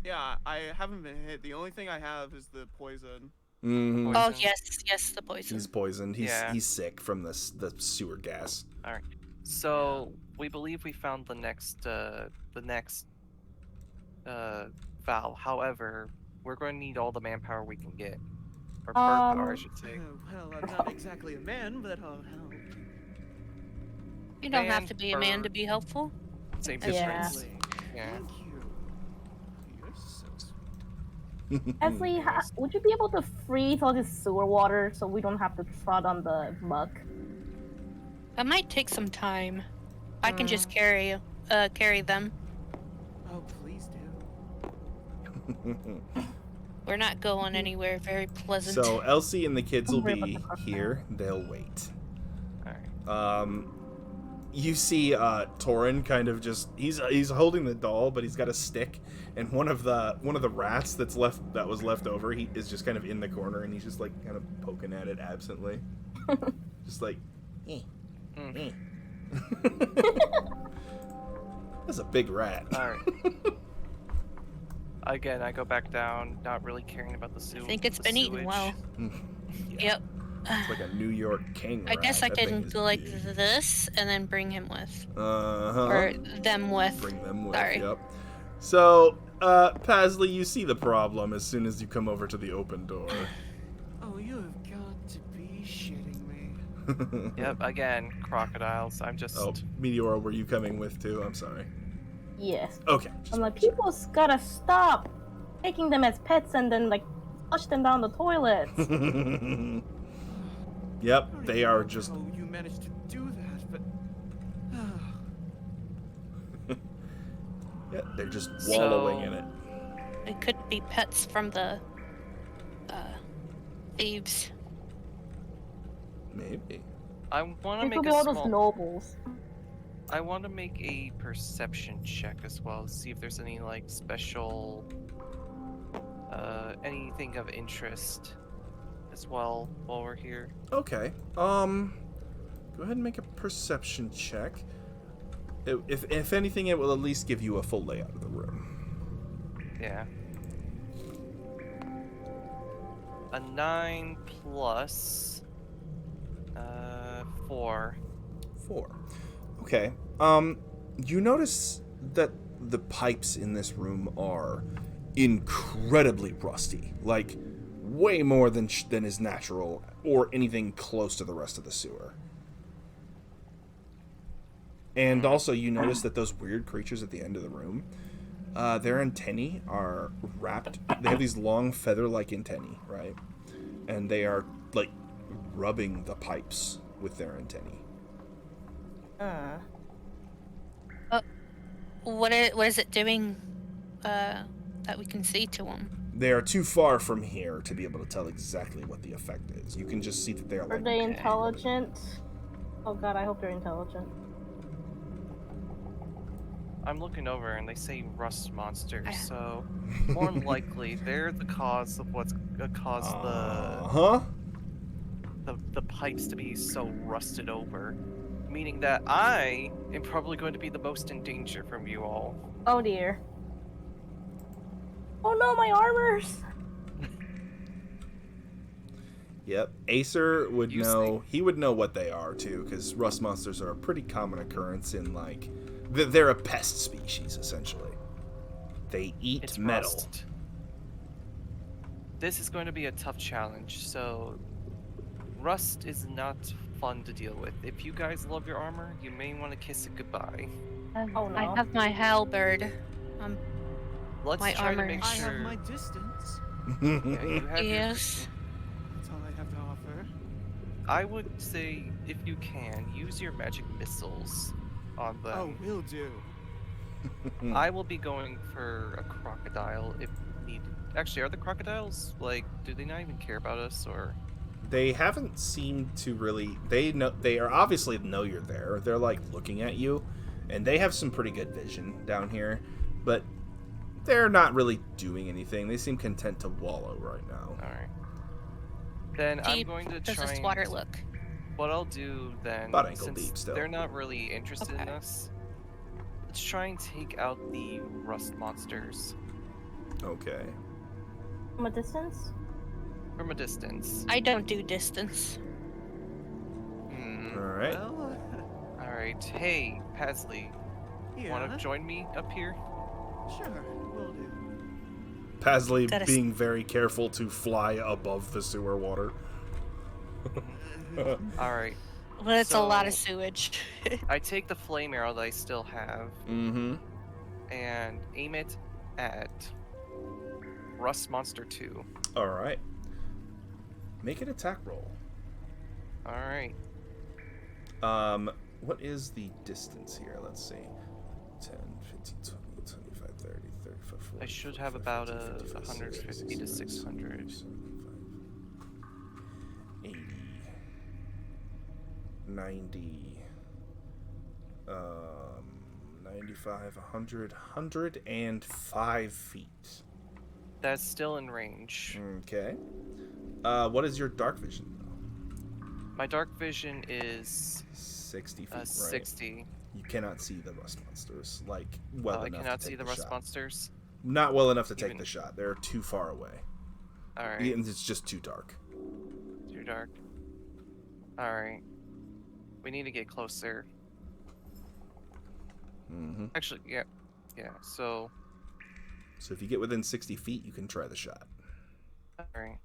Yeah, I haven't been hit. The only thing I have is the poison. Mm-hmm. Oh Poison. yes, the poison. He's poisoned. Yeah. He's sick from the sewer gas. Alright. So, we believe we found the next valve. However, we're going to need all the manpower we can get. Or bird power, I should say. Well, I'm not exactly a man, but I'll help. You don't have Man, to be a man to bird. be helpful. Same Yeah. difference. Yeah. Thank you. You're so sweet. Esley, would you be able to freeze all this sewer water so we don't have to trot on the muck? That might take some time. I can just carry them. Oh, please do. We're not going anywhere very pleasant. So Elsie and the kids will Don't worry about be the crocodile. here. They'll wait. Alright. You see Torin kind of just he's holding the doll, but he's got a stick, and one of the rats that was left over, he is just kind of in the corner, and he's just like kind of poking at it absently. Just like That's a big rat. Alright. Again, I go back down, not really caring about the sewage. I think it's been eaten well. Yep. It's like a New York king I rat. guess I That thing can is go like big. this and then bring him with. Uh-huh. Or them with. Bring them with. Sorry. Yep. So, Pasley, you see the problem as soon as you come over to the open door. be shitting me. Yep, again, crocodiles. I'm just. Oh, Meteora, were you coming with too? I'm sorry. Yes. Okay. I'm like, people's gotta stop taking them as pets and then like flush them down the toilets. Yep, I don't they even are know just. how you managed to do that, but Yeah, they're just So- wallowing in it. It could be pets from the thieves. Maybe. I want to It make could be a all those small. nobles. I want to make a perception check as well. See if there's any like special. Anything of interest as well while we're here. Okay. Go ahead and make a perception check. If anything, it will at least give you a full layout of the room. Yeah. A 9 plus 4. 4. Okay. You notice that the pipes in this room are incredibly rusty, like way more than is natural or anything close to the rest of the sewer. And also, you notice that those weird creatures at the end of the room, their antennae are wrapped. They have these long feather-like antennae, right? And they are like rubbing the pipes with their antennae. What is it doing that we can see to them? They are too far from here to be able to tell exactly what the effect is. You can just see that they are Are like. they intelligent? Oh god, I hope they're intelligent. I'm looking over and they say rust monsters, so more than likely they're the cause of what's caused the pipes to be so rusted over. Meaning that I am probably going to be the most in danger from you all. Oh dear. Oh no, my armors! Yep, Acer would You know. He would know what they are too, because rust monsters are a pretty common occurrence in like. They're a pest species essentially. They eat It's metal. rust. This is going to be a tough challenge, so rust is not fun to deal with. If you guys love your armor, you may want to kiss it goodbye. Oh no. I have my halberd. Let's My try armor. to make I sure. have my distance. Yeah, you have your Yes. That's all I have to offer. I would say, if you can, use your magic missiles on them. Oh, will do. I will be going for a crocodile if needed. Actually, are the crocodiles, like, do they not even care about us, or? They haven't seemed to really. They know. They are obviously know you're there. They're like looking at you, and they have some pretty good vision down here, but they're not really doing anything. They seem content to wallow right now. Alright. Then I'm Deep going to does try this and... water look? What I'll do then, About ankle since deep still. they're not really interested in Okay. us, let's try and take out the rust monsters Okay. From a distance? from a distance. I don't do distance. Hmm. All right. Well, Alright. Hey, Pasley, yeah. want to join me up here? Sure, will do. Pasley Gotta s- being very careful to fly above the sewer water. Alright. Well, it's a lot of So- sewage. I take the flame arrow that I still have Mm-hmm. and aim it at Rust Monster 2. All right. Make an attack roll. Alright. What is the distance here? Let's see. 10, 15, 20, 25, 30, 35, 40. I should have 45, about 50, 55, 150 to 60, 600. 80, 90, 95, 100, 105 feet. That's still in range. Okay. What is your dark vision? My dark vision is 60 feet, right? 60. You cannot see the rust monsters, like, well Oh, I enough cannot to see take the rust shot. monsters. Not well enough to take Even- the shot. They're too far away. Alright. And it's just too dark. Too dark. Alright. We need to get closer. Mm-hmm. Actually, yeah. Yeah, so. So if you get within 60 feet, you can try the shot. Alright.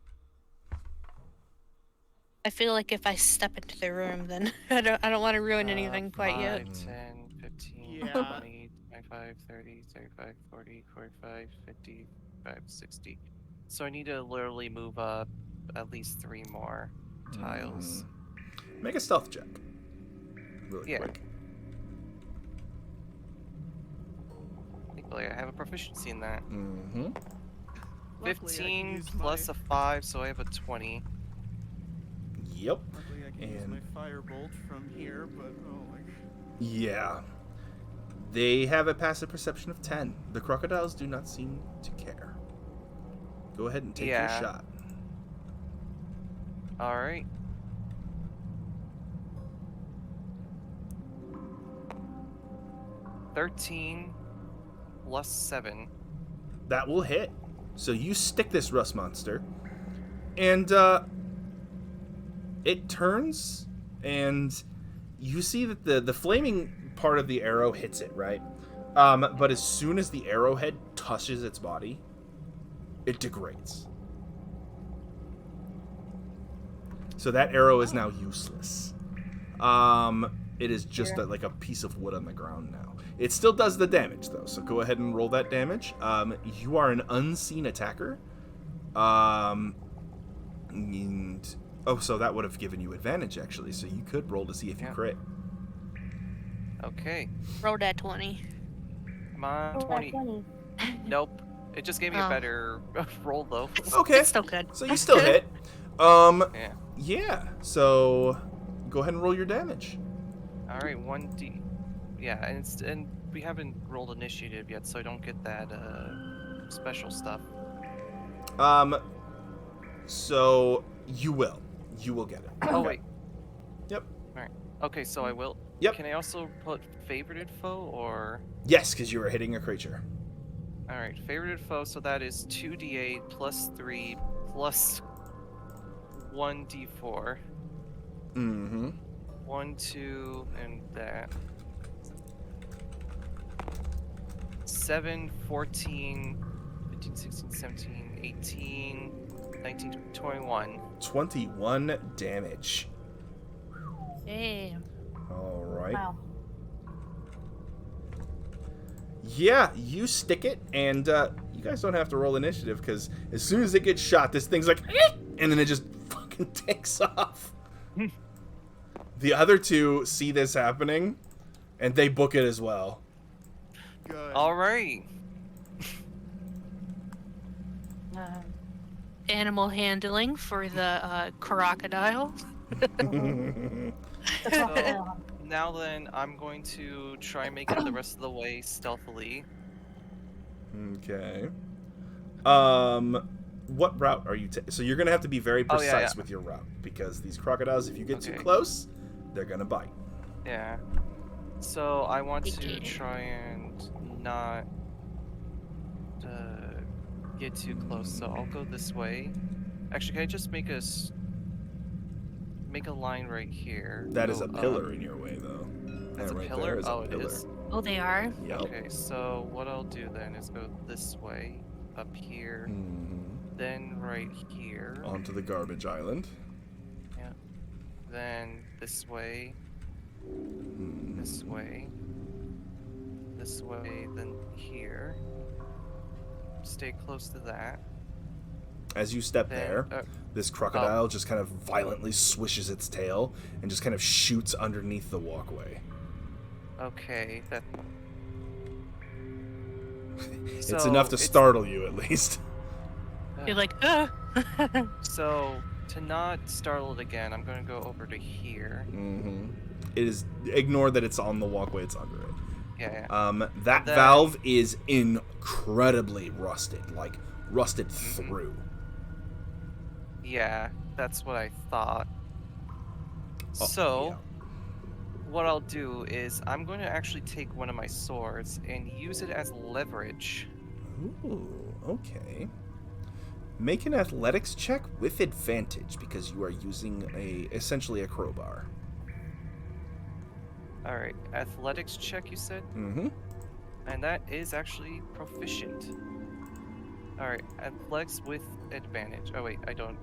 I feel like if I step into the room, then I don't want to ruin anything quite yet. 5, 10, 15, Yeah. 20, 25, 30, 35, 40, 45, 55, 60. So I need to literally move up at least 3 more tiles. Make a stealth check. Really Yeah. quick. Thankfully, I have a proficiency in that. Mm-hmm. Luckily, I can 15 use plus my, a 5, so I have a 20. Yep. Luckily, I can use And- my firebolt from here, but oh my. Yeah. They have a passive perception of 10. The crocodiles do not seem to care. Go ahead and take your Yeah. shot. Alright. $13 plus 7. That will hit. So you stick this rust monster, and it turns, and you see that the flaming part of the arrow hits it, right? But as soon as the arrowhead touches its body, it degrades. So that arrow is now useless. It is just like a piece of wood on the ground now. It still does the damage, though, so go ahead and roll that damage. You are an unseen attacker. So that would have given you advantage, actually, so you could roll to see if you Yeah. crit. Okay. Roll that 20. Come on, Oh, 20. 20. Nope. It just gave me a Oh. better roll, though. Okay, It's still good. so you still hit. Yeah. Yeah, so go ahead and roll your damage. Alright, 1d. Yeah, and we haven't rolled initiative yet, so I don't get that special stuff. So you will get it. Oh wait. Yep. Alright. Okay, so I will. Yep. Can I also put favorited foe or? Yes, because you are hitting a creature. Alright, favorited foe, so that is 2d8 plus 3 plus 1d4. Mm-hmm. 1, 2, and that. 7, 14, 15, 16, 17, 18, 19, 21. 21 damage. Damn. All right. Wow. Yeah, you stick it, and you guys don't have to roll initiative because as soon as it gets shot, this thing's like, and then it just fucking takes off. The other two see this happening, and they book it as well. Good. Alright. Animal handling for the crocodile. So now then, I'm going to try and make it the rest of the way stealthily. Okay. What route are you taking? So you're gonna have to be very Oh, yeah, precise yeah. with your route because these crocodiles, if you get too Okay. close, they're gonna bite. Yeah. So I want to Okay. try and not get too close. So I'll go this way. Actually, can I just make make a line right here? That is Go a pillar in your way, though. That's That a right pillar? there is a Oh, it pillar. is? Oh, they are? Yep. Okay, so what I'll do then is go this way, up here, Mhm. then right here, Onto the garbage island. then this way, this way, then here. Stay close to that. As you step Then, there, this crocodile just kind of violently swishes its tail and just kind of shoots underneath the walkway. okay, that. It's So, enough to it's- startle you, at least. You're like, ah. So to not startle it again, I'm gonna go over to here. Mm-hmm. It is. Ignore that it's on the walkway; it's under it. Yeah. That Then- valve is incredibly rusted, like rusted Mm-hmm. through. Yeah, that's what I thought. Oh, So, what I'll do is I'm going to actually take one of my swords and use it as leverage. Ooh, okay. Make an athletics check with advantage because you are using essentially a crowbar. All right, athletics check, you said, Mm-hmm. and that is actually proficient. All right, athletics with advantage. Oh wait, I don't.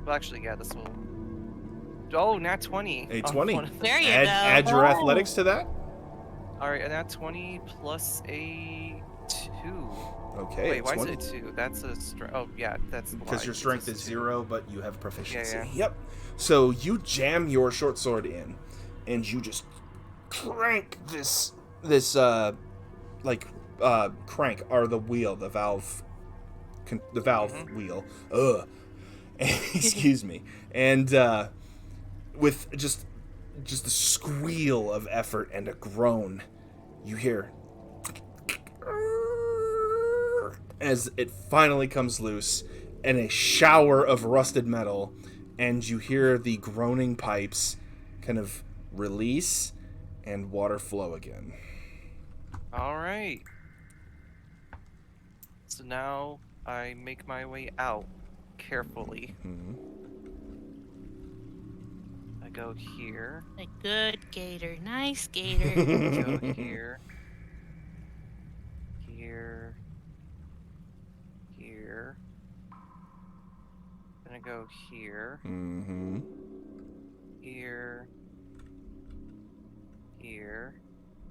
Well, actually, yeah, this will. Oh, nat 20. A on 20. one of them. There you Add go. your Oh. athletics to that. All right, and nat 20 plus a 2. Okay. Wait, a why 20. is it 2? That's a strength. Oh, yeah, that's Because why. your It's strength a is 2. 0, but you have proficiency. Yeah. Yep. So you jam your short sword in, and you just crank this crank or the wheel, the valve wheel. Ugh. Excuse me. And with just a squeal of effort and a groan, you hear as it finally comes loose, and a shower of rusted metal, and you hear the groaning pipes kind of release and water flow again. All right. So now I make my way out carefully. I go here. A good gator. Nice gator. Go here. Here. Then I go here. Mm-hmm. Here.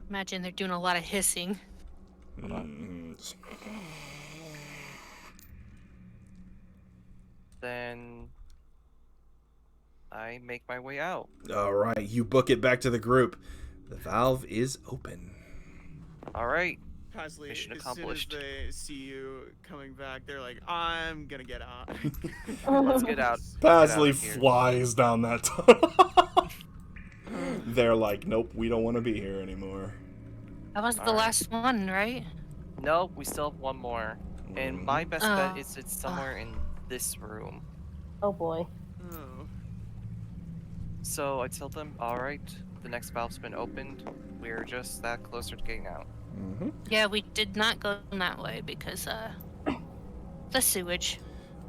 Imagine they're doing a lot of hissing. Then I make my way out. All right, you book it back to the group. The valve is open. All right. Pasley, Mission as accomplished. soon as they see you coming back, they're like, I'm gonna get out. Let's get out. Pasley of here. flies down that tunnel. They're like, nope, we don't want to be here anymore. That was the Alright. last one, right? Nope, we still have one more. And my best bet is it's somewhere in this room. Oh boy. Oh. So I tell them, all right, the next valve's been opened. We're just that closer to getting out. Mm-hmm. Yeah, we did not go that way because the sewage.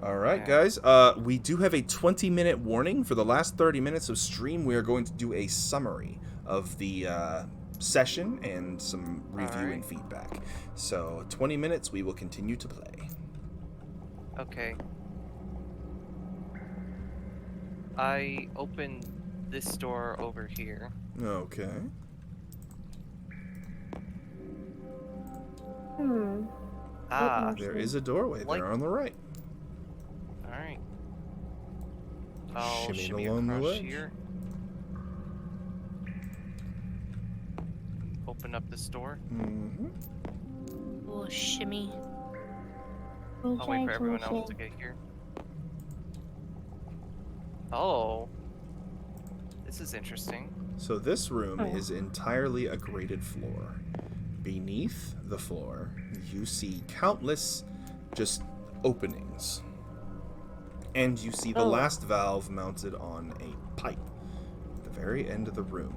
All right, Yeah. guys. We do have a 20-minute warning. For the last 30 minutes of stream, we are going to do a summary of the session and some review and Alright. feedback. So 20 minutes, we will continue to play. Okay. I open this door over here. Okay. Ah, There is a doorway Like- there on the right. all right. I'll Shimmying shimmy along the across ledge. here. Open up this door. Mm-hmm. Oh, shimmy. I'll wait for everyone else to get here. Oh. This is interesting. So this room is entirely a graded floor. Beneath the floor, you see countless just openings. And you see the last valve mounted on a pipe at the very end of the room.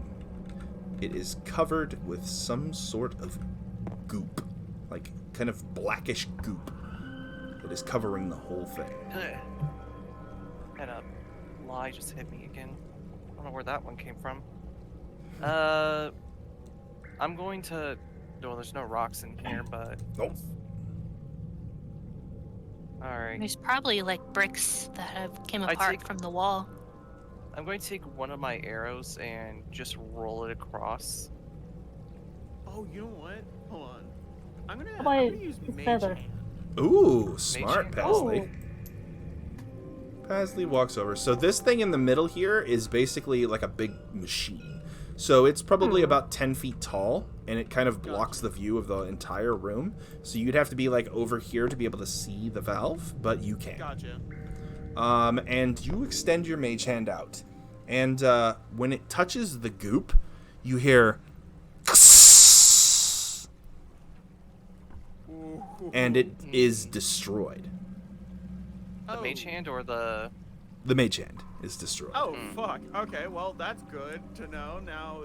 It is covered with some sort of goop, like kind of blackish goop that is covering the whole thing. Had a lie just hit me again. I don't know where that one came from. I'm going to. No, there's no rocks in here, but. Nope. Alright. There's probably like bricks that have came I apart take- from the wall. I'm going to take one of my arrows and just roll it across. Oh, you know what? Hold on. I'm gonna about use his Mage feather? Hand. Ooh, smart, hand. Pasley. Pasley walks over. So this thing in the middle here is basically like a big machine. So it's probably about 10 feet tall, and it kind of blocks the view of the entire room. So you'd have to be like over here to be able to see the valve, but you can. Gotcha. And you extend your mage hand out. And when it touches the goop, you hear... and it is destroyed. The mage hand or the. The mage hand is destroyed. Oh, fuck. Okay, well, that's good to know. Now,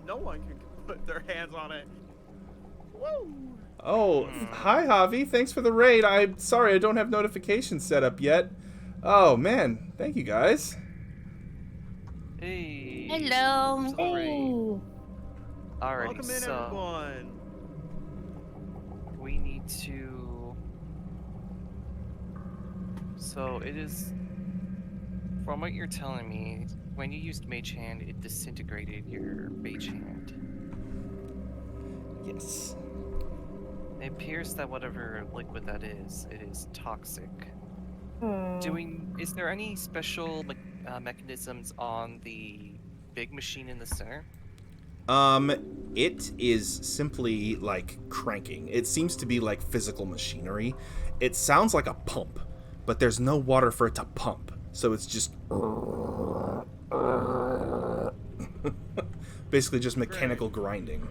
no one can put their hands on it. Woo! Oh, hi, Javi. Thanks for the raid. I'm sorry I don't have notifications set up yet. Oh, man. Thank you, guys. Hey. Hello. Sorry. Hey. Alrighty, Welcome in, so everyone. we need to. So it is. From what you're telling me, when you used Mage Hand, it disintegrated your Mage Hand. Yes. It appears that whatever liquid that is, it is toxic. Is there any special mechanisms on the big machine in the center? It is simply like cranking. It seems to be like physical machinery. It sounds like a pump, but there's no water for it to pump. So it's just basically just mechanical grinding.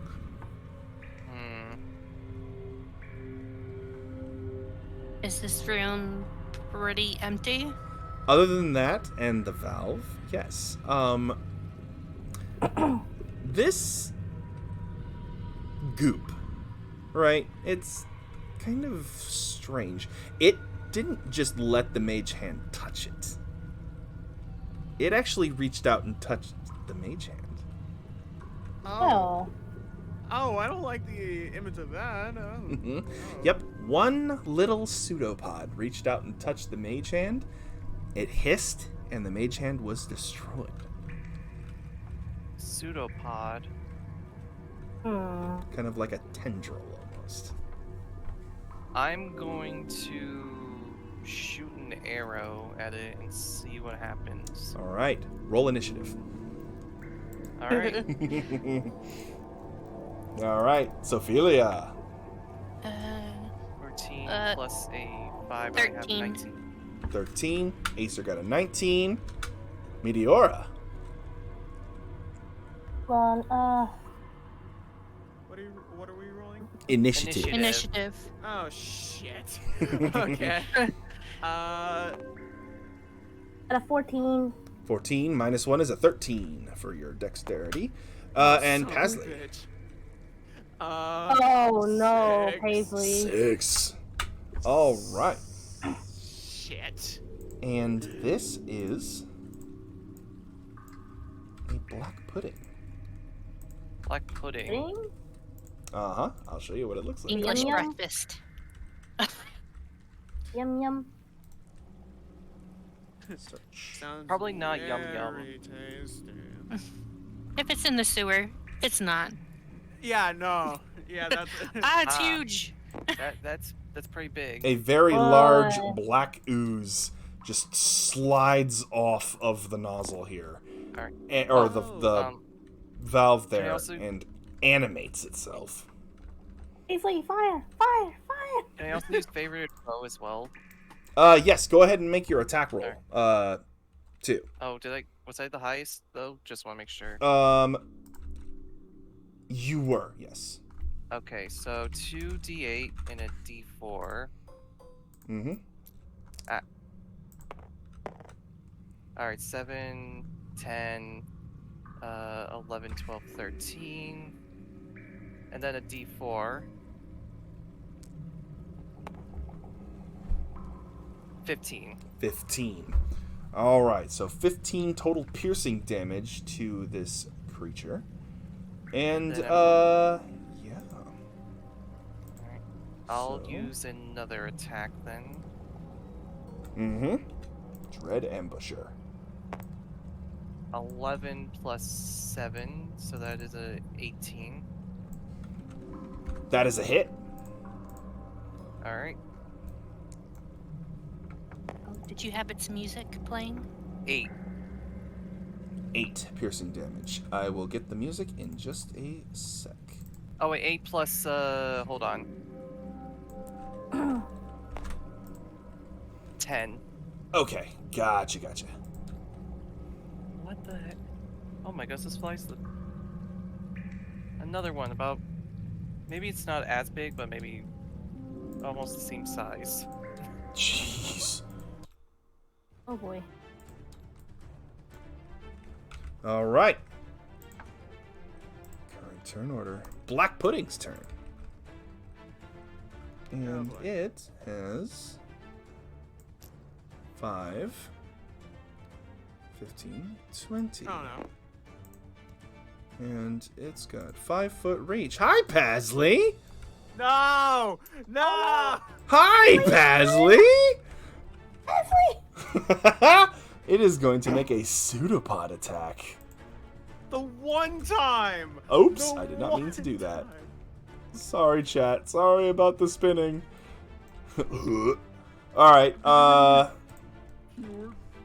Is this room pretty empty? Other than that and the valve, yes. This goop, right? It's kind of strange. It didn't just let the mage hand touch it. It actually reached out and touched the mage hand. Oh. Oh, I don't like the image of that. Oh. Yep, one little pseudopod reached out and touched the mage hand. It hissed, and the mage hand was destroyed. Pseudopod. Kind of like a tendril, almost. I'm going to shoot an arrow at it and see what happens. All right, roll initiative. All right. All right, Sophelia. 14 plus a 5, I have 13. 19. 13. Acer got a 19. Meteora. Well, What are we rolling? Initiative. Initiative. Oh shit. Okay. at a 14. 14 minus 1 is a 13 for your dexterity. And Son of a Pasley. bitch. Oh no, 6. Paisley. 6. All right. Shit. And this is a black pudding. Black pudding. Pudding? Uh-huh. I'll show you what it looks like. English Yum, yum. breakfast. Yum yum. Search. Sounds Probably not yum yum. very tasty. If it's in the sewer, it's not. Yeah, no. Yeah, that's It's Ah. huge. That's pretty big. A very large Oh. black ooze just slides off of the nozzle here. Alright. Or the Um, valve can I there also- and animates itself. Paisley, fire, fire, fire. Can I also use favorite bow as well? Yes, go ahead and make your attack roll. 2. Oh, was I the highest though? Just want to make sure. You were, yes. Okay, so 2d8 and a d4. Mm-hmm. Alright, 7, 10, 11, 12, 13. And then a d4. 15. 15. All right, so 15 total piercing damage to this creature. And, Then yeah. Alright. I'll So- use another attack then. Mm-hmm. Dread Ambusher. 11 plus 7, so that is a 18. That is a hit. Alright. Did you have its music playing? 8. 8 piercing damage. I will get the music in just a sec. Oh wait, 8 plus, hold on. 10. Okay, gotcha. What the heck? Oh my gosh, this flies the... Another one about... Maybe it's not as big, but maybe almost the same size. Jeez. Oh boy. All right. Current turn order. Black Pudding's turn. And boy. it has 5, 15, 20. Oh no. And it's got 5-foot reach. Hi, Pasley! No! No! Hi, Pasley! Paisley! It is going to make a pseudopod attack. The one time. Oops, The I did not mean to do one that. time. Sorry, chat. Sorry about the spinning. Alright,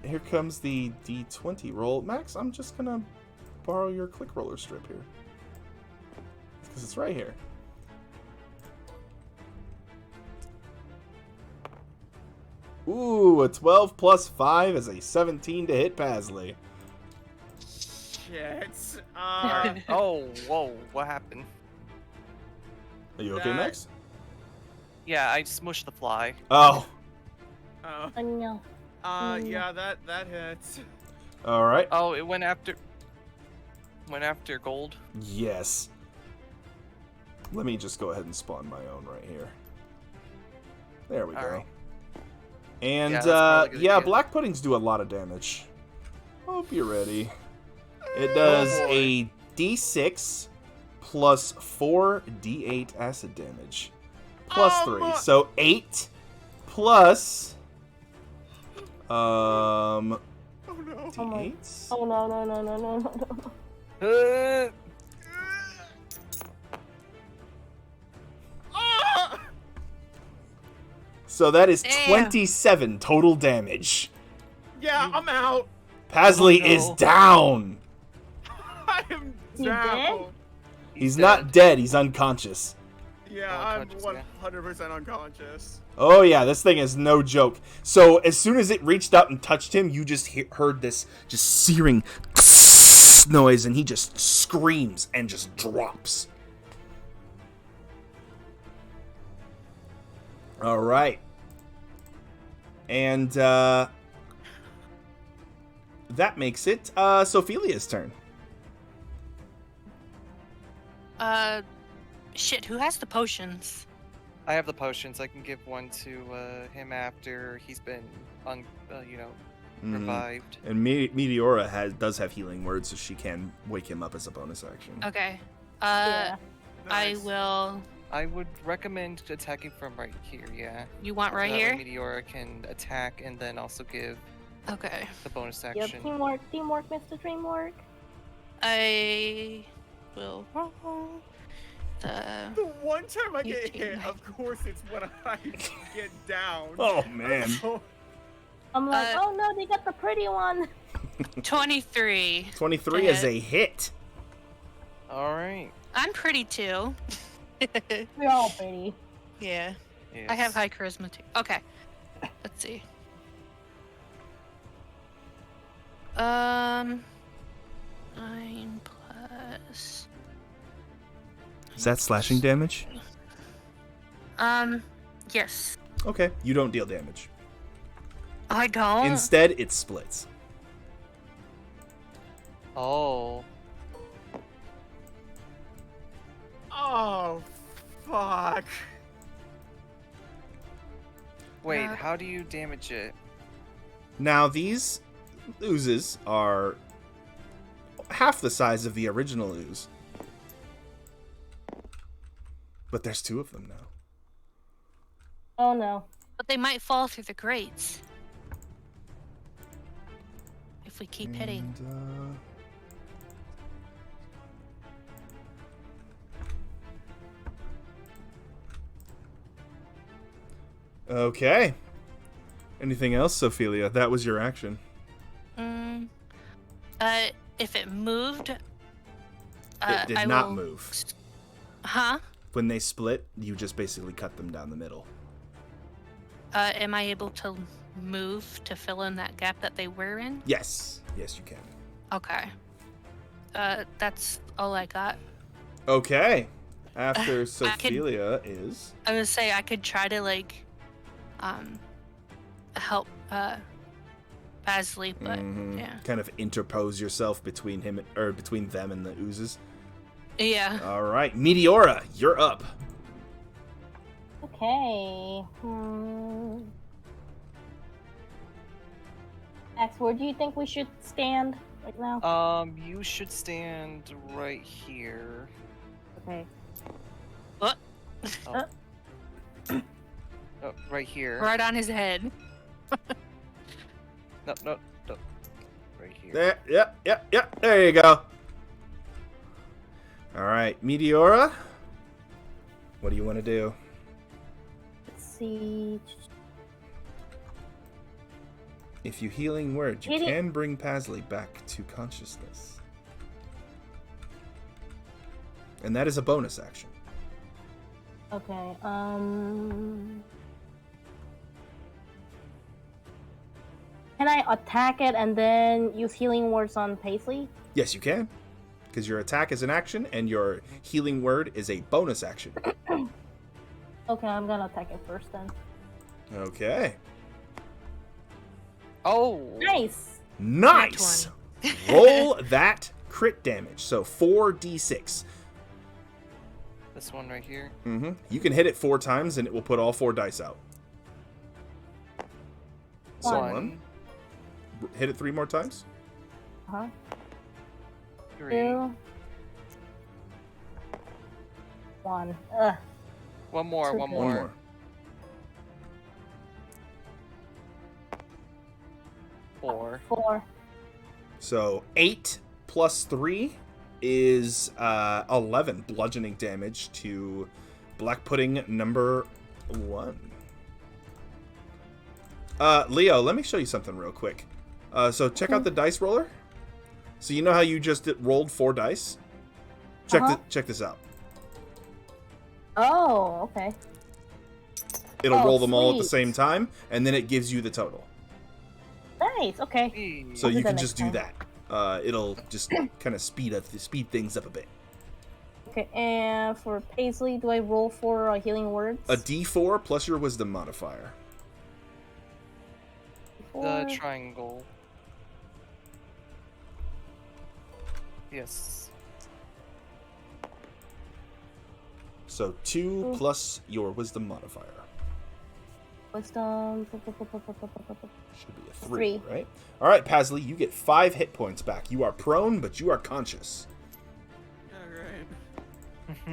here comes the D20 roll. Max, I'm just gonna borrow your click roller strip here. Because it's right here. Ooh, a 12 plus 5 is a 17 to hit Pasley. Shit. Oh, whoa, what happened? Are you okay, That- Max? Yeah, I smushed the fly. Oh, Oh no. Yeah, that hits. alright. Oh, it went after gold. Yes. Let me just go ahead and spawn my own right here. There we go. Alright. And, Yeah, that's probably a good yeah, idea. black puddings do a lot of damage. Hope you're ready. It does boy. a d6 plus 4 d8 acid damage. Plus 3. So 8 plus... Oh no. d8s? Oh no. Ah! So that is Damn. 27 total damage. Yeah, I'm out. Pasley Oh, no. is down. I am You down. He's not dead, he's unconscious. Yeah, Oh, I'm unconscious, yeah. 100% unconscious. Oh yeah, this thing is no joke. So as soon as it reached up and touched him, you just heard this just searing noise, and he just screams and just drops. All right, and that makes it Sophelia's turn. Shit, who has the potions? I have the potions. I can give one to him after he's been, revived. And Meteora does have healing words, so she can wake him up as a bonus action. Okay. Yeah. I Nice. will. I would recommend attacking from right here. Yeah. You want right That here? way Meteora can attack and then also give Okay. the bonus Yep, action. teamwork, Mr. Dreamwork. I will roll the. The one time I get 18, hit, of course, it's when I get down. Oh man. I'm like, Uh, oh no, they got the pretty one. 23. 23 is a hit. All right. I'm pretty too. We're all pretty. Yeah. Yes. I have high charisma too. Okay. Let's see. 9 plus. Is that slashing damage? Yes. Okay, you don't deal damage. I don't. Instead, it splits. Oh. Oh, fuck. Wait, how do you damage it? Now, these oozes are half the size of the original ooze. But there's 2 of them now. Oh no. But they might fall through the grates. If we keep hitting. And, okay. Anything else, Ophelia? That was your action. If it moved, It did I not will- move. Huh? When they split, you just basically cut them down the middle. Am I able to move to fill in that gap that they were in? Yes. Yes, you can. Okay. That's all I got. Okay. After I could- Sophelia is... I would say I could try to help Pasley, but Mhm. yeah. Kind of interpose yourself between him or between them and the oozes. Yeah. All right, Meteora, you're up. Okay. X, where do you think we should stand right now? You should stand right here. Okay. What? Oh. Oh, right here. Right on his head. No, right here. There, yep. There you go. All right, Meteora. What do you want to do? Let's see. If you healing word, you Healing- can bring Pasley back to consciousness. And that is a bonus action. Okay. Can I attack it and then use healing words on Paisley? Yes, you can. Because your attack is an action and your healing word is a bonus action. Okay, I'm gonna attack it first then. Okay. Oh, Nice. Nice! Roll that crit damage. So 4d6. this one right here. Mm-hmm. You can hit it 4 times and it will put all 4 dice out. So One. hit it 3 more times. Uh-huh. 3. 2. 1. Ugh. One more. Two One good. more. One more. 4. 4. So 8 plus 3 is 11 bludgeoning damage to Black Pudding number 1. Leo, let me show you something real quick. So check out the dice roller. So you know how you just rolled 4 dice? Check this out. Oh, okay. It'll Oh, roll them all at the sweet. same time, and then it gives you the total. Nice. Okay. So I'll do you that can next just do time. that. It'll just kind of speed things up a bit. Okay. And for Paisley, do I roll for healing words? A D4 plus your wisdom modifier. The triangle. Yes. So 2 plus your wisdom modifier. Wisdom. Should be a 3, 3. right? All right, Pasley, you get 5 hit points back. You are prone, but you are conscious. Alright.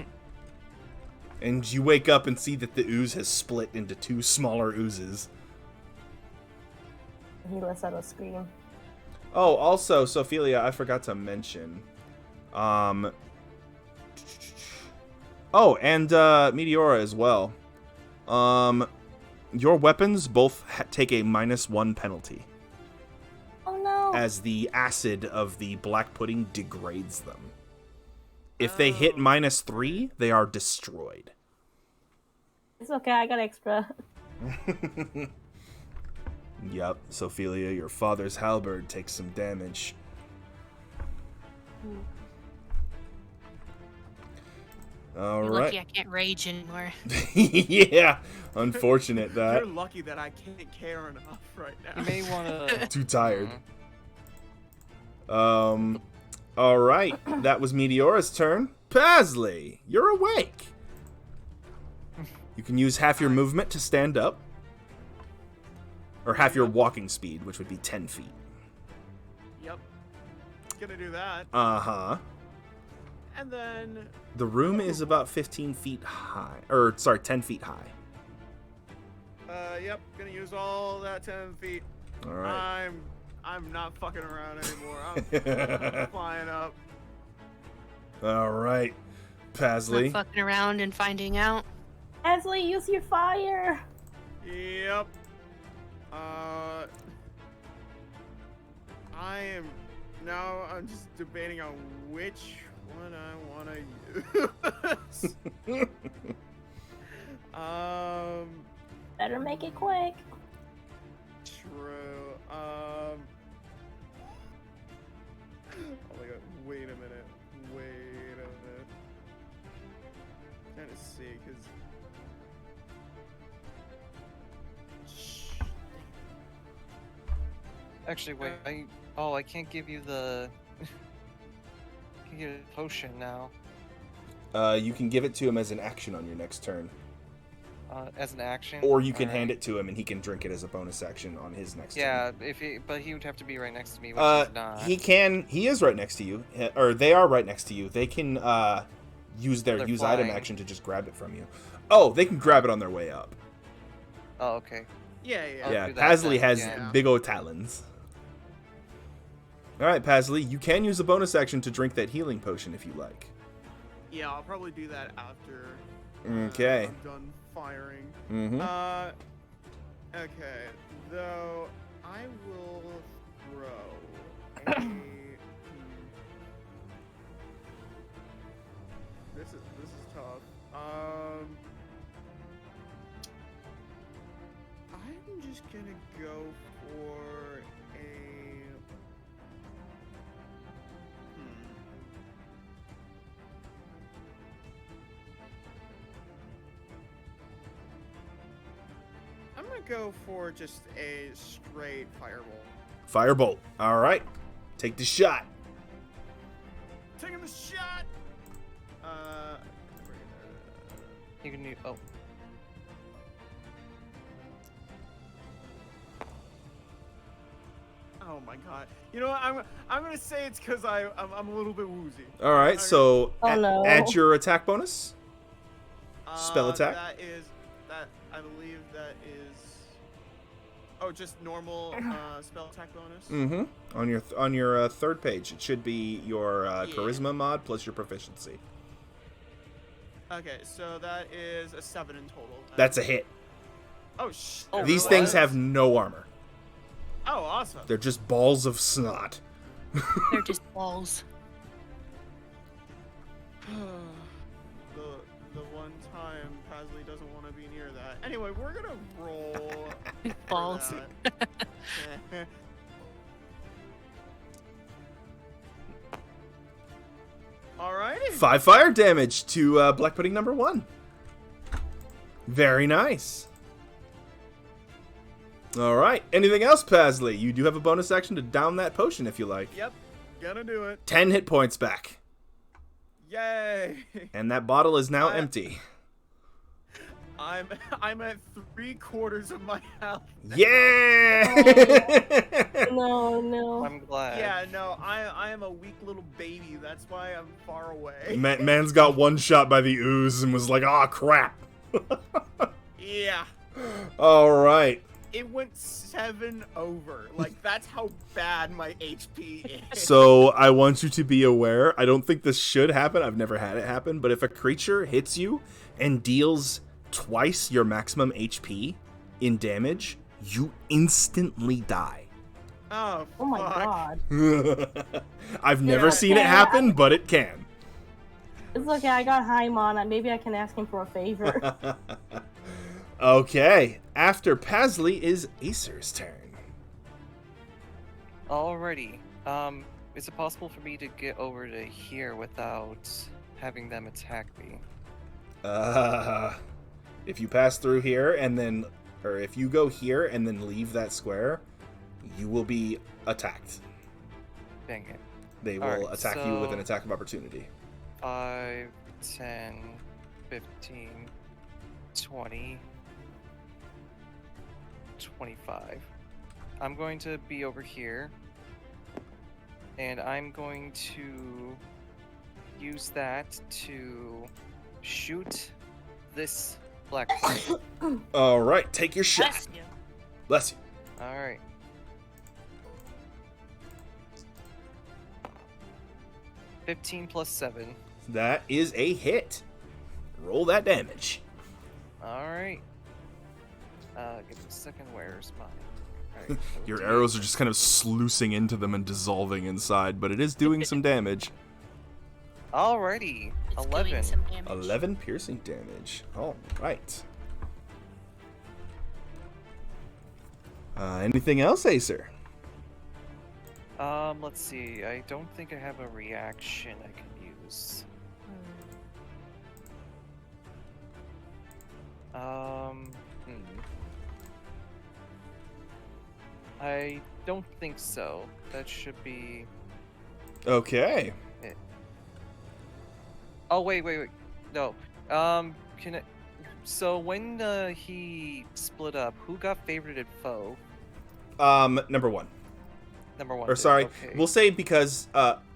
And you wake up and see that the ooze has split into 2 smaller oozes. He lets out a scream. Oh, also, Sophelia, I forgot to mention. Oh, and Meteora as well. Your weapons both take a -1 penalty, Oh no. as the acid of the black pudding degrades them. If they hit Oh. -3, they are destroyed. It's okay. I got extra. Yep, Sophelia, your father's halberd takes some damage. All You're right. lucky I can't rage anymore. Yeah, unfortunate You're that. lucky that I can't care enough right now. You may want to. Too tired. All right, that was Meteora's turn. Pasley, you're awake. You can use half your movement to stand up, or half your walking speed, which would be 10 feet. Yep. Gonna do that. Uh-huh. And then The room is about 15 feet high, or sorry, 10 feet high. yep, gonna use all that 10 feet. All right. I'm not fucking around anymore. I'm flying up. All right, Not Pasley. fucking around and finding out. Paisley, use your fire. Yep. I'm just debating on which one I want to use. Better make it quick. True. Oh my god, wait a minute. Trying to see, because... Actually, wait. I can't give you the. I can give you a potion now. You can give it to him as an action on your next turn, As an action. or you can Alright. hand it to him and he can drink it as a bonus action on his next turn. Yeah, but he would have to be right next to me, which is not. He is right next to you, or they are right next to you. They can use their They're use item flying. action to just grab it from you. Oh, they can grab it on their way up. Oh, okay. Yeah. I'll Yeah, do that Pasley then, has yeah. big old talons. All right, Pasley, you can use a bonus action to drink that healing potion if you like. Yeah, I'll probably do that after. Okay. I'm done firing. Mm-hmm. Okay. Though I will throw a. This is tough. I'm just gonna go for a. I'm gonna go for just a straight firebolt. Firebolt. All right. Take the shot. Taking the shot. You can do. Oh. Oh my god. You know what? I'm gonna say it's because I'm a little bit woozy. All right, so Oh, no. add your attack bonus. Spell attack? That I believe that is. Oh, just normal spell attack bonus. Mm-hmm. On your third page, it should be your charisma mod plus your proficiency. Okay, so that is a 7 in total. That's a hit. Oh These really? things have no armor. Oh, awesome. They're just balls of snot. They're just balls. the one time Pasley doesn't want to be near that. Anyway, we're gonna roll for Balls. that. Alrighty. 5 fire damage to Black Pudding number 1. Very nice. All right. Anything else, Pasley? You do have a bonus action to down that potion if you like. Yep, gonna do it. 10 hit points back. Yay! And that bottle is now I- empty. I'm at 3/4 of my health. Yeah! No. I'm glad. Yeah, no, I am a weak little baby. That's why I'm far away. Man's got one shot by the ooze and was like, "Ah, crap." Yeah. All right. It went 7 over. Like, that's how bad my HP is. So I want you to be aware. I don't think this should happen. I've never had it happen. But if a creature hits you and deals twice your maximum HP in damage, you instantly die. Oh my fuck. god. I've never Yeah. seen it happen, but it can. It's okay, I got Haimon. Maybe I can ask him for a favor. Okay. After Pasley is Acer's turn. Alrighty. Is it possible for me to get over to here without having them attack me? If you pass through here and then, or if you go here and then leave that square, you will be attacked. Dang it. They will Alright, attack you with an so- attack of opportunity. 5, 10, 15, 20, 25. I'm going to be over here. And I'm going to use that to shoot this black thing. All right, take your shot. Bless you. Bless you. Alright. $15 plus 7. That is a hit. Roll that damage. Alright. Give me a second. Where's mine? Alright, so Your D8. arrows are just kind of sluicing into them and dissolving inside, but it is doing some damage. Alrighty. It's 11. doing some damage. 11 piercing damage. All right. Anything else, Acer? Let's see. I don't think I have a reaction I can use. I don't think so. That should be. Okay. Oh wait. No. Can it? So when he split up, who got favorited foe? Number 1. Number 1. Or did, sorry, okay. we'll say because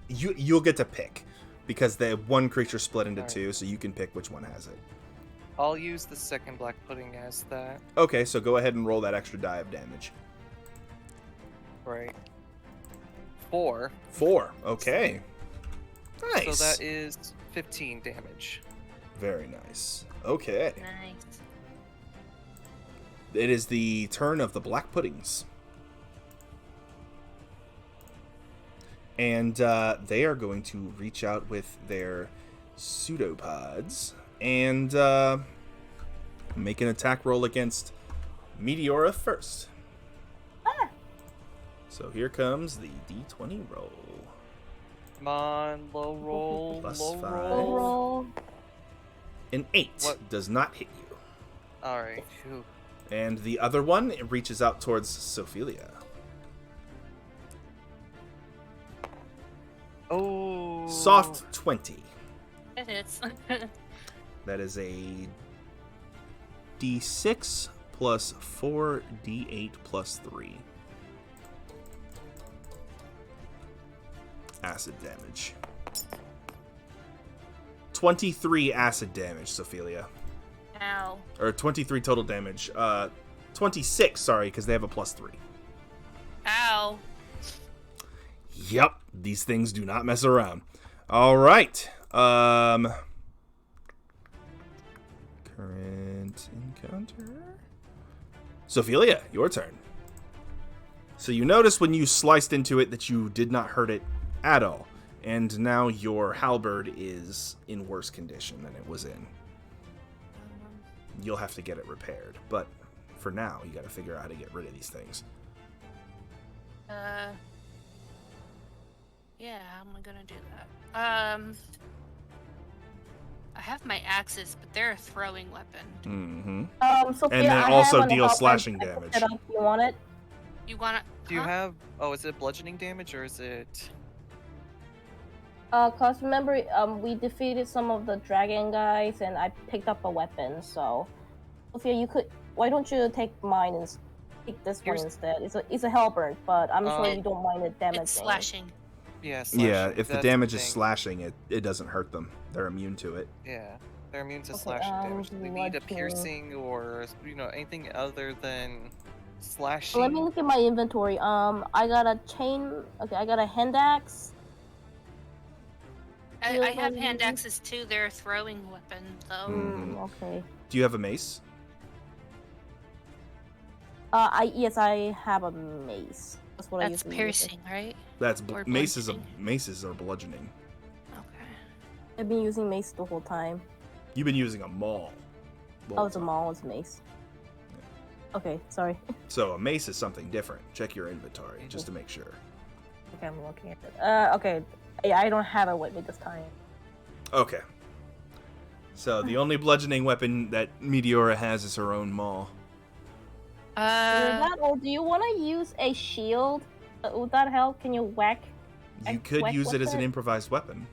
you'll get to pick because the one creature split into Alright. 2, so you can pick which one has it. I'll use the second black pudding as that. Okay, so go ahead and roll that extra die of damage. Right. 4. 4. Okay. Nice. So that is 15 damage. Very nice. Okay. Nice. It is the turn of the Black Puddings. And they are going to reach out with their pseudopods and make an attack roll against Meteora first. Ah. So here comes the D20 roll. Come on, low roll, Plus low 5. roll. Roll. An 8 What? does not hit you. All right. Phew. And the other one, it reaches out towards Sophelia. Oh. Soft 20. It is. That is a D6 plus 4 D8 plus 3. Acid damage. 23 acid damage, Sophelia. Ow. Or 23 total damage. 26, sorry, because they have a plus 3. Ow. Yep, these things do not mess around. All right. Current encounter. Sophelia, your turn. So you notice when you sliced into it that you did not hurt it at all. And now your halberd is in worse condition than it was in. You'll have to get it repaired. But for now, you got to figure out how to get rid of these things. Yeah, how am I gonna do that? I have my axes, but they're a throwing weapon. Mm-hmm. Sophia, And then I also have an deal help. slashing I picked damage. it up. You want it? You wanna? Do you huh? have? Oh, is it bludgeoning damage or is it? Cause remember, we defeated some of the dragon guys, and I picked up a weapon. So, Sophia, you could. Why don't you take mine and take this one Here's- instead? It's a halberd, but I'm sure you don't mind it damaging. It's slashing. Yeah. Yeah, slashing, if the that's damage is thing. slashing, it doesn't hurt them. They're immune to it. Yeah, they're immune to Okay, slashing damage. They need a bludgeoning. piercing or anything other than slashing. So let me look at my inventory. I got a chain. Okay, I got a hand axe. I have hand axes too. They're a throwing weapon, though. Mhm. Okay. Do you have a mace? Yes, I have a mace. That's what I That's usually use. piercing, right? That's Or maces. bludgeoning. Maces are bludgeoning. Okay. I've been using mace the whole time. You've been using a maul. the Oh, whole it's a time. maul. It's mace. Okay, sorry. So a mace is something different. Check your inventory just to make sure. Okay, I'm looking at it. Okay. Yeah, I don't have it with me this time. Okay. So the only bludgeoning weapon that Meteora has is her own maul. Either that, or do you want to use a shield? Would that help? Can you whack? You could whack use it with as an it? improvised weapon.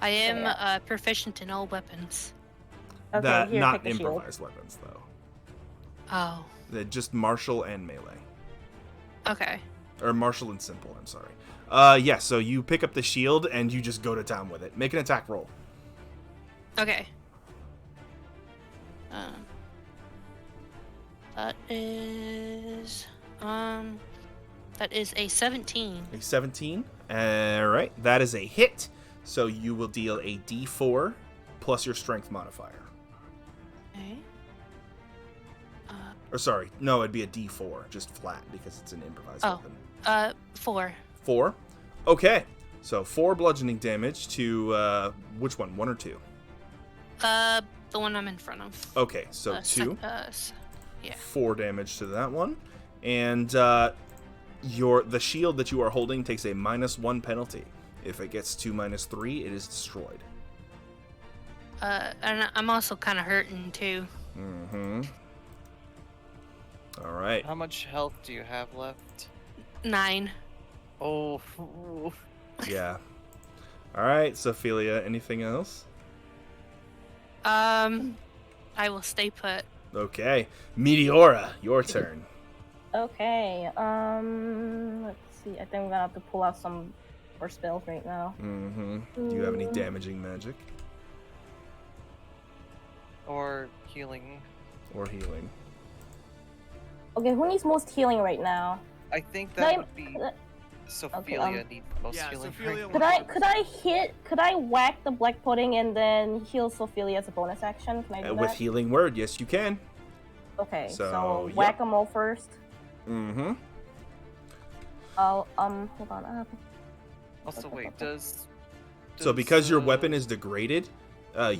I am Yeah. proficient in all weapons. Okay, That here, not take the shield. improvised weapons though. Oh. They're just martial and melee. Okay. Or martial and simple, I'm sorry. Yeah, so you pick up the shield and you just go to town with it. Make an attack roll. Okay. That is a 17. A 17. Alright, that is a hit. So you will deal a d4 plus your strength modifier. Okay. Or sorry, no, it'd be a d4, just flat, because it's an improvised Oh. weapon. 4. 4. Okay, so 4 bludgeoning damage to, which one, 1 or 2? The one I'm in front of. Okay, so 2. Yeah. 4 damage to that one. And the shield that you are holding takes a -1 penalty. If it gets to -3, it is destroyed. And I'm also kind of hurting too. Mm-hmm. All right. How much health do you have left? 9. Oh. Yeah. All right, Sophelia, anything else? I will stay put. Okay. Meteora, your turn. Okay. Let's see. I think I'm gonna have to pull out some more spells right now. Mm-hmm. Do you have any damaging magic Or healing. or healing? Okay, who needs most healing right now? I think Name- that would be Sophia needs the most Yeah, healing. Sophia right? Could I whack the black pudding and then heal Sophia as a bonus action? Can I do With that? healing word, yes, you can. Okay, So, so yep. whack them all first. Mm-hmm. Hold on. Also, wait, does So because your uh, weapon is degraded,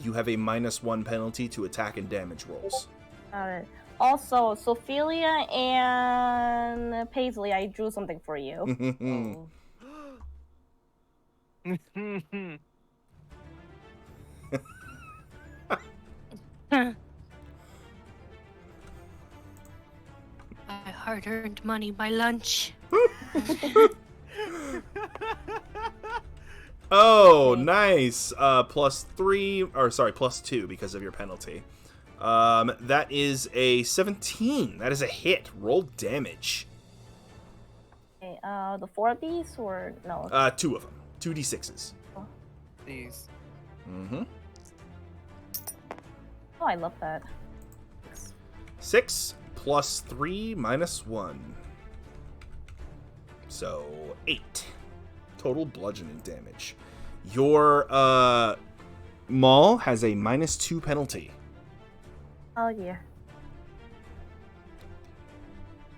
you have a -1 penalty to attack and damage rolls. Alright. Also, Sophia and Paisley, I drew something for you. Oh. My hard-earned money, my lunch. Oh, nice. +2 because of your penalty. That is a 17. That is a hit. Roll damage. Okay, the 4 of these or no? 2 of them. 2d6s. These. Mm-hmm. Oh, I love that. 6 + 3 - 1. So 8 total bludgeoning damage. Your maul has a -2 penalty. Oh yeah.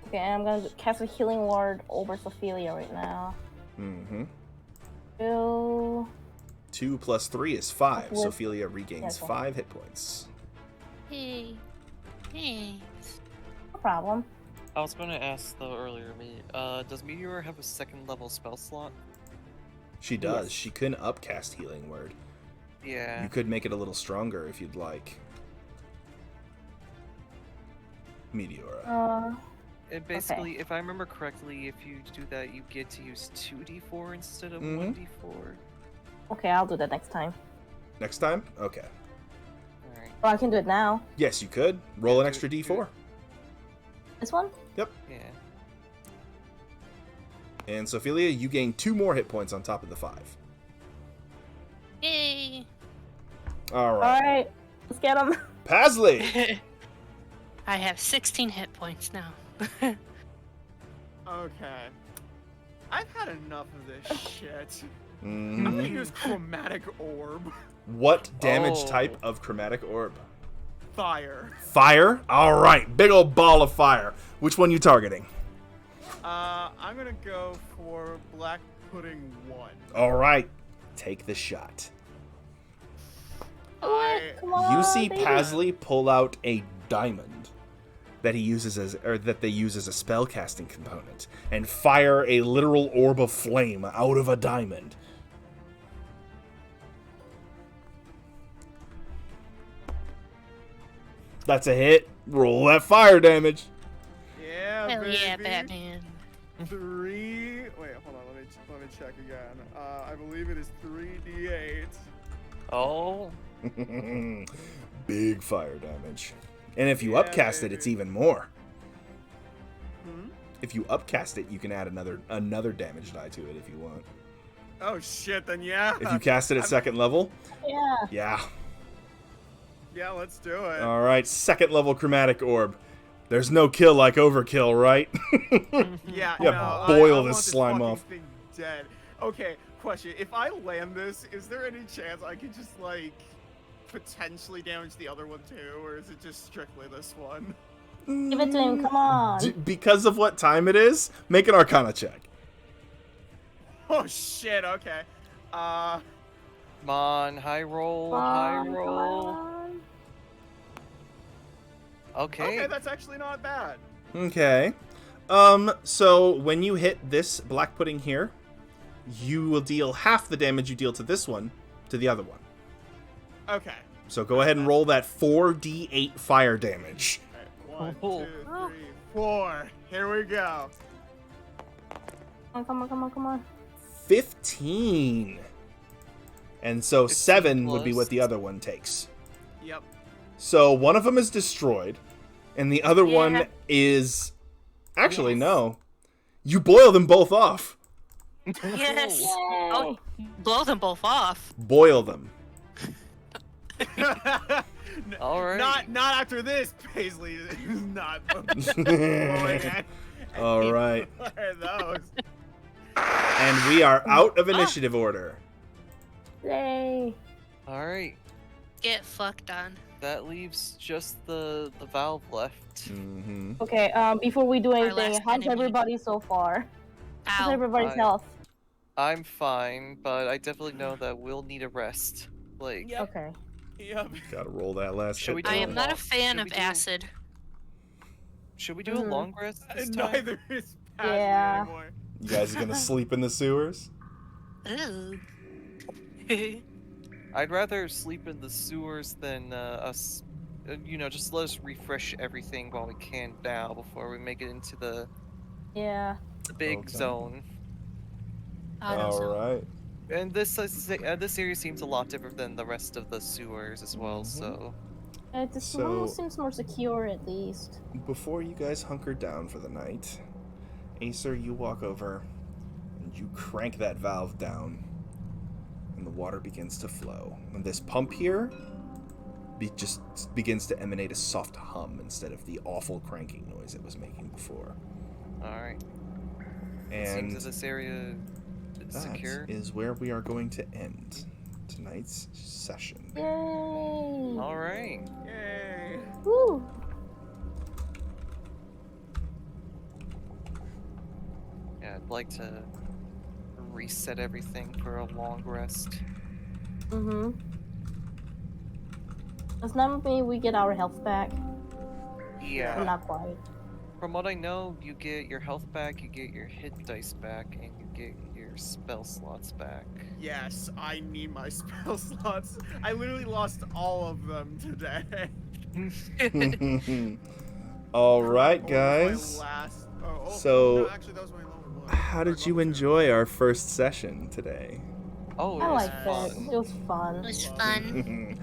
Okay, I'm gonna cast a healing word over Sophia right now. Mm-hmm. 2. 2 + 3 is 5. With- Sophia regains Yeah, 5 hit points. Hey, thanks. No problem. I was going to ask though earlier, does Meteor have a second level spell slot? She does. Yes. She can upcast healing word. Yeah. You could make it a little stronger if you'd like. Meteora. It basically, if I remember correctly, if you do that, you get to use 2d4 instead of Mhm. 1d4. Okay, I'll do that next time. Next time? Okay. Alright. Oh, I can do it now. Yes, you could. Roll Yeah, an do extra it- do d4. This one? Yeah. And Sophia, you gain 2 more hit points on top of the 5. Yay. All right. Alright, let's get them. Pasley! I have 16 hit points now. Okay. I've had enough of this shit. I'm Mhm. gonna use Chromatic Orb. What damage Oh. type of chromatic orb? Fire. Fire? All right. Big old ball of fire. Which one you targeting? I'm gonna go for Black Pudding 1. All right. Take the shot. Come on, You see baby. Pasley pull out a diamond that he uses that they use as a spellcasting component and fire a literal orb of flame out of a diamond. That's a hit. Roll that fire damage. Yeah, Hell baby. yeah, Batman. 3. Wait, hold on. Let me check again. I believe it is 3d8. Oh. Big fire damage. And if you Yeah, upcast it, baby. it's even more. Hmm? If you upcast it, you can add another damage die to it if you want. Oh shit, then yeah. If you cast it at second level, Yeah. yeah. Yeah, let's do it. All right, second level chromatic orb. There's no kill like overkill, right? Yeah, Yeah, no, boil I this want slime fucking off. Thing dead. Okay, question. If I land this, is there any chance I could just, like, potentially damage the other one too? Or is it just strictly this one? Give it to him, come on. Because of what time it is, make an Arcana check. Oh shit, okay. Come on, high roll, Come high on, come roll. on. Okay. Okay, that's actually not bad. Okay. So when you hit this black pudding here, you will deal half the damage you deal to this one to the other one. Okay. So go ahead and roll that 4d8 fire damage. Alright, 1, Oh. 2, 3, 4. Here we go. Come on. 15. And so 15 7 would be plus. what the other one takes. Yep. So one of them is destroyed, and the other one is... Actually, Yes. no. You boil them both off. Yes. Yay. Oh, blow them both off. Boil them. All right. Not after this, Paisley is not blowing it. All right. What are those? And we are out of initiative order. Yay! All right. Get fucked on. That leaves just the valve left. Mm-hmm. Okay, before we do anything, last how's enemy. everybody so far? How's Ow. everybody's I- health? I'm fine, but I definitely know that we'll need a rest. Like, Yep. Okay. Yep. Gotta roll that last Should we hit do I a am not a long- fan should of we do- acid. should we do a Mhm. long rest this time? Neither is Pasley Yeah. anymore. You guys are gonna sleep in the sewers? Ooh. I'd rather sleep in the sewers than us. Just let us refresh everything while we can now before we make it into the Yeah. big Okay. zone. All right. And this area seems a lot different than the rest of the sewers as well. Mhm. So This So- room seems more secure at least. Before you guys hunker down for the night, Acer, you walk over and you crank that valve down, and the water begins to flow. And this pump here just begins to emanate a soft hum instead of the awful cranking noise it was making before. all right. It seems And that this area is that secure. is where we are going to end tonight's session. Yay! All right. Yay. Woo! Yeah, I'd like to reset everything for a long rest. Mm-hmm. Does that mean we get our health back? Yeah. Not quite. From what I know, you get your health back, you get your hit dice back, and you get your spell slots back. Yes, I need my spell slots. I literally lost all of them today. All right, Or my guys. last- So- no, actually, that was my level 1. How did you enjoy our first session today? Oh, it I was liked fun. it. It was fun. It was fun.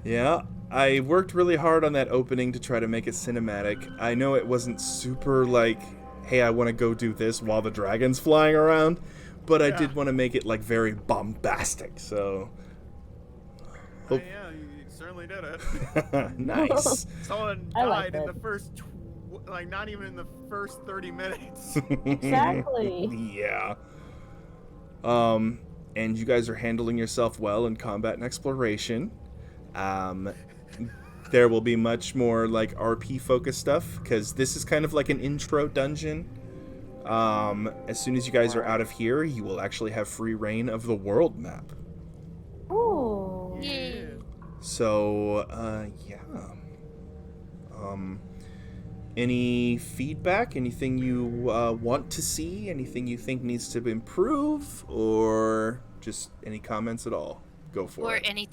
Yeah, I worked really hard on that opening to try to make it cinematic. I know it wasn't super like, hey, I want to go do this while the dragon's flying around, but I did Yeah. want to make it like very bombastic. So, hope- Yeah, you certainly did it. nice. Someone I liked died in it. the first, not even in the first 30 minutes. Exactly. Yeah. And you guys are handling yourself well in combat and exploration. There will be much more like RP focused stuff because this is kind of like an intro dungeon. As soon as you guys are out of here, you will actually have free reign of the world map. Ooh. Yay. So, yeah. Any feedback? Anything you want to see? Anything you think needs to improve? Or just any comments at all? Go for Or it. any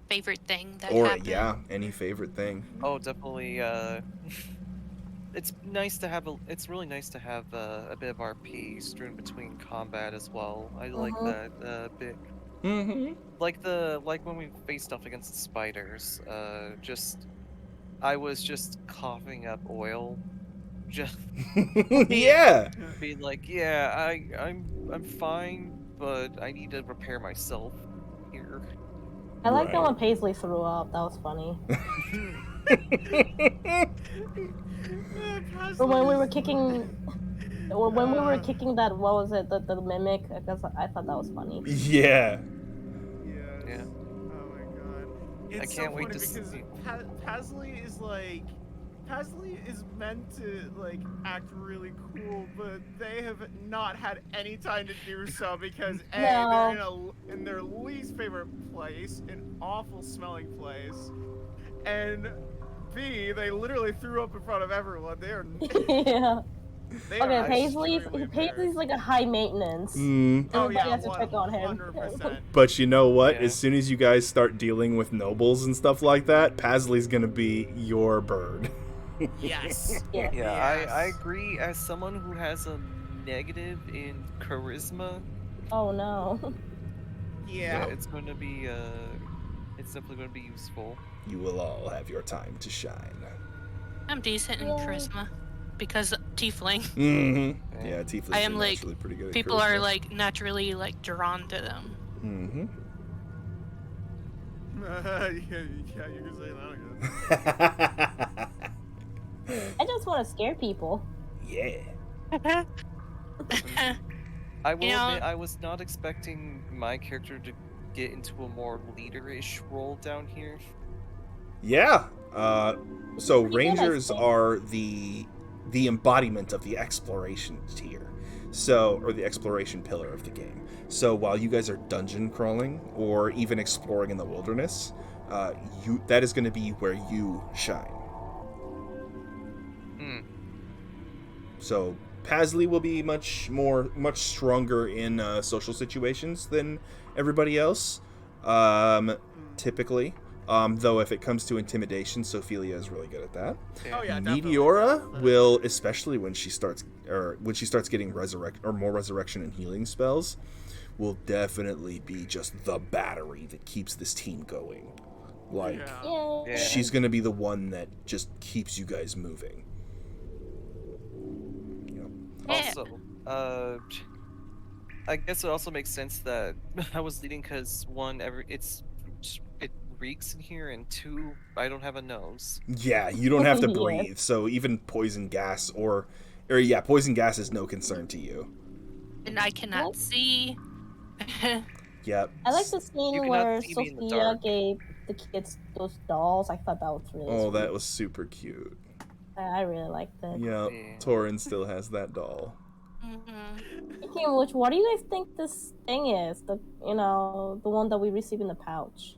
favorite thing that Or, happened. yeah, any favorite thing. Oh, definitely. It's really nice to have a bit of RP strewn between combat as well. I like that bit. Mm-hmm. Like when we faced off against the spiders. I was just coughing up oil, just Yeah. being like, yeah, I'm fine, but I need to repair myself here. I like that Right. when Paisley threw up. That was funny. Or when we were kicking, or when we were kicking that, what was it, the mimic? Because I thought that was funny. Yeah. Yes. Yeah. Oh my god. It's can't so wait funny to because see- Pasley is meant to like act really cool, but they have not had any time to do so because A, No. they're in their least favorite place, an awful smelling place, and B, they literally threw up in front of everyone. They are Yeah. they Okay, are Paisley's extremely Paisley's embarrassed. like a high maintenance. Mm. Oh Everybody yeah, has to check on him. 100%. But you know what? Yeah. As soon as you guys start dealing with nobles and stuff like that, Pasley's gonna be your bird. Yes. Yeah. Yeah, Yes. I agree. As someone who has a negative in charisma, Oh no. yeah, Yeah. it's going to be it's definitely going to be useful. You will all have your time to shine. I'm decent in Yay. charisma because tiefling. Mm-hmm. Yeah, Tieflings I am, are like, naturally pretty good at People are charisma. like naturally like drawn to them. Mm-hmm. Yeah, you can say that again. I just want to scare people. Yeah. I will You know- admit, I was not expecting my character to get into a more leader-ish role down here. Yeah. So Pretty good, I rangers think. are the embodiment of the exploration tier. So, or the exploration pillar of the game. So while you guys are dungeon crawling or even exploring in the wilderness, that is going to be where you shine. Hmm. So Pasley will be much stronger in social situations than everybody else, typically. Though if it comes to intimidation, Sophelia is really good at that. Oh yeah, definitely. Meteora will, especially when she starts getting more resurrection and healing spells, will definitely be just the battery that keeps this team going. Like, Yeah. Yay. Yeah. she's gonna be the one that just keeps you guys moving. Yeah. Also, I guess it also makes sense that I was leading because one, it reeks in here, and two, I don't have a nose. Yeah, you don't have to Yes. breathe, so even poison gas poison gas is no concern to you. And I cannot What? see. Yep. I like the You scene cannot where see me in the Sophia dark. gave the kids those dolls. I thought that was really Oh, sweet. that was super cute. I really liked it. Yep. Yeah. Torin still has that doll. Mhm. Speaking of which, what do you guys think this thing is? The one that we received in the pouch.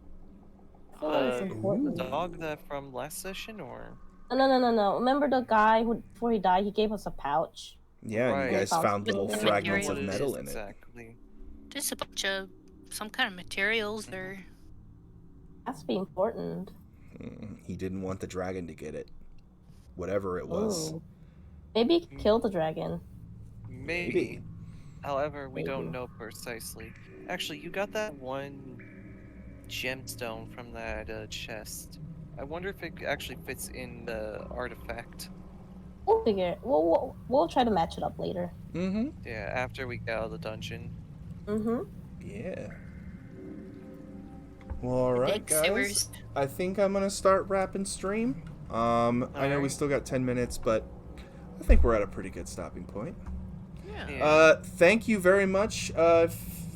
I feel like it's important. The dog that from last session, or No. Remember the guy who, before he died, he gave us a pouch. Yeah, and Right. you guys With found little the fragments of materials. metal in it. Exactly. Just a bunch of some kind of materials or Has to be important. He didn't want the dragon to get it. Whatever it was. Ooh. Maybe he could kill the dragon. Maybe. However, we don't Maybe. know precisely. Actually, you got that one gemstone from that chest. I wonder if it actually fits in the artifact. We'll figure it. We'll try to match it up later. Mm-hmm. Yeah, after we get out of the dungeon. Mm-hmm. Yeah. Well, alright, big guys. sewers. I think I'm gonna start wrapping stream. I know we Alright. still got 10 minutes, but I think we're at a pretty good stopping point. Yeah. Thank you very much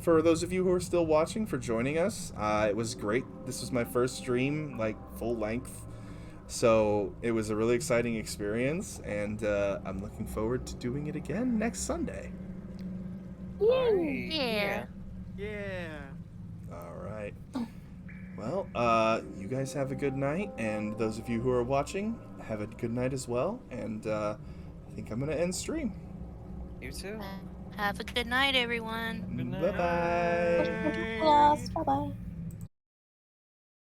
for those of you who are still watching for joining us. It was great. This was my first stream, like, full length. So it was a really exciting experience, and I'm looking forward to doing it again next Sunday. Yay. Yeah. Yeah. All right. Well, you guys have a good night, and those of you who are watching, have a good night as well. And I think I'm gonna end stream. You too. Have a good night, everyone. Good night. Bye bye. Yes. Bye bye.